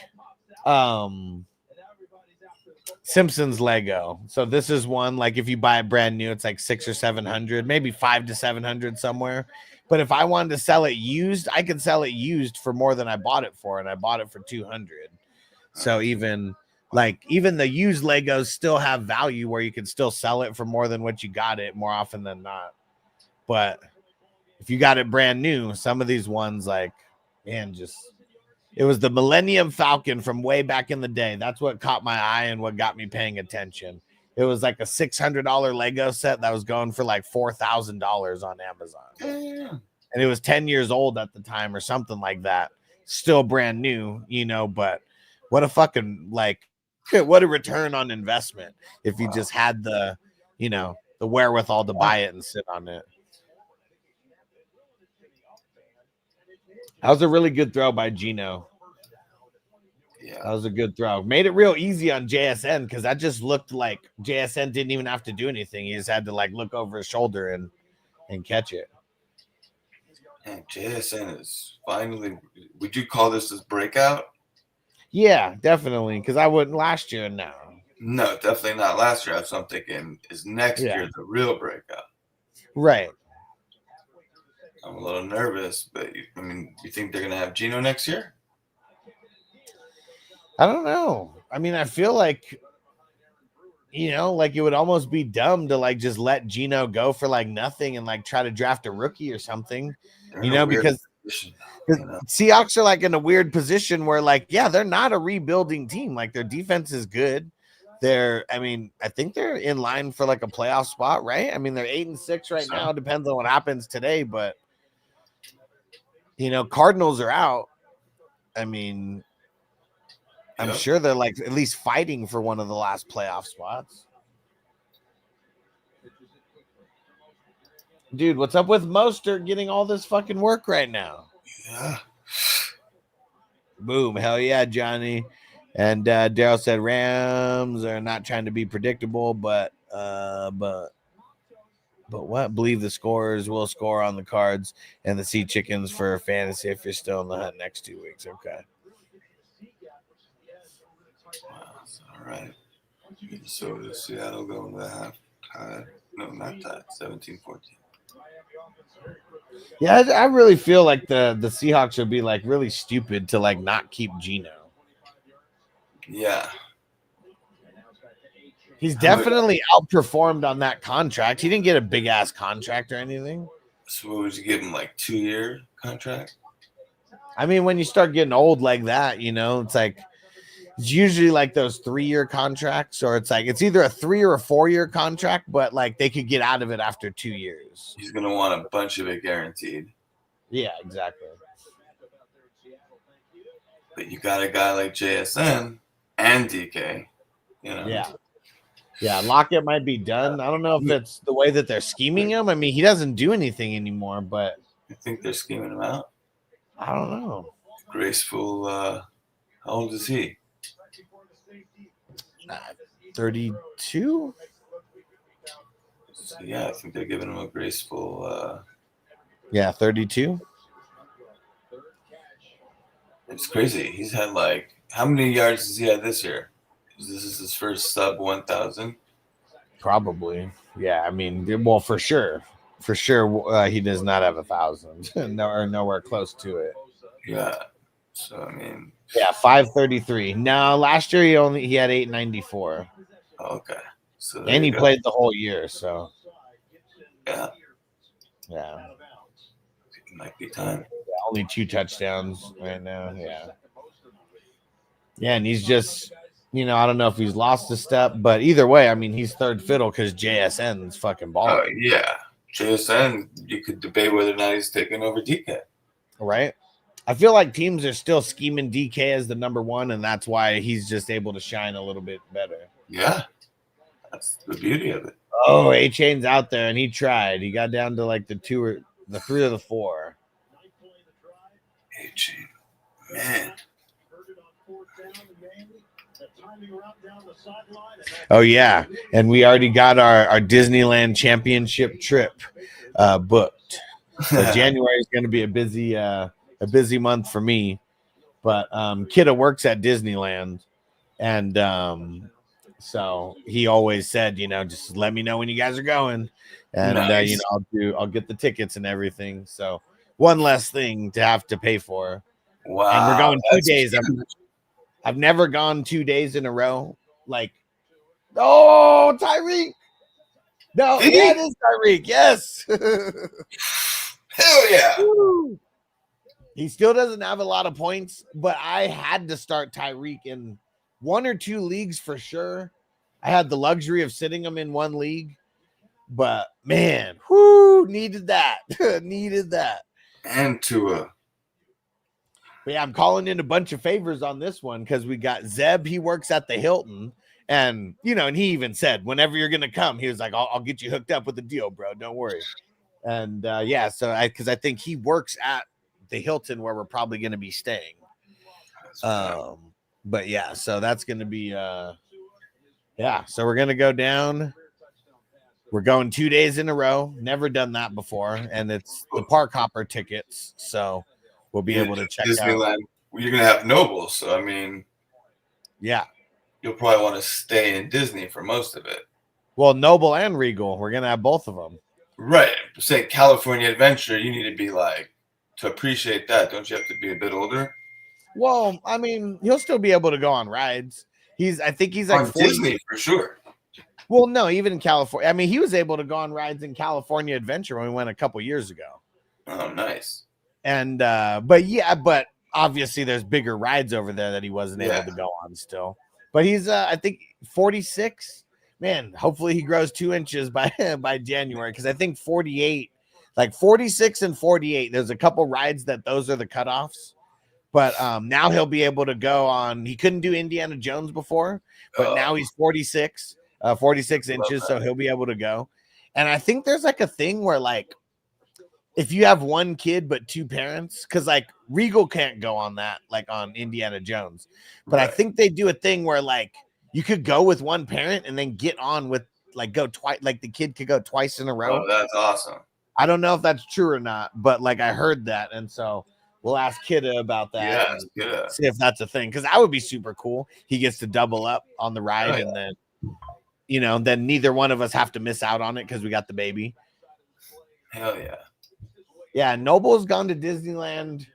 Simpsons Lego. So this is one, like if you buy it brand new, it's like 600 or 700, maybe 500 to 700 somewhere. But if I wanted to sell it used, I could sell it used for more than I bought it for, and I bought it for 200. So even the used Legos still have value where you can still sell it for more than what you got it more often than not. But if you got it brand new, some of these ones, like, man, it was the Millennium Falcon from way back in the day. That's what caught my eye and what got me paying attention. It was like a $600 Lego set that was going for like $4,000 on Amazon. And it was 10 years old at the time or something like that. Still brand new, but what a fucking, what a return on investment if you just had the wherewithal to buy it and sit on it. That was a really good throw by Gino. Yeah, that was a good throw. Made it real easy on JSN because that just looked like JSN didn't even have to do anything. He just had to look over his shoulder and catch it. And JSN is finally. Would you call this his breakout? Yeah, definitely. Because I wouldn't last year now. No, definitely not last year. So I'm thinking is next year the real breakout. Right. I'm a little nervous, but you think they're gonna have Gino next year? I don't know. I mean, I feel like, it would almost be dumb to just let Gino go for nothing and try to draft a rookie or something, because Seahawks are in a weird position where they're not a rebuilding team. Their defense is good. I think they're in line for a playoff spot, right? I mean, they're 8-6 right now. Depends on what happens today, but Cardinals are out. I mean, I'm sure they're at least fighting for one of the last playoff spots. Dude, what's up with Mostert getting all this fucking work right now? Yeah. Boom. Hell yeah, Johnny. And Daryl said Rams are not trying to be predictable, but what? Believe the scorers will score on the cards and the Sea Chickens for fantasy if you're still in the hunt next 2 weeks. Okay. All right. So the Seattle going to half tied. No, not tied. 17-14. Yeah, I really feel like the Seahawks would be really stupid to not keep Gino. Yeah. He's definitely outperformed on that contract. He didn't get a big ass contract or anything. So what would you give him, 2-year contract? I mean, when you start getting old like that, it's usually those 3-year contracts, or it's either a 3 or a 4-year contract, but they could get out of it after 2 years. He's gonna want a bunch of it guaranteed. Yeah, exactly. But you got a guy like JSN and DK, Yeah, Lockett might be done. I don't know if it's the way that they're scheming him. I mean, he doesn't do anything anymore, but I think they're scheming him out. I don't know. Graceful, how old is he? 32? So, yeah, I think they're giving him a graceful 32. It's crazy. He's had how many yards does he have this year? This is his first sub 1,000. Probably. Yeah, I mean, well, for sure. He does not have 1,000. Nowhere close to it. Yeah. So I mean, yeah, 533. No, last year he had 894. Okay. So and he played the whole year, so yeah. It might be time. Yeah, only 2 touchdowns right now. Yeah, and he's just, I don't know if he's lost a step, but either way, I mean, he's third fiddle because JSN's fucking balling. Oh yeah, JSN. You could debate whether or not he's taking over DK. Right. I feel like teams are still scheming DK as the number 1, and that's why he's just able to shine a little bit better. Yeah, that's the beauty of it. Oh, A-Chain's out there, and he tried. He got down to the 2 or the 3 or the 4. A-Chain, man. Oh yeah, and we already got our Disneyland championship trip booked. So January is going to be a busy month for me. But Kidda works at Disneyland, and so he always said, just let me know when you guys are going, and Nice. I'll get the tickets and everything. So one less thing to have to pay for. Wow. And we're going 2 that's days. huge. I've never gone 2 days in a row. Like, oh, Tyreek. No, Did yeah, he? it is Tyreek. Yes. Hell yeah. Woo. He still doesn't have a lot of points, but I had to start Tyreek in 1 or 2 leagues for sure. I had the luxury of sitting him in 1 league, but man, needed that. Needed that. And Tua. But yeah, I'm calling in a bunch of favors on this one because we got Zeb. He works at the Hilton. And, and he even said, whenever you're going to come, he was like, I'll get you hooked up with the deal, bro. Don't worry. And yeah, so because I think he works at the Hilton where we're probably going to be staying. But yeah, so that's going to be, yeah. So we're going to go down. We're going 2 days in a row. Never done that before. And it's the park hopper tickets. So we'll be able to check Disneyland. out. You're going to have Noble. So, I mean, yeah. You'll probably want to stay in Disney for most of it. Well, Noble and Regal. We're going to have both of them. Right. Say California Adventure, you need to be to appreciate that. Don't you have to be a bit older? Well, I mean, he'll still be able to go on rides. I think he's like on 40. Disney for sure. Well, no, even in California. I mean, he was able to go on rides in California Adventure when we went a couple years ago. Oh, nice. And but obviously there's bigger rides over there that he wasn't able to go on still. But he's I think 46. Man, hopefully he grows 2 inches by January, because I think 48, like 46 and 48, there's a couple rides that those are the cutoffs. But now he'll be able to go on. He couldn't do Indiana Jones before, but now he's 46 inches, so he'll be able to go. And I think there's like a thing where if you have 1 kid but 2 parents, because Regal can't go on that, on Indiana Jones. But I think they do a thing where you could go with 1 parent and then get on with go twice, the kid could go twice in a row. Oh, that's awesome. I don't know if that's true or not, but I heard that, and so we'll ask Kidda about that. Yeah. See if that's a thing, because that would be super cool. He gets to double up on the ride, and then then neither one of us have to miss out on it because we got the baby. Hell yeah. Yeah, Noble's gone to Disneyland.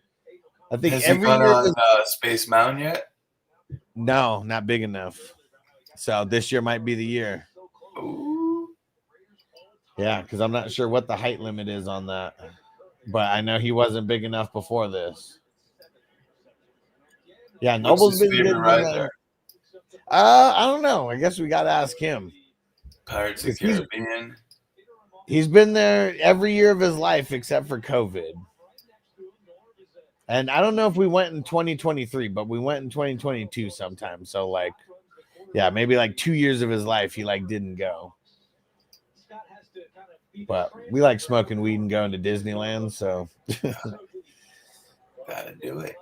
I think Has every he gone year on Space Mountain yet? No, not big enough. So this year might be the year. Ooh. Yeah, because I'm not sure what the height limit is on that, but I know he wasn't big enough before this. Yeah, Noble's been good. I don't know. I guess we got to ask him. Pirates of the Caribbean. He's been there every year of his life except for COVID. And I don't know if we went in 2023, but we went in 2022 sometime. So yeah, maybe 2 years of his life he didn't go. But we like smoking weed and going to Disneyland, so gotta do it.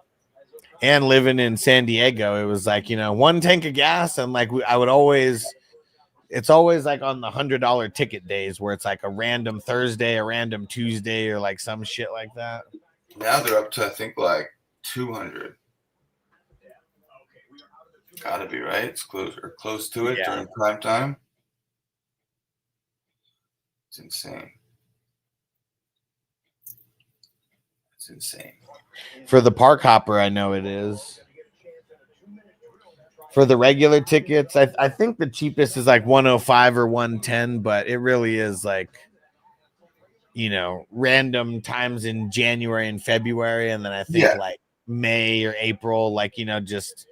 And living in San Diego, it was 1 tank of gas, and I would always. It's always on the $100 ticket days where it's a random Thursday, a random Tuesday, or some shit like that. Now they're up to, I think, 200. Gotta be right. It's close to it during prime time. It's insane. It's insane. For the park hopper, I know it is. For the regular tickets, I think the cheapest is 105 or 110, but it really is random times in January and February, and then I think May or April, just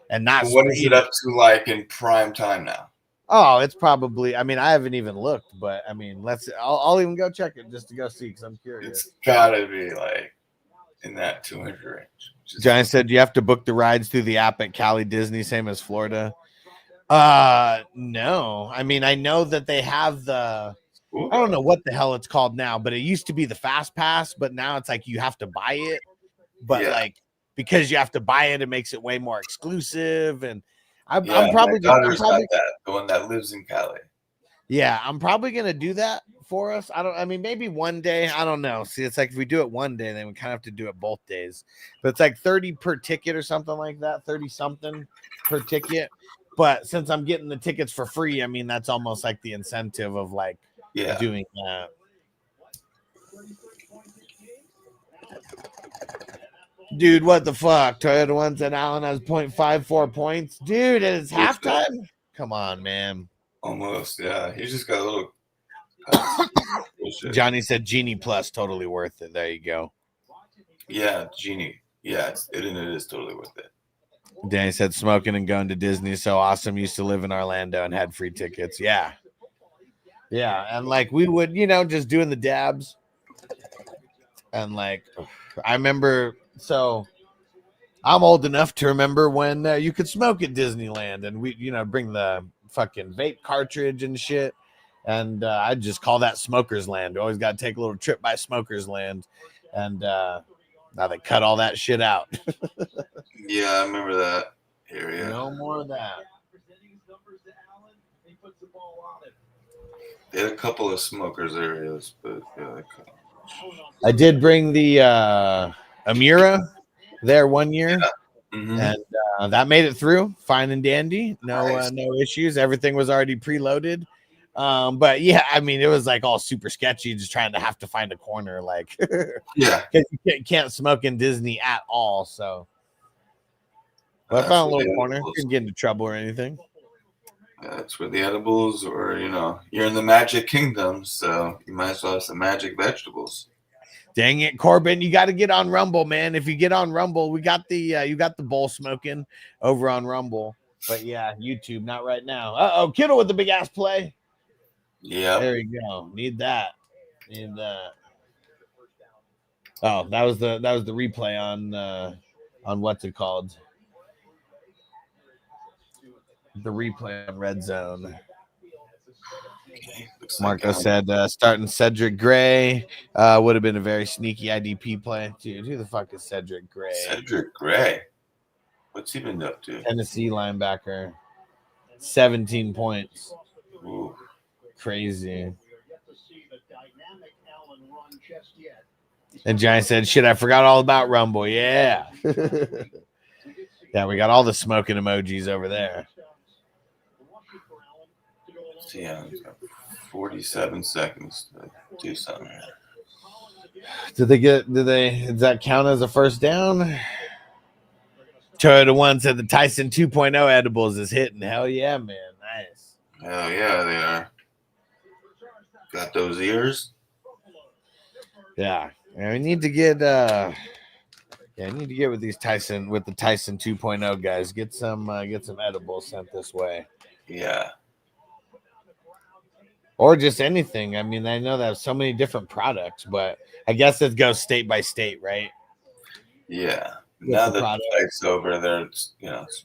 and not. What is it up to in prime time now? Oh, it's probably. I mean, I haven't even looked, but I mean, I'll even go check it just to go see because I'm curious. It's gotta be in that 200 range. Johnny said you have to book the rides through the app at Cali Disney, same as Florida. No. I mean, I know that they have I don't know what the hell it's called now, but it used to be the Fast Pass, but now it's you have to buy it. But because you have to buy it, it makes it way more exclusive. And I'm Yeah, probably my daughter's got that. The one that lives in Cali. Yeah, I'm probably gonna do that for us. I mean, maybe one day. I don't know. See, it's like if we do it one day, then we kind of have to do it both days. But it's like 30 per ticket or something like that, 30 something per ticket. But since I'm getting the tickets for free, I mean that's almost like the incentive of like doing that. Dude, what the fuck? Toyota Ones and Allen has 0.54 points. Dude, it's halftime. Come on, man. Almost, yeah. He just got a little. Johnny said Genie Plus, totally worth it. There you go. Yeah, Genie. Yeah, it is totally worth it. Danny said smoking and going to Disney is so awesome. Used to live in Orlando and had free tickets. Yeah. Yeah. And like we would, just doing the dabs. And like, I remember, so I'm old enough to remember when you could smoke at Disneyland and we, bring the fucking vape cartridge and shit. And I'd just call that Smokers Land. Always got to take a little trip by Smokers Land. And now they cut all that shit out. Yeah, I remember that area. No more of that. They had a couple of smokers areas, but yeah, I did bring the Amira there one year, and that made it through fine and dandy. No issues. Everything was already preloaded. But yeah, I mean, it was like all super sketchy, just trying to have to find a corner, like yeah, because you can't smoke in Disney at all. So, but I found a little corner. Didn't get into trouble or anything. That's where the edibles, or you're in the Magic Kingdom, so you might as well have some magic vegetables. Dang it, Corbin! You got to get on Rumble, man. If you get on Rumble, we got the you got the bowl smoking over on Rumble. But yeah, YouTube, not right now. Kittle with the big ass play. Yeah, there you go. Need that. Oh, that was the replay on what's it called? The replay on Red Zone. Okay, Marco said starting Cedric Gray would have been a very sneaky IDP play. Dude, who the fuck is Cedric Gray? Cedric Gray. What's he been up to? Tennessee linebacker. 17 points. Ooh. Crazy. And Giant said, shit, I forgot all about Rumble. Yeah. Yeah, we got all the smoking emojis over there. Yeah, 47 seconds to do something. Does that count as a first down? Toyota One said the Tyson 2.0 edibles is hitting. Hell yeah, man. Nice. Hell yeah, they are. Got those ears? Yeah. I need to get I need to get with these Tyson 2.0 guys. Get some edibles sent this way. Yeah. Or just anything. I mean, I know they have so many different products, but I guess it goes state by state, right? Yeah. Now that the fight's over, they're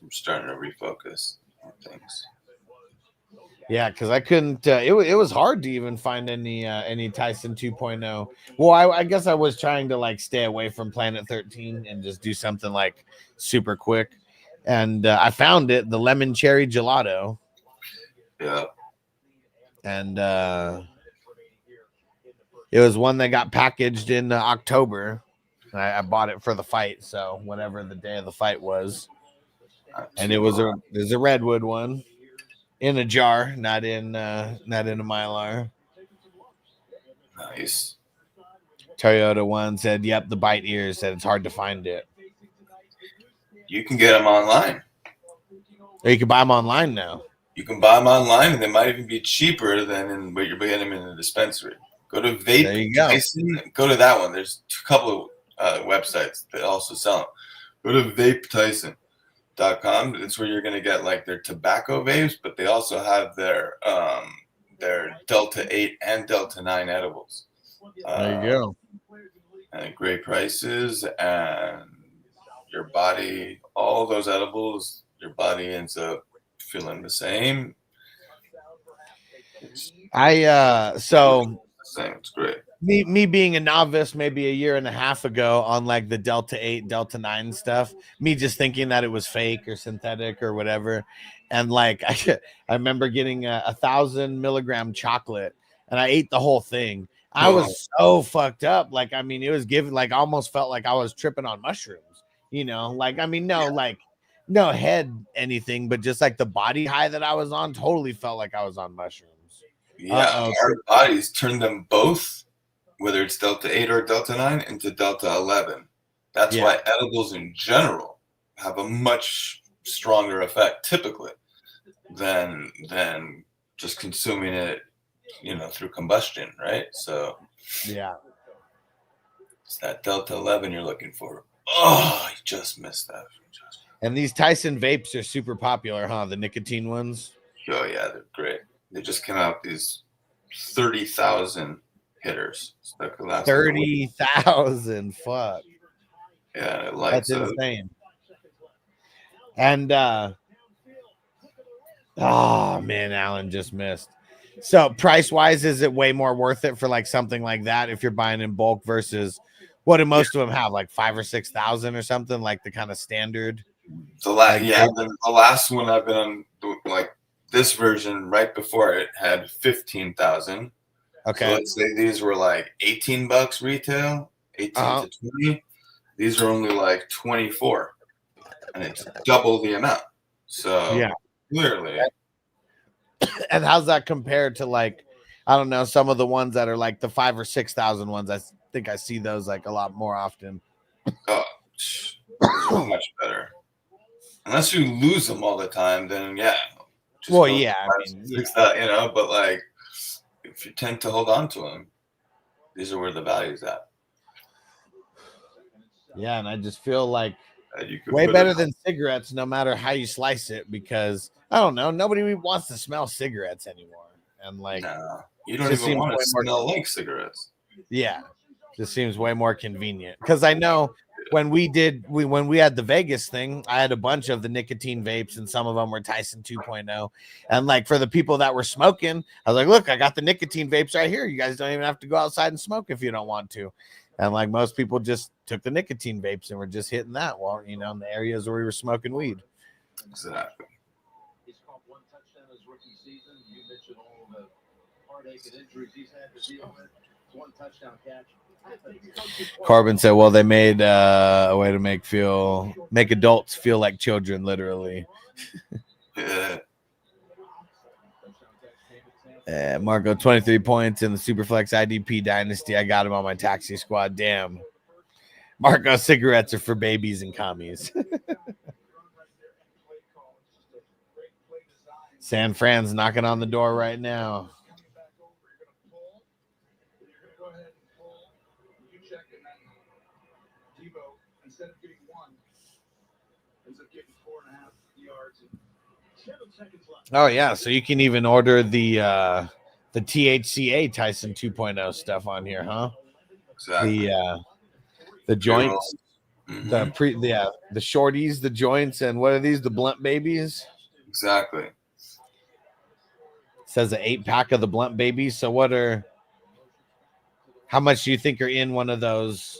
starting to refocus on things. Yeah, because I couldn't. It was hard to even find any Tyson 2.0. Well, I guess I was trying to like stay away from Planet 13 and just do something like super quick. And I found it, the lemon cherry gelato. Yeah. And it was one that got packaged in October. I bought it for the fight, so whatever the day of the fight was. And there's a redwood one in a jar, not in a Mylar. Nice. Toyota One said, "Yep, the bite ears." Said it's hard to find it. You can get them online. Or you can buy them online now. You can buy them online, and they might even be cheaper than what you're getting them in the dispensary. Go to Vape Tyson. Go to that one. There's a couple of websites that also sell them. Go to VapeTyson.com. It's where you're going to get like their tobacco vapes, but they also have their Delta 8 and Delta 9 edibles. There you go. And great prices, and your body, all those edibles, your body ends up feeling the same. It's great. me being a novice maybe a year and a half ago on like the Delta 8, Delta 9 stuff, me just thinking that it was fake or synthetic or whatever. And like I remember getting a 1,000 milligram chocolate and I ate the whole thing. I was so fucked up. Like, I mean, it was given like almost felt like I was tripping on mushrooms, you know, like I mean, like no head anything, but just like the body high that I was on totally felt like I was on mushrooms. Yeah, our bodies turn them both, whether it's Delta 8 or Delta 9, into Delta 11. That's why edibles in general have a much stronger effect typically than just consuming it, you know, through combustion, right? So yeah, it's that Delta 11 you're looking for. Oh, you just missed that. And these Tyson vapes are super popular, huh? The nicotine ones. Oh yeah, they're great. They just came out with these 30,000 hitters. So that could last 30,000. Fuck. Yeah, it lights that's up. insane. And oh man, Alan just missed. So price wise, is it way more worth it for like something like that if you're buying in bulk versus what do most of them have, like 5,000 or 6,000 or something, like the kind of standard? The last one I've been on, like this version right before it had 15,000. Okay. So let's say these were like $18 retail, 18 to 20. These are only like 24, and it's double the amount. So yeah, clearly. And how's that compared to like, I don't know, some of the ones that are like the 5,000 or 6,000 ones? I think I see those like a lot more often. Oh, so much better. Unless you lose them all the time, then yeah. Well, yeah, I mean, you know, but like if you tend to hold on to them, these are where the value's at. Yeah, and I just feel like you could way put better it than cigarettes, no matter how you slice it, because I don't know, nobody wants to smell cigarettes anymore. And like, you don't even want to smell like cigarettes. Yeah, just seems way more convenient. Because I know when we had the Vegas thing, I had a bunch of the nicotine vapes, and some of them were Tyson 2.0. And like for the people that were smoking, I was like, look, I got the nicotine vapes right here. You guys don't even have to go outside and smoke if you don't want to. And like most people just took the nicotine vapes and were just hitting that while, you know, in the areas where we were smoking weed. Exactly. He's caught one touchdown his rookie season. You mentioned all the heartache and injuries he's had to deal with. One touchdown catch. Corbin said, well, they made a way to make adults feel like children, literally. Marco, 23 points in the Superflex IDP Dynasty. I got him on my taxi squad. Damn. Marco, cigarettes are for babies and commies. San Fran's knocking on the door right now. Oh yeah, so you can even order the THCA Tyson 2.0 stuff on here, huh? Exactly. The joints, the shorties, the joints, and what are these? The blunt babies. Exactly. It says an 8-pack of the blunt babies. So how much do you think are in one of those,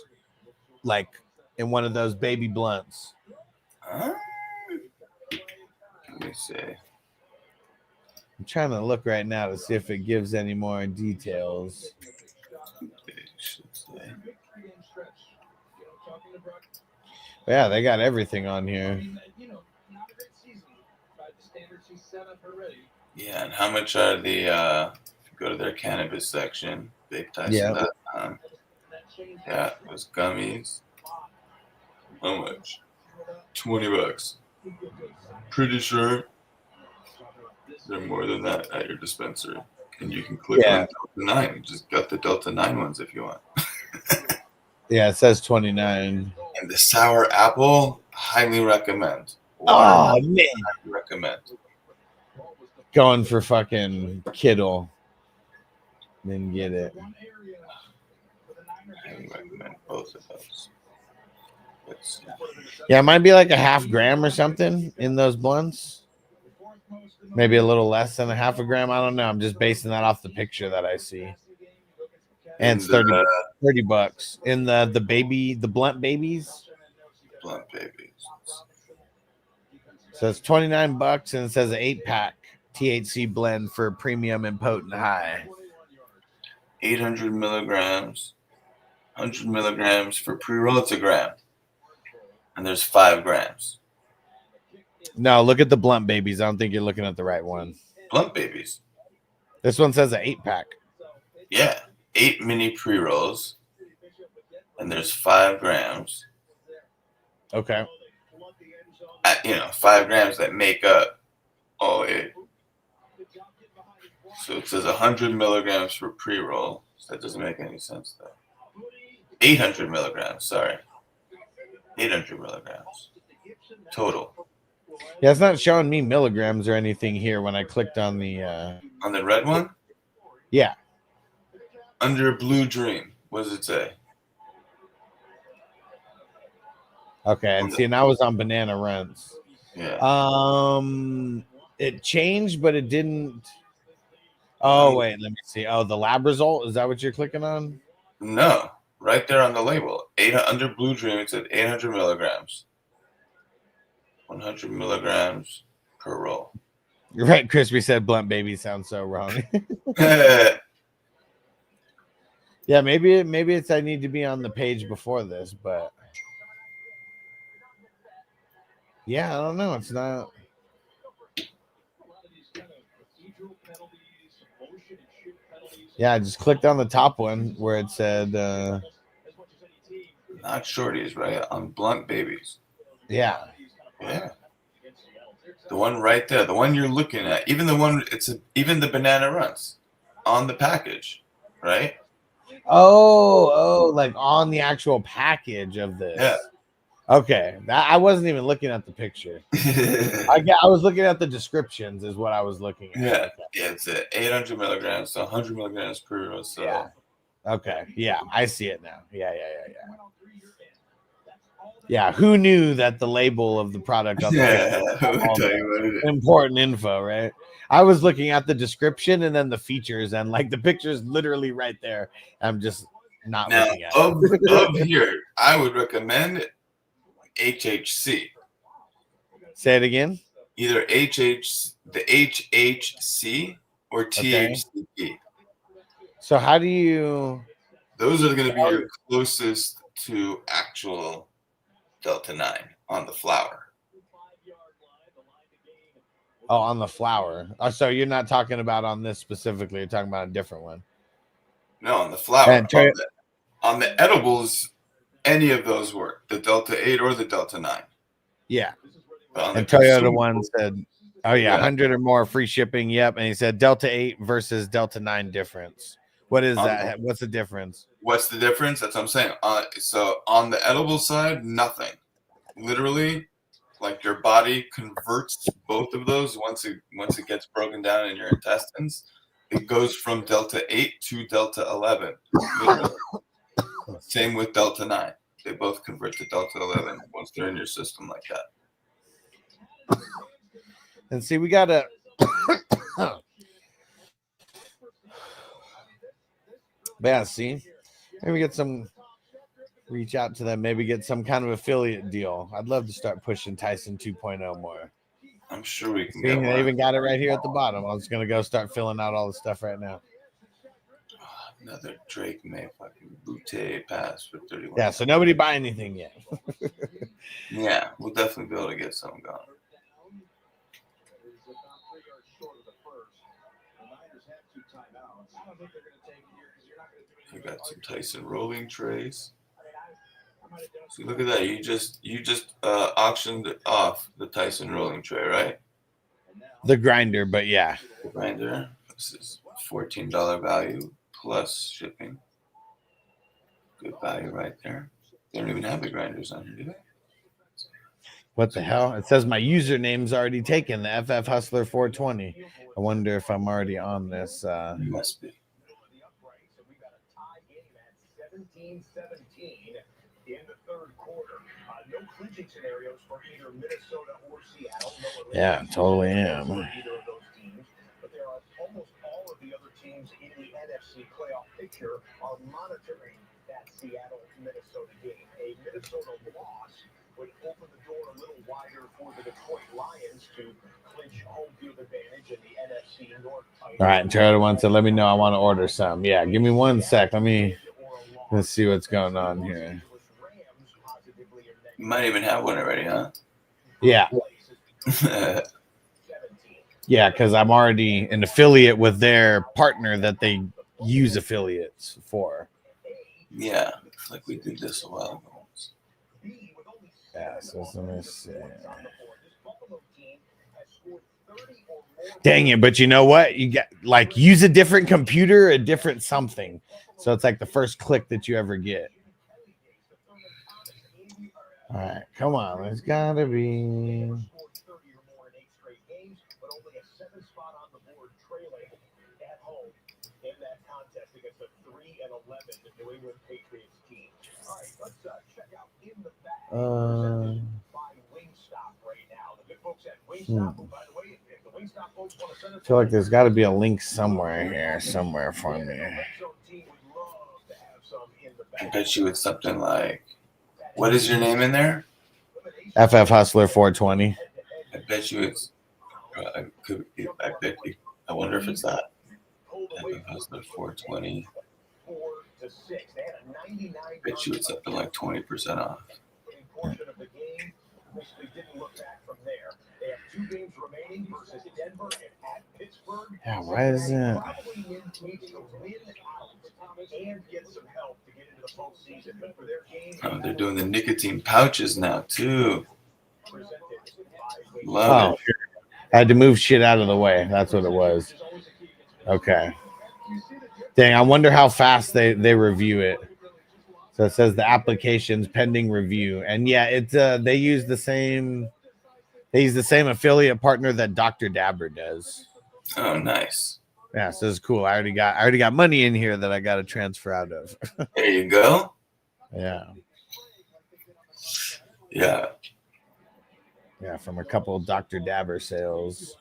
like in one of those baby blunts? Let me see. I'm trying to look right now to see if it gives any more details. Yeah, they got everything on here. Yeah, and how much are the if you go to their cannabis section, vapetyson.com. Yeah, those gummies. How much? $20. Pretty sure they're more than that at your dispensary. And you can click on Delta 9. Just got the Delta 9 ones if you want. Yeah, it says 29. And the sour apple, highly recommend. Oh, man. Highly recommend. Going for fucking Kittle. Then get it. Highly recommend both of those. Yeah, it might be like a half gram or something in those blunts. Maybe a little less than a half a gram. I don't know. I'm just basing that off the picture that I see. And it's 30 bucks in the blunt babies. Blunt babies. So it's 29 bucks, and it says an 8-pack THC blend for premium and potent high. 800 milligrams, 100 milligrams for pre-roll. It's a gram, and there's 5 grams. No, look at the blunt babies. I don't think you're looking at the right one. Blunt babies. This one says an 8-pack. Yeah, 8 mini pre-rolls, and there's 5 grams. Okay. 5 grams that make up all 8. So it says 100 milligrams for pre-roll. So that doesn't make any sense, though. 800 milligrams, sorry. 800 milligrams total. Yeah, it's not showing me milligrams or anything here when I clicked on the... On the red one? Yeah. Under Blue Dream. What does it say? Okay, and see, and I was on Banana Runs. Yeah. It changed, but it didn't... Oh, wait, let me see. Oh, the lab result? Is that what you're clicking on? No, right there on the label. Under Blue Dream, it said 800 milligrams. 100 milligrams per roll. You're right, Crispy said blunt baby sounds so wrong. Yeah, maybe it's I need to be on the page before this, but yeah, I don't know. It's not. Yeah, I just clicked on the top one where it said not shorties, right? On blunt babies. Yeah. Yeah. The one right there, the one you're looking at, even the Banana Runs on the package, right? Oh, like on the actual package of this. Yeah. Okay, I wasn't even looking at the picture. I was looking at the descriptions, is what I was looking at. Yeah, okay. Yeah, it's 800 milligrams, so 100 milligrams per roll. So yeah. Okay, yeah, I see it now. Yeah. Yeah, who knew that the label of the product on the important info, right? I was looking at the description and then the features, and like the picture's literally right there. I'm just not looking at it. Of here, I would recommend HHC. Say it again. Either the HHC or THCP. Okay. So how do you? Those are going to be your closest to actual Delta 9 on the flower. Oh, on the flower. Oh, so you're not talking about on this specifically. You're talking about a different one. No, on the flower. On the edibles, any of those work. The Delta 8 or the Delta 9. Yeah. And Toyota one said, oh, yeah, 100 or more free shipping. Yep. And he said Delta 8 versus Delta 9 difference. What is that? What's the difference? What's the difference? That's what I'm saying. So on the edible side, nothing. Literally, like your body converts both of those once it gets broken down in your intestines. It goes from Delta 8 to Delta 11. Same with Delta 9. They both convert to Delta 11 once they're in your system like that. And see, we got to... Yeah, see? Maybe reach out to them, maybe get some kind of affiliate deal. I'd love to start pushing Tyson 2.0 more. I'm sure we can get one. They even got it right here at the bottom. I'm just going to go start filling out all the stuff right now. Another Drake May fucking Butte pass for 31. Yeah, so nobody buy anything yet. Yeah, we'll definitely be able to get something going. We got some Tyson rolling trays. So look at that. You just auctioned off the Tyson rolling tray, right? The grinder, but yeah. The grinder. This is $14 value plus shipping. Good value right there. They don't even have the grinders on here, do they? What the hell? It says my username's already taken, the FF Hustler 420. I wonder if I'm already on this. You must be. 17-17 in the third quarter. No clinching scenarios for either Minnesota or Seattle. Yeah, totally am. Either of those teams, but there are almost all of the other teams in the NFC playoff picture. here are monitoring that Seattle Minnesota game. A Minnesota loss would open the door a little wider for the Detroit Lions to clinch home field advantage in the NFC North title. All right, Charlie wants to let me know I want to order some. Yeah, give me 1 sec. Let's see what's going on here. You might even have one already, huh? Yeah. Yeah, because I'm already an affiliate with their partner that they use affiliates for. Yeah, looks like we did this a while ago. Yeah, so let me see. Dang it, but you know what? You get like use a different computer, a different something. So it's like the first click that you ever get. All right, come on. There's gotta be. I feel like there's got to be a link somewhere here, somewhere for me. I bet you it's something like, what is your name in there? FF Hustler 420. I bet you it's. I bet you. I wonder if it's that. FF Hustler 420. I bet you it's something like 20% off. Yeah, why is it? Oh, they're doing the nicotine pouches now too. Love it. I had to move shit out of the way. That's what it was. Okay. Dang, I wonder how fast they review it. So it says the application's pending review, and yeah, it's they use the same affiliate partner that Dr. Dabber does. Oh, nice. Yeah, so it's cool. I already got money in here that I got to transfer out of. There you go. Yeah. Yeah. Yeah, from a couple of Dr. Dabber sales.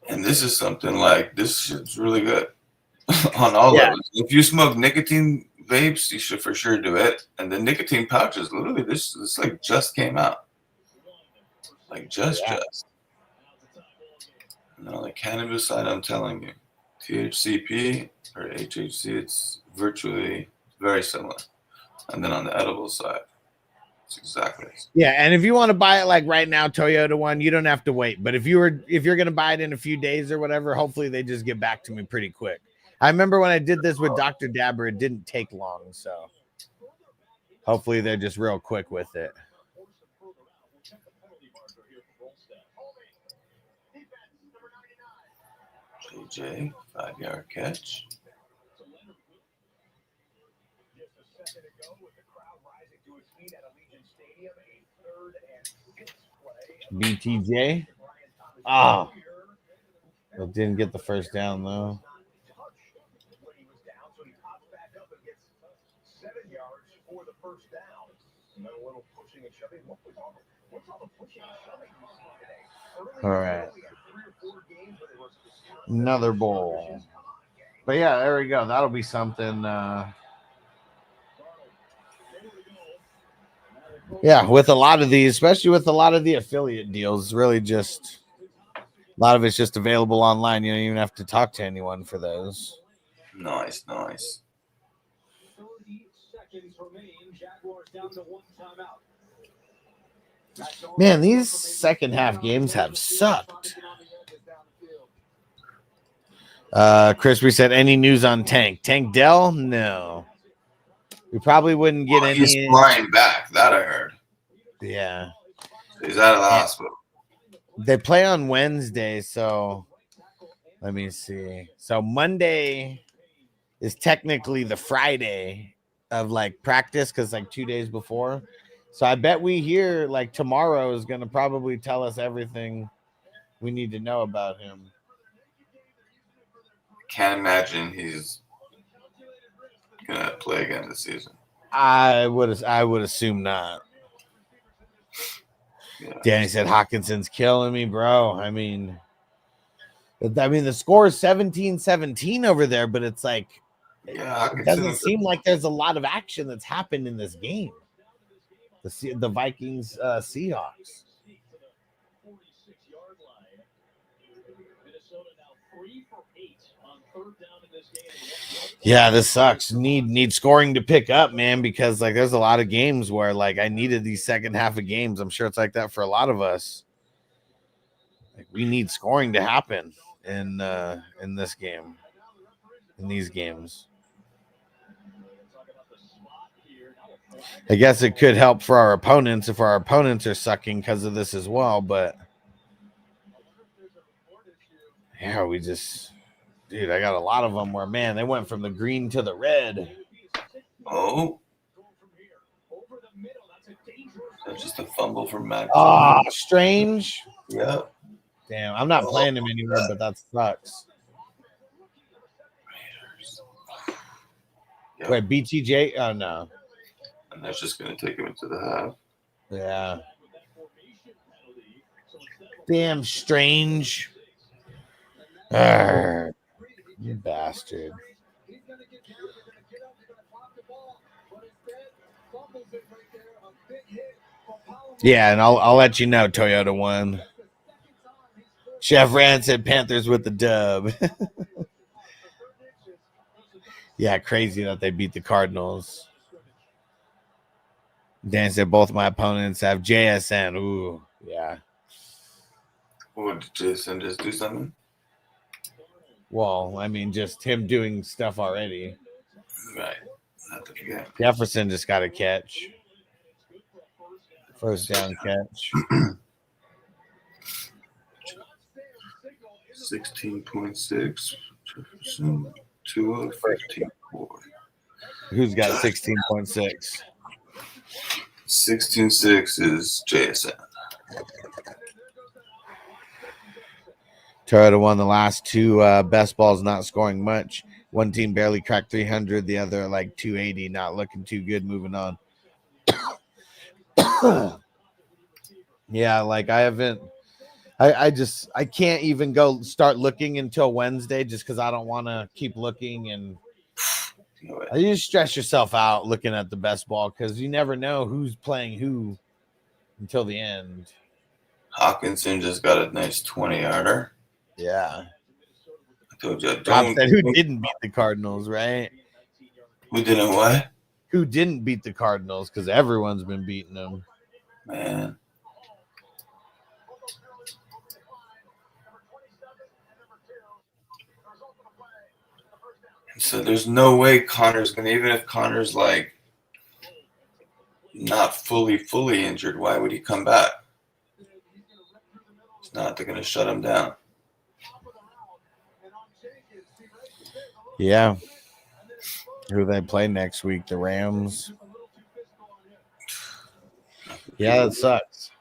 And this is something like this shit's really good on all levels. If you smoke nicotine vapes, you should for sure do it. And the nicotine pouches, literally, this like just came out. Like just. No, the cannabis side, I'm telling you, THCP or HHC, it's virtually very similar. And then on the edible side, it's exactly. Yeah, and if you want to buy it like right now, Toyota one, you don't have to wait. But if you're gonna buy it in a few days or whatever, hopefully they just get back to me pretty quick. I remember when I did this with Dr. Dabber, it didn't take long, so hopefully they're just real quick with it. JJ, 5-yard catch. BTJ. Oh, it didn't get the first down though. All right. Another bowl. But yeah, there we go. That'll be something. Yeah, with a lot of these, especially with a lot of the affiliate deals, really just a lot of it's just available online. You don't even have to talk to anyone for those. Nice. Man, these second half games have sucked. Chris, we said any news on Tank Dell? No. We probably wouldn't get any. He's flying back. That I heard. Yeah. He's out of the hospital. They play on Wednesday, so let me see. So Monday is technically the Friday of like practice because like 2 days before. So I bet we hear like tomorrow is going to probably tell us everything we need to know about him. Can't imagine he's gonna play again this season. I would assume not. Yeah. Danny said Hawkinson's killing me, bro. I mean the score is 17-17 over there, but it's like Yeah, It doesn't seem like there's a lot of action that's happened in this game. The Vikings Seahawks. Yeah, this sucks. Need scoring to pick up, man, because like there's a lot of games where like I needed these second half of games. I'm sure it's like that for a lot of us. Like we need scoring to happen in this game, in these games. I guess it could help for our opponents if our opponents are sucking because of this as well, but yeah, we just, dude, I got a lot of them where, man, they went from the green to the red. Oh. That's just a fumble from Mac. Ah, Strange. Yeah. Damn, I'm not playing him anymore, but that sucks. Yep. Wait, BTJ? Oh, no. And that's just going to take him into the half. Yeah. Damn, Strange. Arr, you bastard. Yeah, and I'll let you know Toyota won. Chef Rand said Panthers with the dub. Yeah, crazy that they beat the Cardinals. Dan said both my opponents have JSN. Ooh, yeah. What did JSN just do something? Well, I mean, just him doing stuff already. Right. Not to forget. Jefferson just got a catch. First down catch. 16.6. Jefferson. 2 of 15.4. Who's got 16.6? 16.6 is JSN. Toyota won the last two best balls, not scoring much. One team barely cracked 300. The other like 280, not looking too good. Moving on. Yeah, like I haven't. I can't even go start looking until Wednesday just because I don't want to keep looking, and you just stress yourself out looking at the best ball because you never know who's playing who until the end. Hawkinson just got a nice 20-yarder. Yeah. I told you, Rob said who didn't beat the Cardinals, right? Who didn't what? Who didn't beat the Cardinals? Because everyone's been beating them. Man. So there's no way Connor's gonna, even if Connor's like not fully injured, why would he come back? It's not, they're gonna shut him down. Yeah. Who they play next week? The Rams. Yeah, that sucks.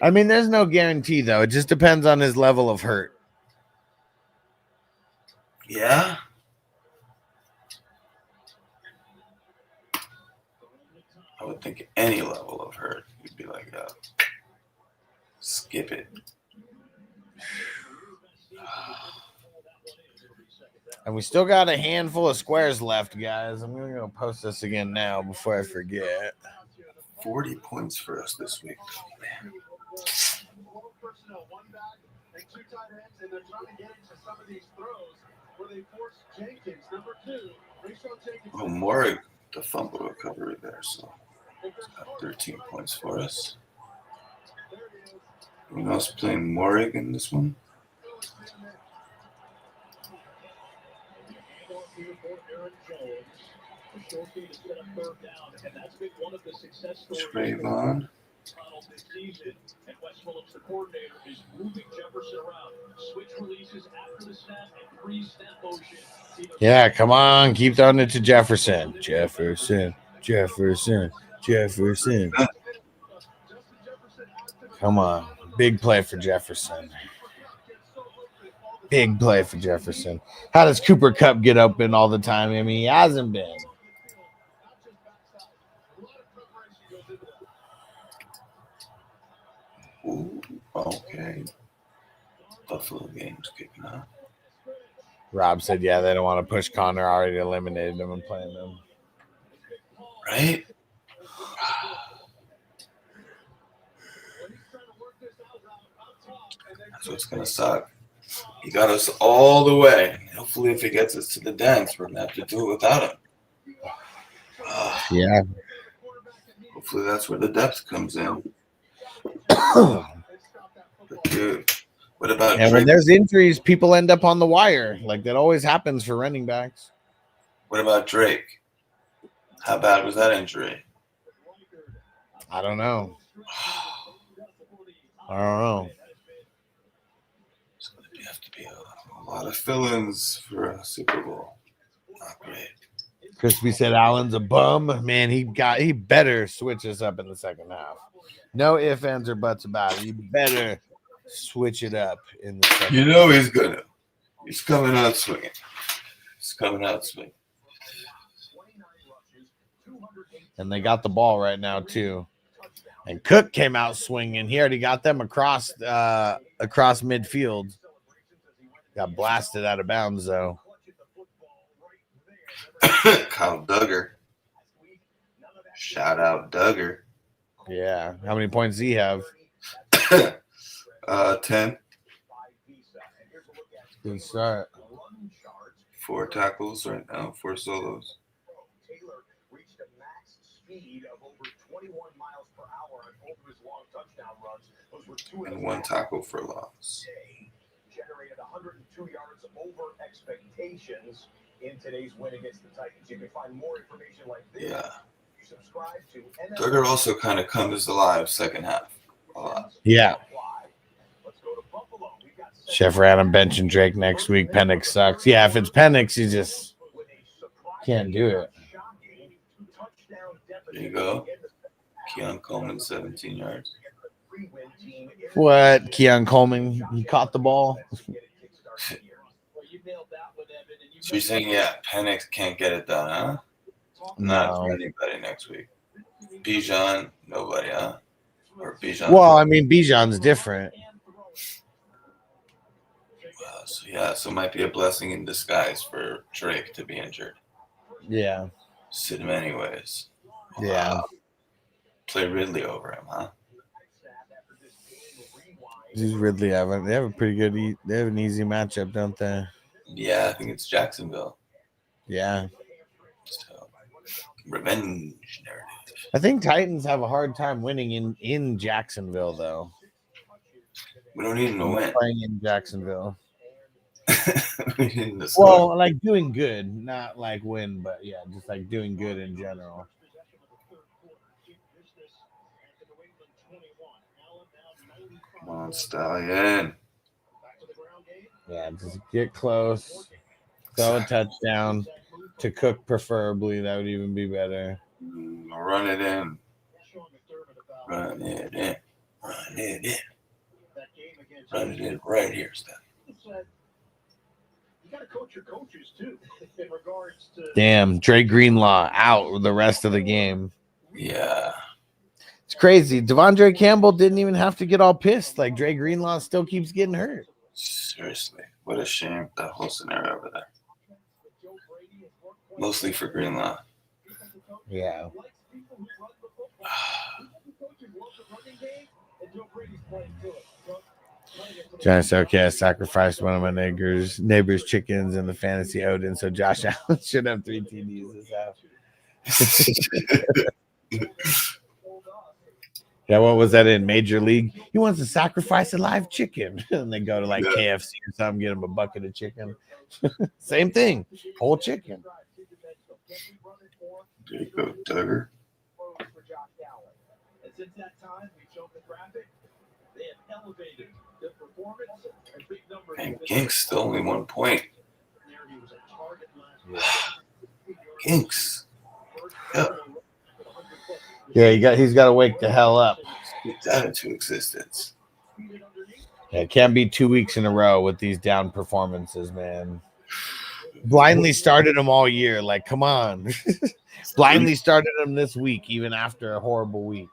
I mean, there's no guarantee though. It just depends on his level of hurt. Yeah. I would think any level of hurt, you'd be like, skip it. And we still got a handful of squares left, guys. I'm going to go post this again now before I forget. 40 points for us this week. Man. Oh, Morrig, the fumble recovery there, so it's got 13 points for us. Anyone else playing Morrig in this one? Trayvon. Yeah, come on. Keep throwing it to Jefferson. Jefferson. Come on. Big play for Jefferson. Big play for Jefferson. How does Cooper Kupp get open all the time? I mean, he hasn't been. Ooh, okay. Buffalo game's kicking off. Rob said, yeah, they don't want to push Connor. Already eliminated him and playing them. Right? That's what's going to suck. He got us all the way. Hopefully, if he gets us to the dance, we're going to have to do it without him. Yeah. Hopefully, that's where the depth comes in. But dude, what about And Drake? when there's injuries, people end up on the wire. Like that always happens for running backs. What about Drake? How bad was that injury? I don't know. I don't know. It's going to have to be a lot of fill-ins for a Super Bowl. Not great. Crispy said Allen's a bum. Man, he better switch us up in the second half. No ifs, ands, or buts about it. He better switch it up in the second You know he's going to. He's coming out swinging. He's coming out swinging. And they got the ball right now, too. And Cook came out swinging. He already got them across midfield. Got blasted out of bounds, though. Kyle Duggar. Shout out Duggar. Yeah. How many points does he have? 10. Good start. 4 tackles right now, 4 solos. Taylor reached a max speed of over 21 miles per hour on both of his long touchdown runs. Those were 2 And 1 tackle for loss. Generated 102 yards over expectations in today's win against the Titans. You can find more information like this. Yeah. You subscribe to Duggar also kind of comes alive second half. A lot. Yeah. Chef Adam benching Drake next week. Penix sucks. Yeah, if it's Penix, you just can't do it. There you go. Keon Coleman, 17 yards. What? Keon Coleman, he caught the ball. So you're saying, yeah, Penix can't get it done, huh? Not for anybody next week. Bijan, nobody, huh? Or Bijan. Well, I mean, Bijan's different. So it might be a blessing in disguise for Drake to be injured. Yeah. Sit him anyways. Yeah. Play Ridley over him, huh? Who's Ridley have? They have a pretty good. They have an easy matchup, don't they? Yeah, I think it's Jacksonville. Yeah. So, revenge narrative. I think Titans have a hard time winning in Jacksonville, though. We don't need him to win. Playing in Jacksonville. We need him to Well, like doing good, not like win, but yeah, just like doing good in general. Come on, Stallion. Yeah, just get close. Throw a touchdown to Cook, preferably. That would even be better. Run it in. Run it in. Run it in. Run it in right here, Steph. You got to coach your coaches too. In regards to Damn, Dre Greenlaw out the rest of the game. Yeah. It's crazy. Devondre Campbell didn't even have to get all pissed. Like Dre Greenlaw still keeps getting hurt. Seriously. What a shame, that whole scenario over there. Mostly for Greenlaw. Yeah. Johnny said, okay, I sacrificed one of my neighbor's chickens in the fantasy Odin, so Josh Allen should have 3 TDs this half. Yeah, what was that in Major League? He wants to sacrifice a live chicken. And they go to like KFC or something, get him a bucket of chicken. Same thing, whole chicken. There you go, Duggar. since that time, we've shown the graphic. They have elevated their performance and big numbers. And Ginks still only 1 point. Ginks. Yeah, he's got to wake the hell up. Speak that into existence. Yeah, it can't be 2 weeks in a row with these down performances, man. Blindly started him all year. Like, come on. Blindly started him this week, even after a horrible week.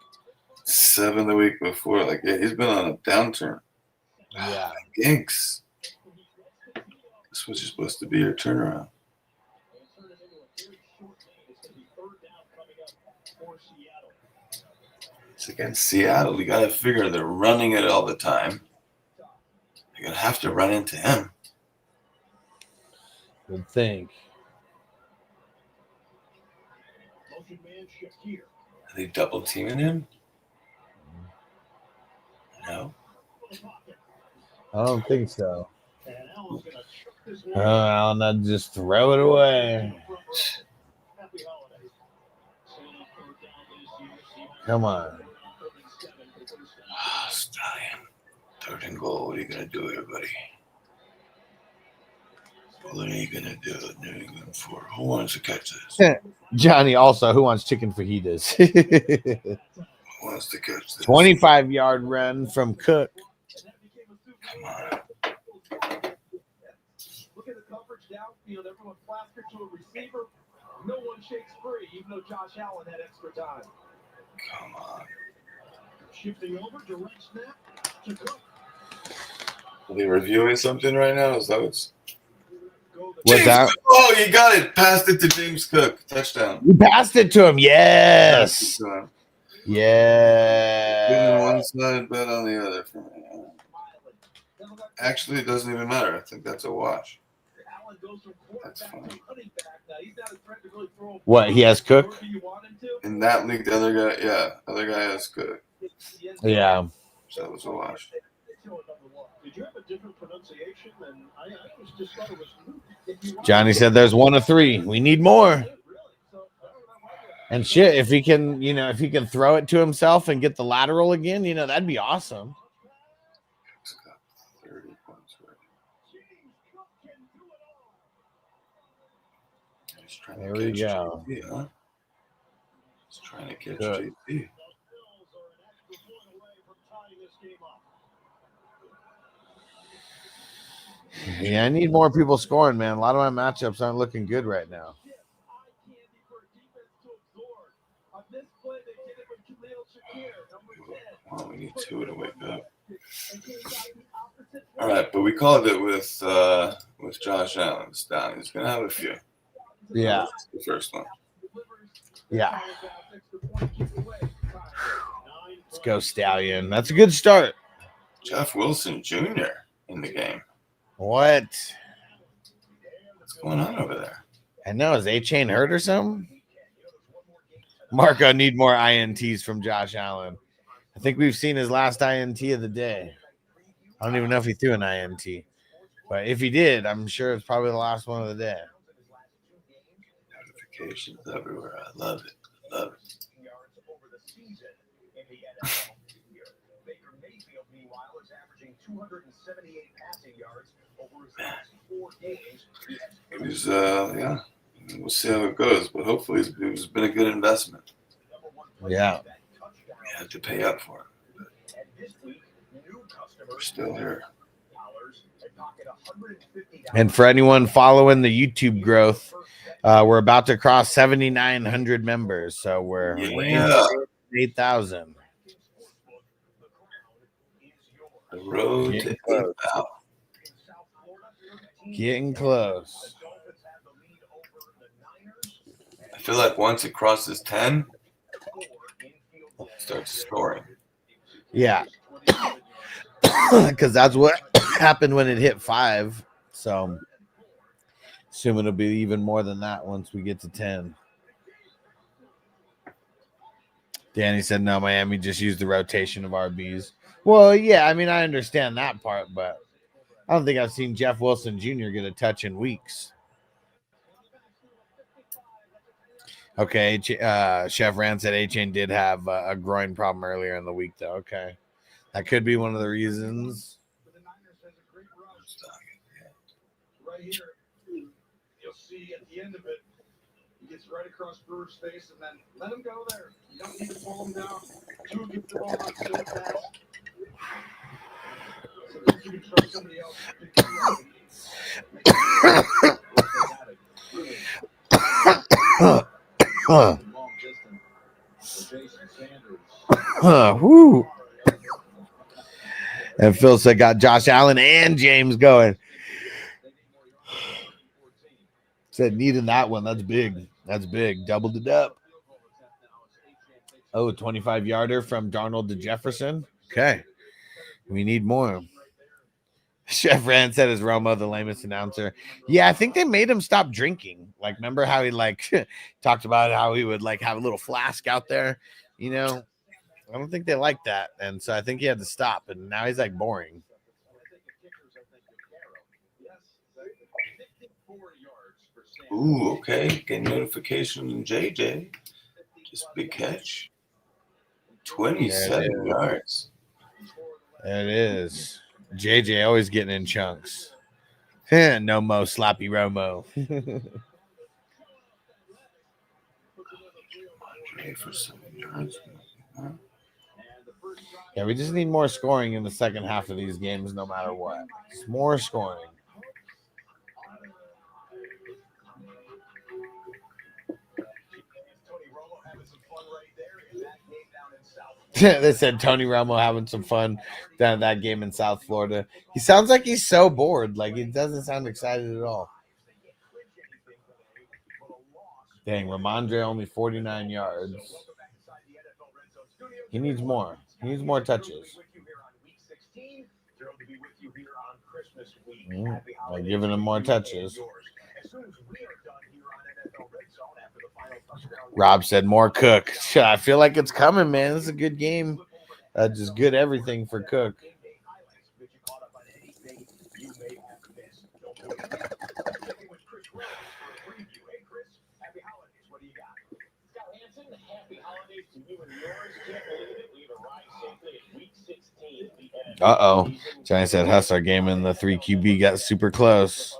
7 the week before. Like, yeah, he's been on a downturn. Yeah. Ginks. This was supposed to be your turnaround. It's against Seattle. You got to figure they're running it all the time. You're going to have to run into him. Good think. Are they double teaming him? No. I don't think so. Allen, I'd just throw it away. Come on. Stallion. 3rd and goal. What are you going to do here, buddy? What are you going to do at New England for? Who wants to catch this? Johnny also, who wants chicken fajitas? Who wants to catch this? 25-yard run from Cook. Come on. Look at the coverage downfield. Everyone plastered to a receiver. No one shakes free, even though Josh Allen had extra time. Come on. Shifting over, direct snap to Cook. Are they reviewing something right now? Is that what's... What's that? Oh, you got it. Passed it to James Cook. Touchdown. You passed it to him. Yes. Yeah. Good on one side, bet on the other. Actually, it doesn't even matter. I think that's a wash. That's fine. What, he has Cook? In that league, the other guy has Cook. Yeah. So that was a wash. Did you have a different pronunciation? And I just thought it was Johnny said there's 1 of 3. We need more. And shit, if he can, if he can throw it to himself and get the lateral again, that'd be awesome. 30 points right. There we go. JT, huh? He's trying to catch Good. JT. Yeah, I need more people scoring, man. A lot of my matchups aren't looking good right now. Well, we need 2 to wake up. All right, but we called it with Josh Allen. Down. He's gonna have a few. Yeah. The first one. Yeah. Let's go, Stallion. That's a good start. Jeff Wilson Jr. in the game. What? What's going on over there? I know. Is A-Chain hurt or something? Marco, need more INTs from Josh Allen. I think we've seen his last INT of the day. I don't even know if he threw an INT. But if he did, I'm sure it's probably the last one of the day. Notifications everywhere. I love it. Love it. It was, yeah. We'll see how it goes, but hopefully it's been a good investment. Yeah. We had to pay up for it. We're still here. And for anyone following the YouTube growth, we're about to cross 7,900 members. So we're in 8,000. The road to 8,000. Getting close. I feel like once it crosses 10, it starts scoring. Yeah. Because that's what happened when it hit 5. So assuming it'll be even more than that once we get to 10. Danny said, no, Miami just used the rotation of RBs. Well, yeah, I mean, I understand that part, but I don't think I've seen Jeff Wilson Jr. get a touch in weeks. Okay, Chef Rand said A-Chain did have a groin problem earlier in the week, though. Okay. That could be one of the reasons. Right here, you'll see at the end of it, he gets right across Brewer's face, and then let him go there. You don't need to pull him down. Two get the ball out so fast. So that you can trust somebody else to pick you up. Woo. And Phil said got Josh Allen and James going. Said needing that one. That's big. That's big. Doubled it up. Oh, 25-yarder from Darnold to Jefferson. Okay. We need more. Chef Rand said is Romo the lamest announcer. Yeah, I think they made him stop drinking. Like, remember how he like talked about how he would like have a little flask out there? You know, I don't think they like that. And so I think he had to stop. And now he's like boring. Ooh, okay. Get notification from JJ. Just big catch. 27 yards. There it is. JJ always getting in chunks. No mo sloppy Romo. For 7 yards. Yeah, we just need more scoring in the second half of these games, no matter what. Just more scoring. They said Tony Romo having some fun down at that game in South Florida. He sounds like he's so bored. Like, he doesn't sound excited at all. Dang, Ramondre only 49 yards. He needs more. He needs more touches. By giving him more touches. Rob said more Cook. I feel like it's coming, man. This is a good game. Just good everything for Cook. Uh-oh. Johnny said Hustler game in the 3 QB got super close.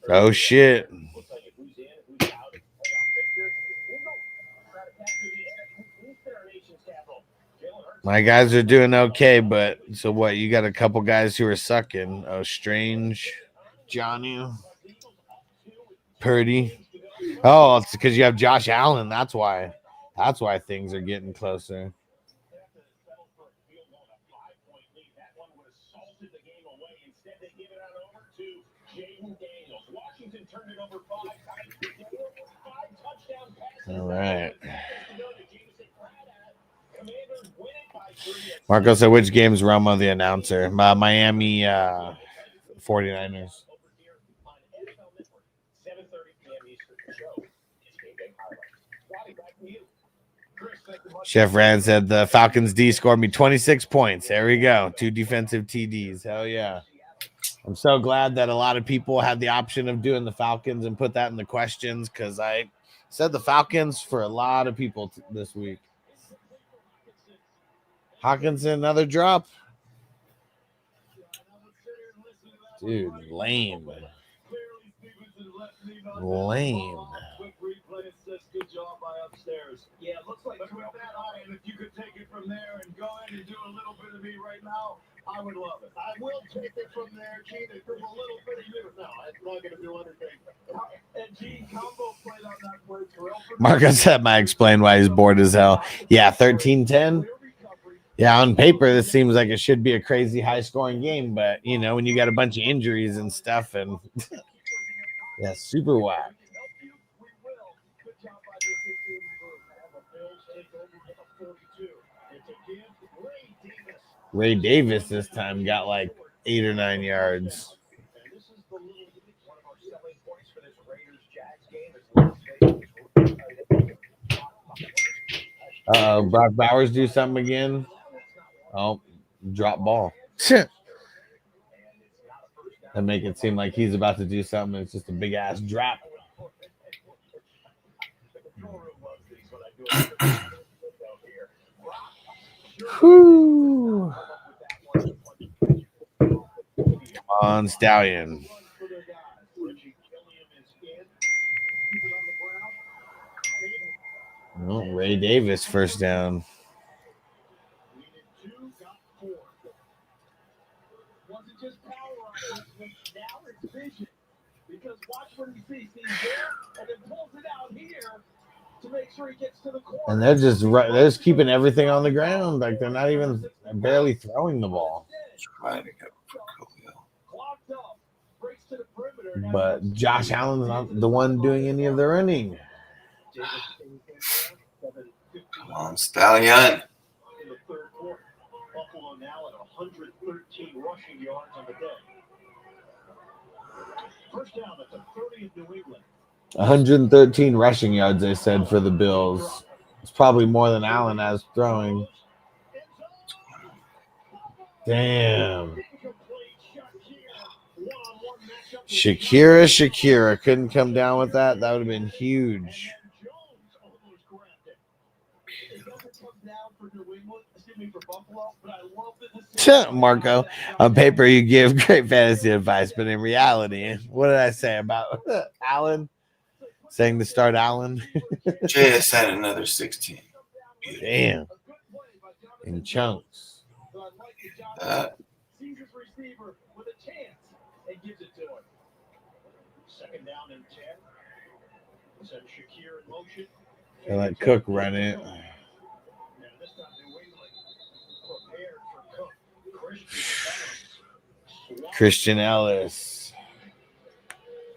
Oh, shit. My guys are doing okay, but so what? You got a couple guys who are sucking. Oh, Strange, Johnny, Purdy. Oh, it's because you have Josh Allen. That's why. That's why things are getting closer. All right. Marco said, which game's Romo the announcer? Miami 49ers. Chef Rand said the Falcons D scored me 26 points. There we go. 2 defensive TDs. Hell yeah. I'm so glad that a lot of people had the option of doing the Falcons and put that in the questions, because I said the Falcons for a lot of people this week. Hawkinson, another drop. Dude, lame. Lame. Good job by upstairs. Yeah, it looks like with that eye, and if you could take it from there and go ahead and do a little bit of me right now, I would love it. I will take it from there, Gene, and do a little bit of you. No, I'm not going to do anything. And Gene, combo played on that play. Marcus said, "I explain why he's bored as hell." Yeah, 13-10. Yeah, on paper, this seems like it should be a crazy high-scoring game, but, you know, when you got a bunch of injuries and stuff, and yeah, super whack. Ray Davis this time got like 8 or 9 yards. Brock Bowers do something again. Oh, drop ball. And make it seem like he's about to do something. It's just a big ass drop. Whew. Come on, Stallion. Oh, Ray Davis first down. Because watch what he sees. He's there and then pulls it out here to make sure he gets to the corner. And they're just keeping everything on the ground. Like they're not even barely throwing the ball. Trying to get for Khalil. But Josh Allen's not the one doing any of the running. Come on, Stallion. In the third quarter, Buffalo now at 113 rushing yards on the day. First down at the 30 of New England. 113 rushing yards, they said, for the Bills. It's probably more than Allen has throwing. Damn. Shakira couldn't come down with that. That would have been huge. Marco, on paper you give great fantasy advice, but in reality, what did I say about Allen? Saying to start Allen? JS had another 16. Damn. In chunks. Caesar's receiver with a chance and gives it to him. Second down and 10. Send Shakir in motion. They let Cook run it. Now this time New England prepared for Cook. Christian Ellis.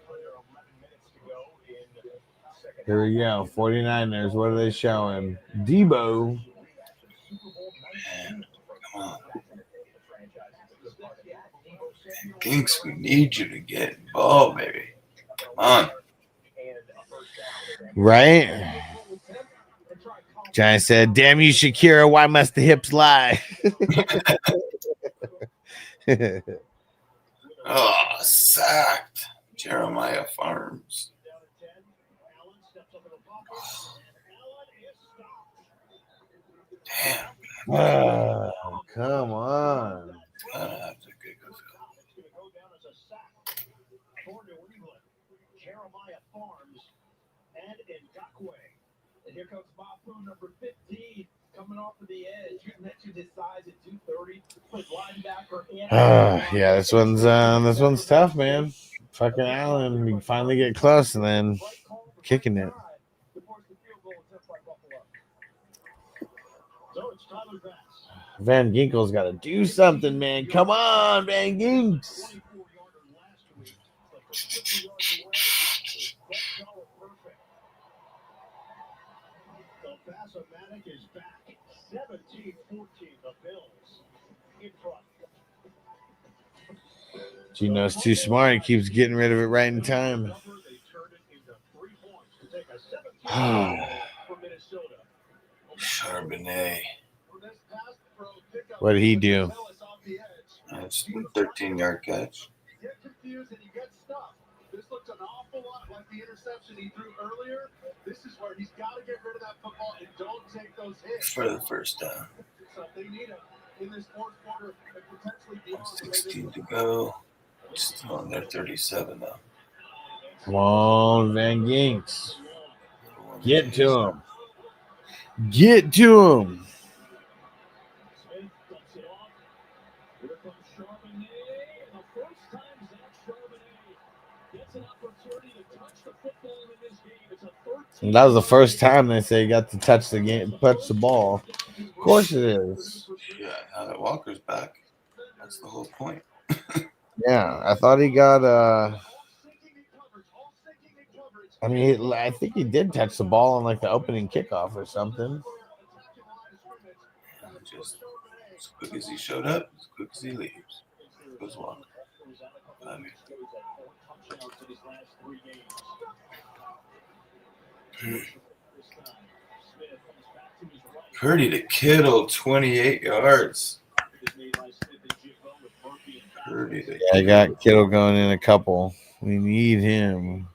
Under 11 minutes to go in the second. Here we go. 49ers. What are they showing? Debo. Come on. Kinks, we need you to get involved, baby. Come on. Right? Giant said, damn you, Shakira. Why must the hips lie? Oh, sacked. Jeremiah Farms. Damn. Oh, come on. Jeremiah Farms and Ngakwe. And here comes Mafu, number 15, coming off of the edge. You mentioned his size at 230. Put linebacker and Yeah, this one's tough, man. Fucking Allen, we finally get close and then kicking it. So it's Tyler Bass. Van Ginkel's got to do something, man. Come on, Van Ginks. The Bass-O-Matic is back. 17-14, the Bills in front. Gino's too smart. He keeps getting rid of it right in time. Charbonnet. What did he do? That's a 13-yard catch. Get confused and you get stuck. This looks an awful lot like the interception he threw earlier. This is where he's got to get rid of that football and don't take those hits. For the first down. So they need him in this fourth quarter and potentially beyond. 16 to go. Still on their 37 though. Come on, Van Ginks. Get to him. Get to him. Smith dumps it off. Here comes Charbonnet. And the first time Zach Charbonnet gets an opportunity to touch the football in this game. It's a 13. That was the first time they say he got to touch the game, touch the ball. Of course it is. Yeah, now that Walker's back, that's the whole point. Yeah, I thought he got I think he did touch the ball on like the opening kickoff or something. Just as quick as he showed up, as quick as he leaves. Goes Walker. Purdy to Kittle, 28 yards. Purdy to I got Kittle going in a couple. We need him.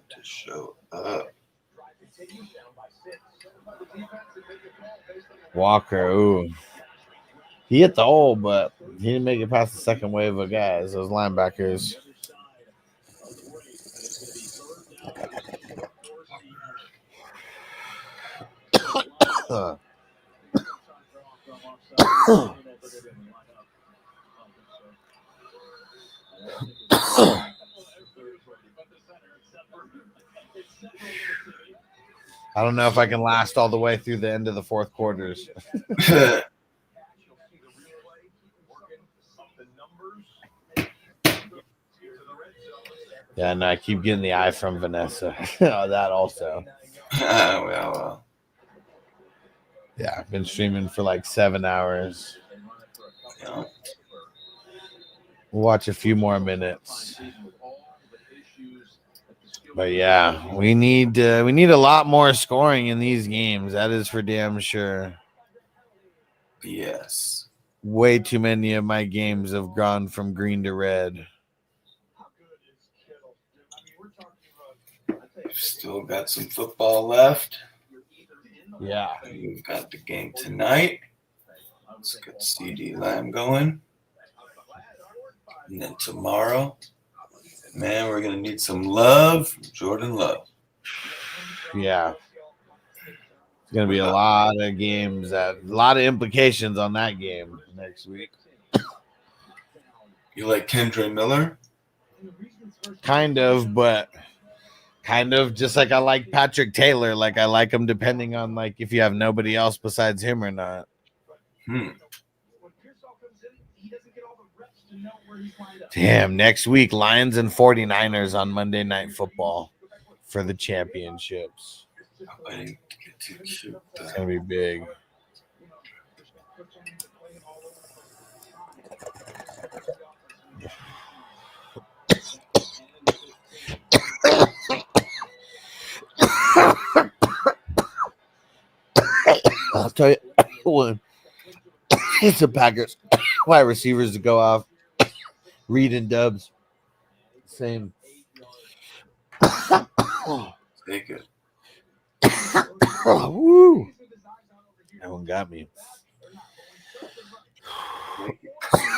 To show up. Walker, ooh. He hit the hole, but he didn't make it past the second wave of guys, those linebackers. I don't know if I can last all the way through the end of the fourth quarters. Yeah, no, I keep getting the eye from Vanessa. That also. well. Yeah, I've been streaming for like 7 hours. Yeah. We'll watch a few more minutes. But yeah, we need a lot more scoring in these games. That is for damn sure. Yes. Way too many of my games have gone from green to red. We've still got some football left. Yeah. We've got the game tonight. Let's get CD Lamb going. And then tomorrow, man, we're going to need some love from Jordan Love. Yeah. It's going to be a lot of games, a lot of implications on that game next week. You like Kendra Miller? Kind of, but kind of just like I like Patrick Taylor. Like I like him depending on like if you have nobody else besides him or not. Damn, next week, Lions and 49ers on Monday Night Football for the championships. It's going to be big. I'll tell you one. It's the Packers wide receivers to go off. Reed and Dubs. Same. Take it. Woo. That one got me.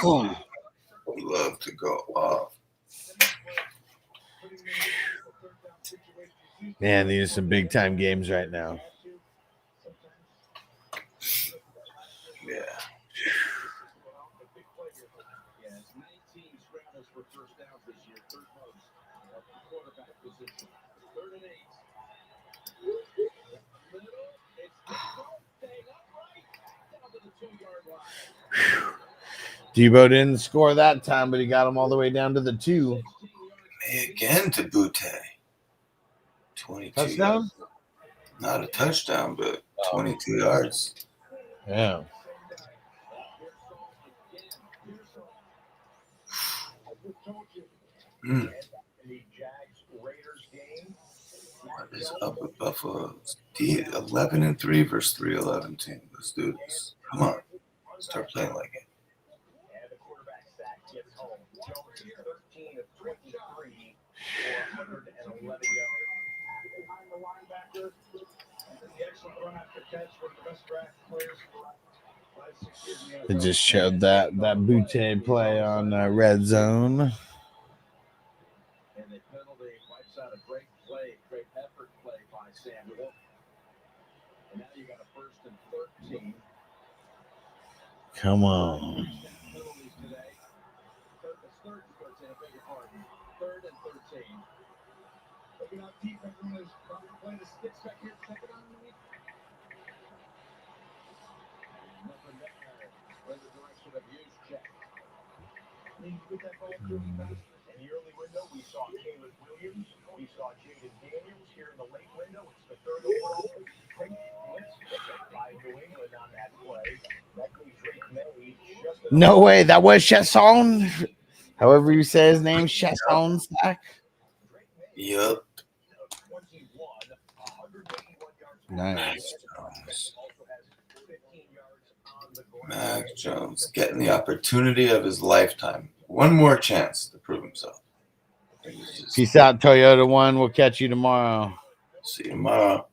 Love to go off. Man, these are some big time games right now. Yeah. Debo didn't score that time, but he got him all the way down to the 2. Again to Butte. 22 touchdown? Yards. Not a touchdown, but 22 yards. Yeah. What is up with Buffalo? 11-3 versus 3-11 team. Let's do this. Come on. Start playing like it. And the quarterback sack gets home. Jones is 13 of 23 for 111 yards. Behind the linebacker. The excellent run after catch for the best draft players. It just showed that Butte play on Red Zone. And the penalty wipes out a great play, great effort play by Samuel. And now you got a 1st and 13. Come on. Third and 13. Looking up deep, everyone is probably playing the sticks back here. Second on the week. Nothing there. Spread the direction of use check. Need to get that ball through fast. In the early window, we saw Caleb Williams. We saw Jaden Daniels. Here in the late window, it's the 3rd overall. By New England on that play. That leaves Drake May just No way. That was Chasson. However you say his name, Chasson Sack. Yep. Nice. Mac Jones getting the opportunity of his lifetime. One more chance to prove himself. Peace out, Toyota One. We'll catch you tomorrow. See you tomorrow.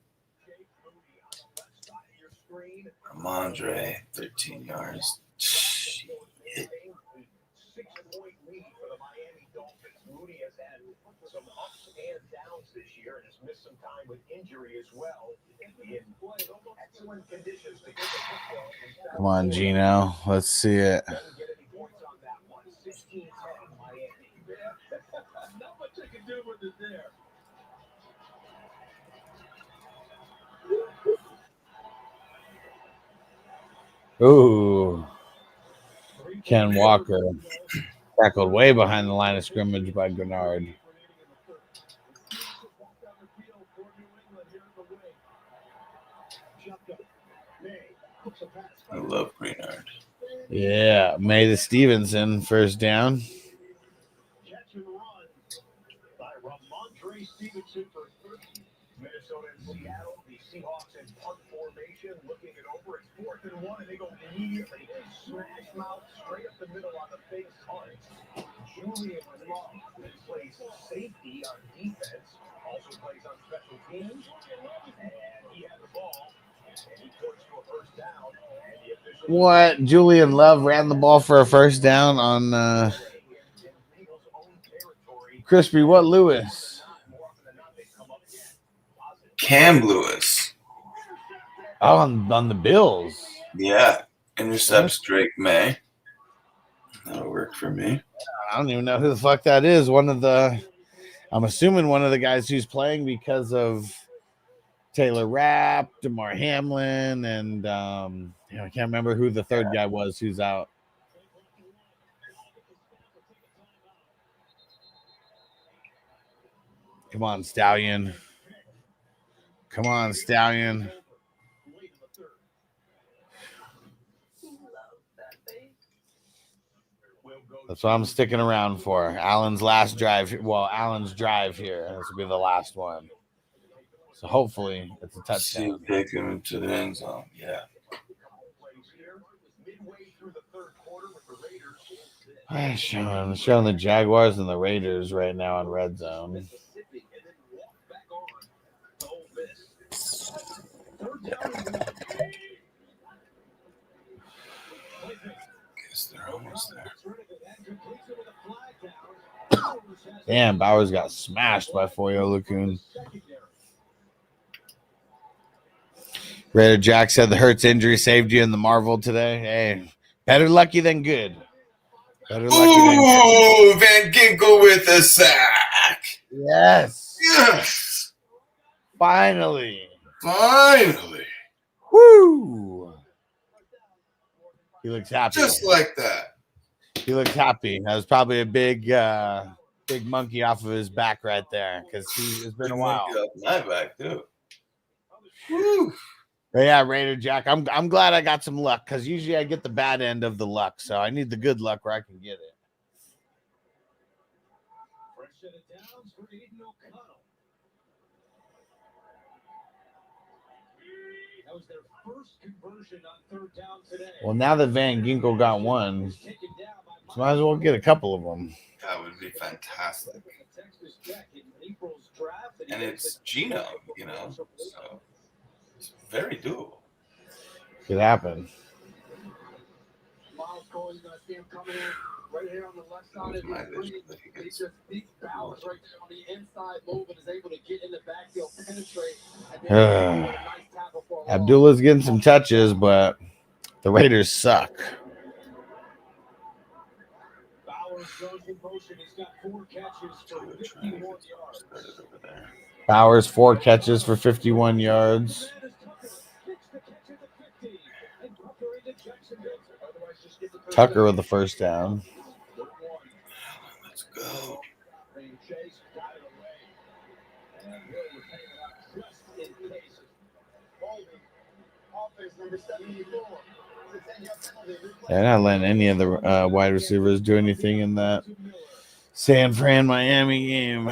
Ramondre, 13 yards. Shit. Some ups and downs this year and has missed some time with injury as well. In excellent conditions to get the football. Come on, Gino. Let's see it. Not much I can do with it there. Ooh. Ken Walker tackled way behind the line of scrimmage by Grenard. I love Grenard. Yeah, May the Stevenson first down. Minnesota and Seattle, the Seahawks in punt formation, looking it over. It's 4th and 1, and they go immediately smash mouth straight up the middle on the fake punt. Julian Love plays safety on defense, also plays on special teams, and he had the ball, and he points to a first down. And the official What? Julian Love ran the ball for a first down on Crispy. What Lewis? Cam Lewis. Oh, on the Bills. Yeah. Intercepts Drake May. That'll work for me. I don't even know who the fuck that is. I'm assuming one of the guys who's playing because of Taylor Rapp, DeMar Hamlin, and I can't remember who the third guy was who's out. Come on, Stallion. Come on, Stallion. That's what I'm sticking around for. Allen's last drive. Well, Allen's drive here. This will be the last one. So hopefully it's a touchdown. Take him into the end zone. Yeah. I'm showing the Jaguars and the Raiders right now on Red Zone. Guess they're almost there. Damn, Bowers got smashed by Foyo Lacune. Raider Jack said the Hurts injury saved you in the Marvel today. Hey, better lucky than good. Better lucky than good. Van Ginkel with a sack. Yes. Yes. Finally. Finally. Woo. He looks happy. Just like that. He looks happy. That was probably a big monkey off of his back right there because it's been a while. My back too. Woo. But yeah, Raider Jack. I'm glad I got some luck because usually I get the bad end of the luck, so I need the good luck where I can get it. That was their first conversion on 3rd down today. Well, now that Van Ginkel got one, so might as well get a couple of them. That would be fantastic. And it's Gino, so it's very doable. Could happen. Miles Cole's going to see him coming in right here on the left side of the screen. He just beats Bowers right there on the inside move and is able to get in the backfield, penetrate. And then Abdullah's getting some touches, but the Raiders suck. Bowers goes in motion. He's got 4 catches for 51 yards. Bowers 4 catches for 51 yards. Tucker with the first down. Let's go. They're not letting any of the wide receivers do anything in that San Fran Miami game.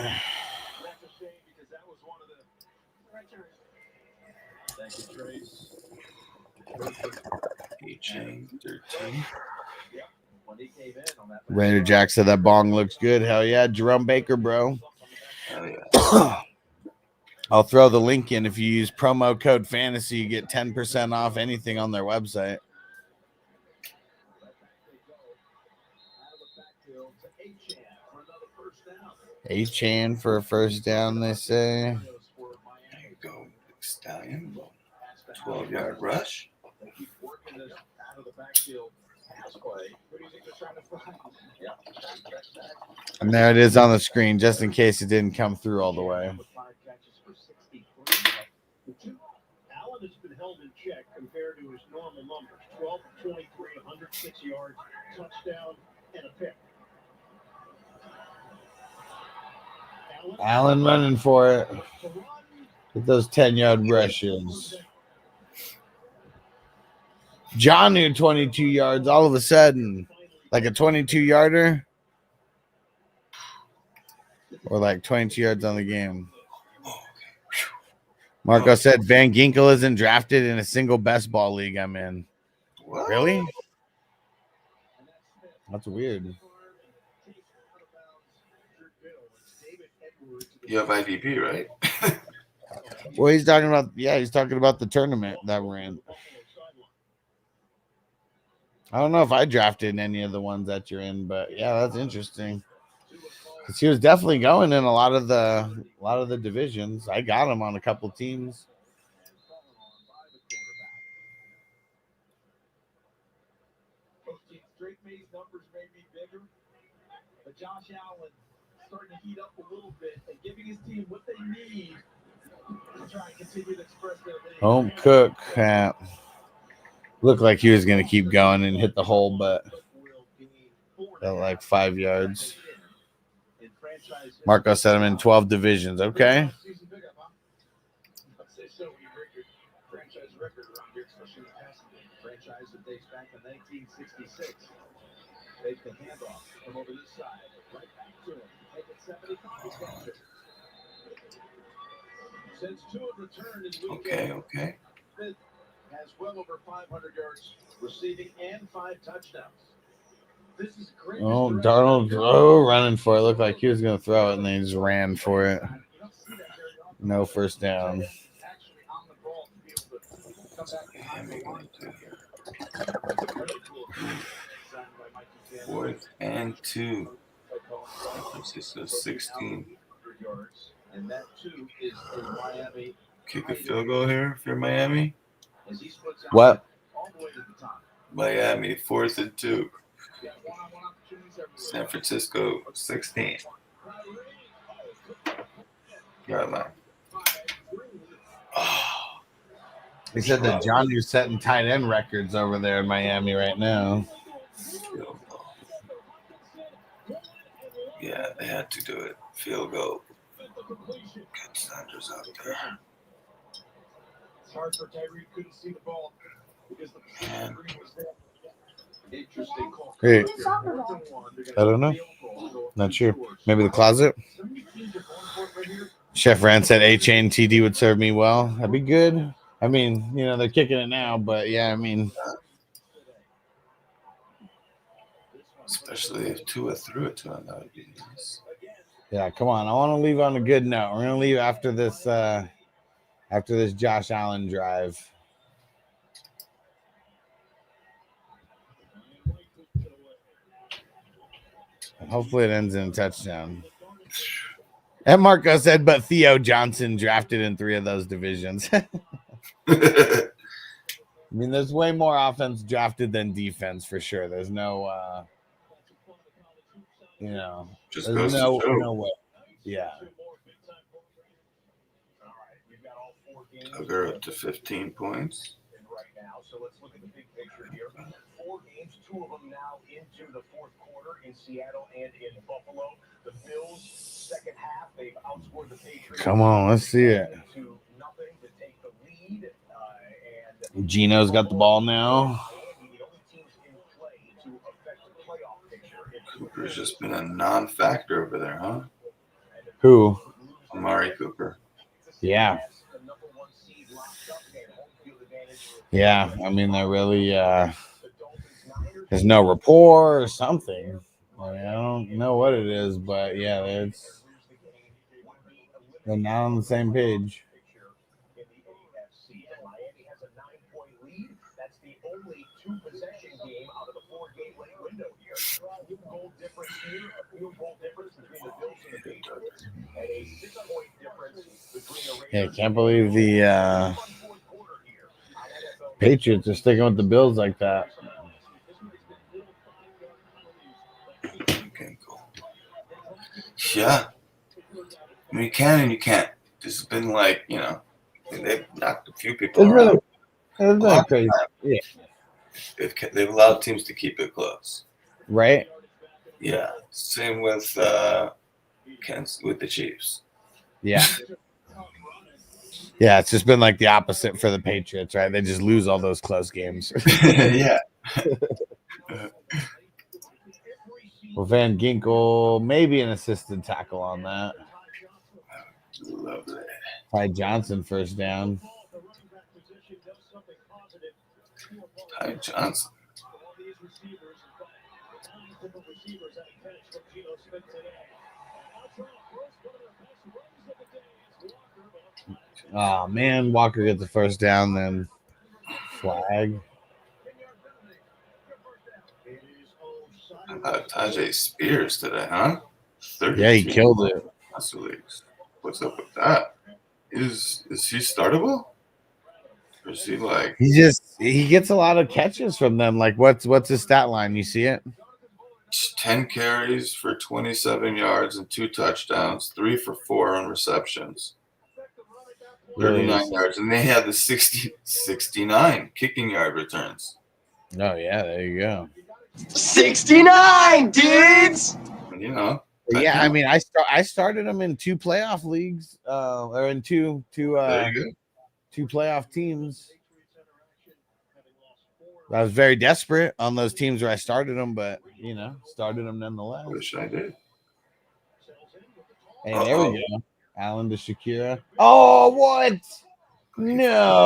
Raider Jack said that bong looks good. Hell yeah, Jerome Baker, bro. Hell yeah. I'll throw the link in. If you use promo code fantasy, you get 10% off anything on their website. Achan for a first down, they say. There you go, Stallion. 12-yard rush. And there it is on the screen, just in case it didn't come through all the way. Allen has been held in check compared to his normal numbers. 12 of 23, 106 yards, touchdown, and a pick. Allen running for it. With those 10-yard rushes. Jonnu 22 yards all of a sudden. Like a 22-yarder. Or like 22 yards on the game. Marco said Van Ginkel isn't drafted in a single best ball league I'm in. What? Really? That's weird. You have IDP, right? Well, he's talking about the tournament that we're in. I don't know if I drafted in any of the ones that you're in, but yeah, that's interesting. Because he was definitely going in a lot of the divisions. I got him on a couple teams. Drake May's numbers may be bigger, but Josh Allen starting to heat up a little bit and giving his team what they need to try and continue to express their lead. Home Cook looked like he was going to keep going and hit the hole, but at like 5 yards. Marco said I'm in 12 divisions. Okay. Franchise record around here, especially the passing game. Franchise that dates back to 1966. Take the handoff from over this side, right back to him. Take it 75. Since two have returned in week Okay. Smith has well over 500 yards receiving and 5 touchdowns. This is great. Oh, Darnold running for it. Looked like he was going to throw it, and then he just ran for it. No first down. Fourth and 2. This is 16. And that too is a Miami. Kick a field goal here if you're Miami. What? Miami, 4th and 2. San Francisco, 16. Yard line. He said that Jonnu's setting tight end records over there in Miami right now. Yeah, they had to do it. Field goal. Get Sanders out there. It's hard for Tyree couldn't see the ball because the screen was there. Interesting call. Hey, I don't know. Not sure. Maybe the closet. Chef Rand said A-Chain TD would serve me well. That'd be good. I mean, they're kicking it now, but yeah, I mean. Especially if Tua threw it to him, that would be nice. Yeah, come on. I want to leave on a good note. We're going to leave after this Josh Allen drive. Hopefully it ends in a touchdown. And Marco said, but Theo Johnson drafted in 3 of those divisions. I mean, there's way more offense drafted than defense for sure. There's no, just there's no way. Yeah. Tucker up to 15 points. Right now, so let's look at the big picture here. 4 games, 2 of them now into the 4th quarter in Seattle and in Buffalo. The Bills, second half, they've outscored the Patriots. Come on, let's see it. To nothing to take the lead. And Gino's got the ball now. Cooper's just been a non-factor over there, huh? Who? Amari Cooper. Yeah. Yeah, I mean, they're really there's no rapport or something. I mean, I don't know what it is, but yeah, they're not on the same page. Miami has a 9-point lead. That's the only 2-possession game out of the 4-game late window here. Field goal difference here, a field goal difference between the Bills and the Patriots, and a 6-point difference between the Raiders. Yeah, can't believe the Patriots are sticking with the Bills like that. Okay, cool. Yeah. I mean, you can and you can't. This has been like, They've knocked a few people It's around. been crazy. Yeah. They've allowed teams to keep it close. Right? Yeah. Same with with the Chiefs. Yeah. Yeah, it's just been like the opposite for the Patriots, right? They just lose all those close games. Yeah. Well, Van Ginkel, maybe an assisted tackle on that. Lovely. Ty Johnson first down. Ty Johnson. Oh man, Walker gets the first down, then flag. How about Tajay Spears today, huh? 32. Yeah, he killed it. What's up with that? Is he startable? Or is he like he gets a lot of catches from them? Like what's his stat line? You see it? 10 carries for 27 yards and 2 touchdowns, 3 for 4 on receptions. 39 yards, and they had the 69 kicking yard returns. Oh yeah, there you go. 69 dudes. You know. Yeah, I mean, I started him in 2 playoff leagues, or in two playoff teams. I was very desperate on those teams where I started them, but started them nonetheless. Wish I did. Hey, there we go. Allen to Shakira. Oh, what? No.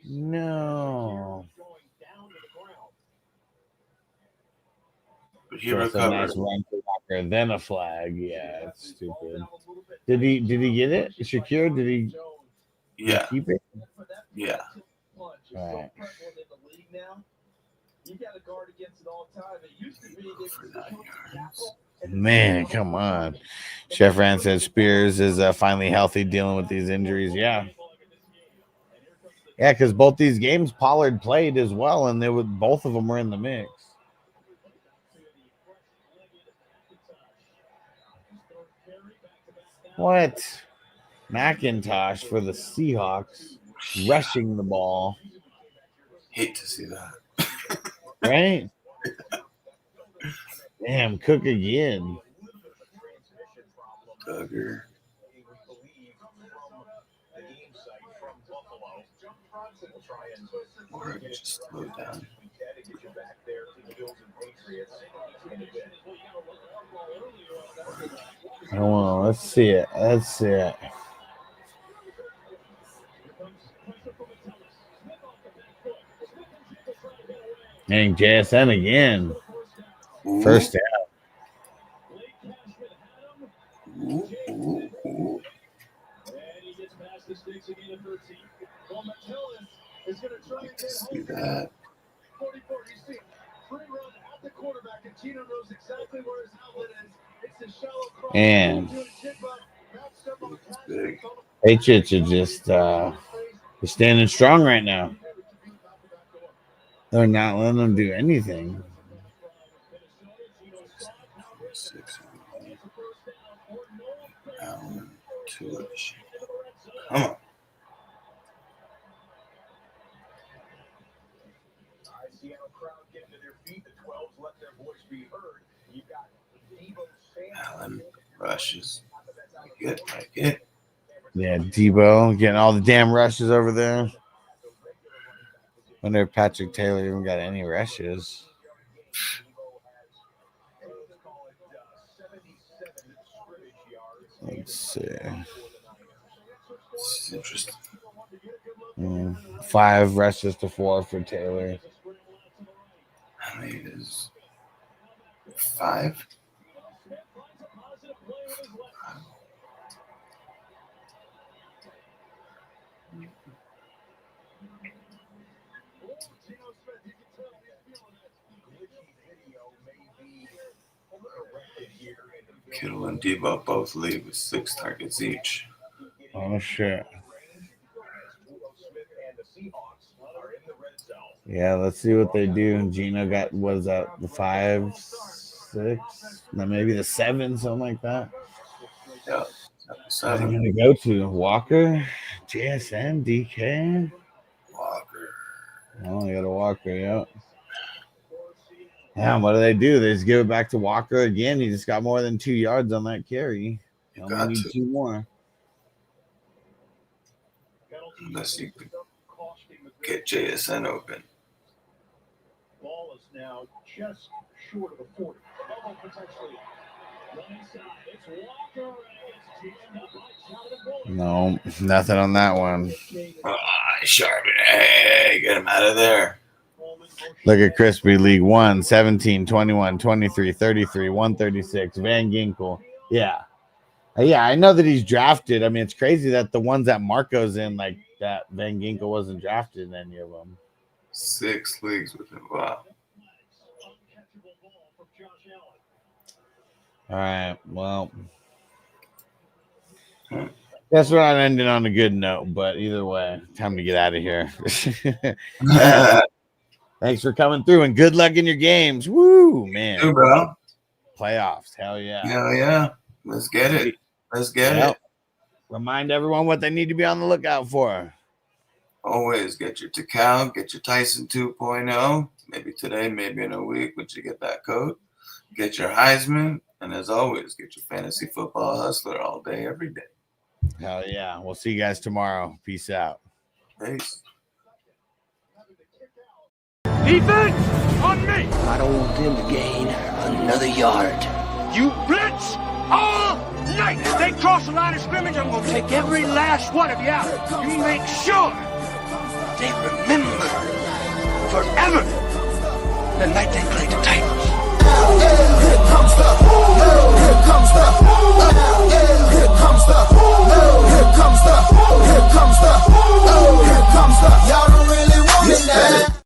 No. But he recovered. Nice run for Walker, then a flag. Yeah, it's stupid. Did he get it? Shakira, did he? Yeah. Keep it? Yeah. All right. Man, come on. Chef Rand said Spears is finally healthy, dealing with these injuries. Yeah. Yeah, because both these games Pollard played as well, and both of them were in the mix. What? McIntosh for the Seahawks rushing the ball. Hate to see that. Right? Damn, Cook again. Duggar. Or just slow down. Come on, let's see it. Let's see it. And JSN again. Ooh. First down. Ooh. See that. And Big. Patriots are just they're standing strong right now. They're not letting them do anything. Allen to it. Come on. Allen rushes. Like it. Yeah, Debo getting all the damn rushes over there. Wonder if Patrick Taylor even got any rushes. Let's see. This is interesting. 5 rushes to 4 for Taylor. How many is 5? Kittle and Debo both lead with 6 targets each. Oh shit. Yeah, let's see what they do. Gino got the 5, 6, maybe the 7, something like that. Yeah. I'm going to go to Walker, JSN, DK. Walker. Oh, you got a Walker, yeah. Yeah, what do? They just give it back to Walker again. He just got more than 2 yards on that carry. You only need 2 more. Unless you could get JSN open. Ball is now just short of the 40. Potentially. No, nothing on that one. Sharpen. Hey, get him out of there. Look at Crispy, League 1, 17, 21, 23, 33, 136. Van Ginkel. Yeah. Yeah, I know that he's drafted. I mean, it's crazy that the ones that Marco's in, like that Van Ginkel wasn't drafted in any of them. 6 leagues with him. Wow. All right. Well, guess we're not ending on a good note, but either way, time to get out of here. Thanks for coming through and good luck in your games. Woo, man. Hey, bro. Playoffs. Hell yeah. Hell yeah. Let's get it. Let's get it. Remind everyone what they need to be on the lookout for. Always get your Takao, get your Tyson 2.0. Maybe today, maybe in a week, once you get that code. Get your Heisman. And as always, get your fantasy football hustler all day, every day. Hell yeah. We'll see you guys tomorrow. Peace out. Peace. Defense on me. I don't want them to gain another yard. You blitz all night. If they cross the line of scrimmage, I'm going to take every last one of you out. You make sure they remember forever the night they played the Titans. Here comes the, here comes the, here comes the, here comes the, here comes the, here comes the. Y'all don't really want it now.